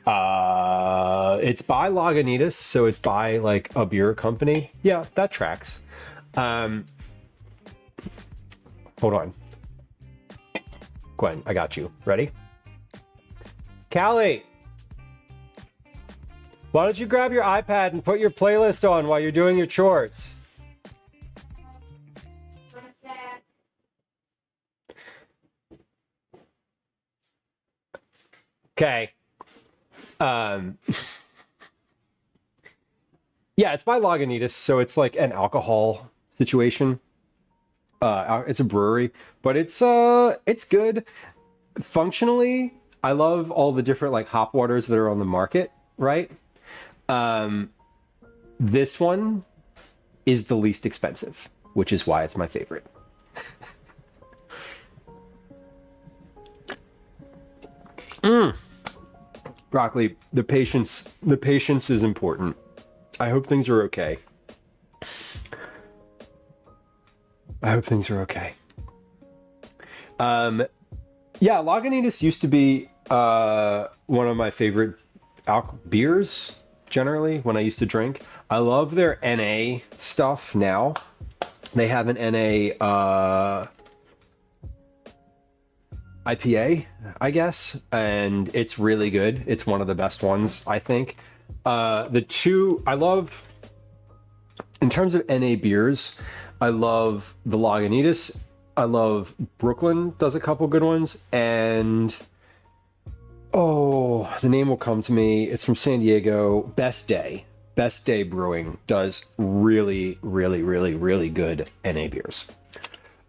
It's by Lagunitas, so it's by like a beer company. Yeah, that tracks. Hold on. Gwen, I got you. Ready? Callie! Why don't you grab your iPad and put your playlist on while you're doing your chores? Okay. Yeah, it's by Lagunitas, so it's like an alcohol situation. It's a brewery, but it's good. Functionally, I love all the different like hop waters that are on the market, right? This one is the least expensive, which is why it's my favorite. Broccoli, the patience is important. I hope things are okay. Yeah, Lagunitas used to be one of my favorite beers, generally, when I used to drink. I love their NA stuff now. They have an NA IPA, I guess, and it's really good. It's one of the best ones, I think. The two I love, in terms of NA beers, I love the Lagunitas. I love Brooklyn does a couple good ones, and oh, the name will come to me. It's from San Diego. Best Day Brewing does really, really, really, really good NA beers.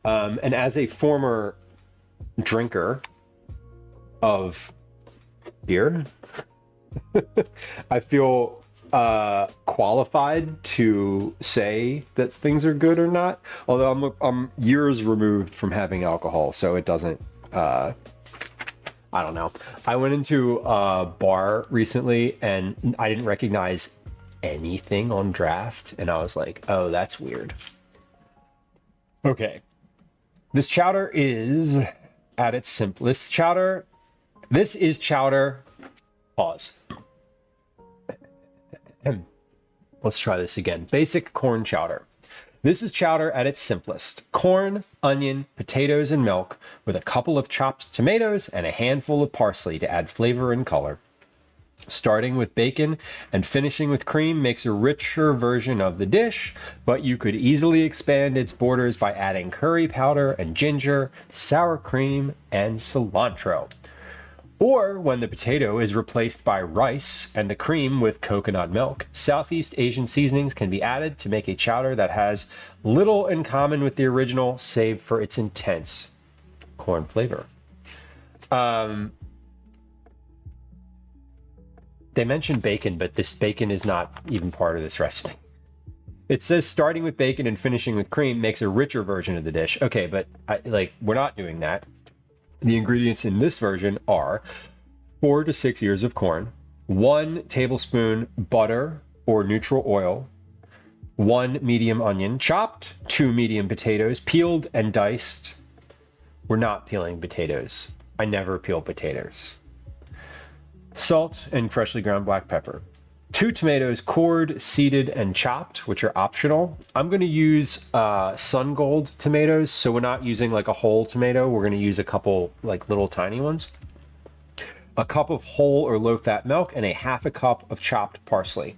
And as a former drinker of beer, I feel qualified to say that things are good or not, although I'm years removed from having alcohol, so it doesn't I don't know. I went into a bar recently and I didn't recognize anything on draft, and I was like, oh, that's weird. Okay, this chowder is at its simplest. This is chowder. Pause. Let's try this again. Basic corn chowder. This is chowder at its simplest. Corn, onion, potatoes, and milk with a couple of chopped tomatoes and a handful of parsley to add flavor and color. Starting with bacon and finishing with cream makes a richer version of the dish, but you could easily expand its borders by adding curry powder and ginger, sour cream, and cilantro. Or when the potato is replaced by rice and the cream with coconut milk, Southeast Asian seasonings can be added to make a chowder that has little in common with the original, save for its intense corn flavor. They mentioned bacon, but this bacon is not even part of this recipe. It says starting with bacon and finishing with cream makes a richer version of the dish. Okay, but we're not doing that. The ingredients in this version are 4 to 6 ears of corn, 1 tablespoon butter or neutral oil, 1 medium onion chopped, 2 medium potatoes peeled and diced. We're not peeling potatoes. I never peel potatoes. Salt and freshly ground black pepper. 2 tomatoes cored, seeded, and chopped, which are optional. I'm going to use sun gold tomatoes, so we're not using like a whole tomato. We're going to use a couple like little tiny ones. A cup of whole or low-fat milk, and a half a cup of chopped parsley.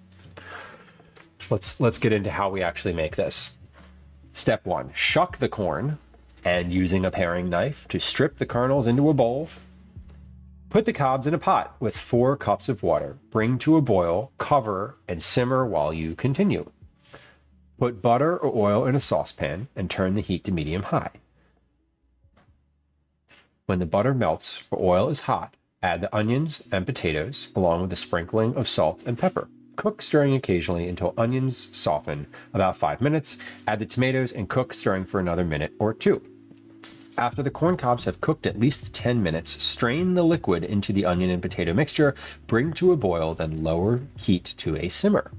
Let's get into how we actually make this. Step 1, shuck the corn, and using a paring knife to strip the kernels into a bowl. Put the cobs in a pot with 4 cups of water. Bring to a boil, cover, and simmer while you continue. Put butter or oil in a saucepan and turn the heat to medium-high. When the butter melts or oil is hot, add the onions and potatoes along with a sprinkling of salt and pepper. Cook, stirring occasionally until onions soften, about 5 minutes. Add the tomatoes and cook, stirring for another minute or 2. After the corn cobs have cooked at least 10 minutes, strain the liquid into the onion and potato mixture, bring to a boil, then lower heat to a simmer.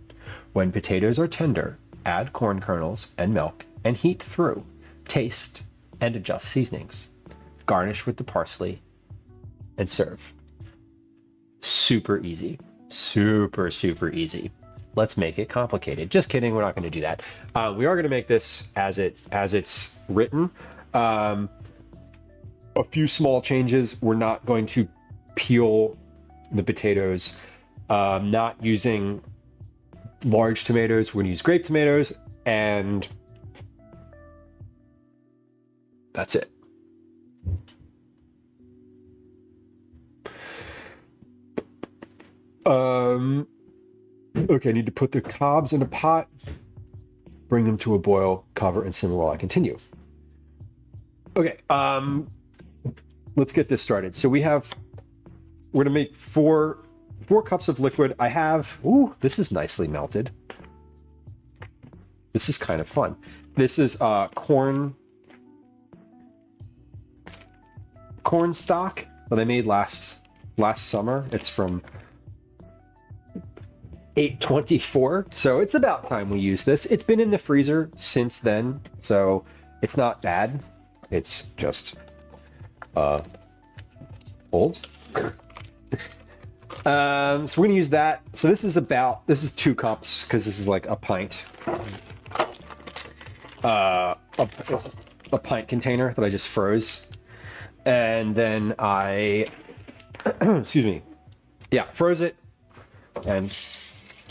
When potatoes are tender, add corn kernels and milk and heat through. Taste and adjust seasonings. Garnish with the parsley and serve. Super easy. Super, super easy. Let's make it complicated. Just kidding, we're not going to do that. We are going to make this as it's written. A few small changes. We're not going to peel the potatoes. Not using large tomatoes. We're going to use grape tomatoes, and that's it. Okay, I need to put the cobs in a pot, bring them to a boil, cover, and simmer while I continue. Okay, let's get this started. So we're gonna make four cups of liquid. I have, ooh, this is nicely melted. This is kind of fun. This is corn stock that I made last summer. It's from 8/24, so it's about time we use this. It's been in the freezer since then, so it's not bad. It's just old. So we're gonna use that. So this is 2 cups because this is like a pint. This is a pint container that I just froze, and then I excuse me, yeah, froze it and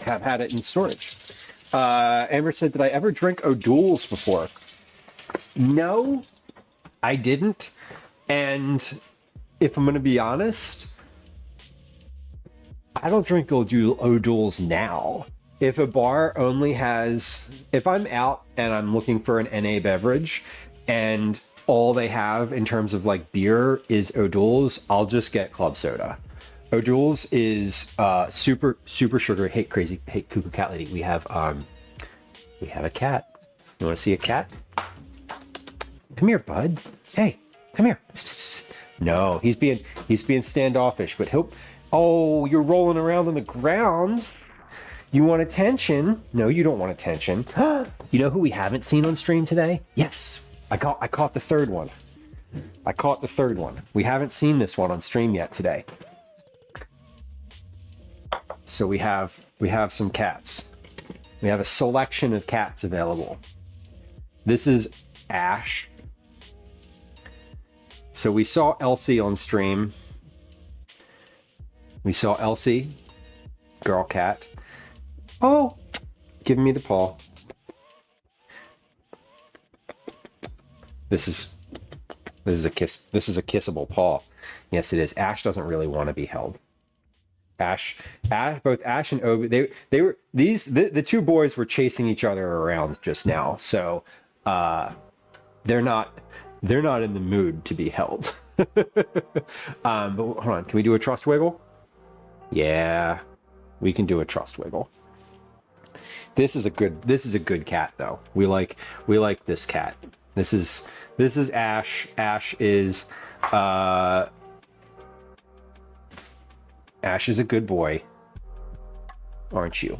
have had it in storage. Amber said, did I ever drink O'Doul's before? No, I didn't. And if I'm going to be honest, I don't drink O'Doul's now. If a bar only has, if I'm out and I'm looking for an NA beverage and all they have in terms of like beer is O'Doul's, I'll just get club soda. O'Doul's is super sugary. Hey, crazy. Hey, cuckoo cat lady. We have a cat. You want to see a cat? Come here, bud. Hey, come here. No, he's being standoffish, but he'll. Oh, you're rolling around on the ground. You want attention? No, you don't want attention. You know who we haven't seen on stream today? Yes, I caught the third one. We haven't seen this one on stream yet today. So we have some cats. We have a selection of cats available. This is Ash. So we saw Elsie on stream. We saw Elsie, girl cat. Oh, giving me the paw. This is a kiss. This is a kissable paw. Yes, it is. Ash doesn't really want to be held. Ash, both Ash and Obi, they were the two boys were chasing each other around just now, so they're not in the mood to be held. But hold on, can we do a trust wiggle? Yeah, we can do a trust wiggle. This is a good cat though. We like this cat. This is Ash. Ash is a good boy, aren't you?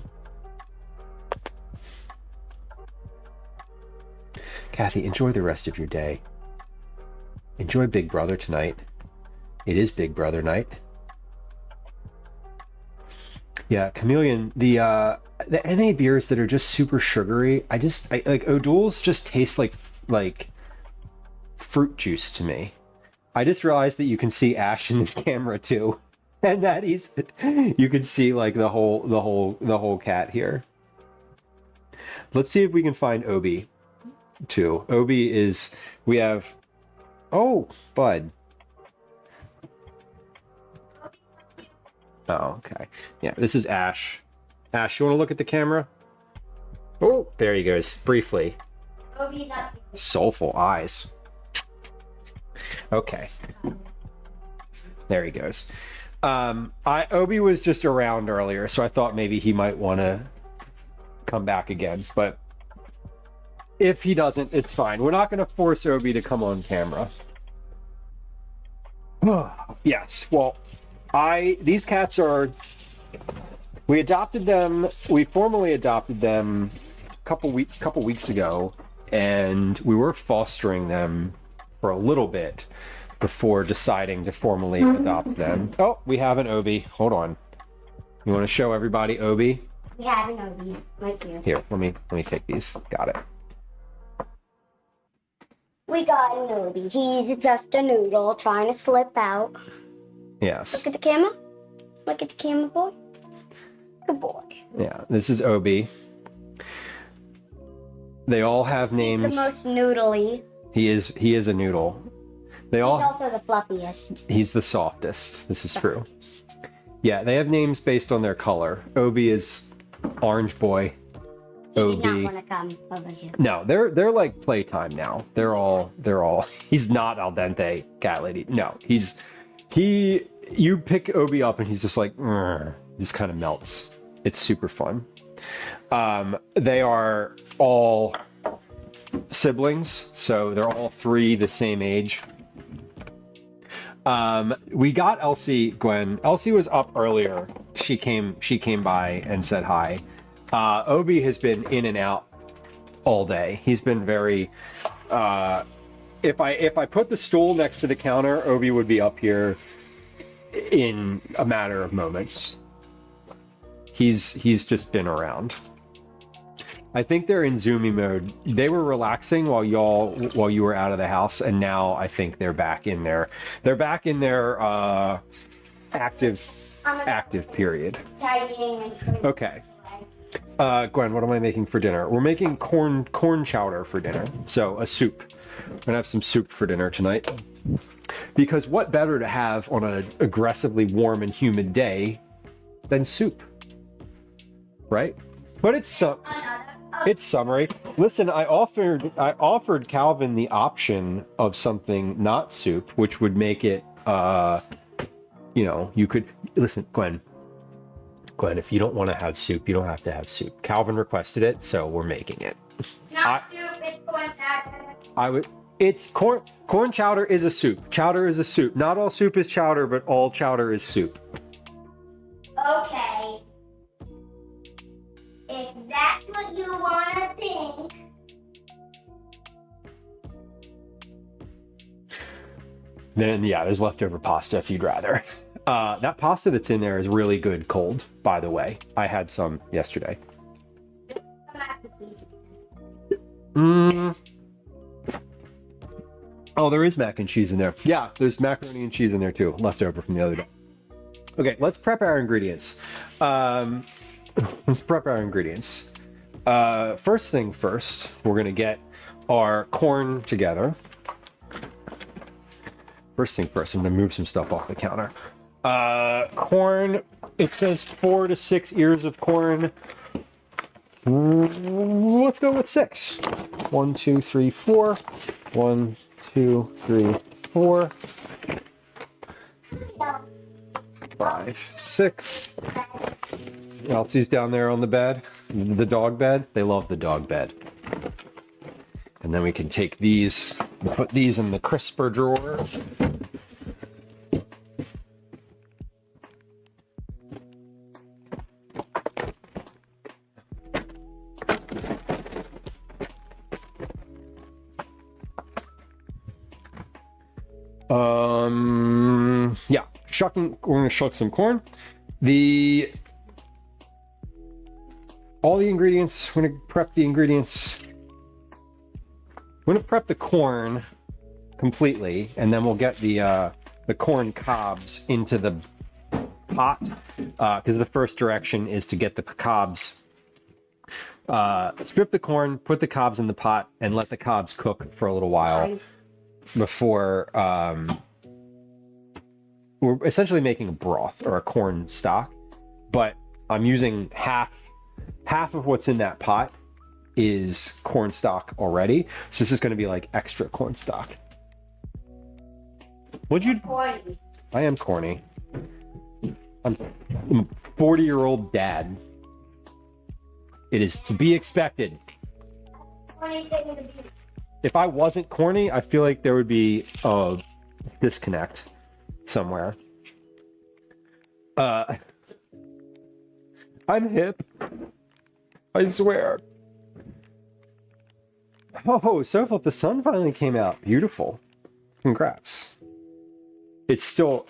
Kathy, enjoy the rest of your day. Enjoy Big Brother tonight. It is Big Brother night. Yeah, Chameleon, the NA beers that are just super sugary, I like O'Doul's just taste like fruit juice to me. I just realized that you can see Ash in this camera too. And that you can see like the whole cat here. Let's see if we can find Obi too. Obi is, we have, oh, Bud. Oh, okay. Yeah, this is Ash. Ash, you want to look at the camera? Oh, there he goes, briefly. Obi's up here. Soulful eyes. Okay. There he goes. Obi was just around earlier, so I thought maybe he might want to come back again. But if he doesn't, it's fine. We're not going to force Obi to come on camera. Yes. Well, these cats are. We adopted them. We formally adopted them a couple weeks ago, and we were fostering them for a little bit before deciding to formally adopt them. Oh, we have an Obi. Hold on. You want to show everybody Obi? We have an Obi right here. Here, let me take these. Got it. We got an Obi. He's just a noodle trying to slip out. Yes. Look at the camera. Look at the camera, boy. Good boy. Yeah, this is Obi. They all have names. He's the most noodly. He is a noodle. He's also the fluffiest. He's the softest. This is true. Yeah, they have names based on their color. Obi is orange boy. He Obi. did not want to come over here. No, they're like playtime now. They're all. He's not al dente cat lady. No, you pick Obi up and he's just like, just kind of melts. It's super fun. They are all siblings, so they're all three the same age. We got Elsie, Gwen. Elsie was up earlier. She came by and said hi. Obi has been in and out all day. He's been very. If I put the stool next to the counter, Obi would be up here in a matter of moments. He's just been around. I think they're in zoomy mode. They were relaxing while you were out of the house, and now I think they're back in there. They're back in their active period. Okay. Gwen, what am I making for dinner? We're making corn chowder for dinner. So a soup. We're gonna have some soup for dinner tonight. Because what better to have on an aggressively warm and humid day than soup, right? But it's summery. Listen, I offered Calvin the option of something not soup, which would make it, you could listen, Gwen, if you don't want to have soup, you don't have to have soup. Calvin requested it, so we're making it. Not soup, it's corn chowder. It's corn chowder is a soup. Chowder is a soup. Not all soup is chowder, but all chowder is soup. Okay. If that's what you want to think. Then, yeah, there's leftover pasta if you'd rather. That pasta that's in there is really good cold, by the way. I had some yesterday. Oh, there is mac and cheese in there. Yeah, there's macaroni and cheese in there too, leftover from the other day. Okay, let's prep our ingredients. Let's prep our ingredients. First thing first, we're gonna get our corn together. First thing first, I'm gonna move some stuff off the counter. Corn, it says 4 to 6 ears of corn. Let's go with 6. 1, 2, 3, 4. 1, 2, 3, 4. 5, 6. Elsie's down there on the bed, the dog bed. They love the dog bed. And then we can take these, put these in the crisper drawer. Yeah, shucking. We're gonna shuck some corn. All the ingredients. We're gonna prep the ingredients. We're gonna prep the corn completely, and then we'll get the corn cobs into the pot, because the first direction is to get the cobs. Strip the corn, put the cobs in the pot, and let the cobs cook for a little while before. We're essentially making a broth or a corn stock, but I'm using half of what's in that pot is corn stock already. So this is going to be like extra corn stock. Would you? Corny. I am corny. I'm a 40-year-old dad. It is to be expected. Corny thing to be. If I wasn't corny, I feel like there would be a disconnect somewhere. I'm hip. I swear. Oh, Sophie, the sun finally came out. Beautiful. Congrats. It's still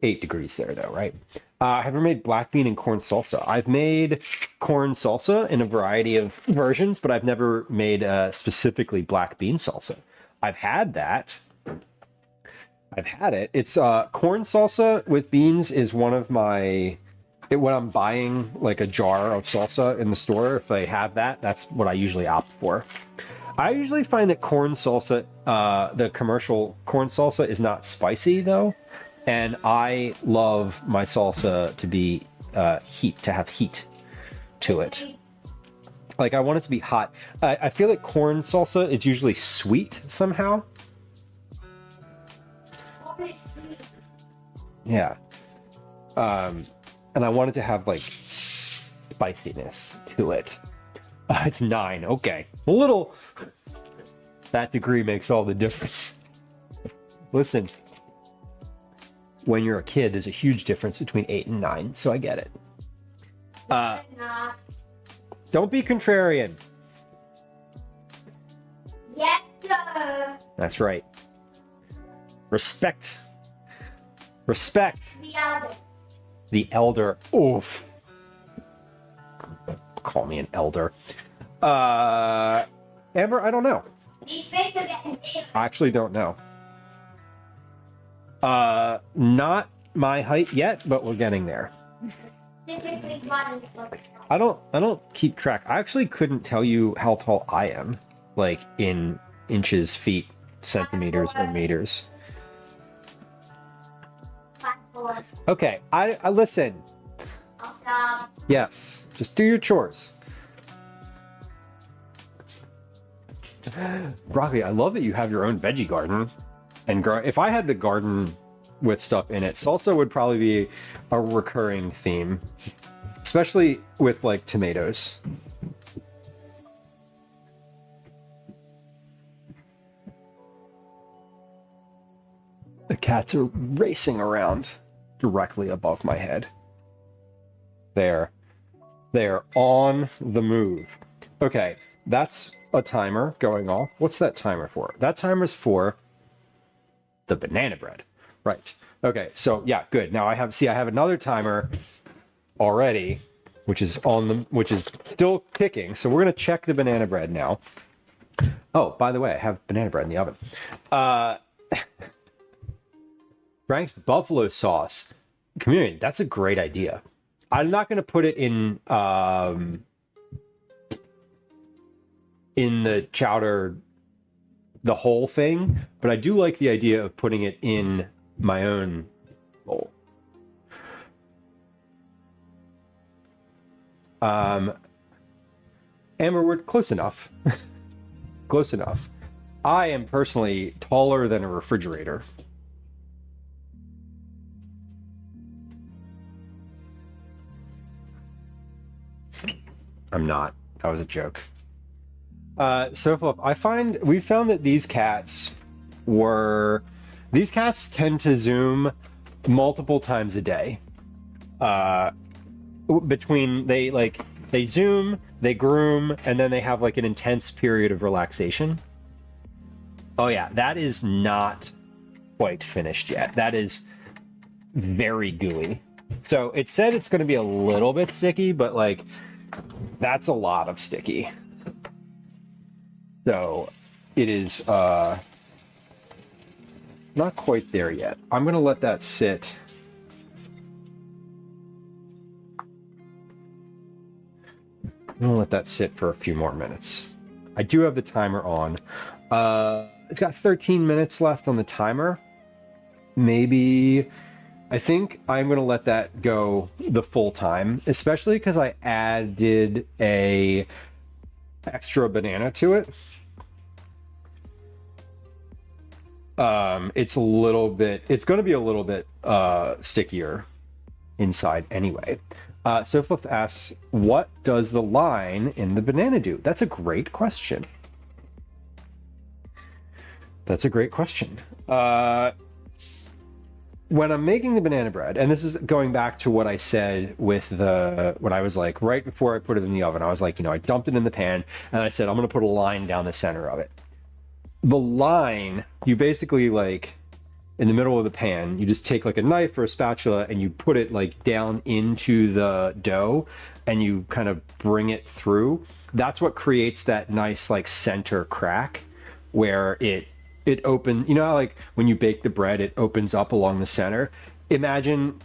8 degrees there, though, right? Have you ever made black bean and corn salsa? I've made corn salsa in a variety of versions, but I've never made specifically black bean salsa. I've had that. I've had it. It's corn salsa with beans is one of my... when I'm buying like a jar of salsa in the store, if they have that, that's what I usually opt for. I usually find that corn salsa, the commercial corn salsa is not spicy though. And I love my salsa to be to have heat to it. Like I want it to be hot. I feel like corn salsa, it's usually sweet somehow. Yeah. And I want it to have like spiciness to it. It's 9. Okay. A little. That degree makes all the difference. Listen. When you're a kid, there's a huge difference between 8 and 9, so I get it. Don't be contrarian. Yes, sir. That's right. Respect. Respect. The elder. The elder. Oof. Call me an elder. Amber, I don't know. These fish are getting big. I actually don't know. Not my height yet, but we're getting there. Typically, one looks I don't keep track. I actually couldn't tell you how tall I am, like in inches, feet, centimeters, or meters. like Okay, I listen. Yes, just do your chores. Broccoli, I love that you have your own veggie garden. And if I had a garden with stuff in it, salsa would probably be a recurring theme, especially with like tomatoes. The cats are racing around directly above my head. They're on the move. Okay, that's a timer going off. What's that timer for? That timer's for the banana bread. Right. Okay, so yeah, good. Now I have another timer already, which is still ticking. So we're gonna check the banana bread now. Oh, by the way, I have banana bread in the oven. Frank's buffalo sauce. Community, that's a great idea. I'm not going to put it in the chowder, the whole thing, but I do like the idea of putting it in my own bowl. Amber, we're close enough. Close enough. I am personally taller than a refrigerator. I'm not. That was a joke. So Philip, we found that these cats tend to zoom multiple times a day. They zoom, they groom, and then they have like an intense period of relaxation. Oh yeah, that is not quite finished yet. That is very gooey. So it said it's going to be a little bit sticky, but like that's a lot of sticky. So it is not quite there yet. I'm going to let that sit. I'm going to let that sit for a few more minutes. I do have the timer on. It's got 13 minutes left on the timer. Maybe, I think I'm going to let that go the full time, especially because I added a extra banana to it. It's going to be a little bit stickier inside anyway. Sophlith asks, what does the line in the banana do? That's a great question. That's a great question. When I'm making the banana bread, and this is going back to what I said with when I was like, right before I put it in the oven, I was like, I dumped it in the pan and I said, I'm going to put a line down the center of it. The line, you basically like in the middle of the pan, you just take like a knife or a spatula and you put it like down into the dough and you kind of bring it through. That's what creates that nice like center crack where it opens. You know how like when you bake the bread, it opens up along the center? Imagine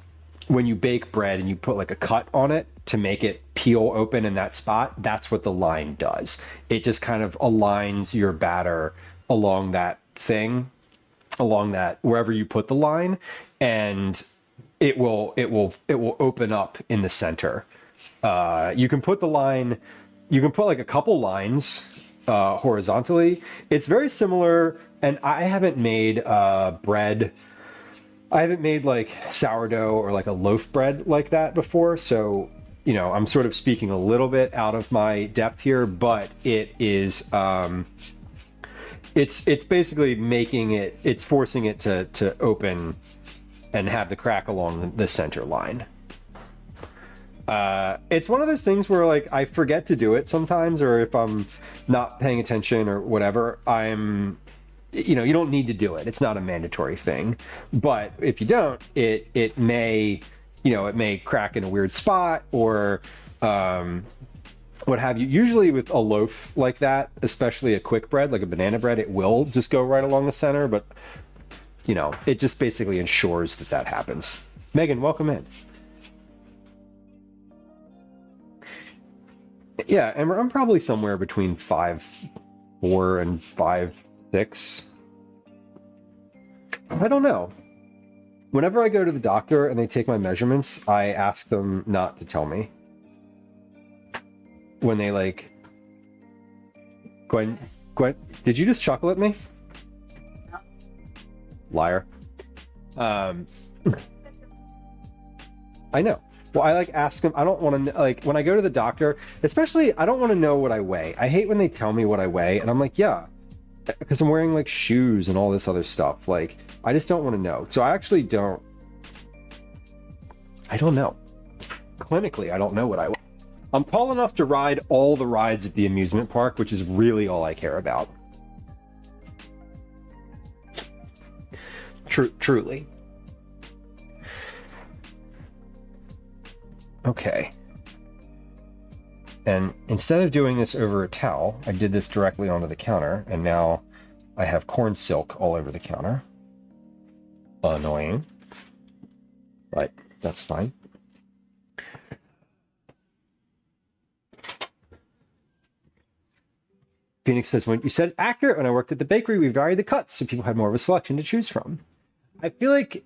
when you bake bread and you put like a cut on it to make it peel open in that spot. That's what the line does. It just kind of aligns your batter along that thing, along that wherever you put the line, and it will open up in the center. You can put like a couple lines horizontally. It's very similar, and I haven't made bread. I haven't made like sourdough or like a loaf bread like that before, so I'm sort of speaking a little bit out of my depth here, but it is it's basically it's forcing it to open and have the crack along the center line. It's one of those things where like I forget to do it sometimes, or if I'm not paying attention or whatever, you don't need to do it. It's not a mandatory thing, but if you don't, it may crack in a weird spot or what have you. Usually with a loaf like that, especially a quick bread like a banana bread, it will just go right along the center, but it just basically ensures that happens. Megan, welcome in. Yeah, and I'm probably somewhere between 5'4" and 5'6". I don't know. Whenever I go to the doctor and they take my measurements, I ask them not to tell me. When they like, Gwen, did you just chuckle at me? No. Liar. I know. Well, I like ask them. I don't want to like when I go to the doctor, especially. I don't want to know what I weigh. I hate when they tell me what I weigh, and I'm like, yeah, because I'm wearing like shoes and all this other stuff. Like, I just don't want to know. So I actually don't. I don't know. Clinically, I don't know what I weigh. I'm tall enough to ride all the rides at the amusement park, which is really all I care about. Truly. Okay. And instead of doing this over a towel, I did this directly onto the counter, and now I have corn silk all over the counter. Annoying. But That's fine. Phoenix says, when you said accurate, when I worked at the bakery, we varied the cuts so people had more of a selection to choose from. I feel like,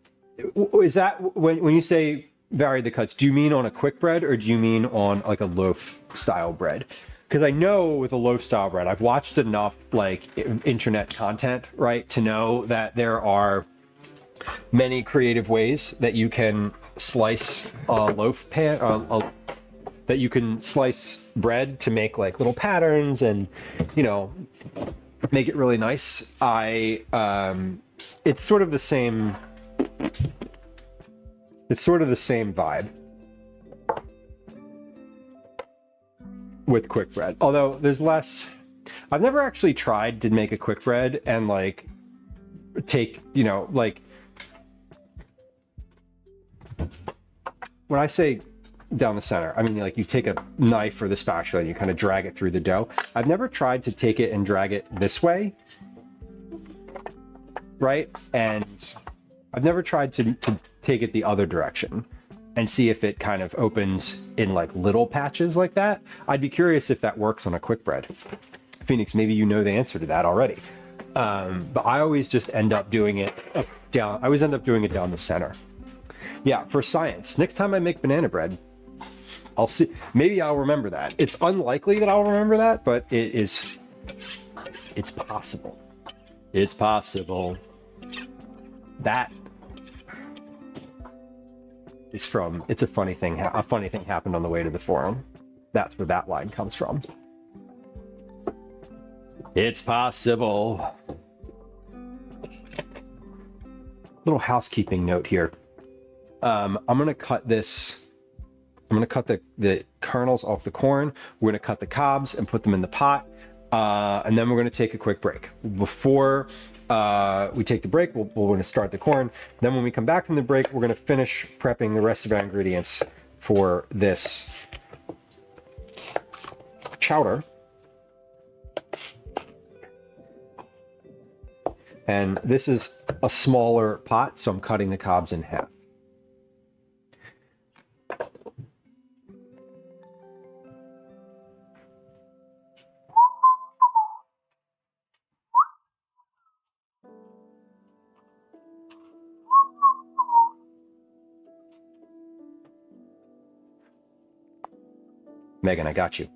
is that when you say varied the cuts, do you mean on a quick bread or do you mean on like a loaf style bread? Because I know with a loaf style bread, I've watched enough like internet content, right, to know that there are many creative ways that you can slice a loaf pan, that you can slice bread to make like little patterns and, you know, make it really nice. It's sort of the same. It's sort of the same vibe with quick bread. Although there's less, I've never actually tried to make a quick bread and like take, you know, like when I say down the center, I mean like you take a knife or the spatula and you kind of drag it through the dough. I've never tried to take it and drag it this way, right? And I've never tried to take it the other direction and see if it kind of opens in like little patches like that. I'd be curious if that works on a quick bread. Phoenix, maybe you know the answer to that already. But I always just end up doing it down. I always end up doing it down the center. Yeah, for science. Next time I make banana bread, I'll see. Maybe I'll remember that. It's unlikely that I'll remember that, but it's possible. It's possible. That is from, it's a funny thing. A funny thing happened on the way to the forum. That's where that line comes from. It's possible. Little housekeeping note here. I'm going to cut this. I'm going to cut the kernels off the corn. We're going to cut the cobs and put them in the pot. And then we're going to take a quick break. Before we take the break, we're going to start the corn. Then when we come back from the break, we're going to finish prepping the rest of our ingredients for this chowder. And this is a smaller pot, so I'm cutting the cobs in half. Megan, I got you.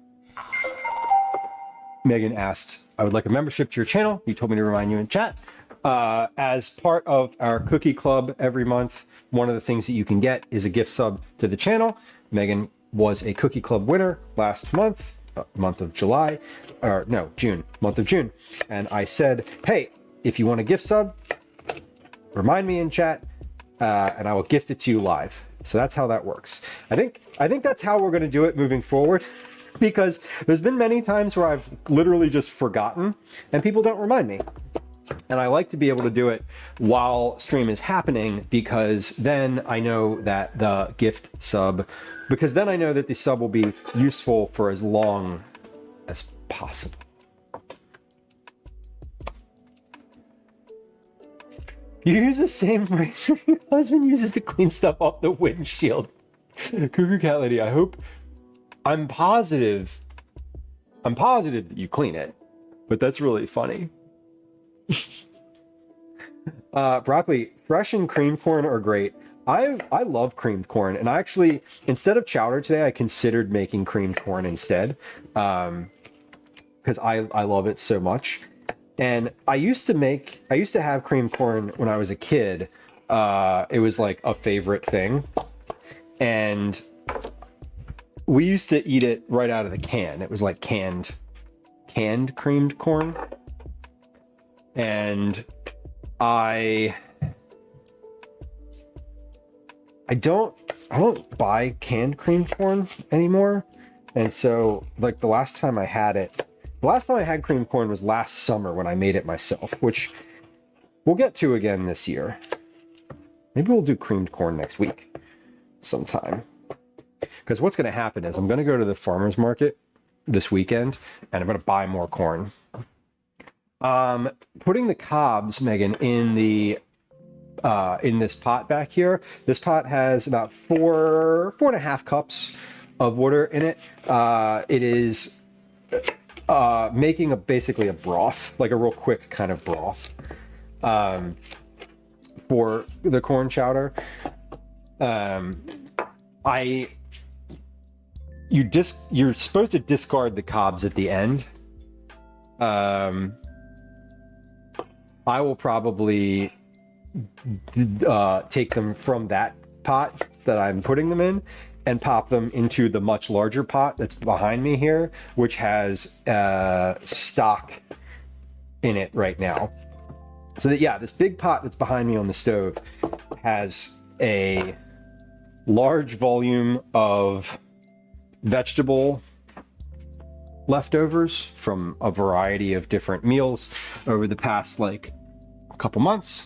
Megan asked, I would like a membership to your channel. You told me to remind you in chat. As part of our cookie club every month, one of the things that you can get is a gift sub to the channel. Megan was a cookie club winner last month, month of July, or no, June, month of June. And I said, hey, if you want a gift sub, remind me in chat, and I will gift it to you live. So that's how that works. I think that's how we're going to do it moving forward, because there's been many times where I've literally just forgotten and people don't remind me. And I like to be able to do it while stream is happening, because then I know that the gift sub, because then I know that the sub will be useful for as long as possible. You use the same razor your husband uses to clean stuff off the windshield. Cougar Cat Lady, I hope, I'm positive that you clean it, but that's really funny. Broccoli, fresh and creamed corn are great. I love creamed corn, and I actually, instead of chowder today, I considered making creamed corn instead, because I love it so much. And I used to have creamed corn when I was a kid. It was like a favorite thing, and we used to eat it right out of the can. It was like canned creamed corn. And I don't buy canned creamed corn anymore. And so like the last time I had creamed corn was last summer when I made it myself, which we'll get to again this year. Maybe we'll do creamed corn next week sometime. Because what's going to happen is I'm going to go to the farmer's market this weekend and I'm going to buy more corn. Putting the cobs, Megan, in the in this pot back here. This pot has about 4.5 cups of water in it. It is making basically a broth, like a real quick kind of broth for the corn chowder. You're supposed to discard the cobs at the end. I will probably take them from that pot that I'm putting them in and pop them into the much larger pot that's behind me here, which has stock in it right now. So that, yeah, this big pot that's behind me on the stove has a large volume of vegetable leftovers from a variety of different meals over the past like couple months.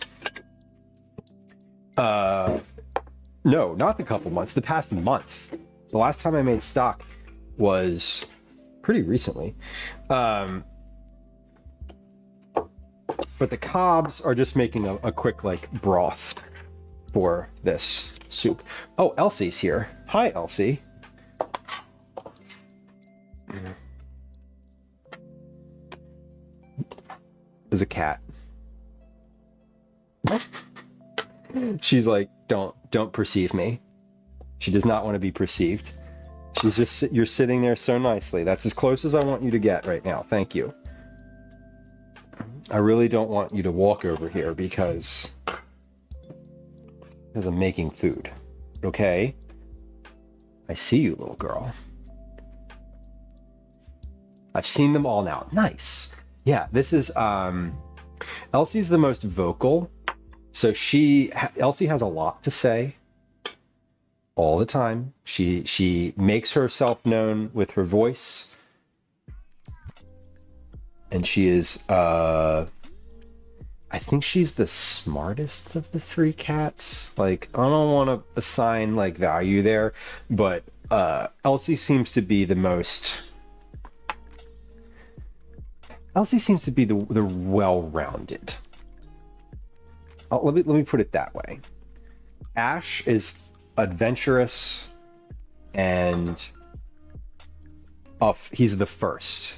No, not the couple months, the past month. The last time I made stock was pretty recently. But the cobs are just making a quick like broth for this soup. Oh, Elsie's here. Hi, Elsie. There's a cat. She's like, don't perceive me. She does not want to be perceived. She's just, you're sitting there so nicely. That's as close as I want you to get right now. Thank you. I really don't want you to walk over here because I'm making food. Okay? I see you, little girl. I've seen them all now. Nice. Yeah, this is Elsie's the most vocal. So Elsie has a lot to say all the time. She makes herself known with her voice. And she is I think she's the smartest of the three cats. Like, I don't want to assign like value there, but Elsie seems to be the most the well-rounded. Let me put it that way. Ash is adventurous and he's the first.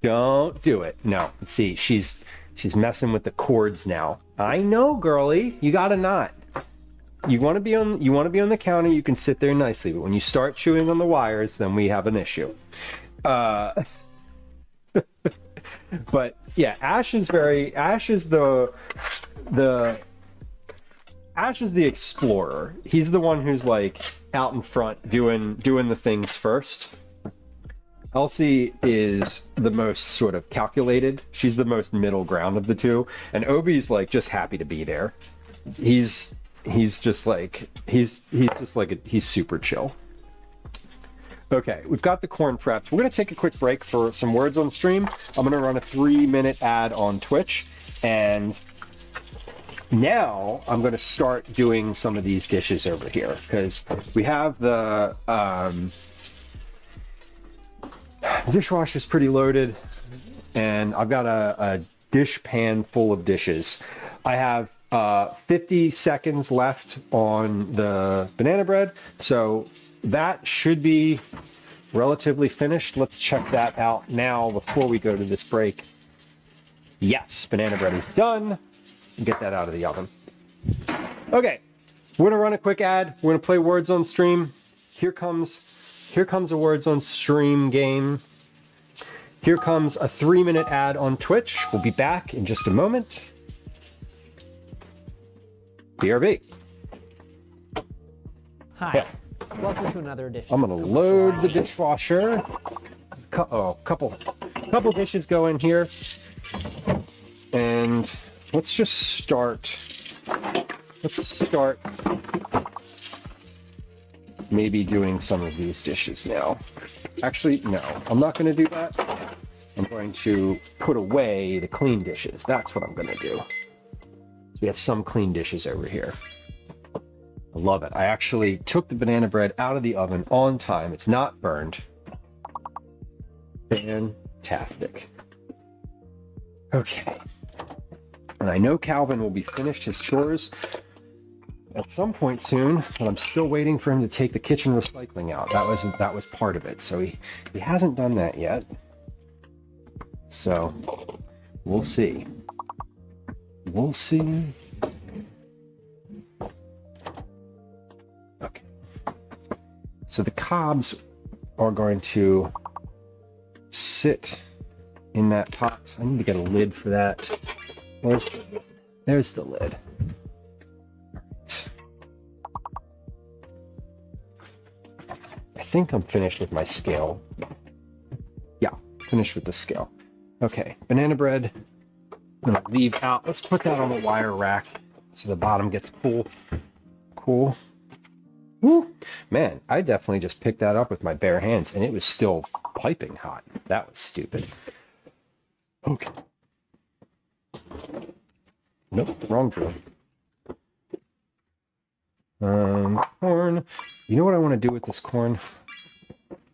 Don't do it. No. See, she's messing with the cords now. I know, girly. You got a knot. You want to be on the counter, you can sit there nicely, but when you start chewing on the wires, then we have an issue. But yeah, Ash is the explorer. He's the one who's like out in front doing the things first. Elsie is the most sort of calculated. She's the most middle ground of the two, and Obi's like just happy to be there. He's super chill. Okay, we've got the corn prepped. We're gonna take a quick break for some words on stream. I'm gonna run a 3-minute ad on Twitch, and now I'm gonna start doing some of these dishes over here because we have the dishwasher's pretty loaded, and I've got a dish pan full of dishes. I have 50 seconds left on the banana bread, so that should be relatively finished. Let's check that out now before we go to this break. Yes, banana bread is done. Get that out of the oven. Okay, we're gonna run a quick ad. We're gonna play words on stream. Here comes a words on stream game. Here comes a 3-minute ad on Twitch. We'll be back in just a moment. BRB. Hi. Yeah. Welcome to another edition. I'm gonna of load the Commercials I Hate. dishwasher. Couple dishes go in here, and let's just start. Maybe doing some of these dishes now. Actually, no, I'm not going to do that. I'm going to put away the clean dishes. That's what I'm going to do. So we have some clean dishes over here. I love it. I actually took the banana bread out of the oven on time. It's not burned. Fantastic. Okay. And I know Calvin will be finished his chores at some point soon, but I'm still waiting for him to take the kitchen recycling out. That was part of it. So he hasn't done that yet. So we'll see. We'll see. Okay. So the cobs are going to sit in that pot. I need to get a lid for that. There's the lid. Right. I think I'm finished with my scale. Yeah, finished with the scale. Okay, banana bread. I'm gonna leave out. Let's put that on the wire rack so the bottom gets cool. Cool. Woo. Man, I definitely just picked that up with my bare hands and it was still piping hot. That was stupid. Okay. Nope, wrong drill. Corn. You know what I want to do with this corn?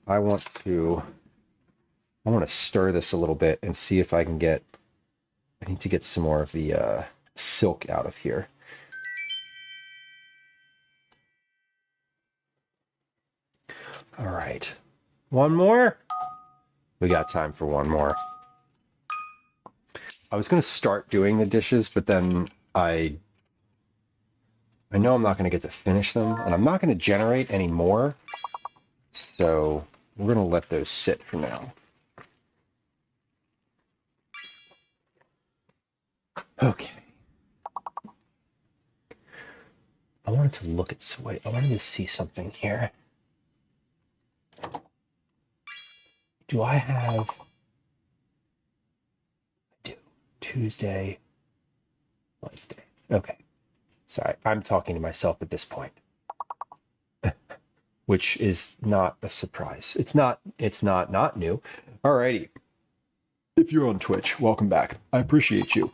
I want to stir this a little bit and see if I can get... I need to get some more of the silk out of here. All right. One more? We got time for one more. I was going to start doing the dishes, but then I know I'm not going to get to finish them, and I'm not going to generate any more. So we're going to let those sit for now. Okay. I wanted to look at... Wait, I wanted to see something here. Do I have... I do. Tuesday, Wednesday. Okay. Sorry, I'm talking to myself at this point. Which is not a surprise. It's not new. Alrighty. If you're on Twitch, welcome back. I appreciate you.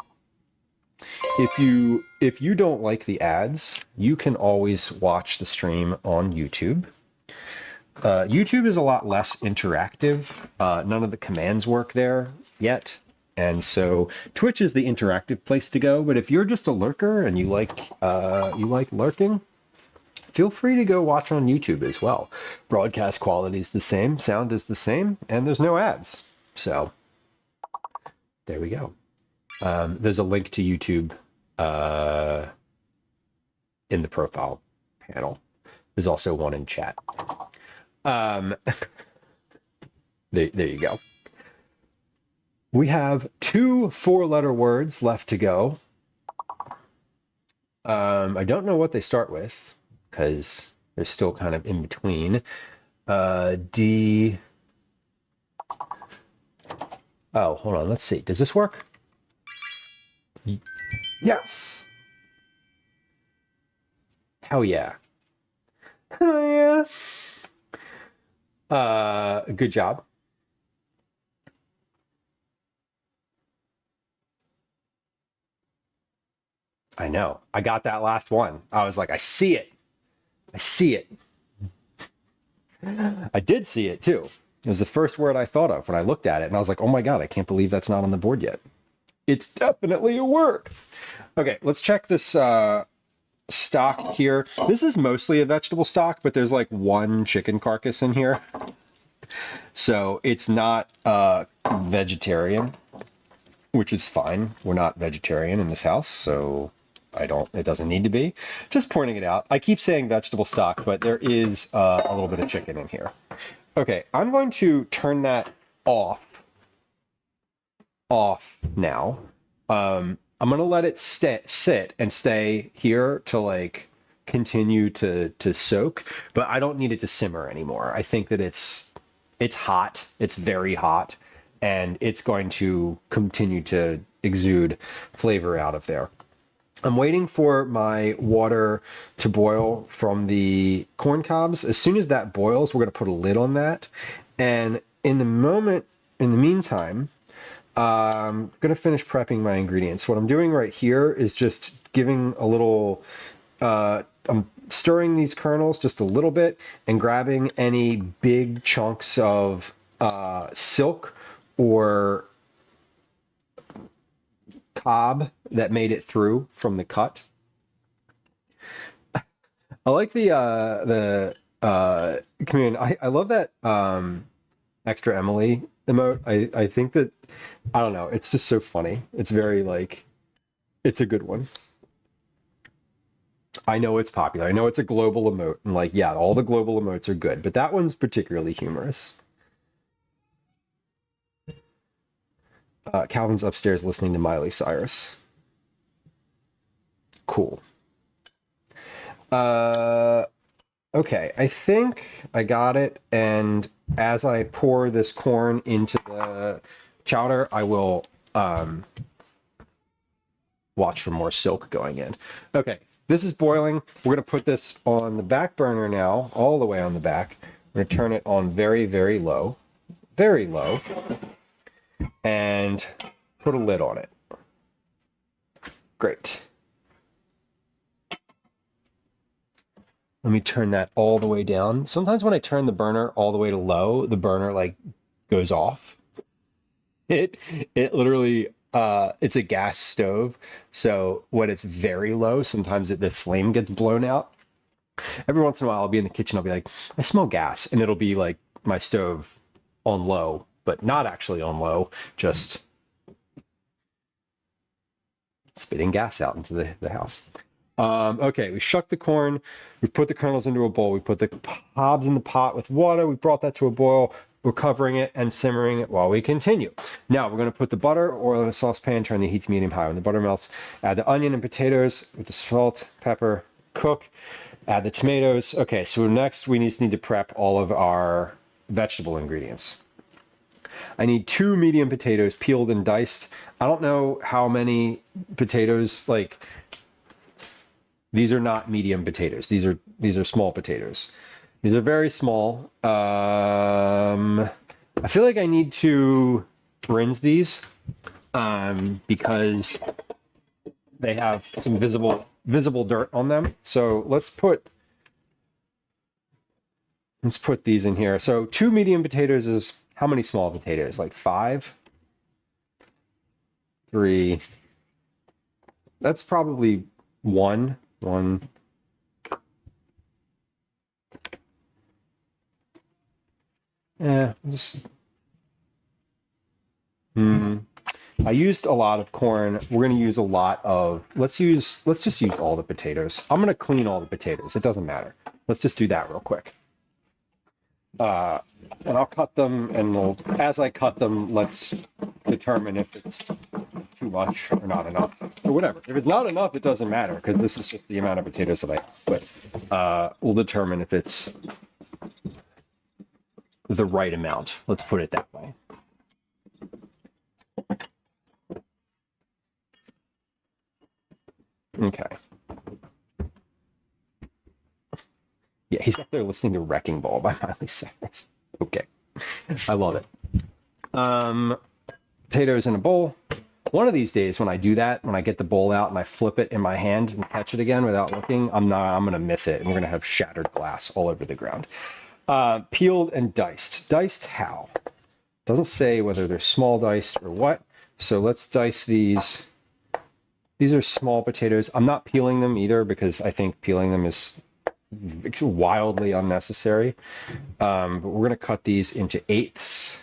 If you don't like the ads, you can always watch the stream on YouTube. YouTube is a lot less interactive. None of the commands work there yet. And so Twitch is the interactive place to go. But if you're just a lurker and you like lurking, feel free to go watch on YouTube as well. Broadcast quality is the same, sound is the same, and there's no ads. So there we go. There's a link to YouTube in the profile panel. There's also one in chat. There you go. We have 2 4-letter words left to go. I don't know what they start with because they're still kind of in between. D. Oh, hold on. Let's see. Does this work? Yes. Hell yeah. Hell yeah. Good job. I know. I got that last one. I was like, I see it. I see it. I did see it too. It was the first word I thought of when I looked at it, and I was like, oh my God, I can't believe that's not on the board yet. It's definitely a word. Okay, let's check this stock here. This is mostly a vegetable stock, but there's like 1 chicken carcass in here. So it's not vegetarian, which is fine. We're not vegetarian in this house, so it doesn't need to be. Just pointing it out. I keep saying vegetable stock, but there is a little bit of chicken in here. Okay, I'm going to turn that off now. I'm going to let it sit and stay here to like continue to soak, but I don't need it to simmer anymore. I think that it's hot. It's very hot, and it's going to continue to exude flavor out of there. I'm waiting for my water to boil from the corn cobs. As soon as that boils, we're going to put a lid on that. And in the meantime, I'm going to finish prepping my ingredients. What I'm doing right here is just giving a little, I'm stirring these kernels just a little bit and grabbing any big chunks of silk or cob, that made it through from the cut. I like the community. I love that extra Emily emote. I think that, I don't know, it's just so funny. It's very like, it's a good one. I know it's popular. I know it's a global emote, and like, yeah, all the global emotes are good, but that one's particularly humorous. Calvin's upstairs listening to Miley Cyrus. Cool. Okay, I think I got it, and as I pour this corn into the chowder, I will watch for more silk going in. Okay, this is boiling. We're going to put this on the back burner now, all the way on the back. We're going to turn it on very, very low, and put a lid on it. Great. Let me turn that all the way down. Sometimes when I turn the burner all the way to low, the burner like goes off. It literally, it's a gas stove. So when it's very low, sometimes the flame gets blown out. Every once in a while I'll be in the kitchen, I'll be like, I smell gas. And it'll be like my stove on low, but not actually on low, just spitting gas out into the house. Okay, we shucked the corn, we put the kernels into a bowl, we put the cobs in the pot with water, we brought that to a boil, we're covering it and simmering it while we continue. Now we're going to put the butter, oil in a saucepan, turn the heat to medium high. When the butter melts, add the onion and potatoes with the salt, pepper, cook, add the tomatoes. Okay, so next we just need to prep all of our vegetable ingredients. I need 2 medium potatoes peeled and diced. I don't know how many potatoes, like, these are not medium potatoes. These are small potatoes. These are very small. I feel like I need to rinse these because they have some visible dirt on them. So let's put these in here. So 2 medium potatoes is how many small potatoes? Like 5? 3. That's probably 1. Just I used a lot of corn. We're going to use a lot of, let's just use all the potatoes. I'm going to clean all the potatoes. It doesn't matter. Let's just do that real quick. And I'll cut them, and as I cut them, let's determine if it's too much or not enough, or whatever. If it's not enough, it doesn't matter, because this is just the amount of potatoes that I have. But we'll determine if it's the right amount. Let's put it that way. Okay. Yeah, he's up there listening to Wrecking Ball by Miley Cyrus. Okay. I love it. Potatoes in a bowl. One of these days when I do that, when I get the bowl out and I flip it in my hand and catch it again without looking, I'm going to miss it, and we're going to have shattered glass all over the ground. Peeled and diced. Diced how? Doesn't say whether they're small diced or what. So let's dice these. These are small potatoes. I'm not peeling them either because I think peeling them is wildly unnecessary. But we're going to cut these into eighths,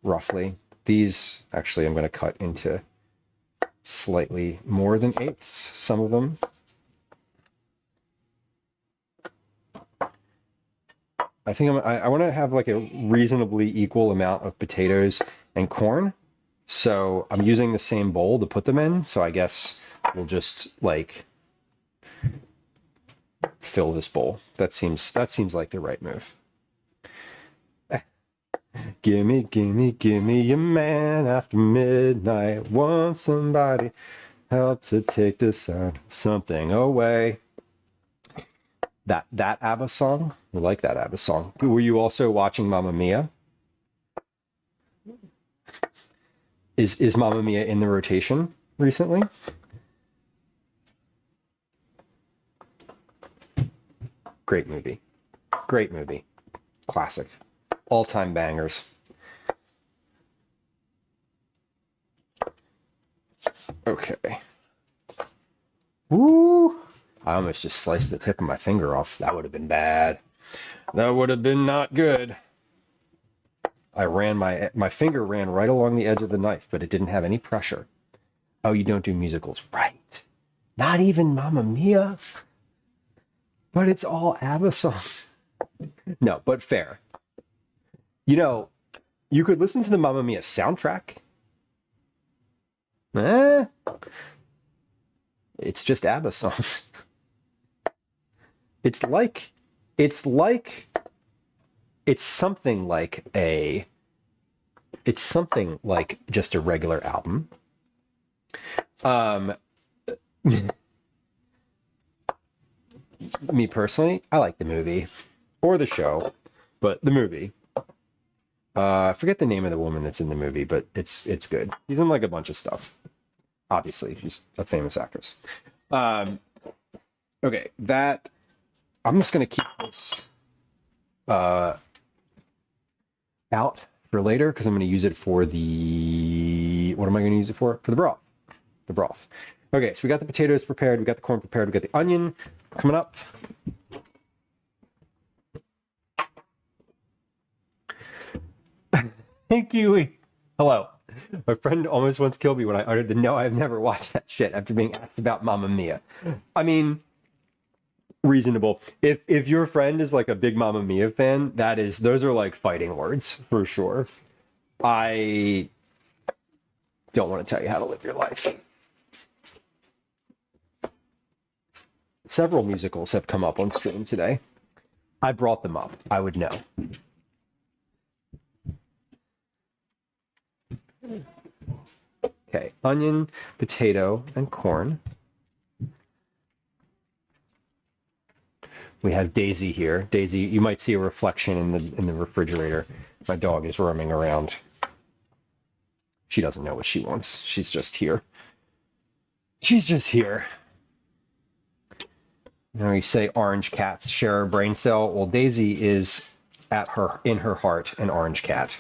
roughly. These, actually, I'm going to cut into slightly more than eighths, some of them. I think I want to have like a reasonably equal amount of potatoes and corn. So I'm using the same bowl to put them in. So I guess we'll just like fill this bowl. That seems like the right move. Gimme a man after midnight. Want somebody help to take the sound something away. That ABBA song? I like that ABBA song. Were you also watching Mamma Mia? Is Mamma Mia in the rotation recently? Great movie. Great movie. Classic. All-time bangers. Okay. Woo! I almost just sliced the tip of my finger off. That would have been bad. That would have been not good. I ran my finger ran right along the edge of the knife, but it didn't have any pressure. Oh, you don't do musicals, right? Not even Mamma Mia. But it's all ABBA songs. No, but fair. You know, you could listen to the Mamma Mia soundtrack. It's just ABBA songs. It's something like just a regular album. Me personally, I like the movie or the show, but the movie. I forget the name of the woman that's in the movie, but it's good. She's in like a bunch of stuff. Obviously, she's a famous actress. Okay, that I'm just gonna keep this out for later because I'm gonna use it for the what am I gonna use it for? For the broth. The broth. Okay, so we got the potatoes prepared, we got the corn prepared, we got the onion coming up. Thank you. Hello. My friend almost once killed me when I uttered the no, I've never watched that shit after being asked about Mamma Mia. I mean, reasonable. If your friend is like a big Mamma Mia fan, those are like fighting words for sure. I don't want to tell you how to live your life. Several musicals have come up on stream today. I brought them up. I would know. Okay, onion, potato, and corn. We have Daisy here. Daisy, you might see a reflection in the refrigerator. My dog is roaming around. She doesn't know what she wants. She's just here. She's just here. You know, you say orange cats share a brain cell. Well, Daisy is in her heart an orange cat.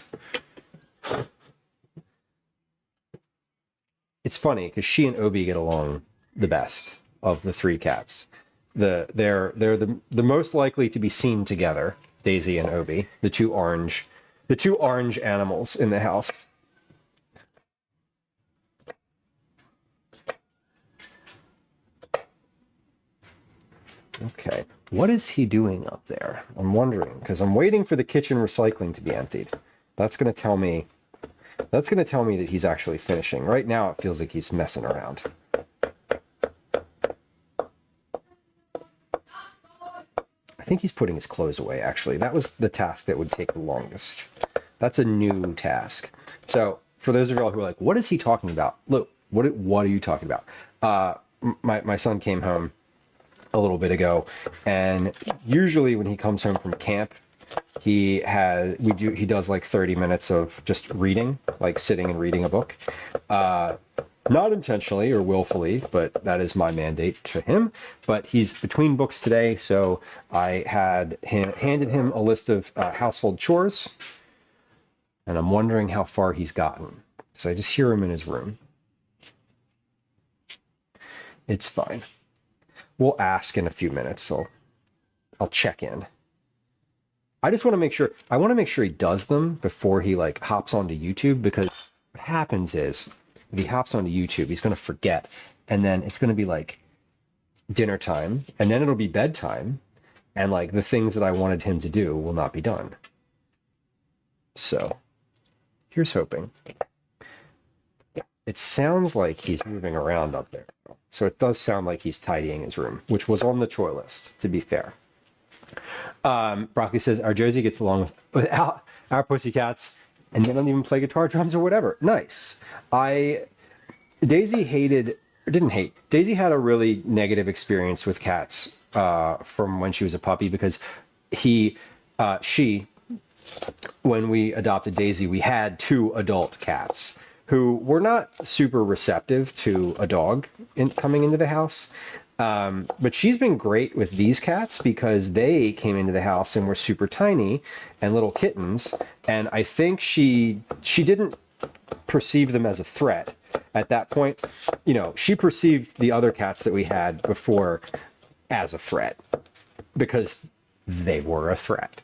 It's funny because she and Obi get along the best of the three cats. They're the most likely to be seen together, Daisy and Obi, the two orange animals in the house. Okay, what is he doing up there? I'm wondering because I'm waiting for the kitchen recycling to be emptied. That's going to tell me that he's actually finishing. Right now, it feels like he's messing around. I think he's putting his clothes away, actually. That was the task that would take the longest. That's a new task. So, for those of y'all who are like, what is he talking about? Look, what are you talking about? My son came home a little bit ago, and usually when he comes home from camp, he does like 30 minutes of just reading, like sitting and reading a book. Not intentionally or willfully, but that is my mandate to him. But he's between books today, so I handed him a list of household chores, and I'm wondering how far he's gotten. So I just hear him in his room. It's fine. We'll ask in a few minutes, so I'll check in. I just want to make sure, he does them before he like hops onto YouTube, because what happens is if he hops onto YouTube, he's going to forget, and then it's going to be like dinner time, and then it'll be bedtime, and like the things that I wanted him to do will not be done. So here's hoping. It sounds like he's moving around up there. So it does sound like he's tidying his room, which was on the chore list, to be fair. Broccoli says, our Josie gets along without our pussycats, and they don't even play guitar, drums, or whatever. Nice. Daisy had a really negative experience with cats from when she was a puppy, because when we adopted Daisy, we had 2 adult cats who were not super receptive to a dog coming into the house. But she's been great with these cats because they came into the house and were super tiny and little kittens. And I think she didn't perceive them as a threat. At that point, you know, she perceived the other cats that we had before as a threat because they were a threat.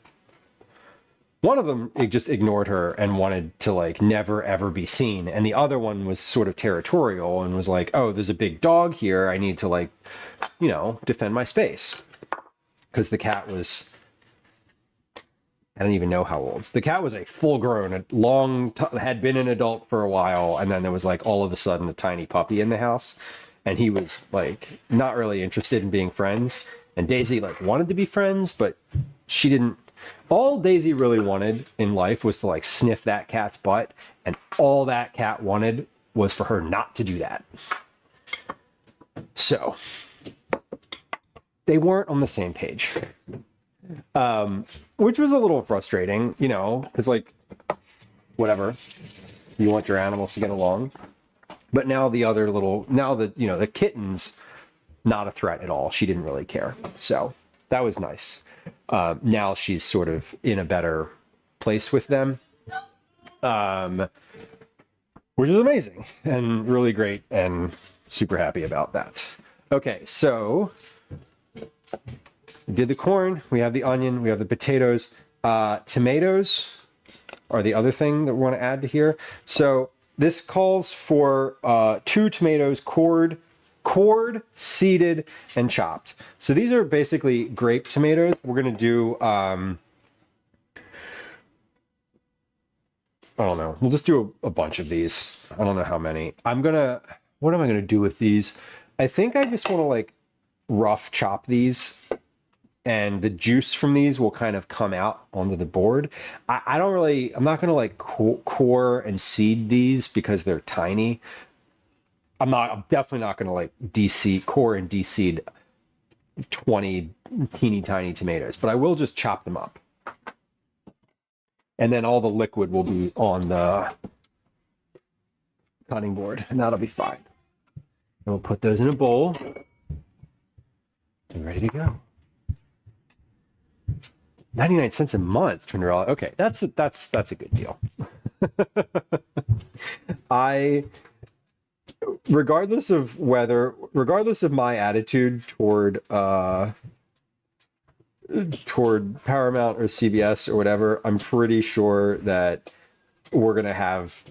One of them, it just ignored her and wanted to like never ever be seen. And the other one was sort of territorial and was like, oh, there's a big dog here. I need to like, you know, defend my space. Because the cat was, I don't even know how old. The cat was a full grown, had been an adult for a while. And then there was like all of a sudden a tiny puppy in the house. And he was like not really interested in being friends. And Daisy like wanted to be friends, but she didn't. All Daisy really wanted in life was to like sniff that cat's butt. And all that cat wanted was for her not to do that. So they weren't on the same page, which was a little frustrating, you know, because like, whatever, you want your animals to get along. But now the other little, now that, you know, the kitten's not a threat at all. She didn't really care. So that was nice. Now she's sort of in a better place with them, which is amazing and really great and super happy about that. Okay, so we did the corn, we have the onion, we have the potatoes. Tomatoes are the other thing that we want to add to here. So this calls for 2 tomatoes cored, seeded, and chopped. So these are basically grape tomatoes. We're going to do, I don't know. We'll just do a bunch of these. I don't know how many. What am I going to do with these? I think I just want to like rough chop these, and the juice from these will kind of come out onto the board. I'm not going to like core and seed these because they're tiny. I'm definitely not going to like core and de-seed 20 teeny tiny tomatoes, but I will just chop them up. And then all the liquid will be on the cutting board, and that'll be fine. And we'll put those in a bowl and ready to go. 99 cents a month, $20. Okay, that's a good deal. Regardless of my attitude toward Paramount or CBS or whatever, I'm pretty sure that we're gonna have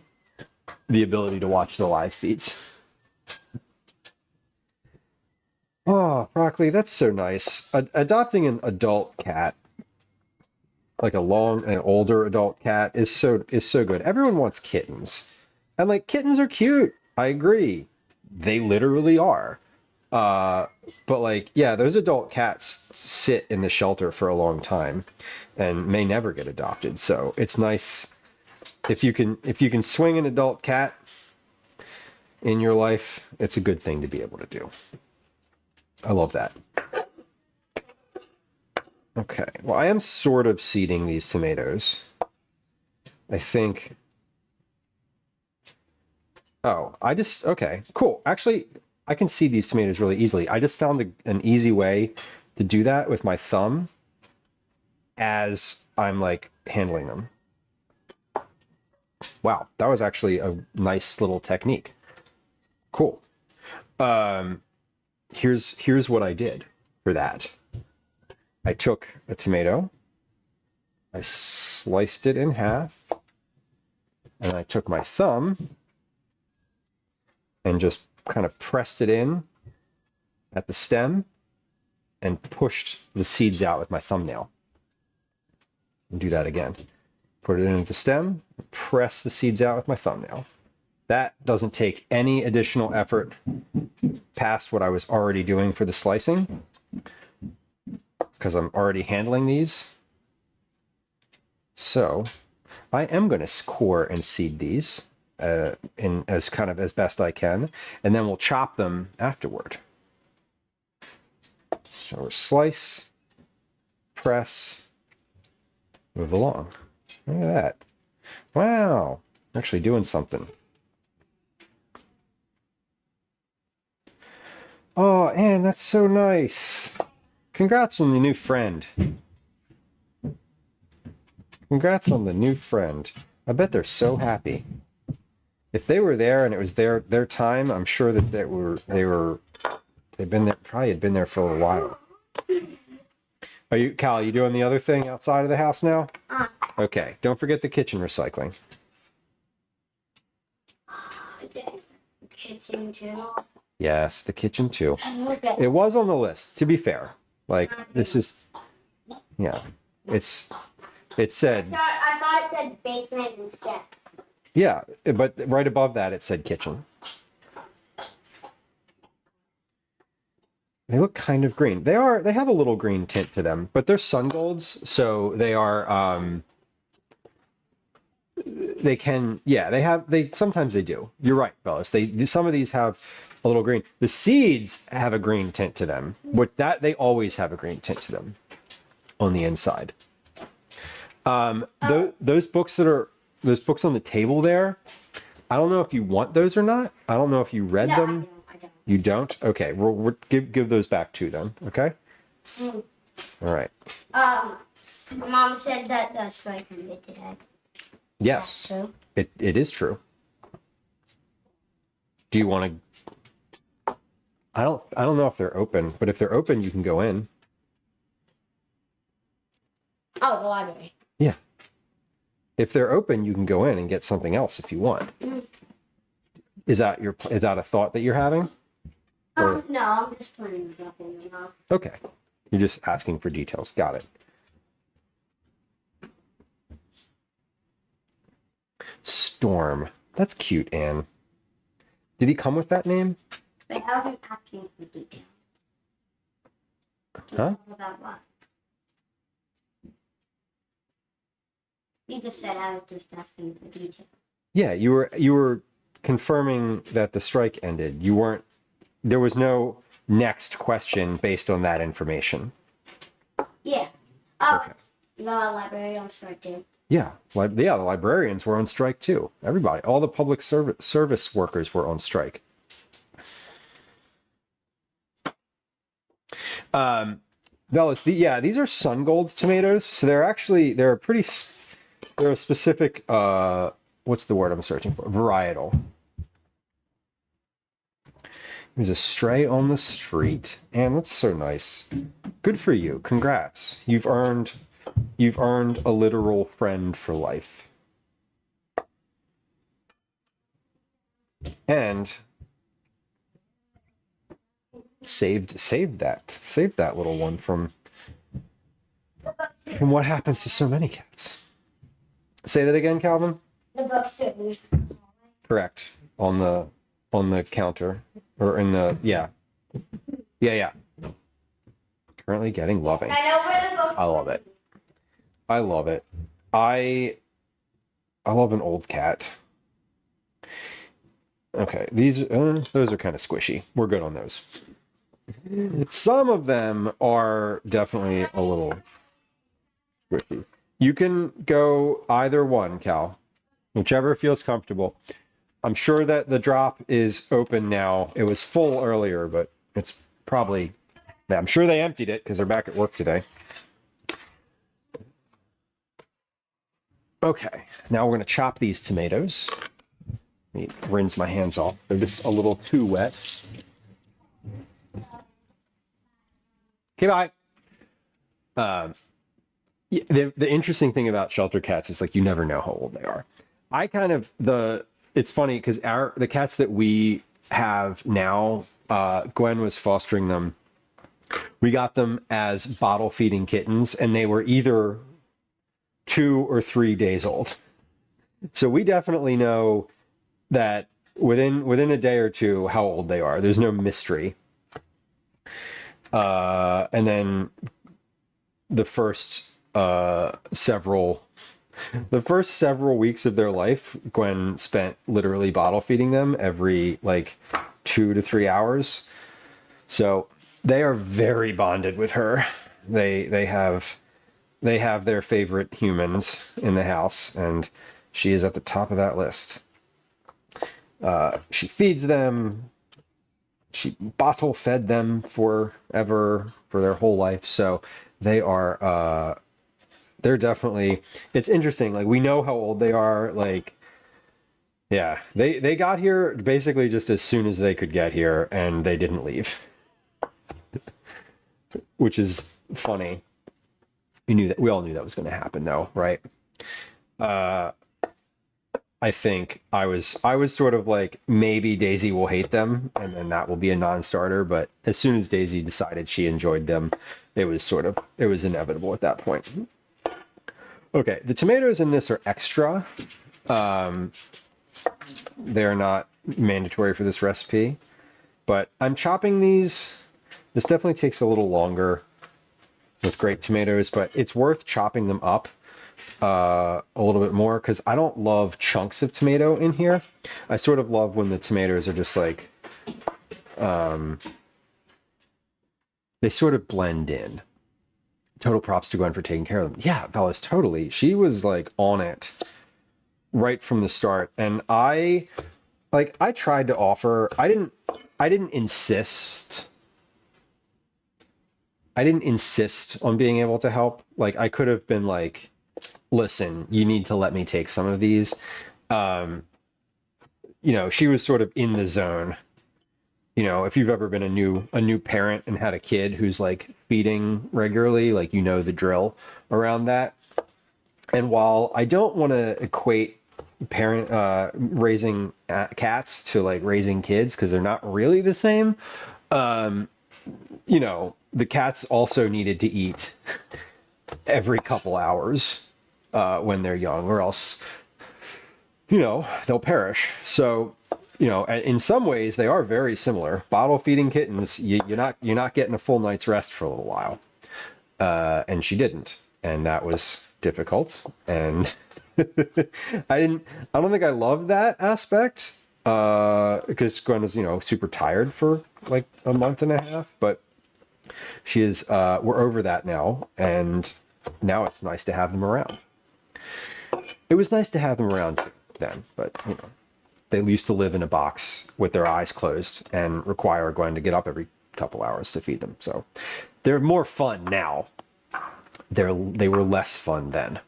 the ability to watch the live feeds. Oh, broccoli, that's so nice. Adopting an adult cat, like an older adult cat, is so good. Everyone wants kittens, and like kittens are cute. I agree, they literally are. But like, yeah, those adult cats sit in the shelter for a long time and may never get adopted. So it's nice if you can swing an adult cat in your life. It's a good thing to be able to do. I love that. Okay, well, I am sort of seeding these tomatoes. I think. Oh, okay, cool. Actually, I can seed these tomatoes really easily. I just found an easy way to do that with my thumb as I'm like handling them. Wow, that was actually a nice little technique. Cool. Here's what I did for that. I took a tomato, I sliced it in half, and I took my thumb and just kind of pressed it in at the stem and pushed the seeds out with my thumbnail. And do that again. Put it into the stem, press the seeds out with my thumbnail. That doesn't take any additional effort past what I was already doing for the slicing, because I'm already handling these. So I am going to core and seed these as best I can, and then we'll chop them afterward. So slice, press, move along. Look at that. Wow, actually doing something. Oh, Anne, that's so nice. Congrats on the new friend. Congrats on the new friend. I bet they're so happy. If they were there and it was their time, I'm sure that they've been there, probably had been there for a while. Are you, Cal, you doing the other thing outside of the house now? Okay, don't forget the kitchen recycling. The kitchen too. Yes, the kitchen too. Look at It was on the list, to be fair. Like, this is, yeah, it said, I thought it said basement instead. yeah, but right above that it said kitchen. They look kind of green. They have a little green tint to them, but they're sun golds, so they are, they can, yeah, sometimes they do. You're right, fellas. Some of these have a little green. The seeds have a green tint to them. They always have a green tint to them on the inside. Those books on the table there, I don't know if you want those or not. I don't know if you read them. I don't. You don't? Okay, we'll give those back too then, okay? Mm. All right. Mom said that the strike ended today. Yes, True. it is true. Do you want to... I don't know if they're open, but if they're open, you can go in. Oh, the library. Yeah. If they're open, you can go in and get something else if you want. Mm. Is that a thought that you're having? Or- No, I'm just playing with nothing. Okay. You're just asking for details. Got it. Storm. That's cute, Anne. Did he come with that name? But I wasn't asking for details. Huh? Details about what? You just said I was just asking for details. Yeah, you were confirming that the strike ended. There was no next question based on that information. Yeah. Oh, Okay. the library on strike too. Yeah, the librarians were on strike too. Everybody, all the public service workers were on strike. Velas, these are sun gold tomatoes. So they're a specific, what's the word I'm searching for? Varietal. There's a stray on the street, and that's so nice. Good for you. Congrats. You've earned a literal friend for life. And saved that little one from what happens to so many cats. Say that again, Calvin. The book's too. Correct. On the counter or in the yeah. Currently getting loving. I know where the book. I love it. I love it. I love an old cat. Okay, those are kind of squishy. We're good on those. Some of them are definitely a little squishy. You can go either one, Cal. Whichever feels comfortable. I'm sure that the drop is open now. It was full earlier, but it's probably... I'm sure they emptied it because they're back at work today. Okay, now we're going to chop these tomatoes. Let me rinse my hands off. They're just a little too wet. Okay, bye. The interesting thing about shelter cats is like you never know how old they are. It's funny because the cats that we have now, Gwen was fostering them. We got them as bottle feeding kittens, and they were either 2 or 3 days old. So we definitely know that within a day or two how old they are. There's no mystery. And then the first several weeks of their life, Gwen spent literally bottle feeding them every like 2 to 3 hours. So they are very bonded with her. They have their favorite humans in the house, and she is at the top of that list. She feeds them. She bottle fed them forever, for their whole life. So they're definitely, it's interesting. Like we know how old they are. Like Yeah, they got here basically just as soon as they could get here, and they didn't leave, which is funny. We all knew that was going to happen, though, right? I think I was sort of like, maybe Daisy will hate them, and then that will be a non-starter. But as soon as Daisy decided she enjoyed them, it was inevitable at that point. Okay, the tomatoes in this are extra. They're not mandatory for this recipe, but I'm chopping these. This definitely takes a little longer with grape tomatoes, but it's worth chopping them up a little bit more, because I don't love chunks of tomato in here. I sort of love when the tomatoes are just like, they sort of blend in. Total props to Gwen for taking care of them. Yeah, fellas, totally. She was like on it right from the start. And I tried to offer, I didn't insist on being able to help. Like, I could have been like, listen, you need to let me take some of these. She was sort of in the zone. If you've ever been a new parent and had a kid who's like feeding regularly, like, the drill around that. And while I don't want to equate raising cats to like raising kids, because they're not really the same, the cats also needed to eat every couple hours when they're young, or else they'll perish. So in some ways they are very similar. Bottle feeding kittens, you're not getting a full night's rest for a little while, and she didn't, and that was difficult. And I don't think I love that aspect, because Gwen was super tired for like a month and a half, but she is we're over that now, and now it's nice to have them around. It was nice to have them around too then, but they used to live in a box with their eyes closed and require Gwen to get up every couple hours to feed them. So they're more fun now. They were less fun then.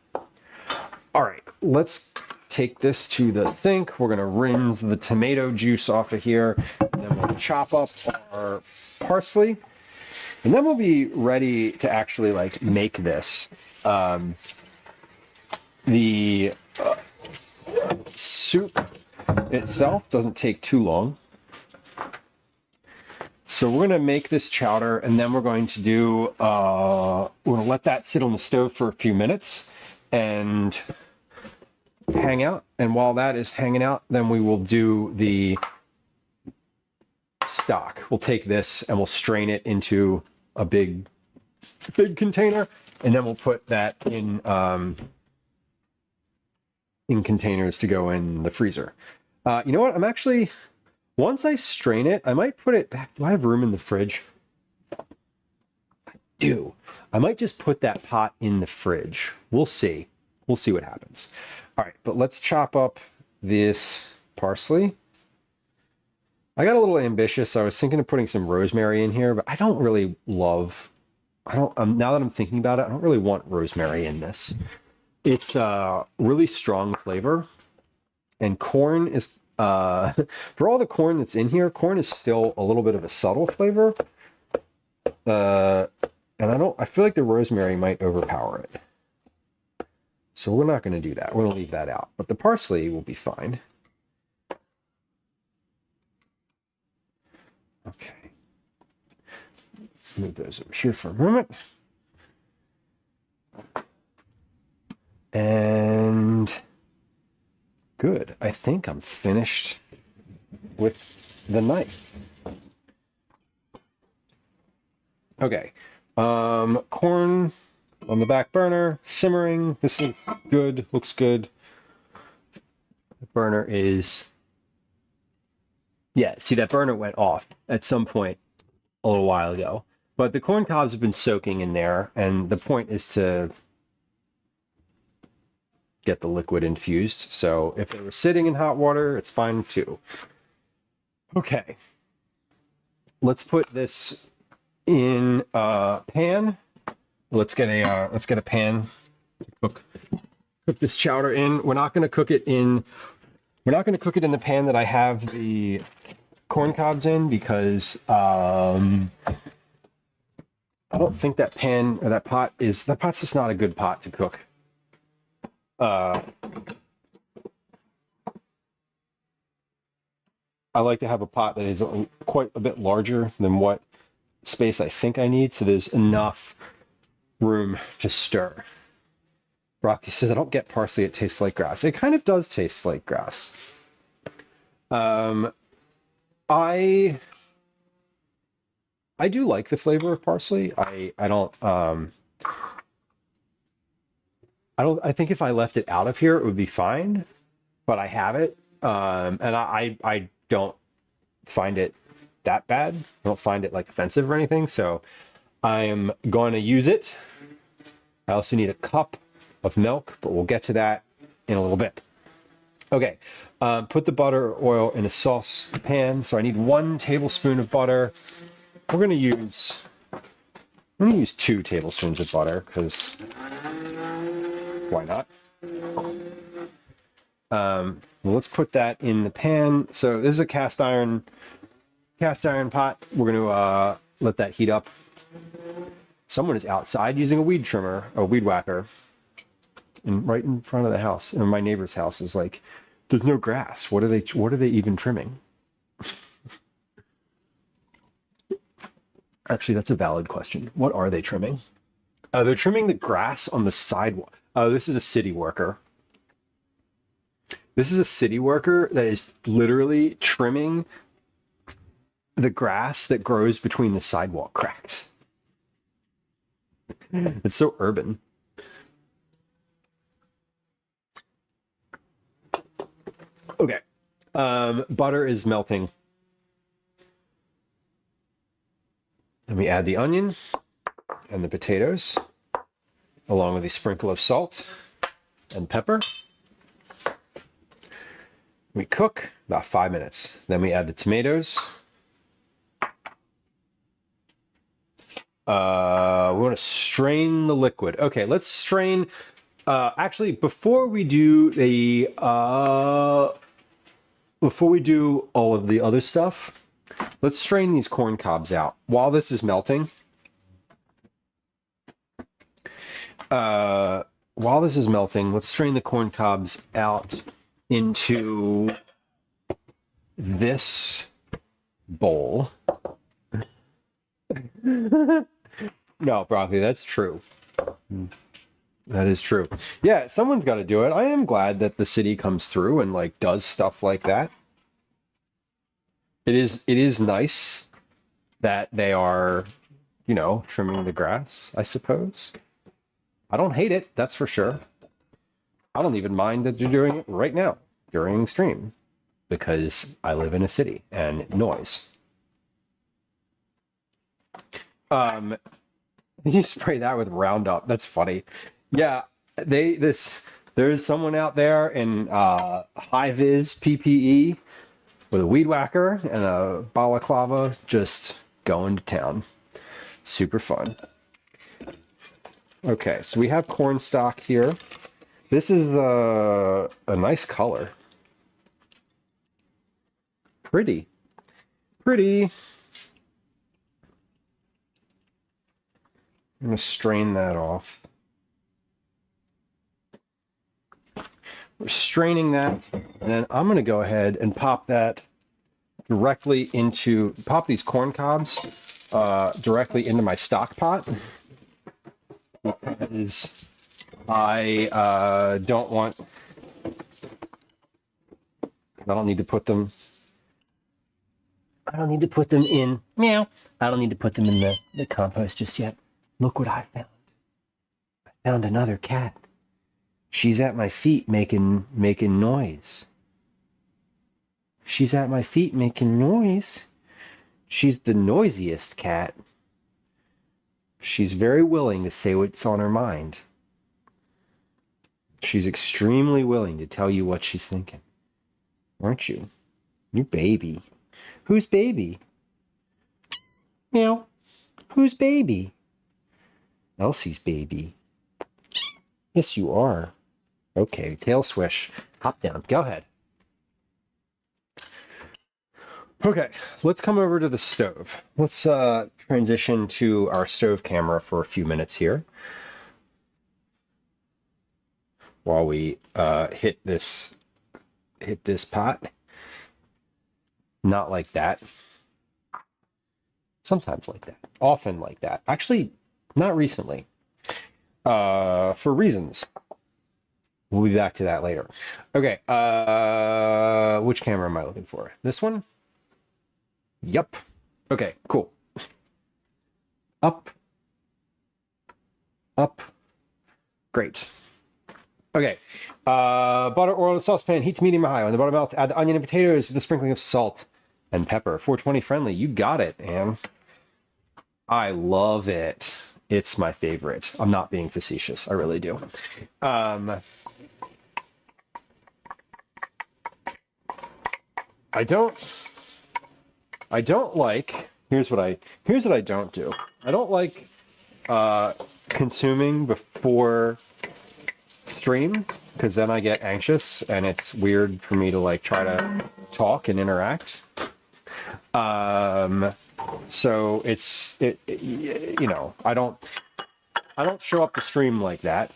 All right, let's take this to the sink. We're gonna rinse the tomato juice off of here, and then we'll chop up our parsley, and then we'll be ready to actually like make this. The soup itself doesn't take too long. So we're going to make this chowder, and then we're going to do, we're going to let that sit on the stove for a few minutes and hang out. And while that is hanging out, then we will do the stock. We'll take this and we'll strain it into a big container, and then we'll put that in containers to go in the freezer. You know what? I'm actually, once I strain it, I might put it back. Do I have room in the fridge? I do. I might just put that pot in the fridge. We'll see. We'll see what happens. All right, but let's chop up this parsley. I got a little ambitious. I was thinking of putting some rosemary in here, but I don't really love, now that I'm thinking about it, I don't really want rosemary in this. It's a really strong flavor, and corn is, for all the corn that's in here, corn is still a little bit of a subtle flavor. And I feel like the rosemary might overpower it. So we're not going to do that. We're going to leave that out, but the parsley will be fine. Okay. Move those over here for a moment. And good. I think I'm finished with the knife. Okay. Corn on the back burner, simmering. This is good. Looks good. The burner is... Yeah, see, that burner went off at some point a little while ago. But the corn cobs have been soaking in there, and the point is to get the liquid infused. So if they were sitting in hot water, it's fine too. Okay. Let's put this in a pan. Let's get a pan to cook this chowder in. We're not going to cook it in We're not going to cook it in the pan that I have the corn cobs in because I don't think that pan or that pot's just not a good pot to cook. I like to have a pot that is quite a bit larger than what space I think I need, so there's enough room to stir. Rocky says, I don't get parsley, it tastes like grass. It kind of does taste like grass. I do like the flavor of parsley. I think if I left it out of here, it would be fine, but I have it. And I don't find it that bad. I don't find it like offensive or anything. So I'm going to use it. I also need a cup of milk, but we'll get to that in a little bit. Okay, put the butter or oil in a sauce pan. So I need 1 tablespoon of butter. I'm going to use 2 tablespoons of butter because why not? Well, let's put that in the pan. So this is a cast iron pot. We're going to let that heat up. Someone is outside using a weed trimmer, a weed whacker, and right in front of the house. And my neighbor's house is like, there's no grass. What are they even trimming? Actually, that's a valid question. What are they trimming? They're trimming the grass on the sidewalk. This is a city worker. This is a city worker that is literally trimming the grass that grows between the sidewalk cracks. It's so urban. Okay. Butter is melting. Let me add the onion and the potatoes, along with a sprinkle of salt and pepper. We cook about 5 minutes. Then we add the tomatoes. We want to strain the liquid. Okay, let's strain. Actually, before we do all of the other stuff, let's strain these corn cobs out while this is melting. While this is melting, let's strain the corn cobs out into this bowl. No, Broccoli, that's true. That is true. Yeah, someone's got to do it. I am glad that the city comes through and like does stuff like that. It is nice that they are, trimming the grass, I suppose. I don't hate it, that's for sure. I don't even mind that they're doing it right now during stream because I live in a city and noise. You spray that with Roundup. That's funny. Yeah, there's someone out there in high-vis PPE with a weed whacker and a balaclava just going to town. Super fun. Okay, so we have corn stock here. This is a nice color. Pretty. I'm going to strain that off. We're straining that, and then I'm going to go ahead and pop these corn cobs directly into my stock pot. Because I don't need to put them in, meow. I don't need to put them in the compost just yet. Look what I found. I found another cat. She's at my feet making noise. She's at my feet making noise. She's the noisiest cat. She's very willing to say what's on her mind. She's extremely willing to tell you what she's thinking. Aren't you? You baby. Who's baby? Meow. Who's baby? Elsie's baby. Yes, you are. Okay, tail swish. Hop down. Go ahead. Okay, let's come over to the stove. Let's transition to our stove camera for a few minutes here while we hit this pot. Not like that. Sometimes like that. Often like that. Actually, not recently. For reasons. We'll be back to that later. Okay, which camera am I looking for? This one? Yep. Okay, cool. Up. Up. Great. Okay. Butter, oil, and saucepan. Heats medium or high. When the butter melts, add the onion and potatoes with a sprinkling of salt and pepper. 420 friendly. You got it, Anne. I love it. It's my favorite. I'm not being facetious. I really do. I don't like, here's what I don't do. I don't like consuming before stream, because then I get anxious and it's weird for me to like try to talk and interact. So you know, I don't show up to stream like that.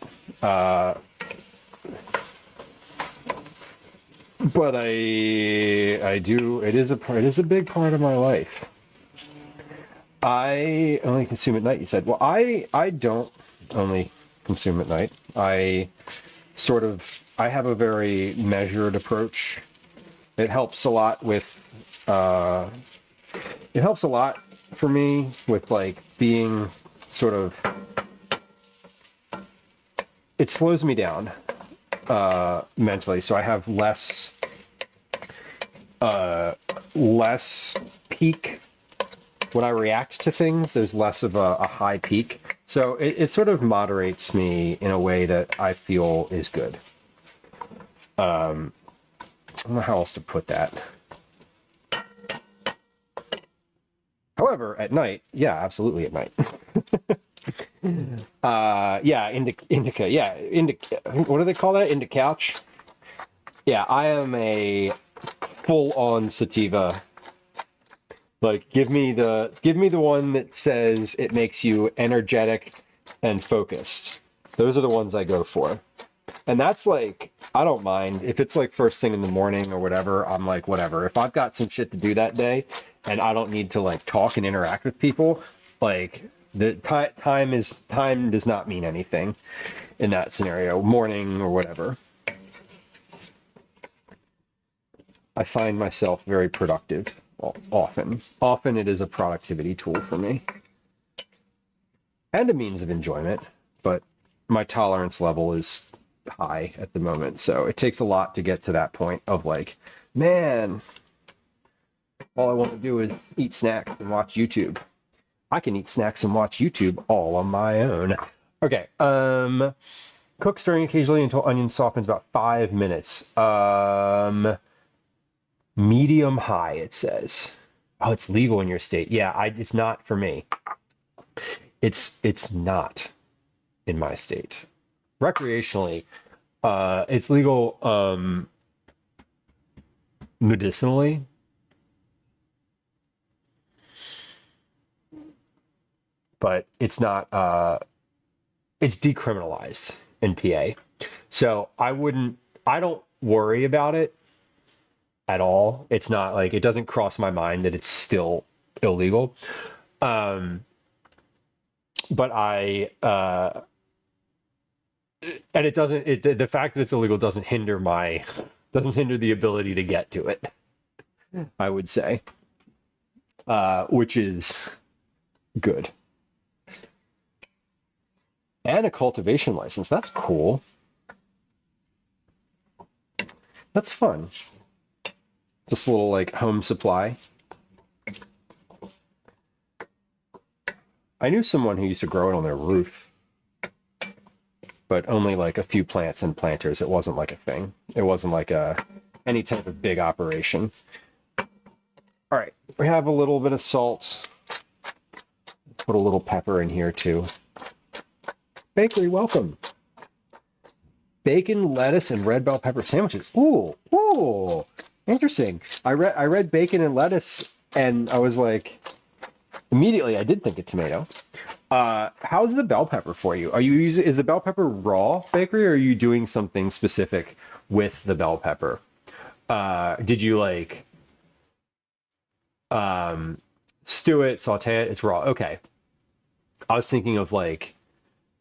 But I do. It is a big part of my life. I only consume at night. You said. Well, I don't only consume at night. I have a very measured approach. It helps a lot with. It helps a lot for me with like being sort of. It slows me down mentally, so I have less peak when I react to things. There's less of a high peak, so it sort of moderates me in a way that I feel is good. I don't know how else to put that. However, at night, yeah, absolutely at night. Yeah, indica. Yeah, indica. What do they call that? Indica couch. Yeah, I am a full-on sativa. Like, give me the one that says it makes you energetic and focused. Those are the ones I go for. And that's like, I don't mind if it's like first thing in the morning or whatever. I'm like, whatever. If I've got some shit to do that day and I don't need to like talk and interact with people, like the time does not mean anything in that scenario, morning or whatever. I find myself very productive often. Often it is a productivity tool for me and a means of enjoyment, but my tolerance level is high at the moment, so it takes a lot to get to that point of like, man, all I want to do is eat snacks and watch YouTube. I can eat snacks and watch YouTube all on my own. Okay, cook stirring occasionally until onion softens about 5 minutes. Medium high, it says. Oh, it's legal in your state. Yeah, it's not for me. It's not in my state. Recreationally, it's legal medicinally. But it's not, it's decriminalized in PA. So I don't worry about it at all. It's not like, it doesn't cross my mind that it's still illegal. But and it doesn't, the fact that it's illegal doesn't hinder the ability to get to it, I would say, which is good. And a cultivation license. That's cool. That's fun. Just a little like home supply. I knew someone who used to grow it on their roof, but only like a few plants and planters. It wasn't like a thing. It wasn't like any type of big operation. All right, we have a little bit of salt. Put a little pepper in here too. Bakery, welcome. Bacon, lettuce, and red bell pepper sandwiches. Ooh, ooh. Interesting. I read bacon and lettuce, and I was like, immediately I did think of tomato. How's the bell pepper for you? Is the bell pepper raw, Bakery, or are you doing something specific with the bell pepper? Did you like stew it, saute it? It's raw. Okay. I was thinking of I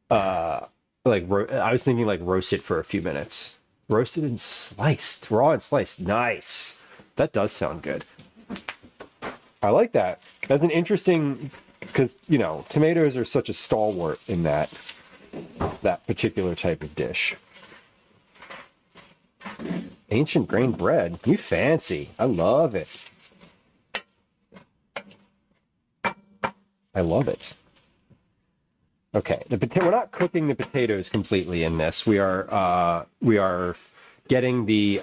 was thinking like roast it for a few minutes. Roasted and sliced, raw and sliced. Nice. That does sound good. I like that. That's an interesting, because you know, tomatoes are such a stalwart in that particular type of dish. Ancient grain bread. You fancy. I love it. I love it. Okay, we're not cooking the potatoes completely in this. We are getting the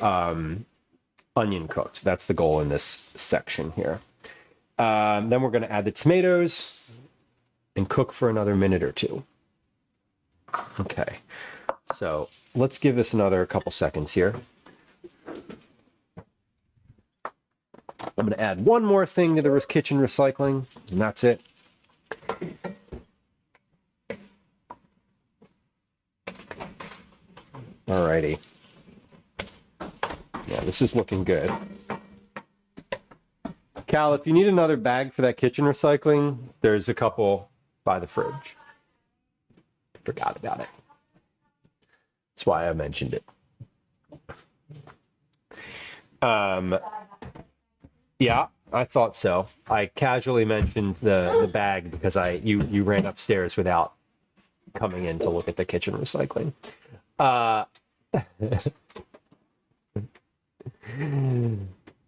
onion cooked. That's the goal in this section here. Then we're going to add the tomatoes and cook for another minute or two. Okay, so let's give this another couple seconds here. I'm going to add one more thing to the kitchen recycling, and that's it. Alrighty. Yeah, this is looking good. Cal, if you need another bag for that kitchen recycling, there's a couple by the fridge. Forgot about it. That's why I mentioned it. Yeah, I thought so. I casually mentioned the bag because you ran upstairs without coming in to look at the kitchen recycling.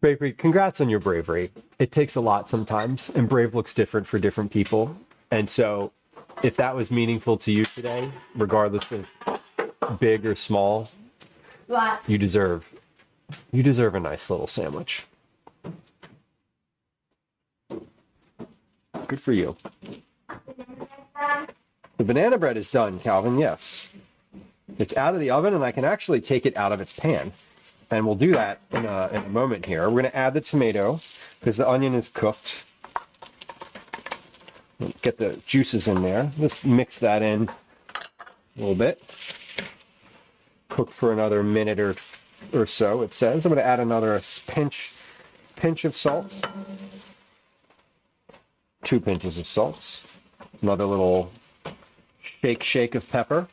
Bravery, congrats on your bravery. It takes a lot sometimes, and brave looks different for different people. And so, if that was meaningful to you today, regardless of big or small, What? you deserve a nice little sandwich. Good for you. The banana bread is done, Calvin. Yes. It's out of the oven, and I can actually take it out of its pan. And we'll do that in a moment here. We're going to add the tomato because the onion is cooked. Get the juices in there. Let's mix that in a little bit. Cook for another minute or so, it says. I'm going to add another pinch of salt. 2 pinches of salt. Another little shake of pepper.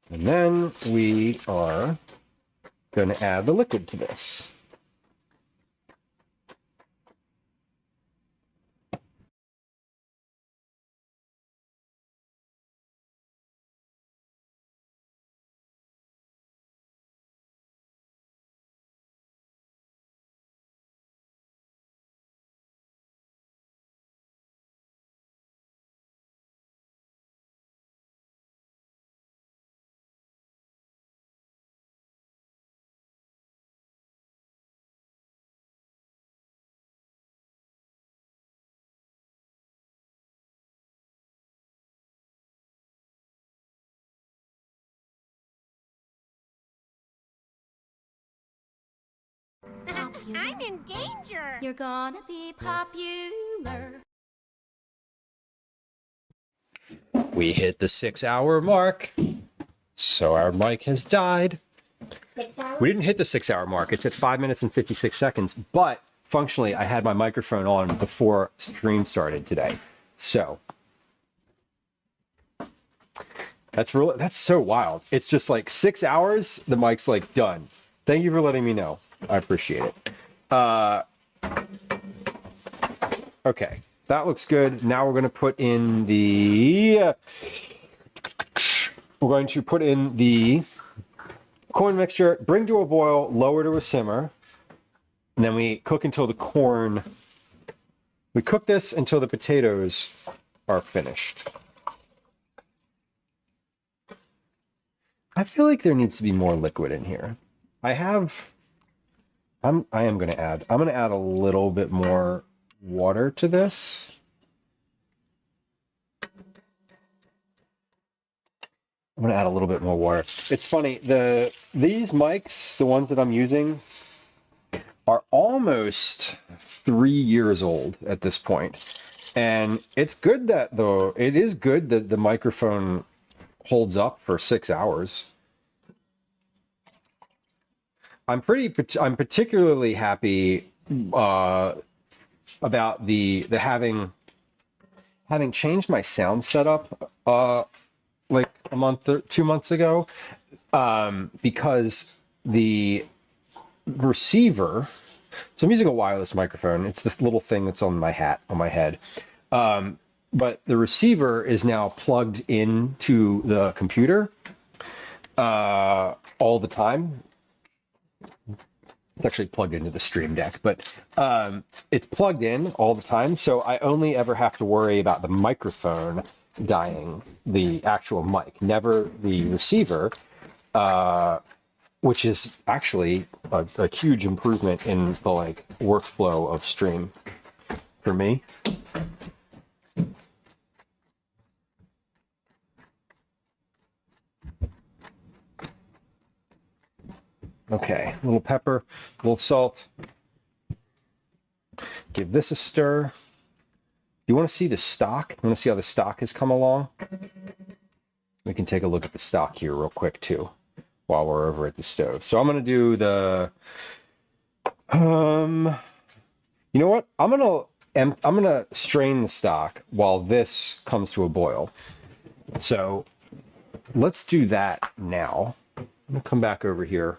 And then we are going to add the liquid to this. I'm in danger. You're gonna be popular. We hit the 6-hour mark. So our mic has died. 6 hours? We didn't hit the 6-hour mark. It's at 5 minutes and 56 seconds. But functionally, I had my microphone on before stream started today. So that's so wild. It's just like 6 hours. The mic's like done. Thank you for letting me know. I appreciate it. Okay, that looks good. Now we're going to put in the corn mixture, bring to a boil, lower to a simmer, and then we cook until we cook this until the potatoes are finished. I feel like there needs to be more liquid in here. I'm going to add a little bit more water to this. I'm gonna add a little bit more water. It's funny, these mics, the ones that I'm using, are almost 3 years old at this point. And it's good that it is good that the microphone holds up for 6 hours. I'm particularly happy about the having changed my sound setup like a month or 2 months ago, because the receiver, so I'm using a wireless microphone. It's the little thing that's on my head. But the receiver is now plugged into the computer all the time. It's actually plugged into the Stream Deck, but it's plugged in all the time. So I only ever have to worry about the microphone dying, the actual mic, never the receiver, which is actually a huge improvement in the workflow of stream for me. Okay, a little pepper, a little salt. Give this a stir. You want to see the stock? You want to see how the stock has come along? We can take a look at the stock here real quick too, while we're over at the stove. So I'm going to do the, you know what? I'm going to strain the stock while this comes to a boil. So let's do that now. I'm going to come back over here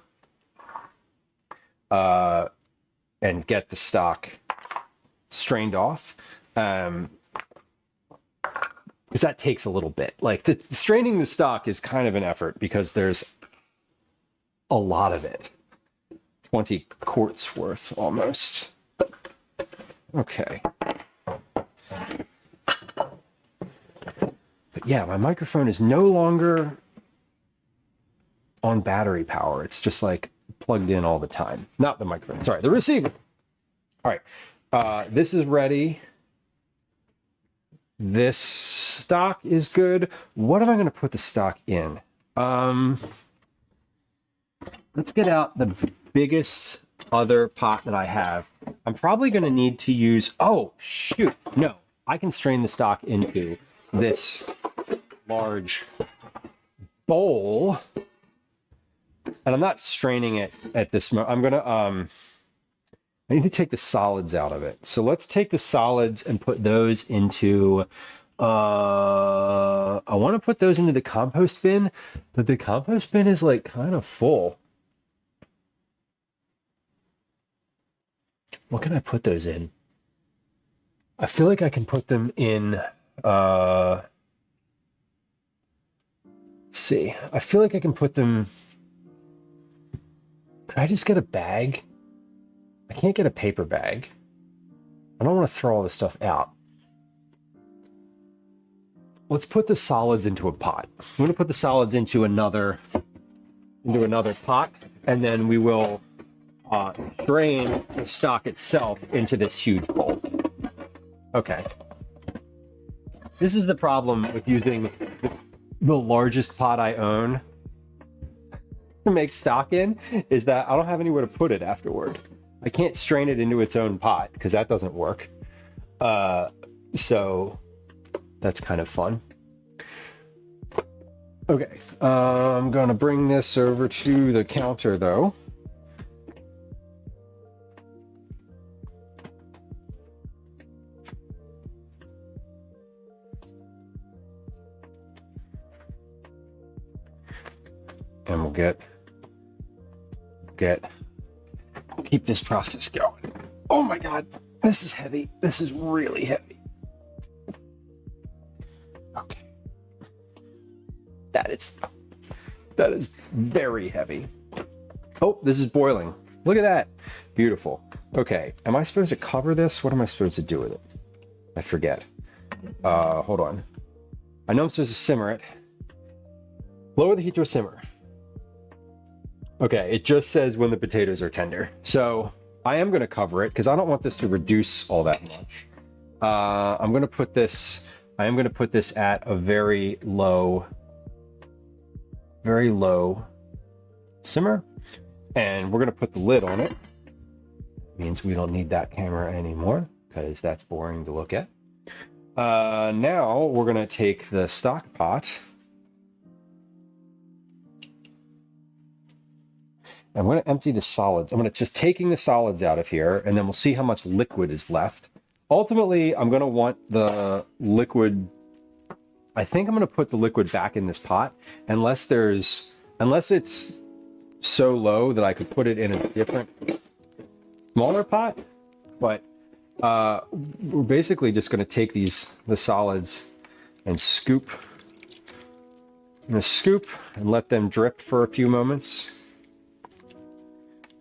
and get the stock strained off. Because that takes a little bit. Straining the stock is kind of an effort because there's a lot of it. 20 quarts worth almost. Okay. But yeah, my microphone is no longer on battery power. It's just plugged in all the time. Not the microphone, sorry, the receiver. All right. This is ready. This stock is good. What am I going to put the stock in? Let's get out the biggest other pot that I have. I'm probably going to need to use, oh, shoot. No, I can strain the stock into this large bowl. And I'm not straining it at this moment. I'm going to, I need to take the solids out of it. So let's take the solids and put those into, I want to put those into the compost bin, but the compost bin is kind of full. What can I put those in? I feel like I can put them in, let's see. I feel like I can put them, could I just get a bag? I can't get a paper bag. I don't want to throw all this stuff out. Let's put the solids into a pot. I'm going to put the solids into another pot, and then we will drain the stock itself into this huge bowl. Okay. This is the problem with using the largest pot I own to make stock in, is that I don't have anywhere to put it afterward. I can't strain it into its own pot because that doesn't work. So that's kind of fun. Okay, I'm gonna bring this over to the counter though. And we'll keep this process going. Oh my God, this is heavy. This is really heavy. Okay. That is very heavy. Oh, this is boiling. Look at that. Beautiful. Okay, am I supposed to cover this? What am I supposed to do with it? I forget. Hold on. I know I'm supposed to simmer it. Lower the heat to a simmer. Okay, it just says when the potatoes are tender. So I am going to cover it because I don't want this to reduce all that much. I am going to put this at a very low very low simmer. And we're going to put the lid on it. Means we don't need that camera anymore because that's boring to look at. Now we're going to take the stock pot. I'm going to empty the solids. I'm going to just taking the solids out of here, and then we'll see how much liquid is left. Ultimately, I'm going to want the liquid. I think I'm going to put the liquid back in this pot, unless it's so low that I could put it in a different, smaller pot. But we're basically just going to take the solids and scoop. I'm going to scoop and let them drip for a few moments.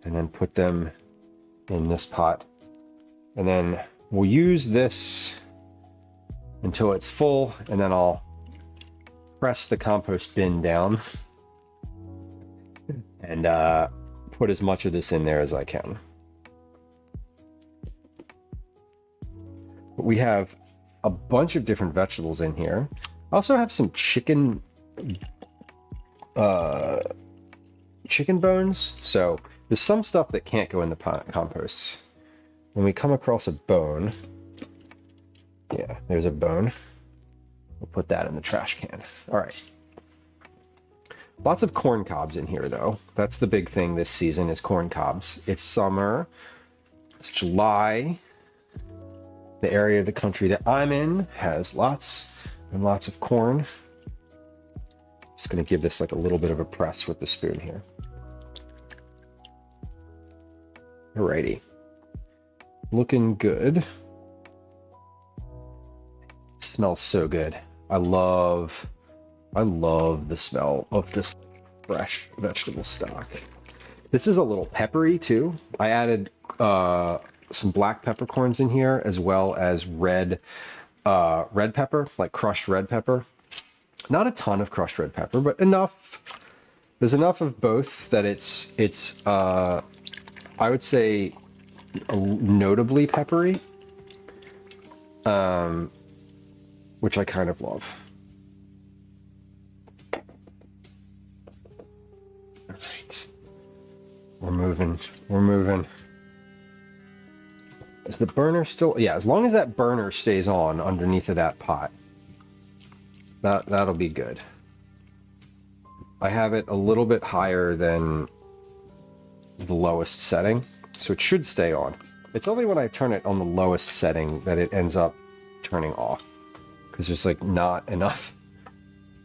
And then put them in this pot. And then we'll use this until it's full, and then I'll press the compost bin down and put as much of this in there as I can. But we have a bunch of different vegetables in here. I also have some chicken bones. So there's some stuff that can't go in the compost. When we come across a bone, yeah, there's a bone. We'll put that in the trash can. All right. Lots of corn cobs in here, though. That's the big thing this season is corn cobs. It's summer. It's July. The area of the country that I'm in has lots and lots of corn. Just going to give this like a little bit of a press with the spoon here. Alrighty. Looking good. It smells so good. I love the smell of this fresh vegetable stock. This is a little peppery too. I added some black peppercorns in here, as well as red pepper, like crushed red pepper. Not a ton of crushed red pepper, but enough. There's enough of both that it's I would say notably peppery, which I kind of love. All right, we're moving. Is the burner still? Yeah, as long as that burner stays on underneath of that pot, that'll be good. I have it a little bit higher than the lowest setting, so it should stay on. It's only when I turn it on the lowest setting that it ends up turning off, because there's like not enough,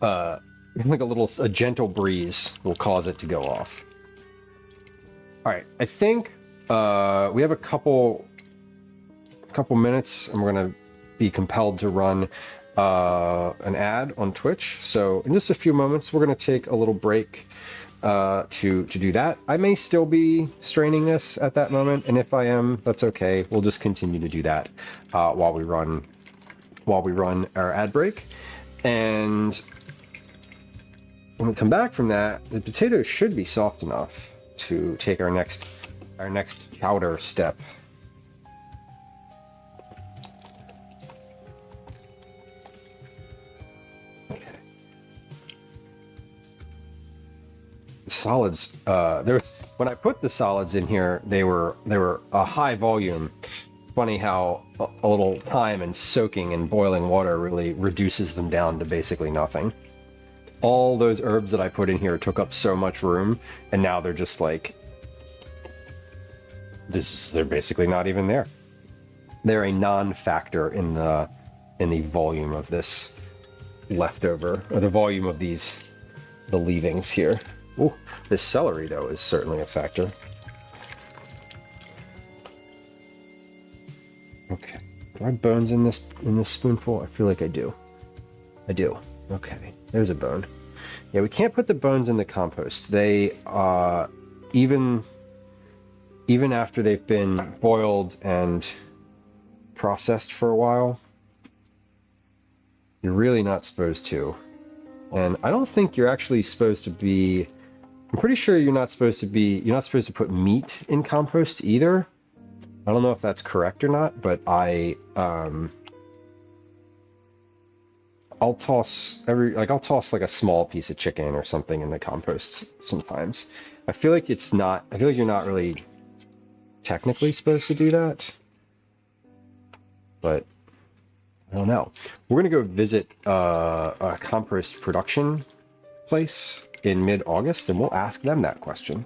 like a gentle breeze will cause it to go off. All right, I think we have a couple minutes, and we're gonna be compelled to run an ad on Twitch. So in just a few moments, we're gonna take a little break to do that. I may still be straining this at that moment, and if I am, that's okay. We'll just continue to do that while we run our ad break. And when we come back from that, the potatoes should be soft enough to take our next chowder step. Solids, when I put the solids in here, they were a high volume. Funny how a little time and soaking in boiling water really reduces them down to basically nothing. All those herbs that I put in here took up so much room, and now they're just like they're basically not even there. They're a non-factor in the volume of this leftover, or the volume of the leavings here. Ooh, this celery, though, is certainly a factor. Okay. Do I have bones in this spoonful? I feel like I do. I do. Okay. There's a bone. Yeah, we can't put the bones in the compost. They, even after they've been boiled and processed for a while, you're really not supposed to. And I don't think you're actually supposed to be... I'm pretty sure you're not supposed to put meat in compost either. I don't know if that's correct or not, but I'll I'll toss like a small piece of chicken or something in the compost sometimes. I feel like you're not really technically supposed to do that, but I don't know. We're gonna go visit a compost production place in mid-August, and we'll ask them that question.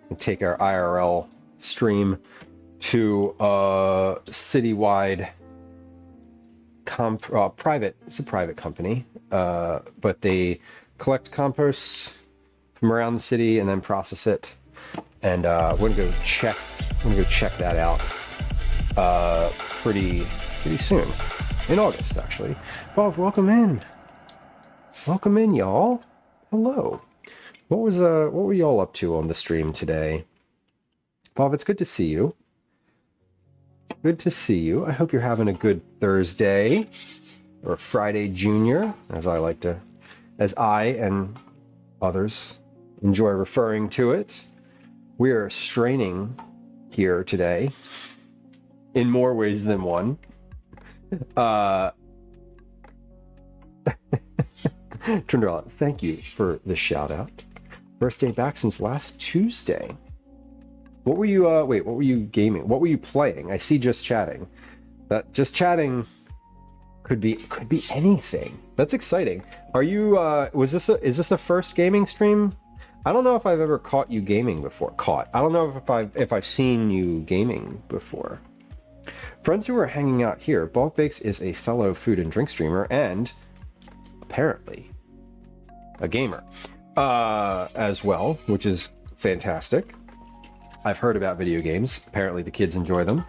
And take our IRL stream to a citywide private. It's a private company, but they collect compost from around the city and then process it. And we're gonna go check that out pretty soon, in August actually. Bob, welcome in, y'all. Hello. What were y'all up to on the stream today? Bob, it's good to see you. Good to see you. I hope you're having a good Thursday or Friday Junior, as I and others enjoy referring to it. We are straining here today in more ways than one. Trinderella, thank you for the shout out. First day back since last Tuesday. What were you what were you gaming? What were you playing? I see just chatting. That just chatting could be anything. That's exciting. Are you is this a first gaming stream? I don't know if I've ever caught you gaming before. I don't know if I've seen you gaming before. Friends who are hanging out here, Bulk Bakes is a fellow food and drink streamer and apparently a gamer as well, which is fantastic. I've heard about video games. Apparently the kids enjoy them.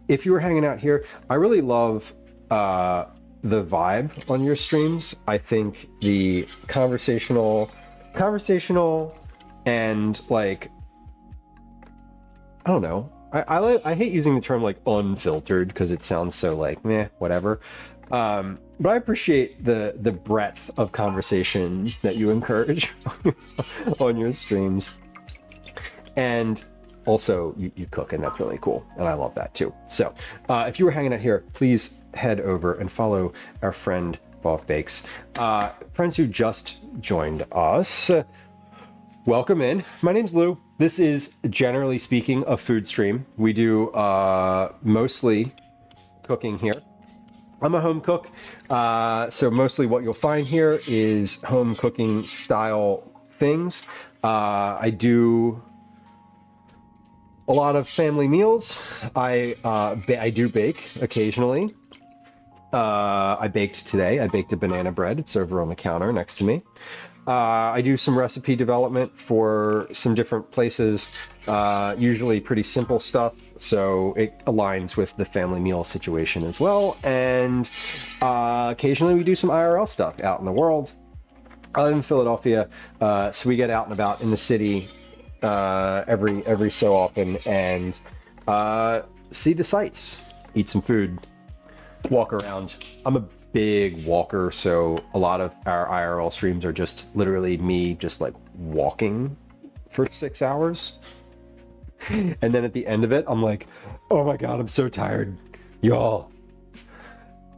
If you were hanging out here, I really love the vibe on your streams. I think the conversational and like, I don't know. I hate using the term like unfiltered because it sounds so like meh, whatever. But I appreciate the breadth of conversation that you encourage on your streams. And also you cook, and that's really cool, and I love that too. So if you were hanging out here, please head over and follow our friend Bob Bakes. Friends who just joined us, welcome in. My name's Lou. This is, generally speaking, a food stream. We do mostly cooking here. I'm a home cook, so mostly what you'll find here is home cooking style things. I do a lot of family meals. I do bake occasionally. I baked today. I baked a banana bread. It's over on the counter next to me. I do some recipe development for some different places, usually pretty simple stuff, so it aligns with the family meal situation as well. And occasionally we do some IRL stuff out in the world. I live in Philadelphia, so we get out and about in the city every so often and see the sights, eat some food, walk around. I'm a big walker, so a lot of our IRL streams are just literally me just like walking for 6 hours. And then at the end of it, I'm like, oh my God, I'm so tired, y'all.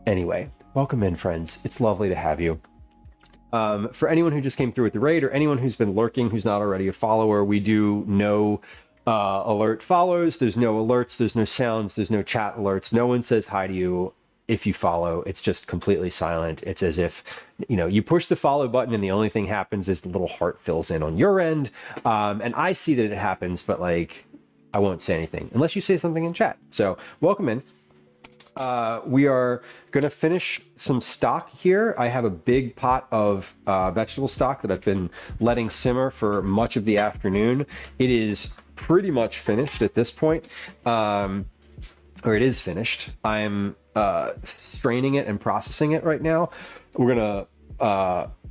Anyway, welcome in, friends. It's lovely to have you. For anyone who just came through with the raid, or anyone who's been lurking who's not already a follower, we do no alert follows. There's no alerts, there's no sounds, there's no chat alerts. No one says hi to you if you follow. It's just completely silent. It's as if, you know, you push the follow button and the only thing happens is the little heart fills in on your end. And I see that it happens, but like, I won't say anything unless you say something in chat. So welcome in. We are going to finish some stock here. I have a big pot of vegetable stock that I've been letting simmer for much of the afternoon. It is pretty much finished at this point, or it is finished. I'm straining it and processing it right now. We're gonna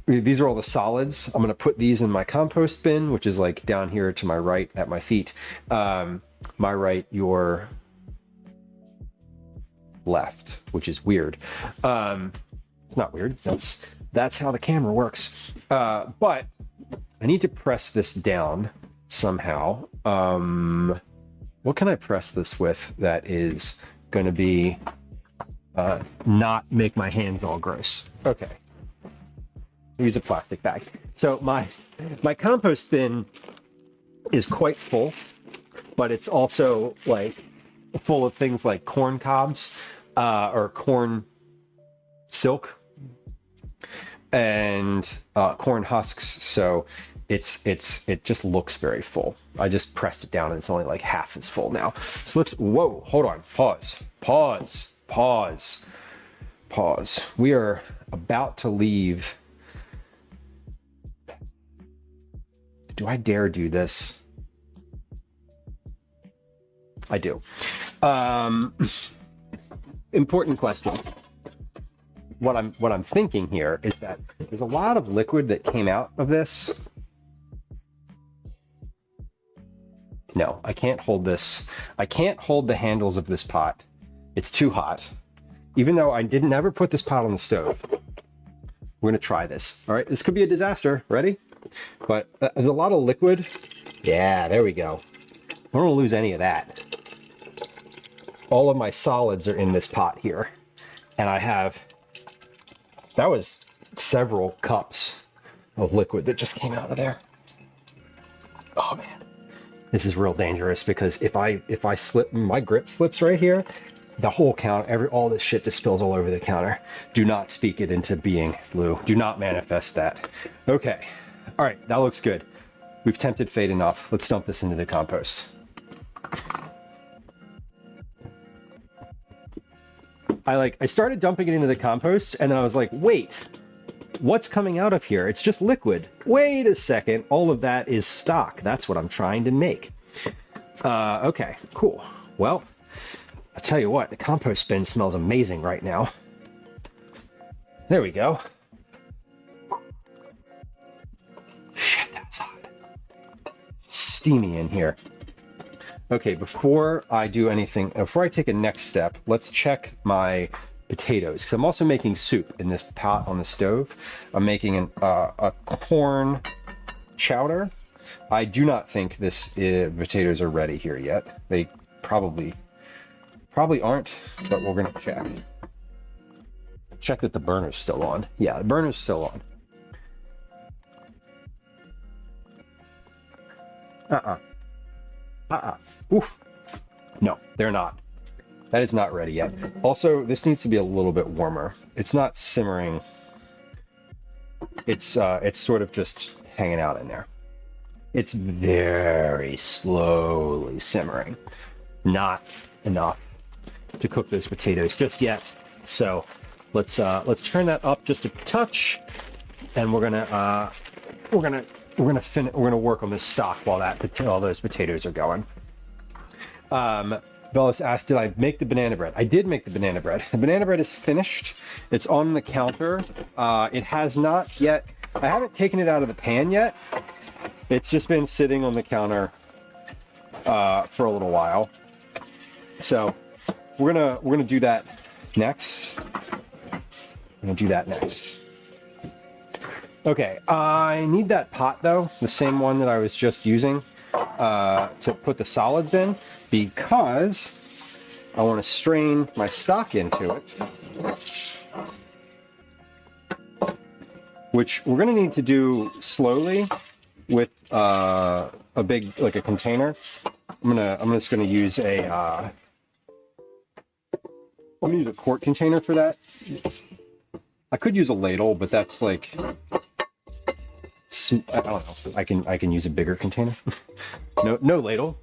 these are all the solids. I'm gonna put these in my compost bin, which is like down here to my right at my feet. My right, your left, which is weird. It's not weird. That's how the camera works. But I need to press this down somehow. What can I press this with that is going to be not make my hands all gross. Okay. Use a plastic bag. So my compost bin is quite full, but it's also like full of things like corn cobs or corn silk and corn husks. So it just looks very full. I just pressed it down and it's only like half as full now. So let's, whoa, hold on, pause. We are about to leave. Do I dare do this? I do. Important questions. What I'm thinking here is that there's a lot of liquid that came out of this. No, I can't hold this. I can't hold the handles of this pot. It's too hot. Even though I never put this pot on the stove. We're gonna try this. All right, this could be a disaster. Ready? But there's a lot of liquid. Yeah, there we go. I don't want to lose any of that. All of my solids are in this pot here. And I have, that was several cups of liquid that just came out of there. Oh man. This is real dangerous because if I slip, my grip slips right here, the whole counter, all this shit just spills all over the counter. Do not speak it into being, Lou. Do not manifest that. Okay. All right, that looks good. We've tempted fate enough. Let's dump this into the compost. I started dumping it into the compost and then I was like, wait, what's coming out of here? It's just liquid. Wait a second. All of that is stock. That's what I'm trying to make. Okay, cool. Well, I'll tell you what, the compost bin smells amazing right now. There we go. Shit, that's hot. Steamy in here. Okay, before I do anything, before I take a next step, let's check my potatoes, because I'm also making soup in this pot on the stove. I'm making a corn chowder. I do not think this potatoes are ready here yet. They probably aren't, but we're gonna check. Check that the burner's still on. Yeah, the burner's still on. Oof. No, they're not. That is not ready yet. Also, this needs to be a little bit warmer. It's not simmering. It's sort of just hanging out in there. It's very slowly simmering. Not enough to cook those potatoes just yet. So let's turn that up just a touch, and we're gonna work on this stock while all those potatoes are going. Bellis asked, did I make the banana bread? I did make the banana bread. The banana bread is finished. It's on the counter. It has not yet, I haven't taken it out of the pan yet. It's just been sitting on the counter for a little while. So we're gonna do that next. Okay, I need that pot though, the same one that I was just using to put the solids in, because I want to strain my stock into it, which we're going to need to do slowly with a big, like a container. I'm just going to use I'm going to use a quart container for that. I could use a ladle, but that's like, I don't know. I can use a bigger container. No ladle.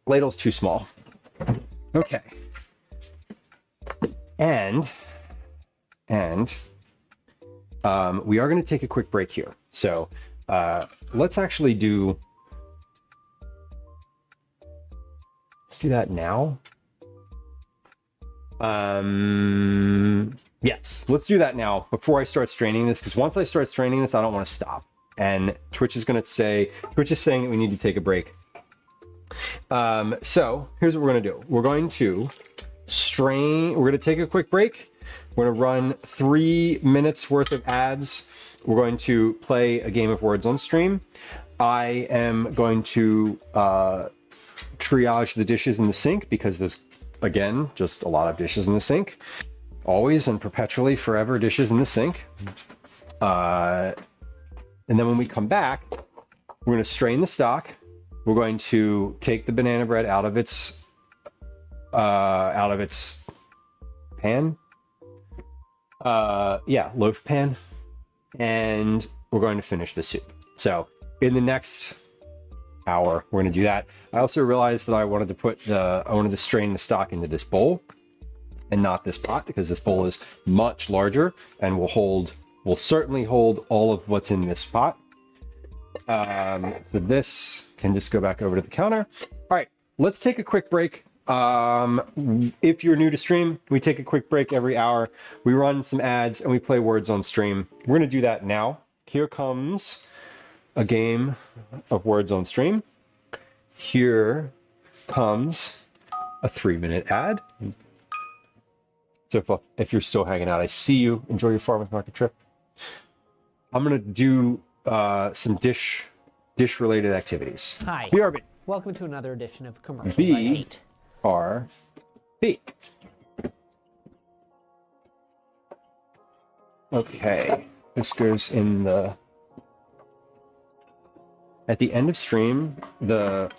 Ladle's too small. Okay. And we are going to take a quick break here. So let's actually let's do that now. Yes, let's do that now before I start straining this, because once I start straining this, I don't want to stop. And Twitch is saying that we need to take a break. So here's what we're going to do. We're going to take a quick break. We're going to run 3 minutes worth of ads. We're going to play a game of words on stream. I am going to triage the dishes in the sink, because there's, again, just a lot of dishes in the sink. always and perpetually forever dishes in the sink. And then when we come back, we're going to strain the stock. We're going to take the banana bread out of its pan. Yeah, loaf pan. And we're going to finish the soup. So in the next hour, we're going to do that. I also realized that I wanted to strain the stock into this bowl and not this pot, because this bowl is much larger and will certainly hold all of what's in this pot. So this can just go back over to the counter. All right, let's take a quick break. If you're new to stream, we take a quick break every hour. We run some ads and we play words on stream. We're going to do that now. Here comes a game of words on stream. Here comes a 3-minute ad. So if you're still hanging out, I see you. Enjoy your farmers market trip. I'm going to do some dish related activities. Hi. BRB. Welcome to another edition of Commercials I B. Hate. RB. Okay, this goes in the... At the end of stream, the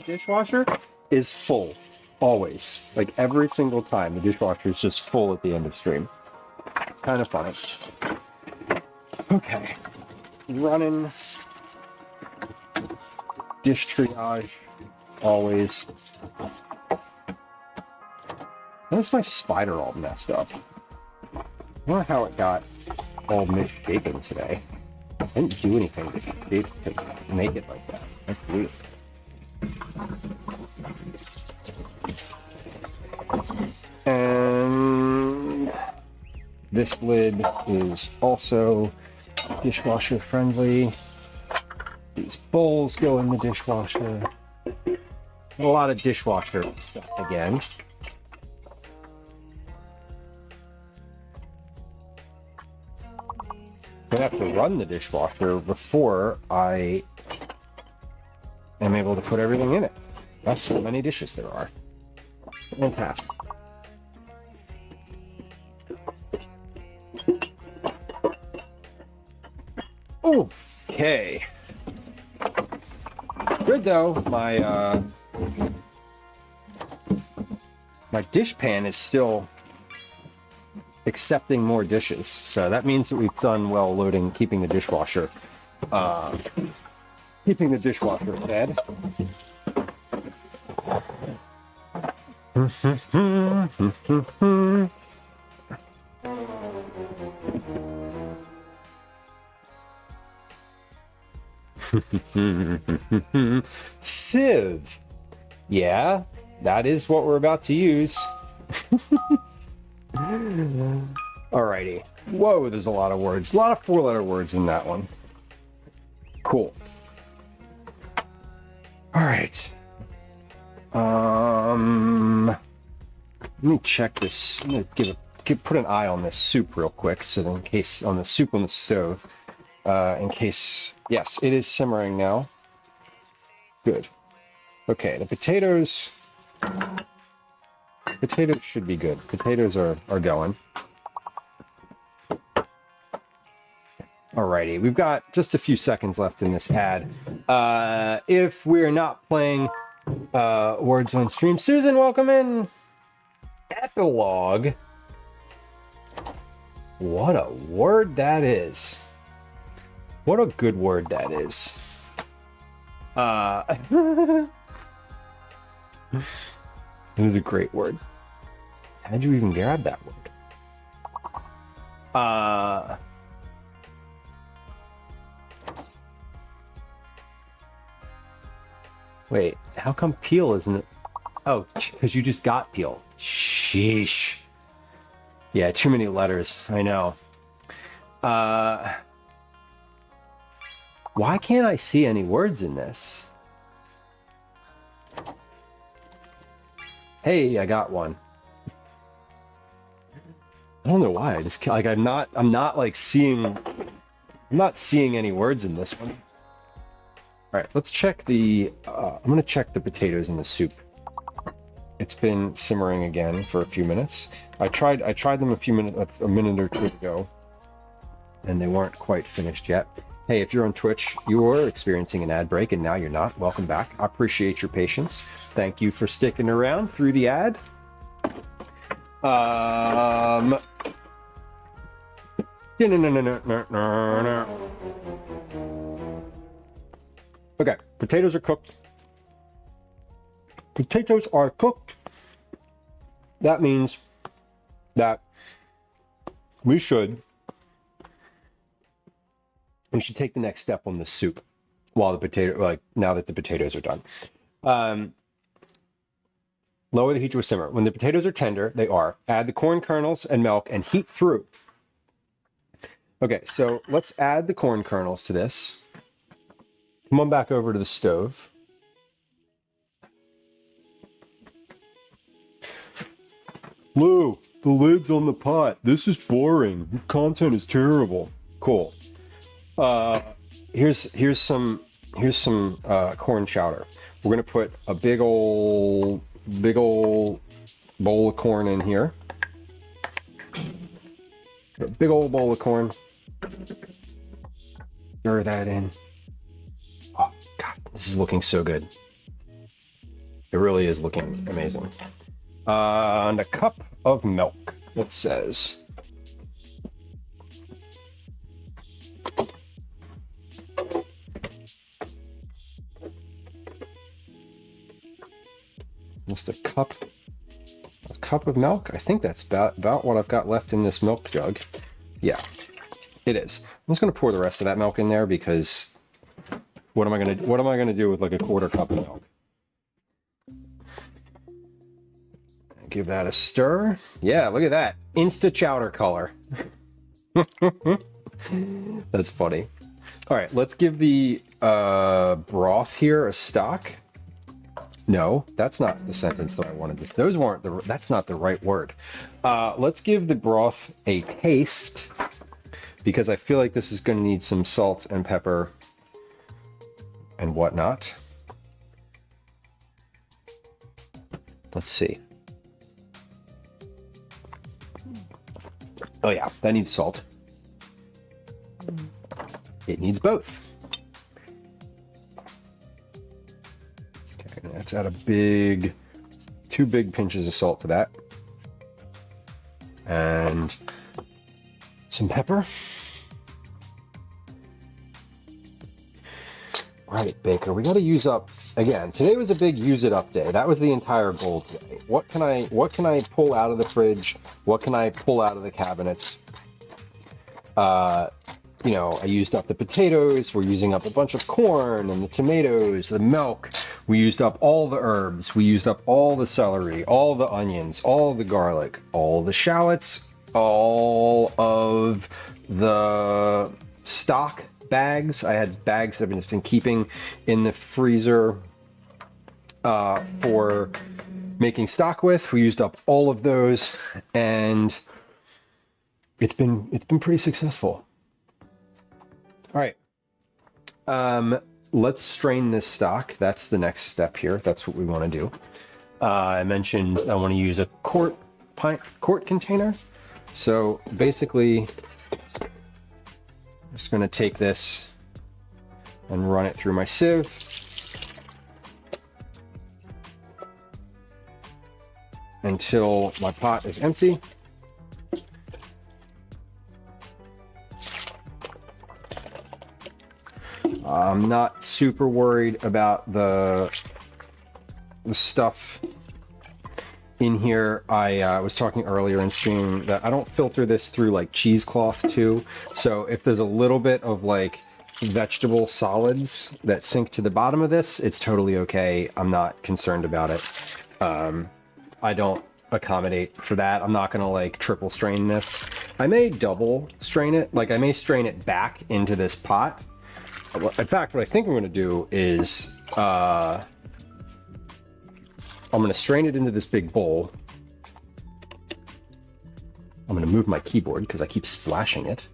dishwasher is full, always. Like every single time, the dishwasher is just full at the end of stream. It's kind of funny. Okay, running dish triage, always. Notice my spider all messed up. I wonder how it got all misshapen today. I didn't do anything to make it like that. That's weird. And this lid is also dishwasher friendly. These bowls go in the dishwasher. A lot of dishwasher stuff again. I have to run the dishwasher before I am able to put everything in it. That's how many dishes there are. Fantastic. Okay. Good though. My dish pan is still accepting more dishes, so that means that we've done well loading, keeping the dishwasher fed. Sieve. Yeah, that is what we're about to use. Alrighty. Whoa, there's a lot of words. A lot of 4-letter words in that one. Cool. Alright. Let me check this. I'm gonna put an eye on this soup real quick, so that in case on the soup on the stove. In case, yes, it is simmering now. Good. Okay, the potatoes should be good. Potatoes are going. Alrighty, we've got just a few seconds left in this ad. If we're not playing words on stream, Susan, welcome in. Epilogue. What a word that is. What a good word that is. It was a great word. How'd you even grab that word? Wait, how come peel isn't it? Oh, because you just got peel. Sheesh. Yeah, too many letters. I know. Why can't I see any words in this? Hey, I got one. I don't know why. I just like I'm not seeing any words in this one. All right, let's check the. I'm gonna check the potatoes in the soup it's been simmering again for a few minutes. I tried them a minute or two ago, and they weren't quite finished yet. Hey, if you're on Twitch, you were experiencing an ad break, and now you're not. Welcome back. I appreciate your patience. Thank you for sticking around through the ad. Okay, potatoes are cooked. Potatoes are cooked. That means that we should take the next step on the soup while now that the potatoes are done. Lower the heat to a simmer. When the potatoes are tender, they are. Add the corn kernels and milk and heat through. Okay, so let's add the corn kernels to this. Come on back over to the stove. Lou, the lid's on the pot. This is boring. The content is terrible. Cool. Here's some corn chowder. We're gonna put a big old bowl of corn in here. A big old bowl of corn. Stir that in. Oh God, this is looking so good. It really is looking amazing. And a cup of milk, it says. Just a cup of milk. I think that's about what I've got left in this milk jug. Yeah, it is. I'm just gonna pour the rest of that milk in there because what am I gonna do with like a quarter cup of milk? Give that a stir. Yeah, look at that. Insta chowder color. That's funny. All right, let's give the broth here a stock. No, that's not the sentence that I wanted to. Those weren't the. That's not the right word. Let's give the broth a taste because I feel like this is going to need some salt and pepper and whatnot. Let's see. Oh yeah, that needs salt. It needs both. Okay, let's add two big pinches of salt to that. And some pepper. Right, Baker, we got to use up again. Today was a big use it up day. That was the entire goal today. What can I pull out of the fridge? What can I pull out of the cabinets? You know, I used up the potatoes. We're using up a bunch of corn and the tomatoes, the milk. We used up all the herbs. We used up all the celery, all the onions, all the garlic, all the shallots, all of the stock bags. I had bags that I've just been keeping in the freezer for making stock with. We used up all of those, and it's been pretty successful. All right, let's strain this stock. That's the next step here. That's what we want to do. I mentioned I want to use a quart container. So basically, I'm just going to take this and run it through my sieve. Until my pot is empty. I'm not super worried about the stuff in here. I was talking earlier in stream that I don't filter this through like cheesecloth too. So if there's a little bit of like vegetable solids that sink to the bottom of this, it's totally okay. I'm not concerned about it. I don't accommodate for that. I'm not gonna like triple strain this. I may double strain it. Like I may strain it back into this pot. In fact, what I think I'm gonna do is I'm gonna strain it into this big bowl. I'm gonna move my keyboard because I keep splashing it.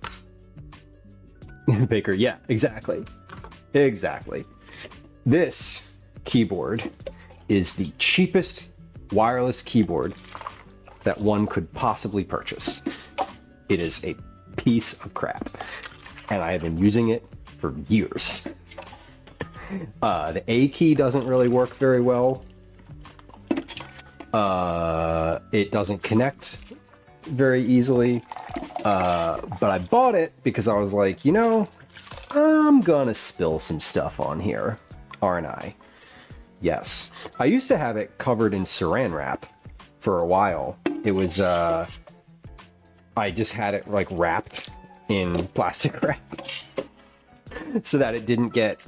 Baker, yeah, exactly. Exactly. This keyboard is the cheapest wireless keyboard that one could possibly purchase. It is a piece of crap, and I have been using it for years. The A key doesn't really work very well. It doesn't connect very easily. But I bought it because I was like, you know, I'm gonna spill some stuff on here, aren't I? Yes. I used to have it covered in saran wrap for a while. It was, I just had it like wrapped in plastic wrap so that it didn't get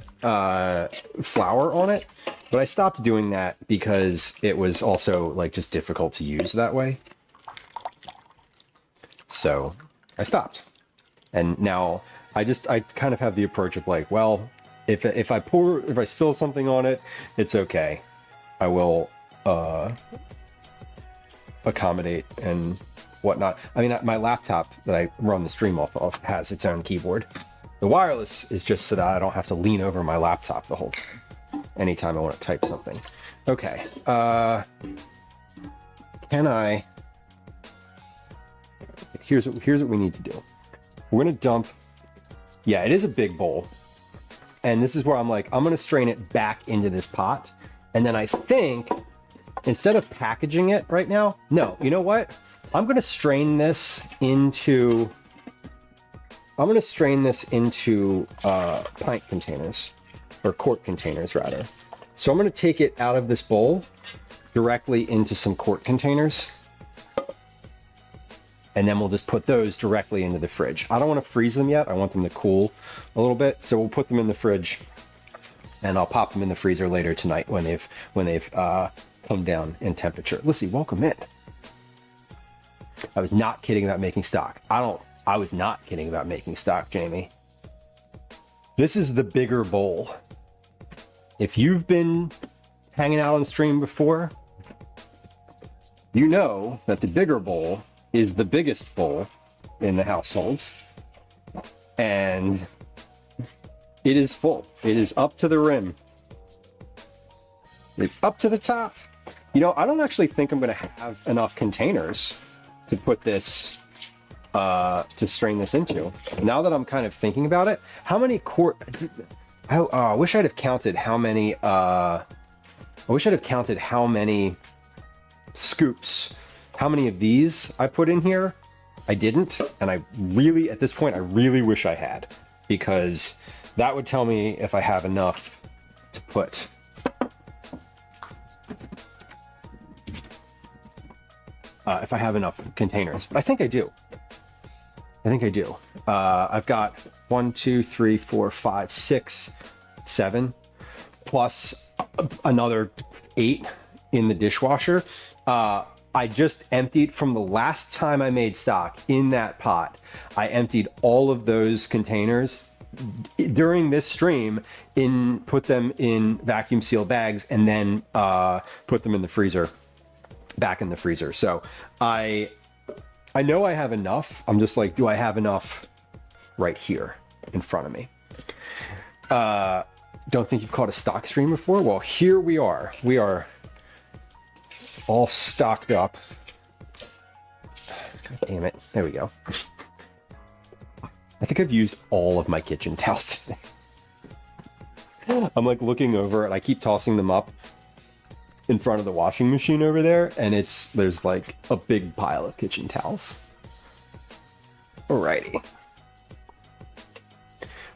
flour on it. But I stopped doing that because it was also like just difficult to use that way. So I stopped. And now I kind of have the approach of like, well, if I spill something on it, it's okay. I will accommodate and whatnot. I mean, my laptop that I run the stream off of has its own keyboard. The wireless is just so that I don't have to lean over my laptop the whole time anytime I want to type something. Okay. Can I... Here's what we need to do. We're going to dump... Yeah, it is a big bowl. And this is where I'm like, I'm going to strain it back into this pot. And then I think, instead of packaging it right now, no, you know what? I'm going to strain this into... pint containers, or quart containers rather. So I'm going to take it out of this bowl directly into some quart containers. And then we'll just put those directly into the fridge. I don't want to freeze them yet. I want them to cool a little bit. So we'll put them in the fridge and I'll pop them in the freezer later tonight when they've come down in temperature. Lissy, welcome in. I was not kidding about making stock. I was not kidding about making stock, Jamie. This is the bigger bowl. If you've been hanging out on stream before, you know that the bigger bowl is the biggest bowl in the household. And it is full. It is up to the rim. It's up to the top. You know, I don't actually think I'm going to have enough containers to put this to strain this into. Now that I'm kind of thinking about it, how many quart... I wish I'd have counted how many... I wish I'd have counted how many scoops, how many of these I put in here. I didn't, and I really, at this point, I really wish I had, because that would tell me if I have enough to put. If I have enough containers, but I think I do. I've got 1, 2, 3, 4, 5, 6, 7, plus another 8 in the dishwasher. I just emptied from the last time I made stock in that pot. I emptied all of those containers during this stream, put them in vacuum seal bags, and then put them in the freezer, back in the freezer. So I know I have enough. I'm just like, do I have enough right here in front of me? Don't think you've caught a stock stream before? Well, here we are. We are all stocked up. God damn it. There we go. I think I've used all of my kitchen towels today. I'm like looking over and I keep tossing them up in front of the washing machine over there, and there's like a big pile of kitchen towels. Alrighty.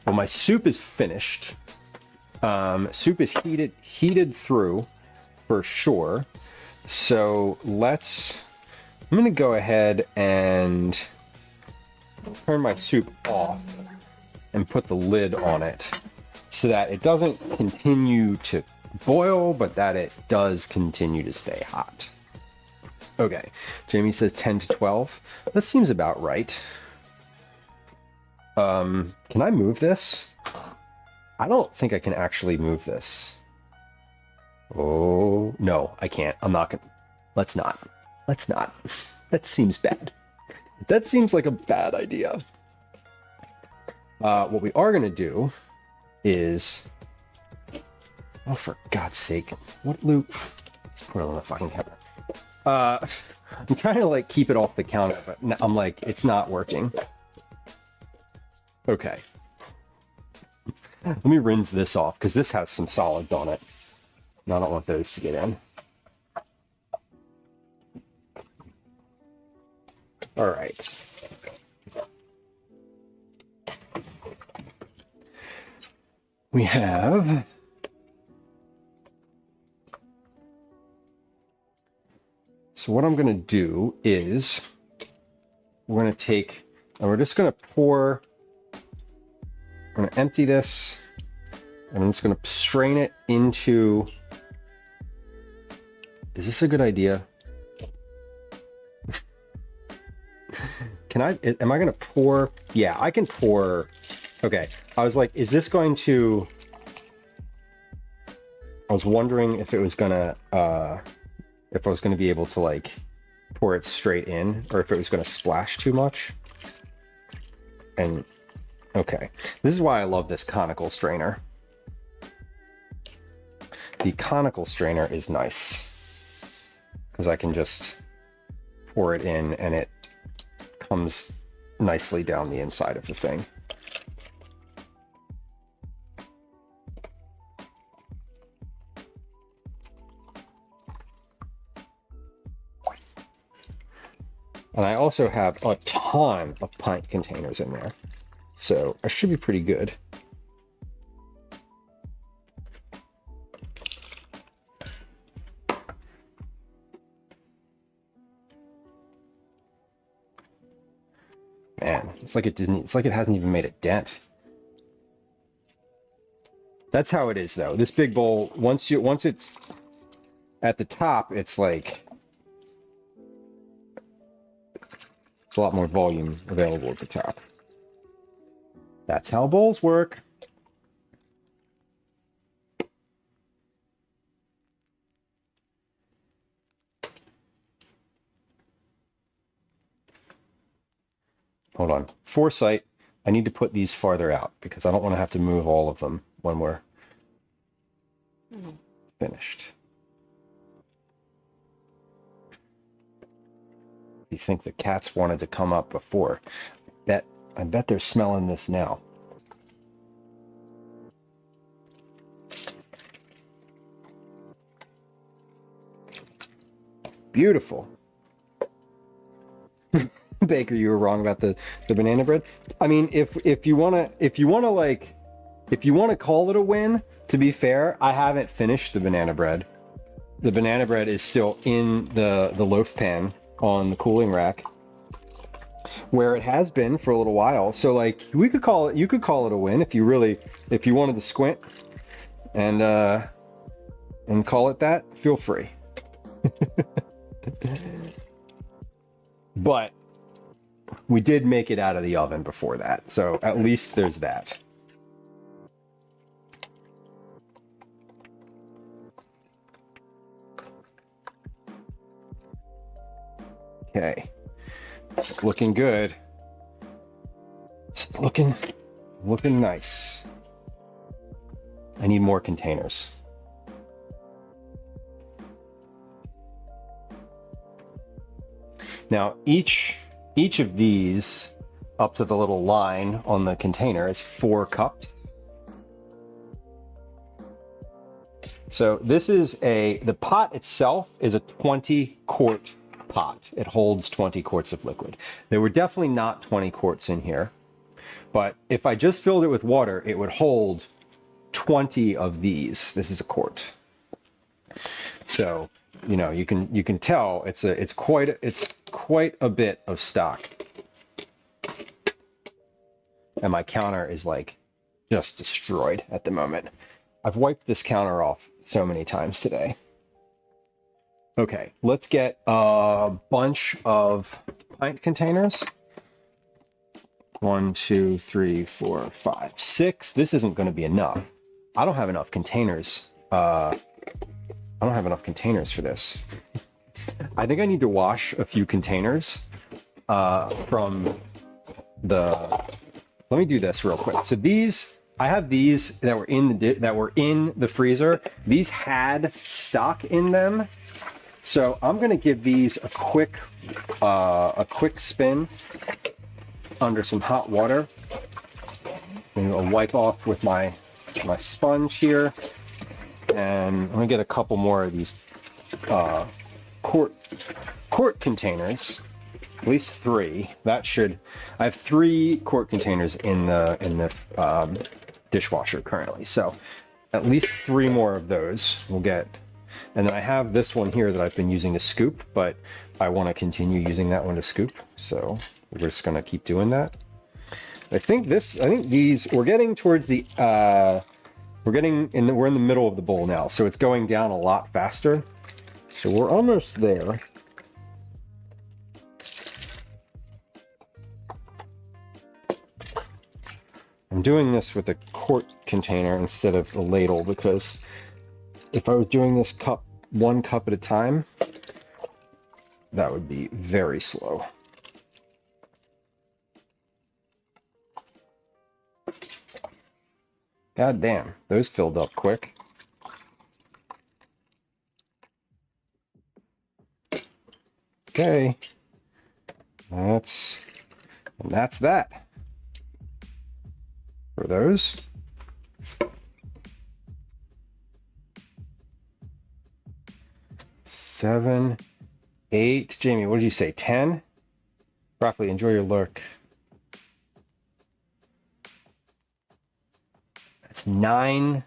Well, my soup is finished. Soup is heated through for sure. So I'm going to go ahead and turn my soup off and put the lid on it so that it doesn't continue to boil, but that it does continue to stay hot. Okay, Jamie says 10 to 12. That seems about right. Can I move this? I don't think I can actually move this. Oh, no, I can't. I'm not gonna... Let's not. That seems bad. That seems like a bad idea. What we are gonna do is... Oh, for God's sake. What loop? Let's put it on the fucking camera. I'm trying to like keep it off the counter, but I'm like, it's not working. Okay. Let me rinse this off because this has some solids on it. And I don't want those to get in. All right. We have so what I'm going to do is we're going to take and we're just going to pour. I'm going to empty this and I'm just going to strain it into. Is this a good idea? Am I going to pour? Yeah, I can pour. Okay. I was like, is this going to, I was wondering if it was going to, if I was going to be able to like pour it straight in or if it was going to splash too much. And okay, this is why I love this conical strainer. The conical strainer is nice because I can just pour it in and it comes nicely down the inside of the thing. And I also have a ton of pint containers in there. So I should be pretty good. Man, it's like it hasn't even made a dent. That's how it is though. This big bowl, once it's at the top, it's like a lot more volume available at the top. That's how bowls work. Hold on. Foresight. I need to put these farther out because I don't want to have to move all of them when we're finished. You think the cats wanted to come up before? I bet they're smelling this now. Beautiful. Baker, you were wrong about the banana bread. I mean, if you wanna call it a win, to be fair, I haven't finished the banana bread. The banana bread is still in the loaf pan on the cooling rack where it has been for a little while. So like you could call it a win if you wanted to squint and call it that, feel free. But we did make it out of the oven before that. So at least there's that. Okay, this is looking good. This is looking nice. I need more containers. Now, each of these up to the little line on the container is 4 cups. So this is the pot itself is a 20-quart pot. It holds 20 quarts of liquid. There were definitely not 20 quarts in here, but if I just filled it with water, it would hold 20 of these. This is a quart. So, you know, you can tell it's quite a bit of stock. And my counter is like just destroyed at the moment. I've wiped this counter off so many times today. Okay, let's get a bunch of pint containers. 1, 2, 3, 4, 5, 6. This isn't going to be enough. I don't have enough containers. I don't have enough containers for this. I think I need to wash a few containers from the. Let me do this real quick. So these, I have these that were in the freezer. These had stock in them. So I'm gonna give these a quick spin under some hot water. And I'll wipe off with my sponge here, and I'm gonna get a couple more of these quart containers. At least 3. That should. I have 3 quart containers in the dishwasher currently, so at least 3 more of those we'll get. And then I have this one here that I've been using to scoop, but I want to continue using that one to scoop, so we're just gonna keep doing that. I think these, we're getting towards the we're in the middle of the bowl now, so it's going down a lot faster. So we're almost there. I'm doing this with a quart container instead of a ladle, because if I was doing this one cup at a time, that would be very slow. God damn, those filled up quick. Okay. That's that. For those. Seven, 8. Jamie, what did you say? 10? Broccoli, enjoy your lurk. That's 9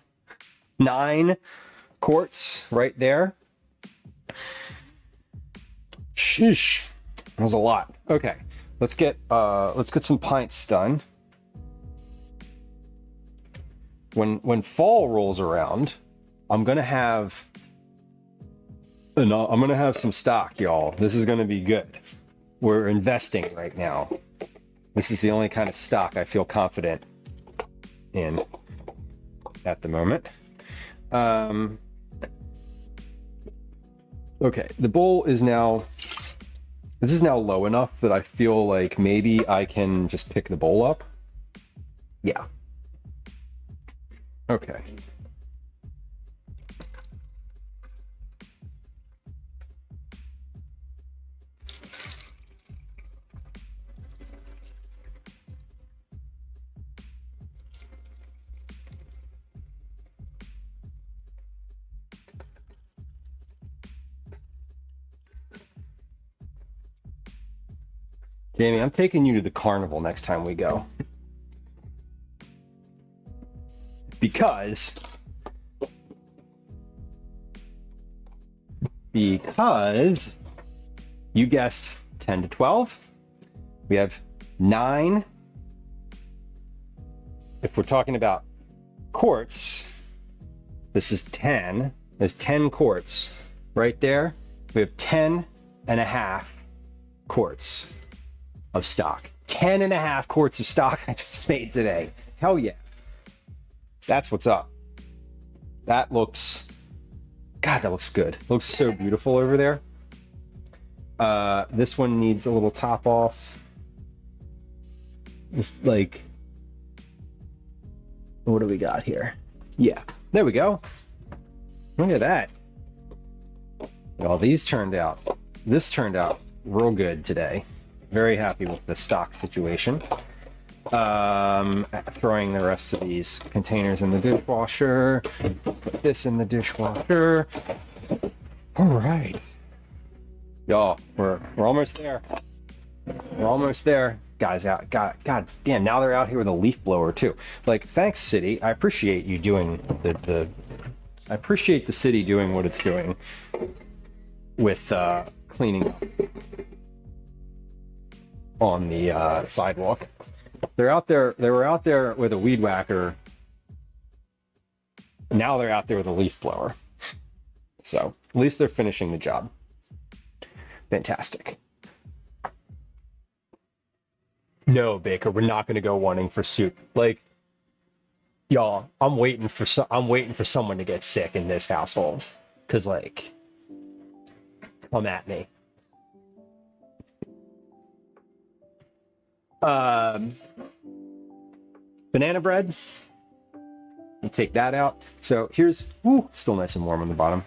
quarts right there. Sheesh. That was a lot. Okay. Let's get some pints done. When fall rolls around, I'm gonna have some stock, y'all. This is gonna be good. We're investing right now. This is the only kind of stock I feel confident in at the moment. Okay, the bowl is now, this is now low enough that I feel like maybe I can just pick the bowl up. Yeah. Okay. Jamie, I'm taking you to the carnival next time we go. Because you guessed 10 to 12. We have 9. If we're talking about quarts, this is 10. There's 10 quarts right there. We have 10 and a half quarts of stock. 10 and a half quarts of stock I just made today. Hell yeah. That's what's up. That looks, God, that looks good. It looks so beautiful over there. This one needs a little top off. Just like, what do we got here? Yeah, there we go. Look at that. Well, this turned out real good today. Very happy with the stock situation. Throwing the rest of these containers in the dishwasher. Put this in the dishwasher. All right, y'all, we're almost there. We're almost there, guys. God damn! Now they're out here with a leaf blower too. Like, thanks, city. I appreciate you doing I appreciate the city doing what it's doing with cleaning up on the sidewalk. They're out there. They were out there with a weed whacker. Now they're out there with a leaf blower. So at least they're finishing the job. Fantastic. No, Baker, we're not going to go wanting for soup. Like, y'all, I'm waiting for someone to get sick in this household. Cause like, come at me. Banana bread. You take that out. So here's, still nice and warm on the bottom.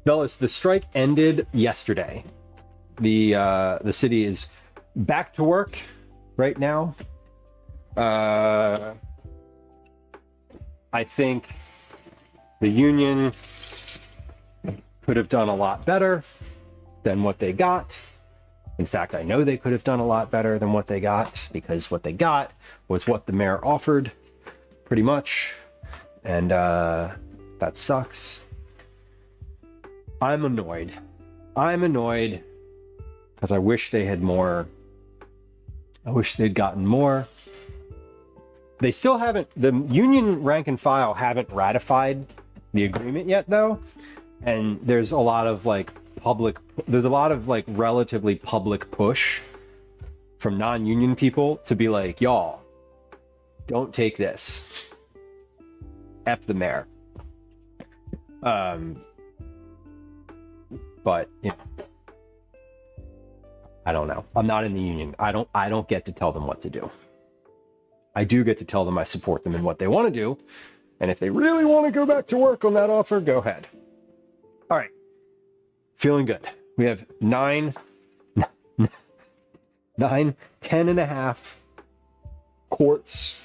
Fellas, the strike ended yesterday. The city is back to work right now. I think the union could have done a lot better than what they got. In fact, I know they could have done a lot better than what they got, because what they got was what the mayor offered, pretty much. And that sucks. I'm annoyed. I'm annoyed because I wish they had more. I wish they'd gotten more. They still haven't, the union rank and file haven't ratified the agreement yet, though. And there's a lot of like relatively public push from non-union people to be like, y'all, don't take this. F the mayor. But you know, I don't know. I'm not in the union. I don't get to tell them what to do. I do get to tell them I support them in what they want to do. And if they really want to go back to work on that offer, go ahead. All right. Feeling good. We have 10 and a half quarts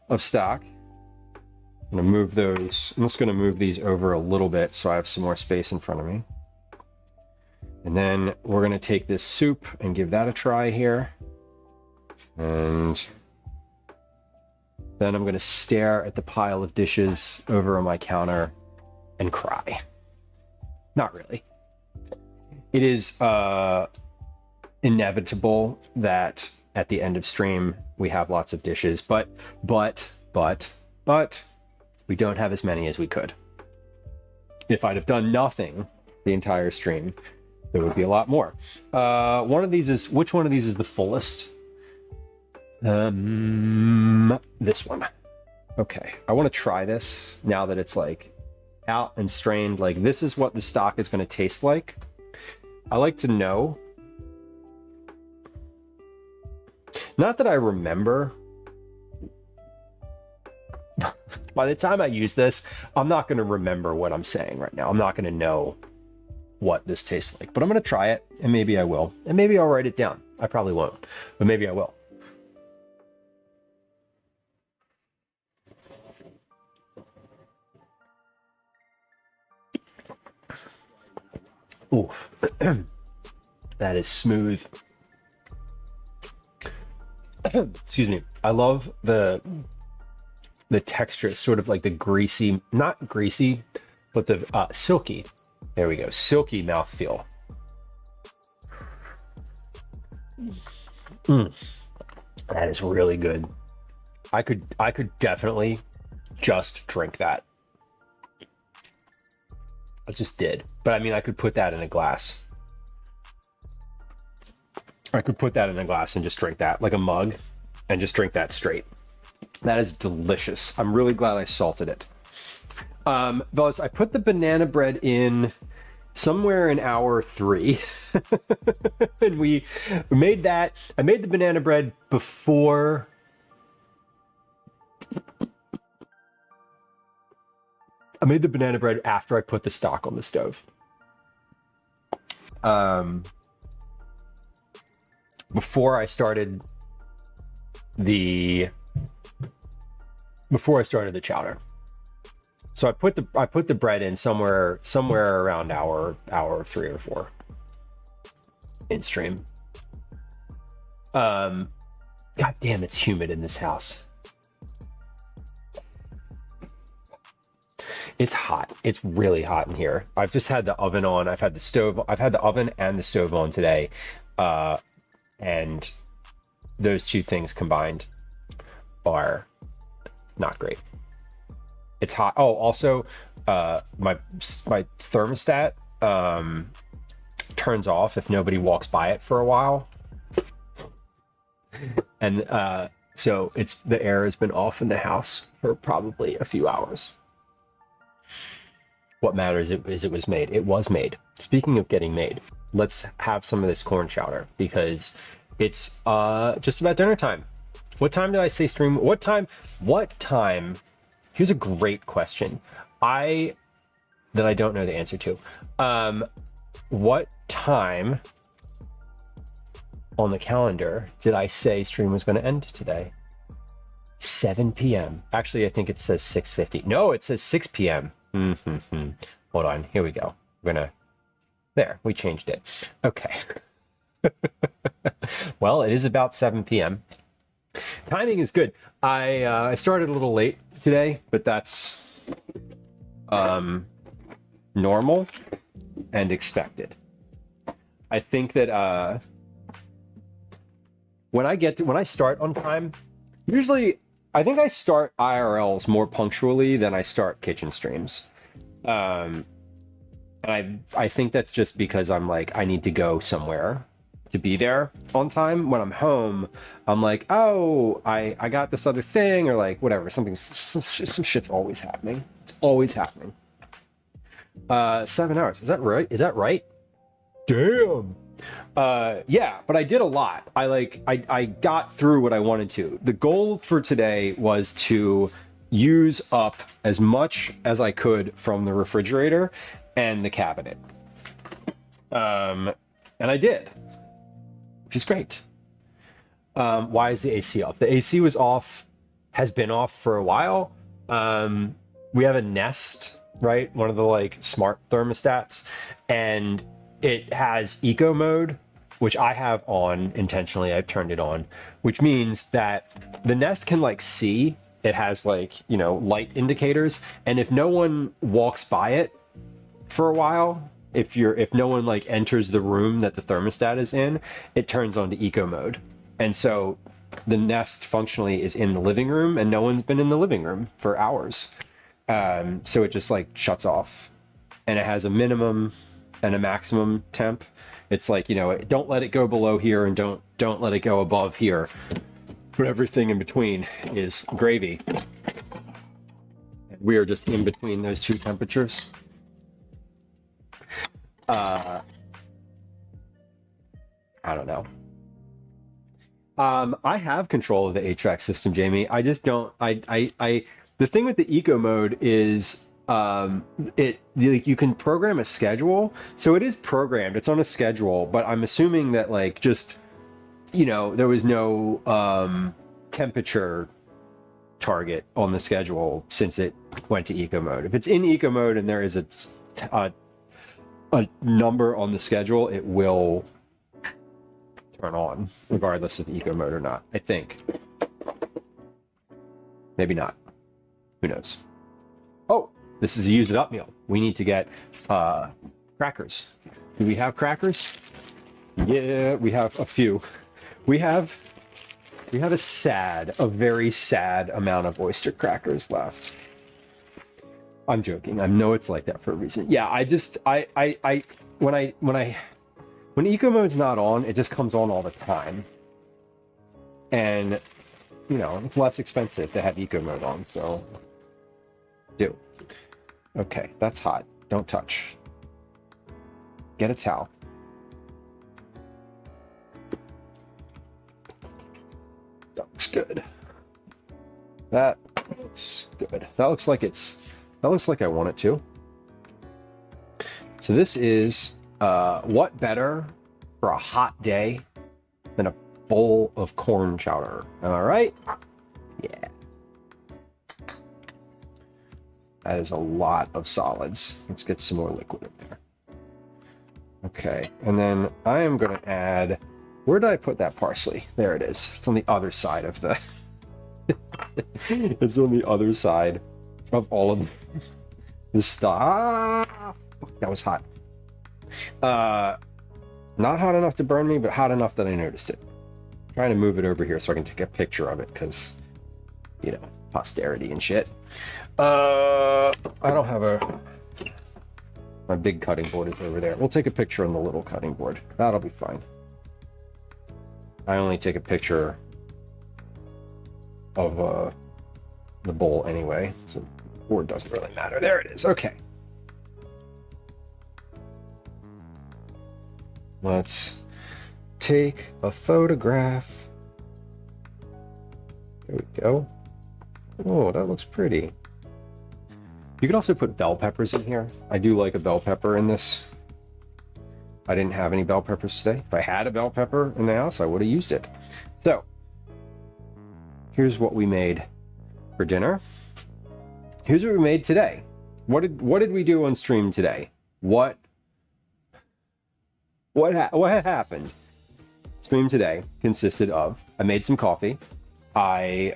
of stock. I'm going to move those. I'm just going to move these over a little bit so I have some more space in front of me. And then we're going to take this soup and give that a try here. And then I'm going to stare at the pile of dishes over on my counter and cry. Not really. It is inevitable that at the end of stream we have lots of dishes, but we don't have as many as we could. If I'd have done nothing the entire stream, there would be a lot more. Which one of these is the fullest? This one. Okay, I want to try this now that it's like out and strained. Like, this is what the stock is going to taste like. I like to know. Not that I remember. By the time I use this, I'm not going to remember what I'm saying right now. I'm not going to know what this tastes like, but I'm going to try it, and maybe I will. And maybe I'll write it down. I probably won't, but maybe I will. Ooh, that is smooth. Excuse me. I love the texture, sort of like the greasy, not greasy, but the silky. There we go, silky mouthfeel. That is really good. I could definitely just drink that. I just did. But I mean, I could put that in a glass. I could put that in a glass and just drink that, like a mug, and just drink that straight. That is delicious. I'm really glad I salted it. Fellas, I put the banana bread in somewhere in hour 3. And we made that. I made the banana bread before... I made the banana bread after I put the stock on the stove. Before I started the chowder. So I put the bread in somewhere around hour 3 or 4 in stream. God damn, it's humid in this house. It's hot. It's really hot in here. I've just had the oven on. I've had the oven and the stove on today. And those two things combined are not great. It's hot. Oh, also, my thermostat turns off if nobody walks by it for a while. And so the air has been off in the house for probably a few hours. What matters is it was made. It was made. Speaking of getting made, let's have some of this corn chowder because it's just about dinner time. What time did I say stream? What time? Here's a great question. that I don't know the answer to. What time on the calendar did I say stream was going to end today? 7 p.m. Actually, I think it says 6:50. No, it says 6 p.m. Hold on. Here we go. We're going to... There, we changed it. Okay. Well, it is about 7 p.m. Timing is good. I started a little late today, but that's normal and expected. I think that when I start on time, usually I think I start IRLs more punctually than I start kitchen streams. And I think that's just because I'm like, I need to go somewhere to be there on time. When I'm home, I'm like, oh, I got this other thing, or like whatever, some shit's always happening. It's always happening. 7 hours. Is that right? Damn. Yeah, but I did a lot. I got through what I wanted to. The goal for today was to use up as much as I could from the refrigerator and the cabinet. And I did, which is great. Why is the AC off? The AC was off, has been off for a while. We have a Nest, right? One of the like smart thermostats, and it has eco mode, which I have on intentionally. I've turned it on, which means that the Nest can like see. It has like, you know, light indicators, and if no one walks by it for a while, if no one like enters the room that the thermostat is in, it turns on to eco mode. And so the Nest functionally is in the living room, and no one's been in the living room for hours. So it just like shuts off, and it has a minimum and a maximum temp. It's like, you know, don't let it go below here, and don't let it go above here, but everything in between is gravy. And we are just in between those two temperatures. I don't know. I have control of the HVAC system, Jamie. I just don't. The thing with the eco mode is, you can program a schedule, so it is programmed. It's on a schedule, but I'm assuming that like just, you know, there was no temperature target on the schedule since it went to eco mode. If it's in eco mode and there is a number on the schedule, it will turn on regardless of eco mode or not, I think. Maybe not. Who knows? Oh, this is a use it up meal. We need to get crackers. Do we have crackers? Yeah, we have a few. We have a very sad amount of oyster crackers left. I'm joking. I know it's like that for a reason. Yeah, when eco mode's not on, it just comes on all the time. And, you know, it's less expensive to have eco mode on, so do. Okay, that's hot. Don't touch. Get a towel. That looks good. That looks good. That looks like I want it to. So this is what better for a hot day than a bowl of corn chowder? Am I right? Yeah. That is a lot of solids. Let's get some more liquid in there. Okay, and then I am going to add... Where did I put that parsley? There it is. It's on the other side of the... It's on the other side of all of the stuff. That was hot. Not hot enough to burn me, but hot enough that I noticed it. I'm trying to move it over here so I can take a picture of it, because, you know, posterity and shit. I don't have my big cutting board is over there. We'll take a picture on the little cutting board. That'll be fine. I only take a picture of the bowl anyway, so the board doesn't really matter. There it is. Okay. Let's take a photograph. There we go. Oh, that looks pretty. You could also put bell peppers in here. I do like a bell pepper in this. I didn't have any bell peppers today. If I had a bell pepper in the house, I would have used it. So here's what we made for dinner. Here's what we made today. What did we do on stream today? What happened? Stream today consisted of, I made some coffee. I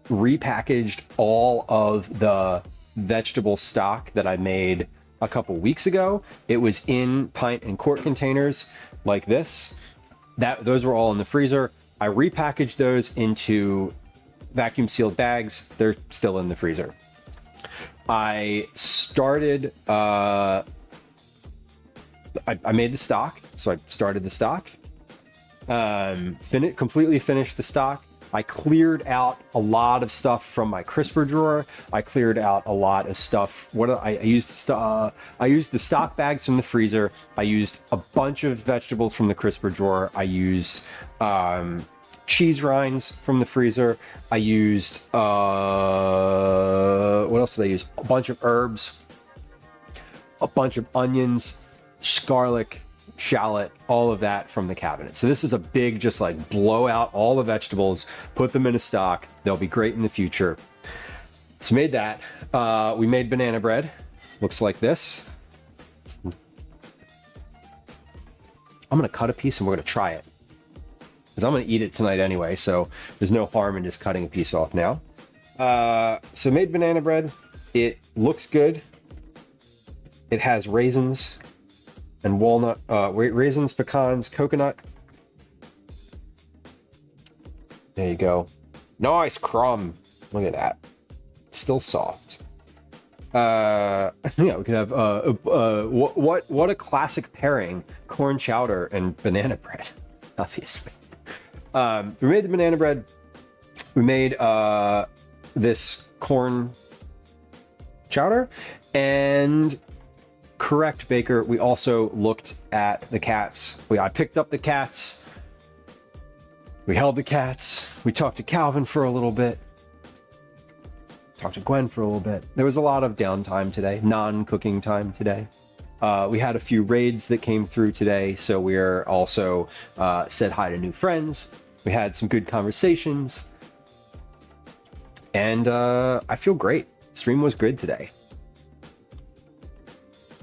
repackaged all of the vegetable stock that I made a couple weeks ago. It was in pint and quart containers like this. Those were all in the freezer. I repackaged those into vacuum sealed bags. They're still in the freezer. I started, I made the stock. So I started the stock, completely finished the stock. I cleared out a lot of stuff from my crisper drawer. I cleared out a lot of stuff. I used the stock bags from the freezer. I used a bunch of vegetables from the crisper drawer. I used cheese rinds from the freezer. I used what else did I use? A bunch of herbs, a bunch of onions, garlic, shallot, all of that from the cabinet. So this is a big, just like blow out all the vegetables, put them in a stock. They'll be great in the future. So made that. We made banana bread. Looks like this. I'm gonna cut a piece and we're gonna try it, because I'm gonna eat it tonight anyway, so there's no harm in just cutting a piece off now. So made banana bread. It looks good. It has raisins and walnut, raisins, pecans, coconut. There you go. Nice crumb. Look at that. It's still soft. Yeah, we could have what a classic pairing: corn chowder and banana bread. Obviously, we made the banana bread. We made this corn chowder, and correct, Baker, we also looked at the cats. I picked up the cats. We held the cats. We talked to Calvin for a little bit. Talked to Gwen for a little bit. There was a lot of downtime today, non-cooking time today. We had a few raids that came through today, so we're also said hi to new friends. We had some good conversations. And I feel great. Stream was good today.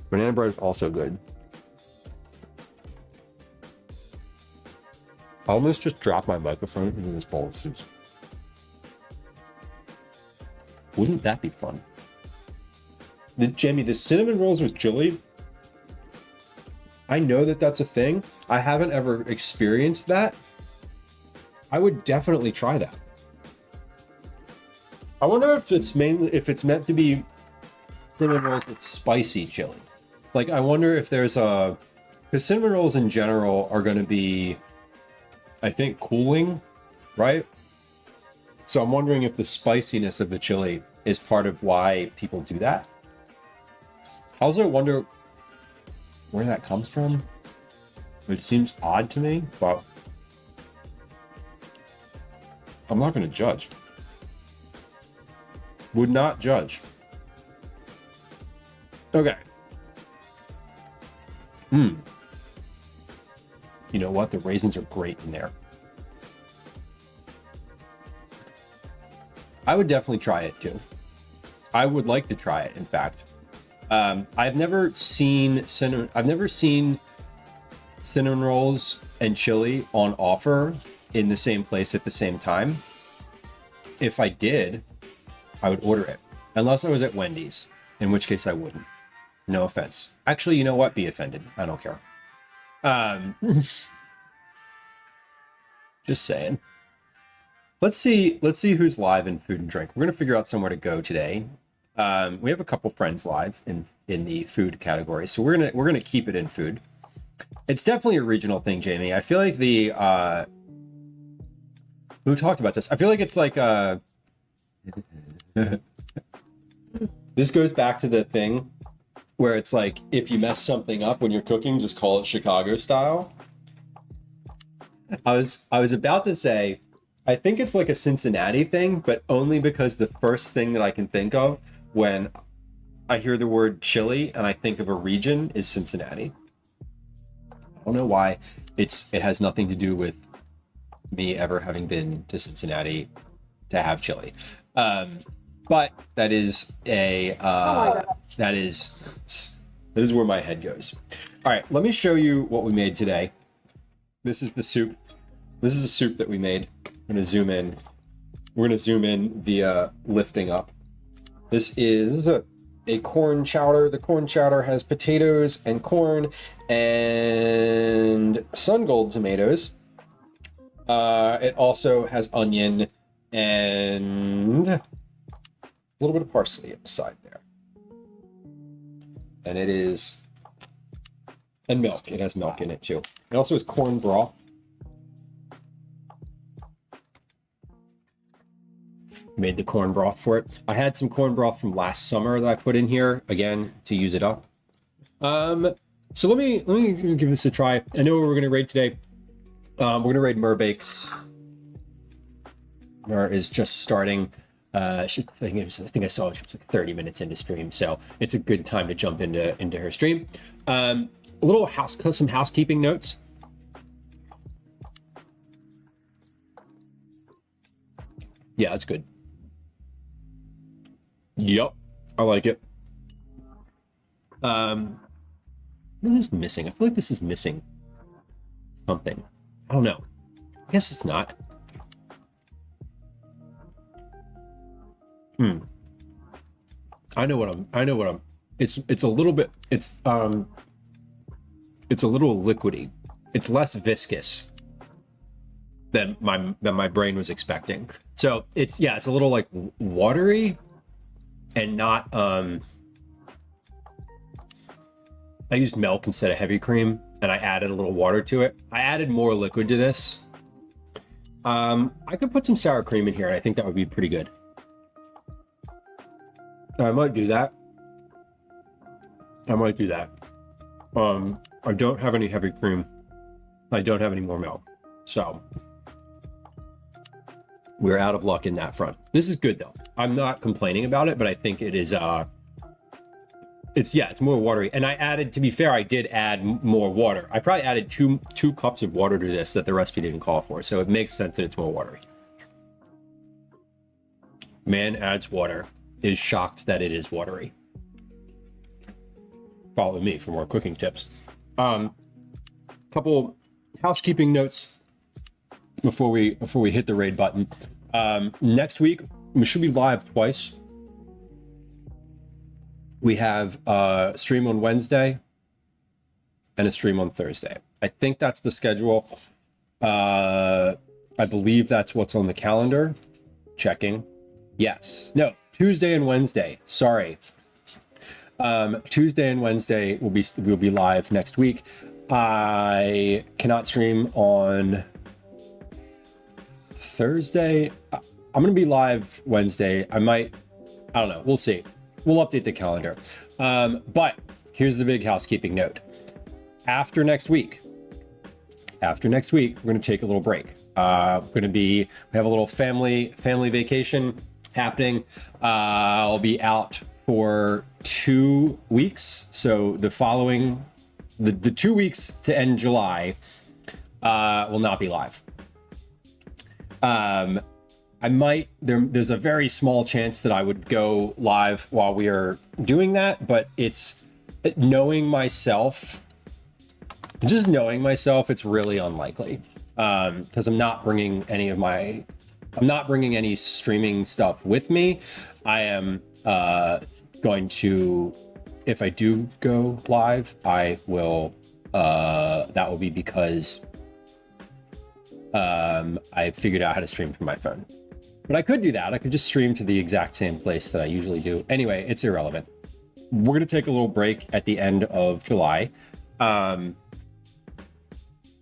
Banana bread is also good. I almost just dropped my microphone into this bowl of soup. Wouldn't that be fun? Jamie, the cinnamon rolls with chili. I know that that's a thing. I haven't ever experienced that. I would definitely try that. I wonder if it's meant to be cinnamon rolls with spicy chili. Like, I wonder if there's because cinnamon rolls in general are going to be, I think, cooling, right? So I'm wondering if the spiciness of the chili is part of why people do that. I also wonder where that comes from. It seems odd to me, but I'm not going to judge. Would not judge. Okay. You know what? The raisins are great in there. I would definitely try it too. I would like to try it, in fact. I've never seen cinnamon rolls and chili on offer in the same place at the same time. If I did, I would order it. Unless I was at Wendy's, in which case I wouldn't. No offense. Actually, you know what? Be offended. I don't care. Just saying. Let's see who's live in food and drink. We're gonna figure out somewhere to go today. We have a couple friends live in the food category, so we're gonna keep it in food. It's definitely a regional thing, Jamie. I feel like we talked about this. I feel like it's like this goes back to the thing where it's like, if you mess something up when you're cooking, just call it Chicago style. I was about to say, I think it's like a Cincinnati thing, but only because the first thing that I can think of when I hear the word chili and I think of a region is Cincinnati. I don't know why. It has nothing to do with me ever having been to Cincinnati to have chili. But that is that is where my head goes. All right, let me show you what we made today. This is the soup. This is the soup that we made. I'm gonna zoom in. We're gonna zoom in via lifting up. This is a corn chowder. The corn chowder has potatoes and corn and sun gold tomatoes. It also has onion and a little bit of parsley at the side there. And it is, and milk. It has milk in it too. It also has corn broth. Made the corn broth for it. I had some corn broth from last summer that I put in here again to use it up. So let me give this a try. I know what we're gonna raid today. We're gonna raid Merbakes. Mer is just starting. I think I saw she was like 30 minutes into stream, so it's a good time to jump into her stream. A little some housekeeping notes. Yeah, that's good. Yep, I like it. What is this missing? I feel like this is missing something. I don't know. I guess it's not. I know what I'm. It's a little bit. It's a little liquidy. It's less viscous than my brain was expecting. So it's a little like watery and not. I used milk instead of heavy cream, and I added a little water to it. I added more liquid to this. I could put some sour cream in here, and I think that would be pretty good. I might do that. I don't have any heavy cream. I don't have any more milk. So we're out of luck in that front. This is good though. I'm not complaining about it, but I think it is it's more watery. And I added, to be fair, I did add more water. I probably added two cups of water to this that the recipe didn't call for. So it makes sense that it's more watery. Man adds water, is shocked that it is watery. Follow me for more cooking tips. Couple housekeeping notes before we hit the raid button. Next week we should be live twice. We have a stream on Wednesday and a stream on Thursday. I think that's the schedule. I believe that's what's on the calendar. Checking. Yes. No. Tuesday and Wednesday. Sorry. Tuesday and Wednesday we'll be live next week. I cannot stream on Thursday. I'm gonna be live Wednesday. I don't know. We'll see. We'll update the calendar. But here's the big housekeeping note. After next week, we're gonna take a little break. We have a little family vacation happening. I'll be out for 2 weeks. So the 2 weeks to end July will not be live. There's a very small chance that I would go live while we are doing that, but it's knowing myself, it's really unlikely. Because I'm not bringing any streaming stuff with me. I am going to, if I do go live, I will, that will be because I figured out how to stream from my phone. But I could do that. I could just stream to the exact same place that I usually do. Anyway, it's irrelevant. We're going to take a little break at the end of July,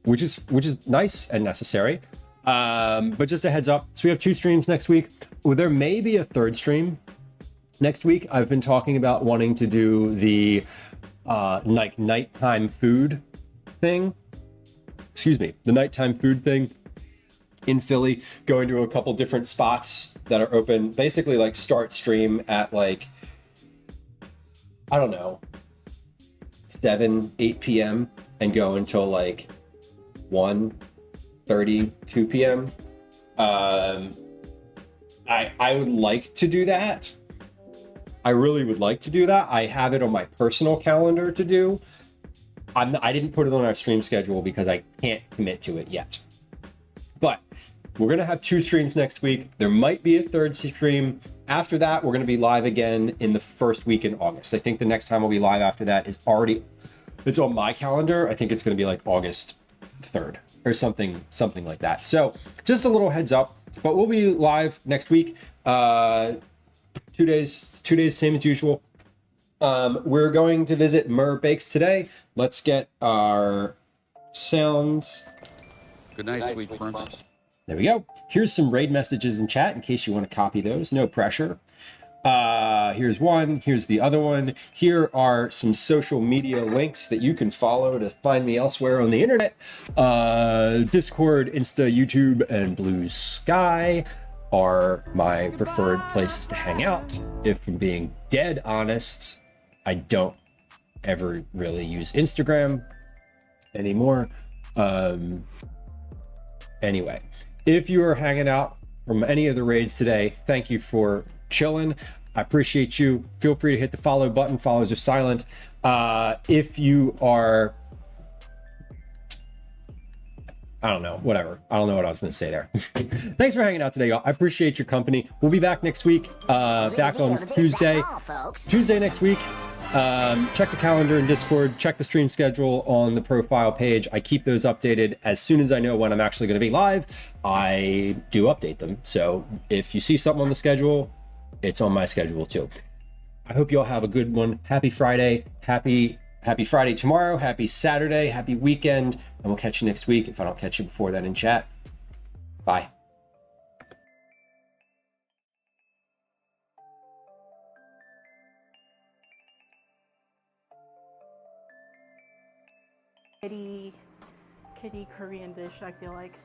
which is nice and necessary. But just a heads up. So we have 2 streams next week. Well, there may be a 3rd stream next week. I've been talking about wanting to do the like nighttime food thing. The nighttime food thing in Philly, going to a couple different spots that are open, basically like start stream at like I don't know, 7, 8 p.m. and go until like 1:30, 2 p.m. I would like to do that. I really would like to do that. I have it on my personal calendar to do. I didn't put it on our stream schedule because I can't commit to it yet. But we're going to have 2 streams next week. There might be a 3rd stream. After that, we're going to be live again in the first week in August. I think the next time we'll be live after that is already, it's on my calendar. I think it's going to be like August 3rd or something like that. So just a little heads up, but we'll be live next week. 2 days, same as usual. We're going to visit Mur Bakes today. Let's get our sounds. Good night, sweet princess. There we go. Here's some raid messages in chat in case you want to copy those. No pressure. Here's one. Here's the other one. Here are some social media links that you can follow to find me elsewhere on the internet. Discord, Insta, YouTube, and Blue Sky are my preferred places to hang out. If I'm being dead honest, I don't ever really use Instagram anymore. Anyway, if you are hanging out from any of the raids today, thank you for chilling. I appreciate you. Feel free to hit the follow button. Follows are silent. If you are, I don't know, whatever. I don't know what I was going to say there. Thanks for hanging out today, y'all. I appreciate your company. We'll be back next week, back on Tuesday. Tuesday next week. Check the calendar in Discord, check the stream schedule on the profile page. I keep those updated. As soon as I know when I'm actually going to be live, I do update them. So if you see something on the schedule, it's on my schedule too. I hope you all have a good one. Happy Friday. Happy Friday tomorrow. Happy Saturday. Happy weekend. And we'll catch you next week if I don't catch you before then in chat. Bye. Kitty Korean dish, I feel like.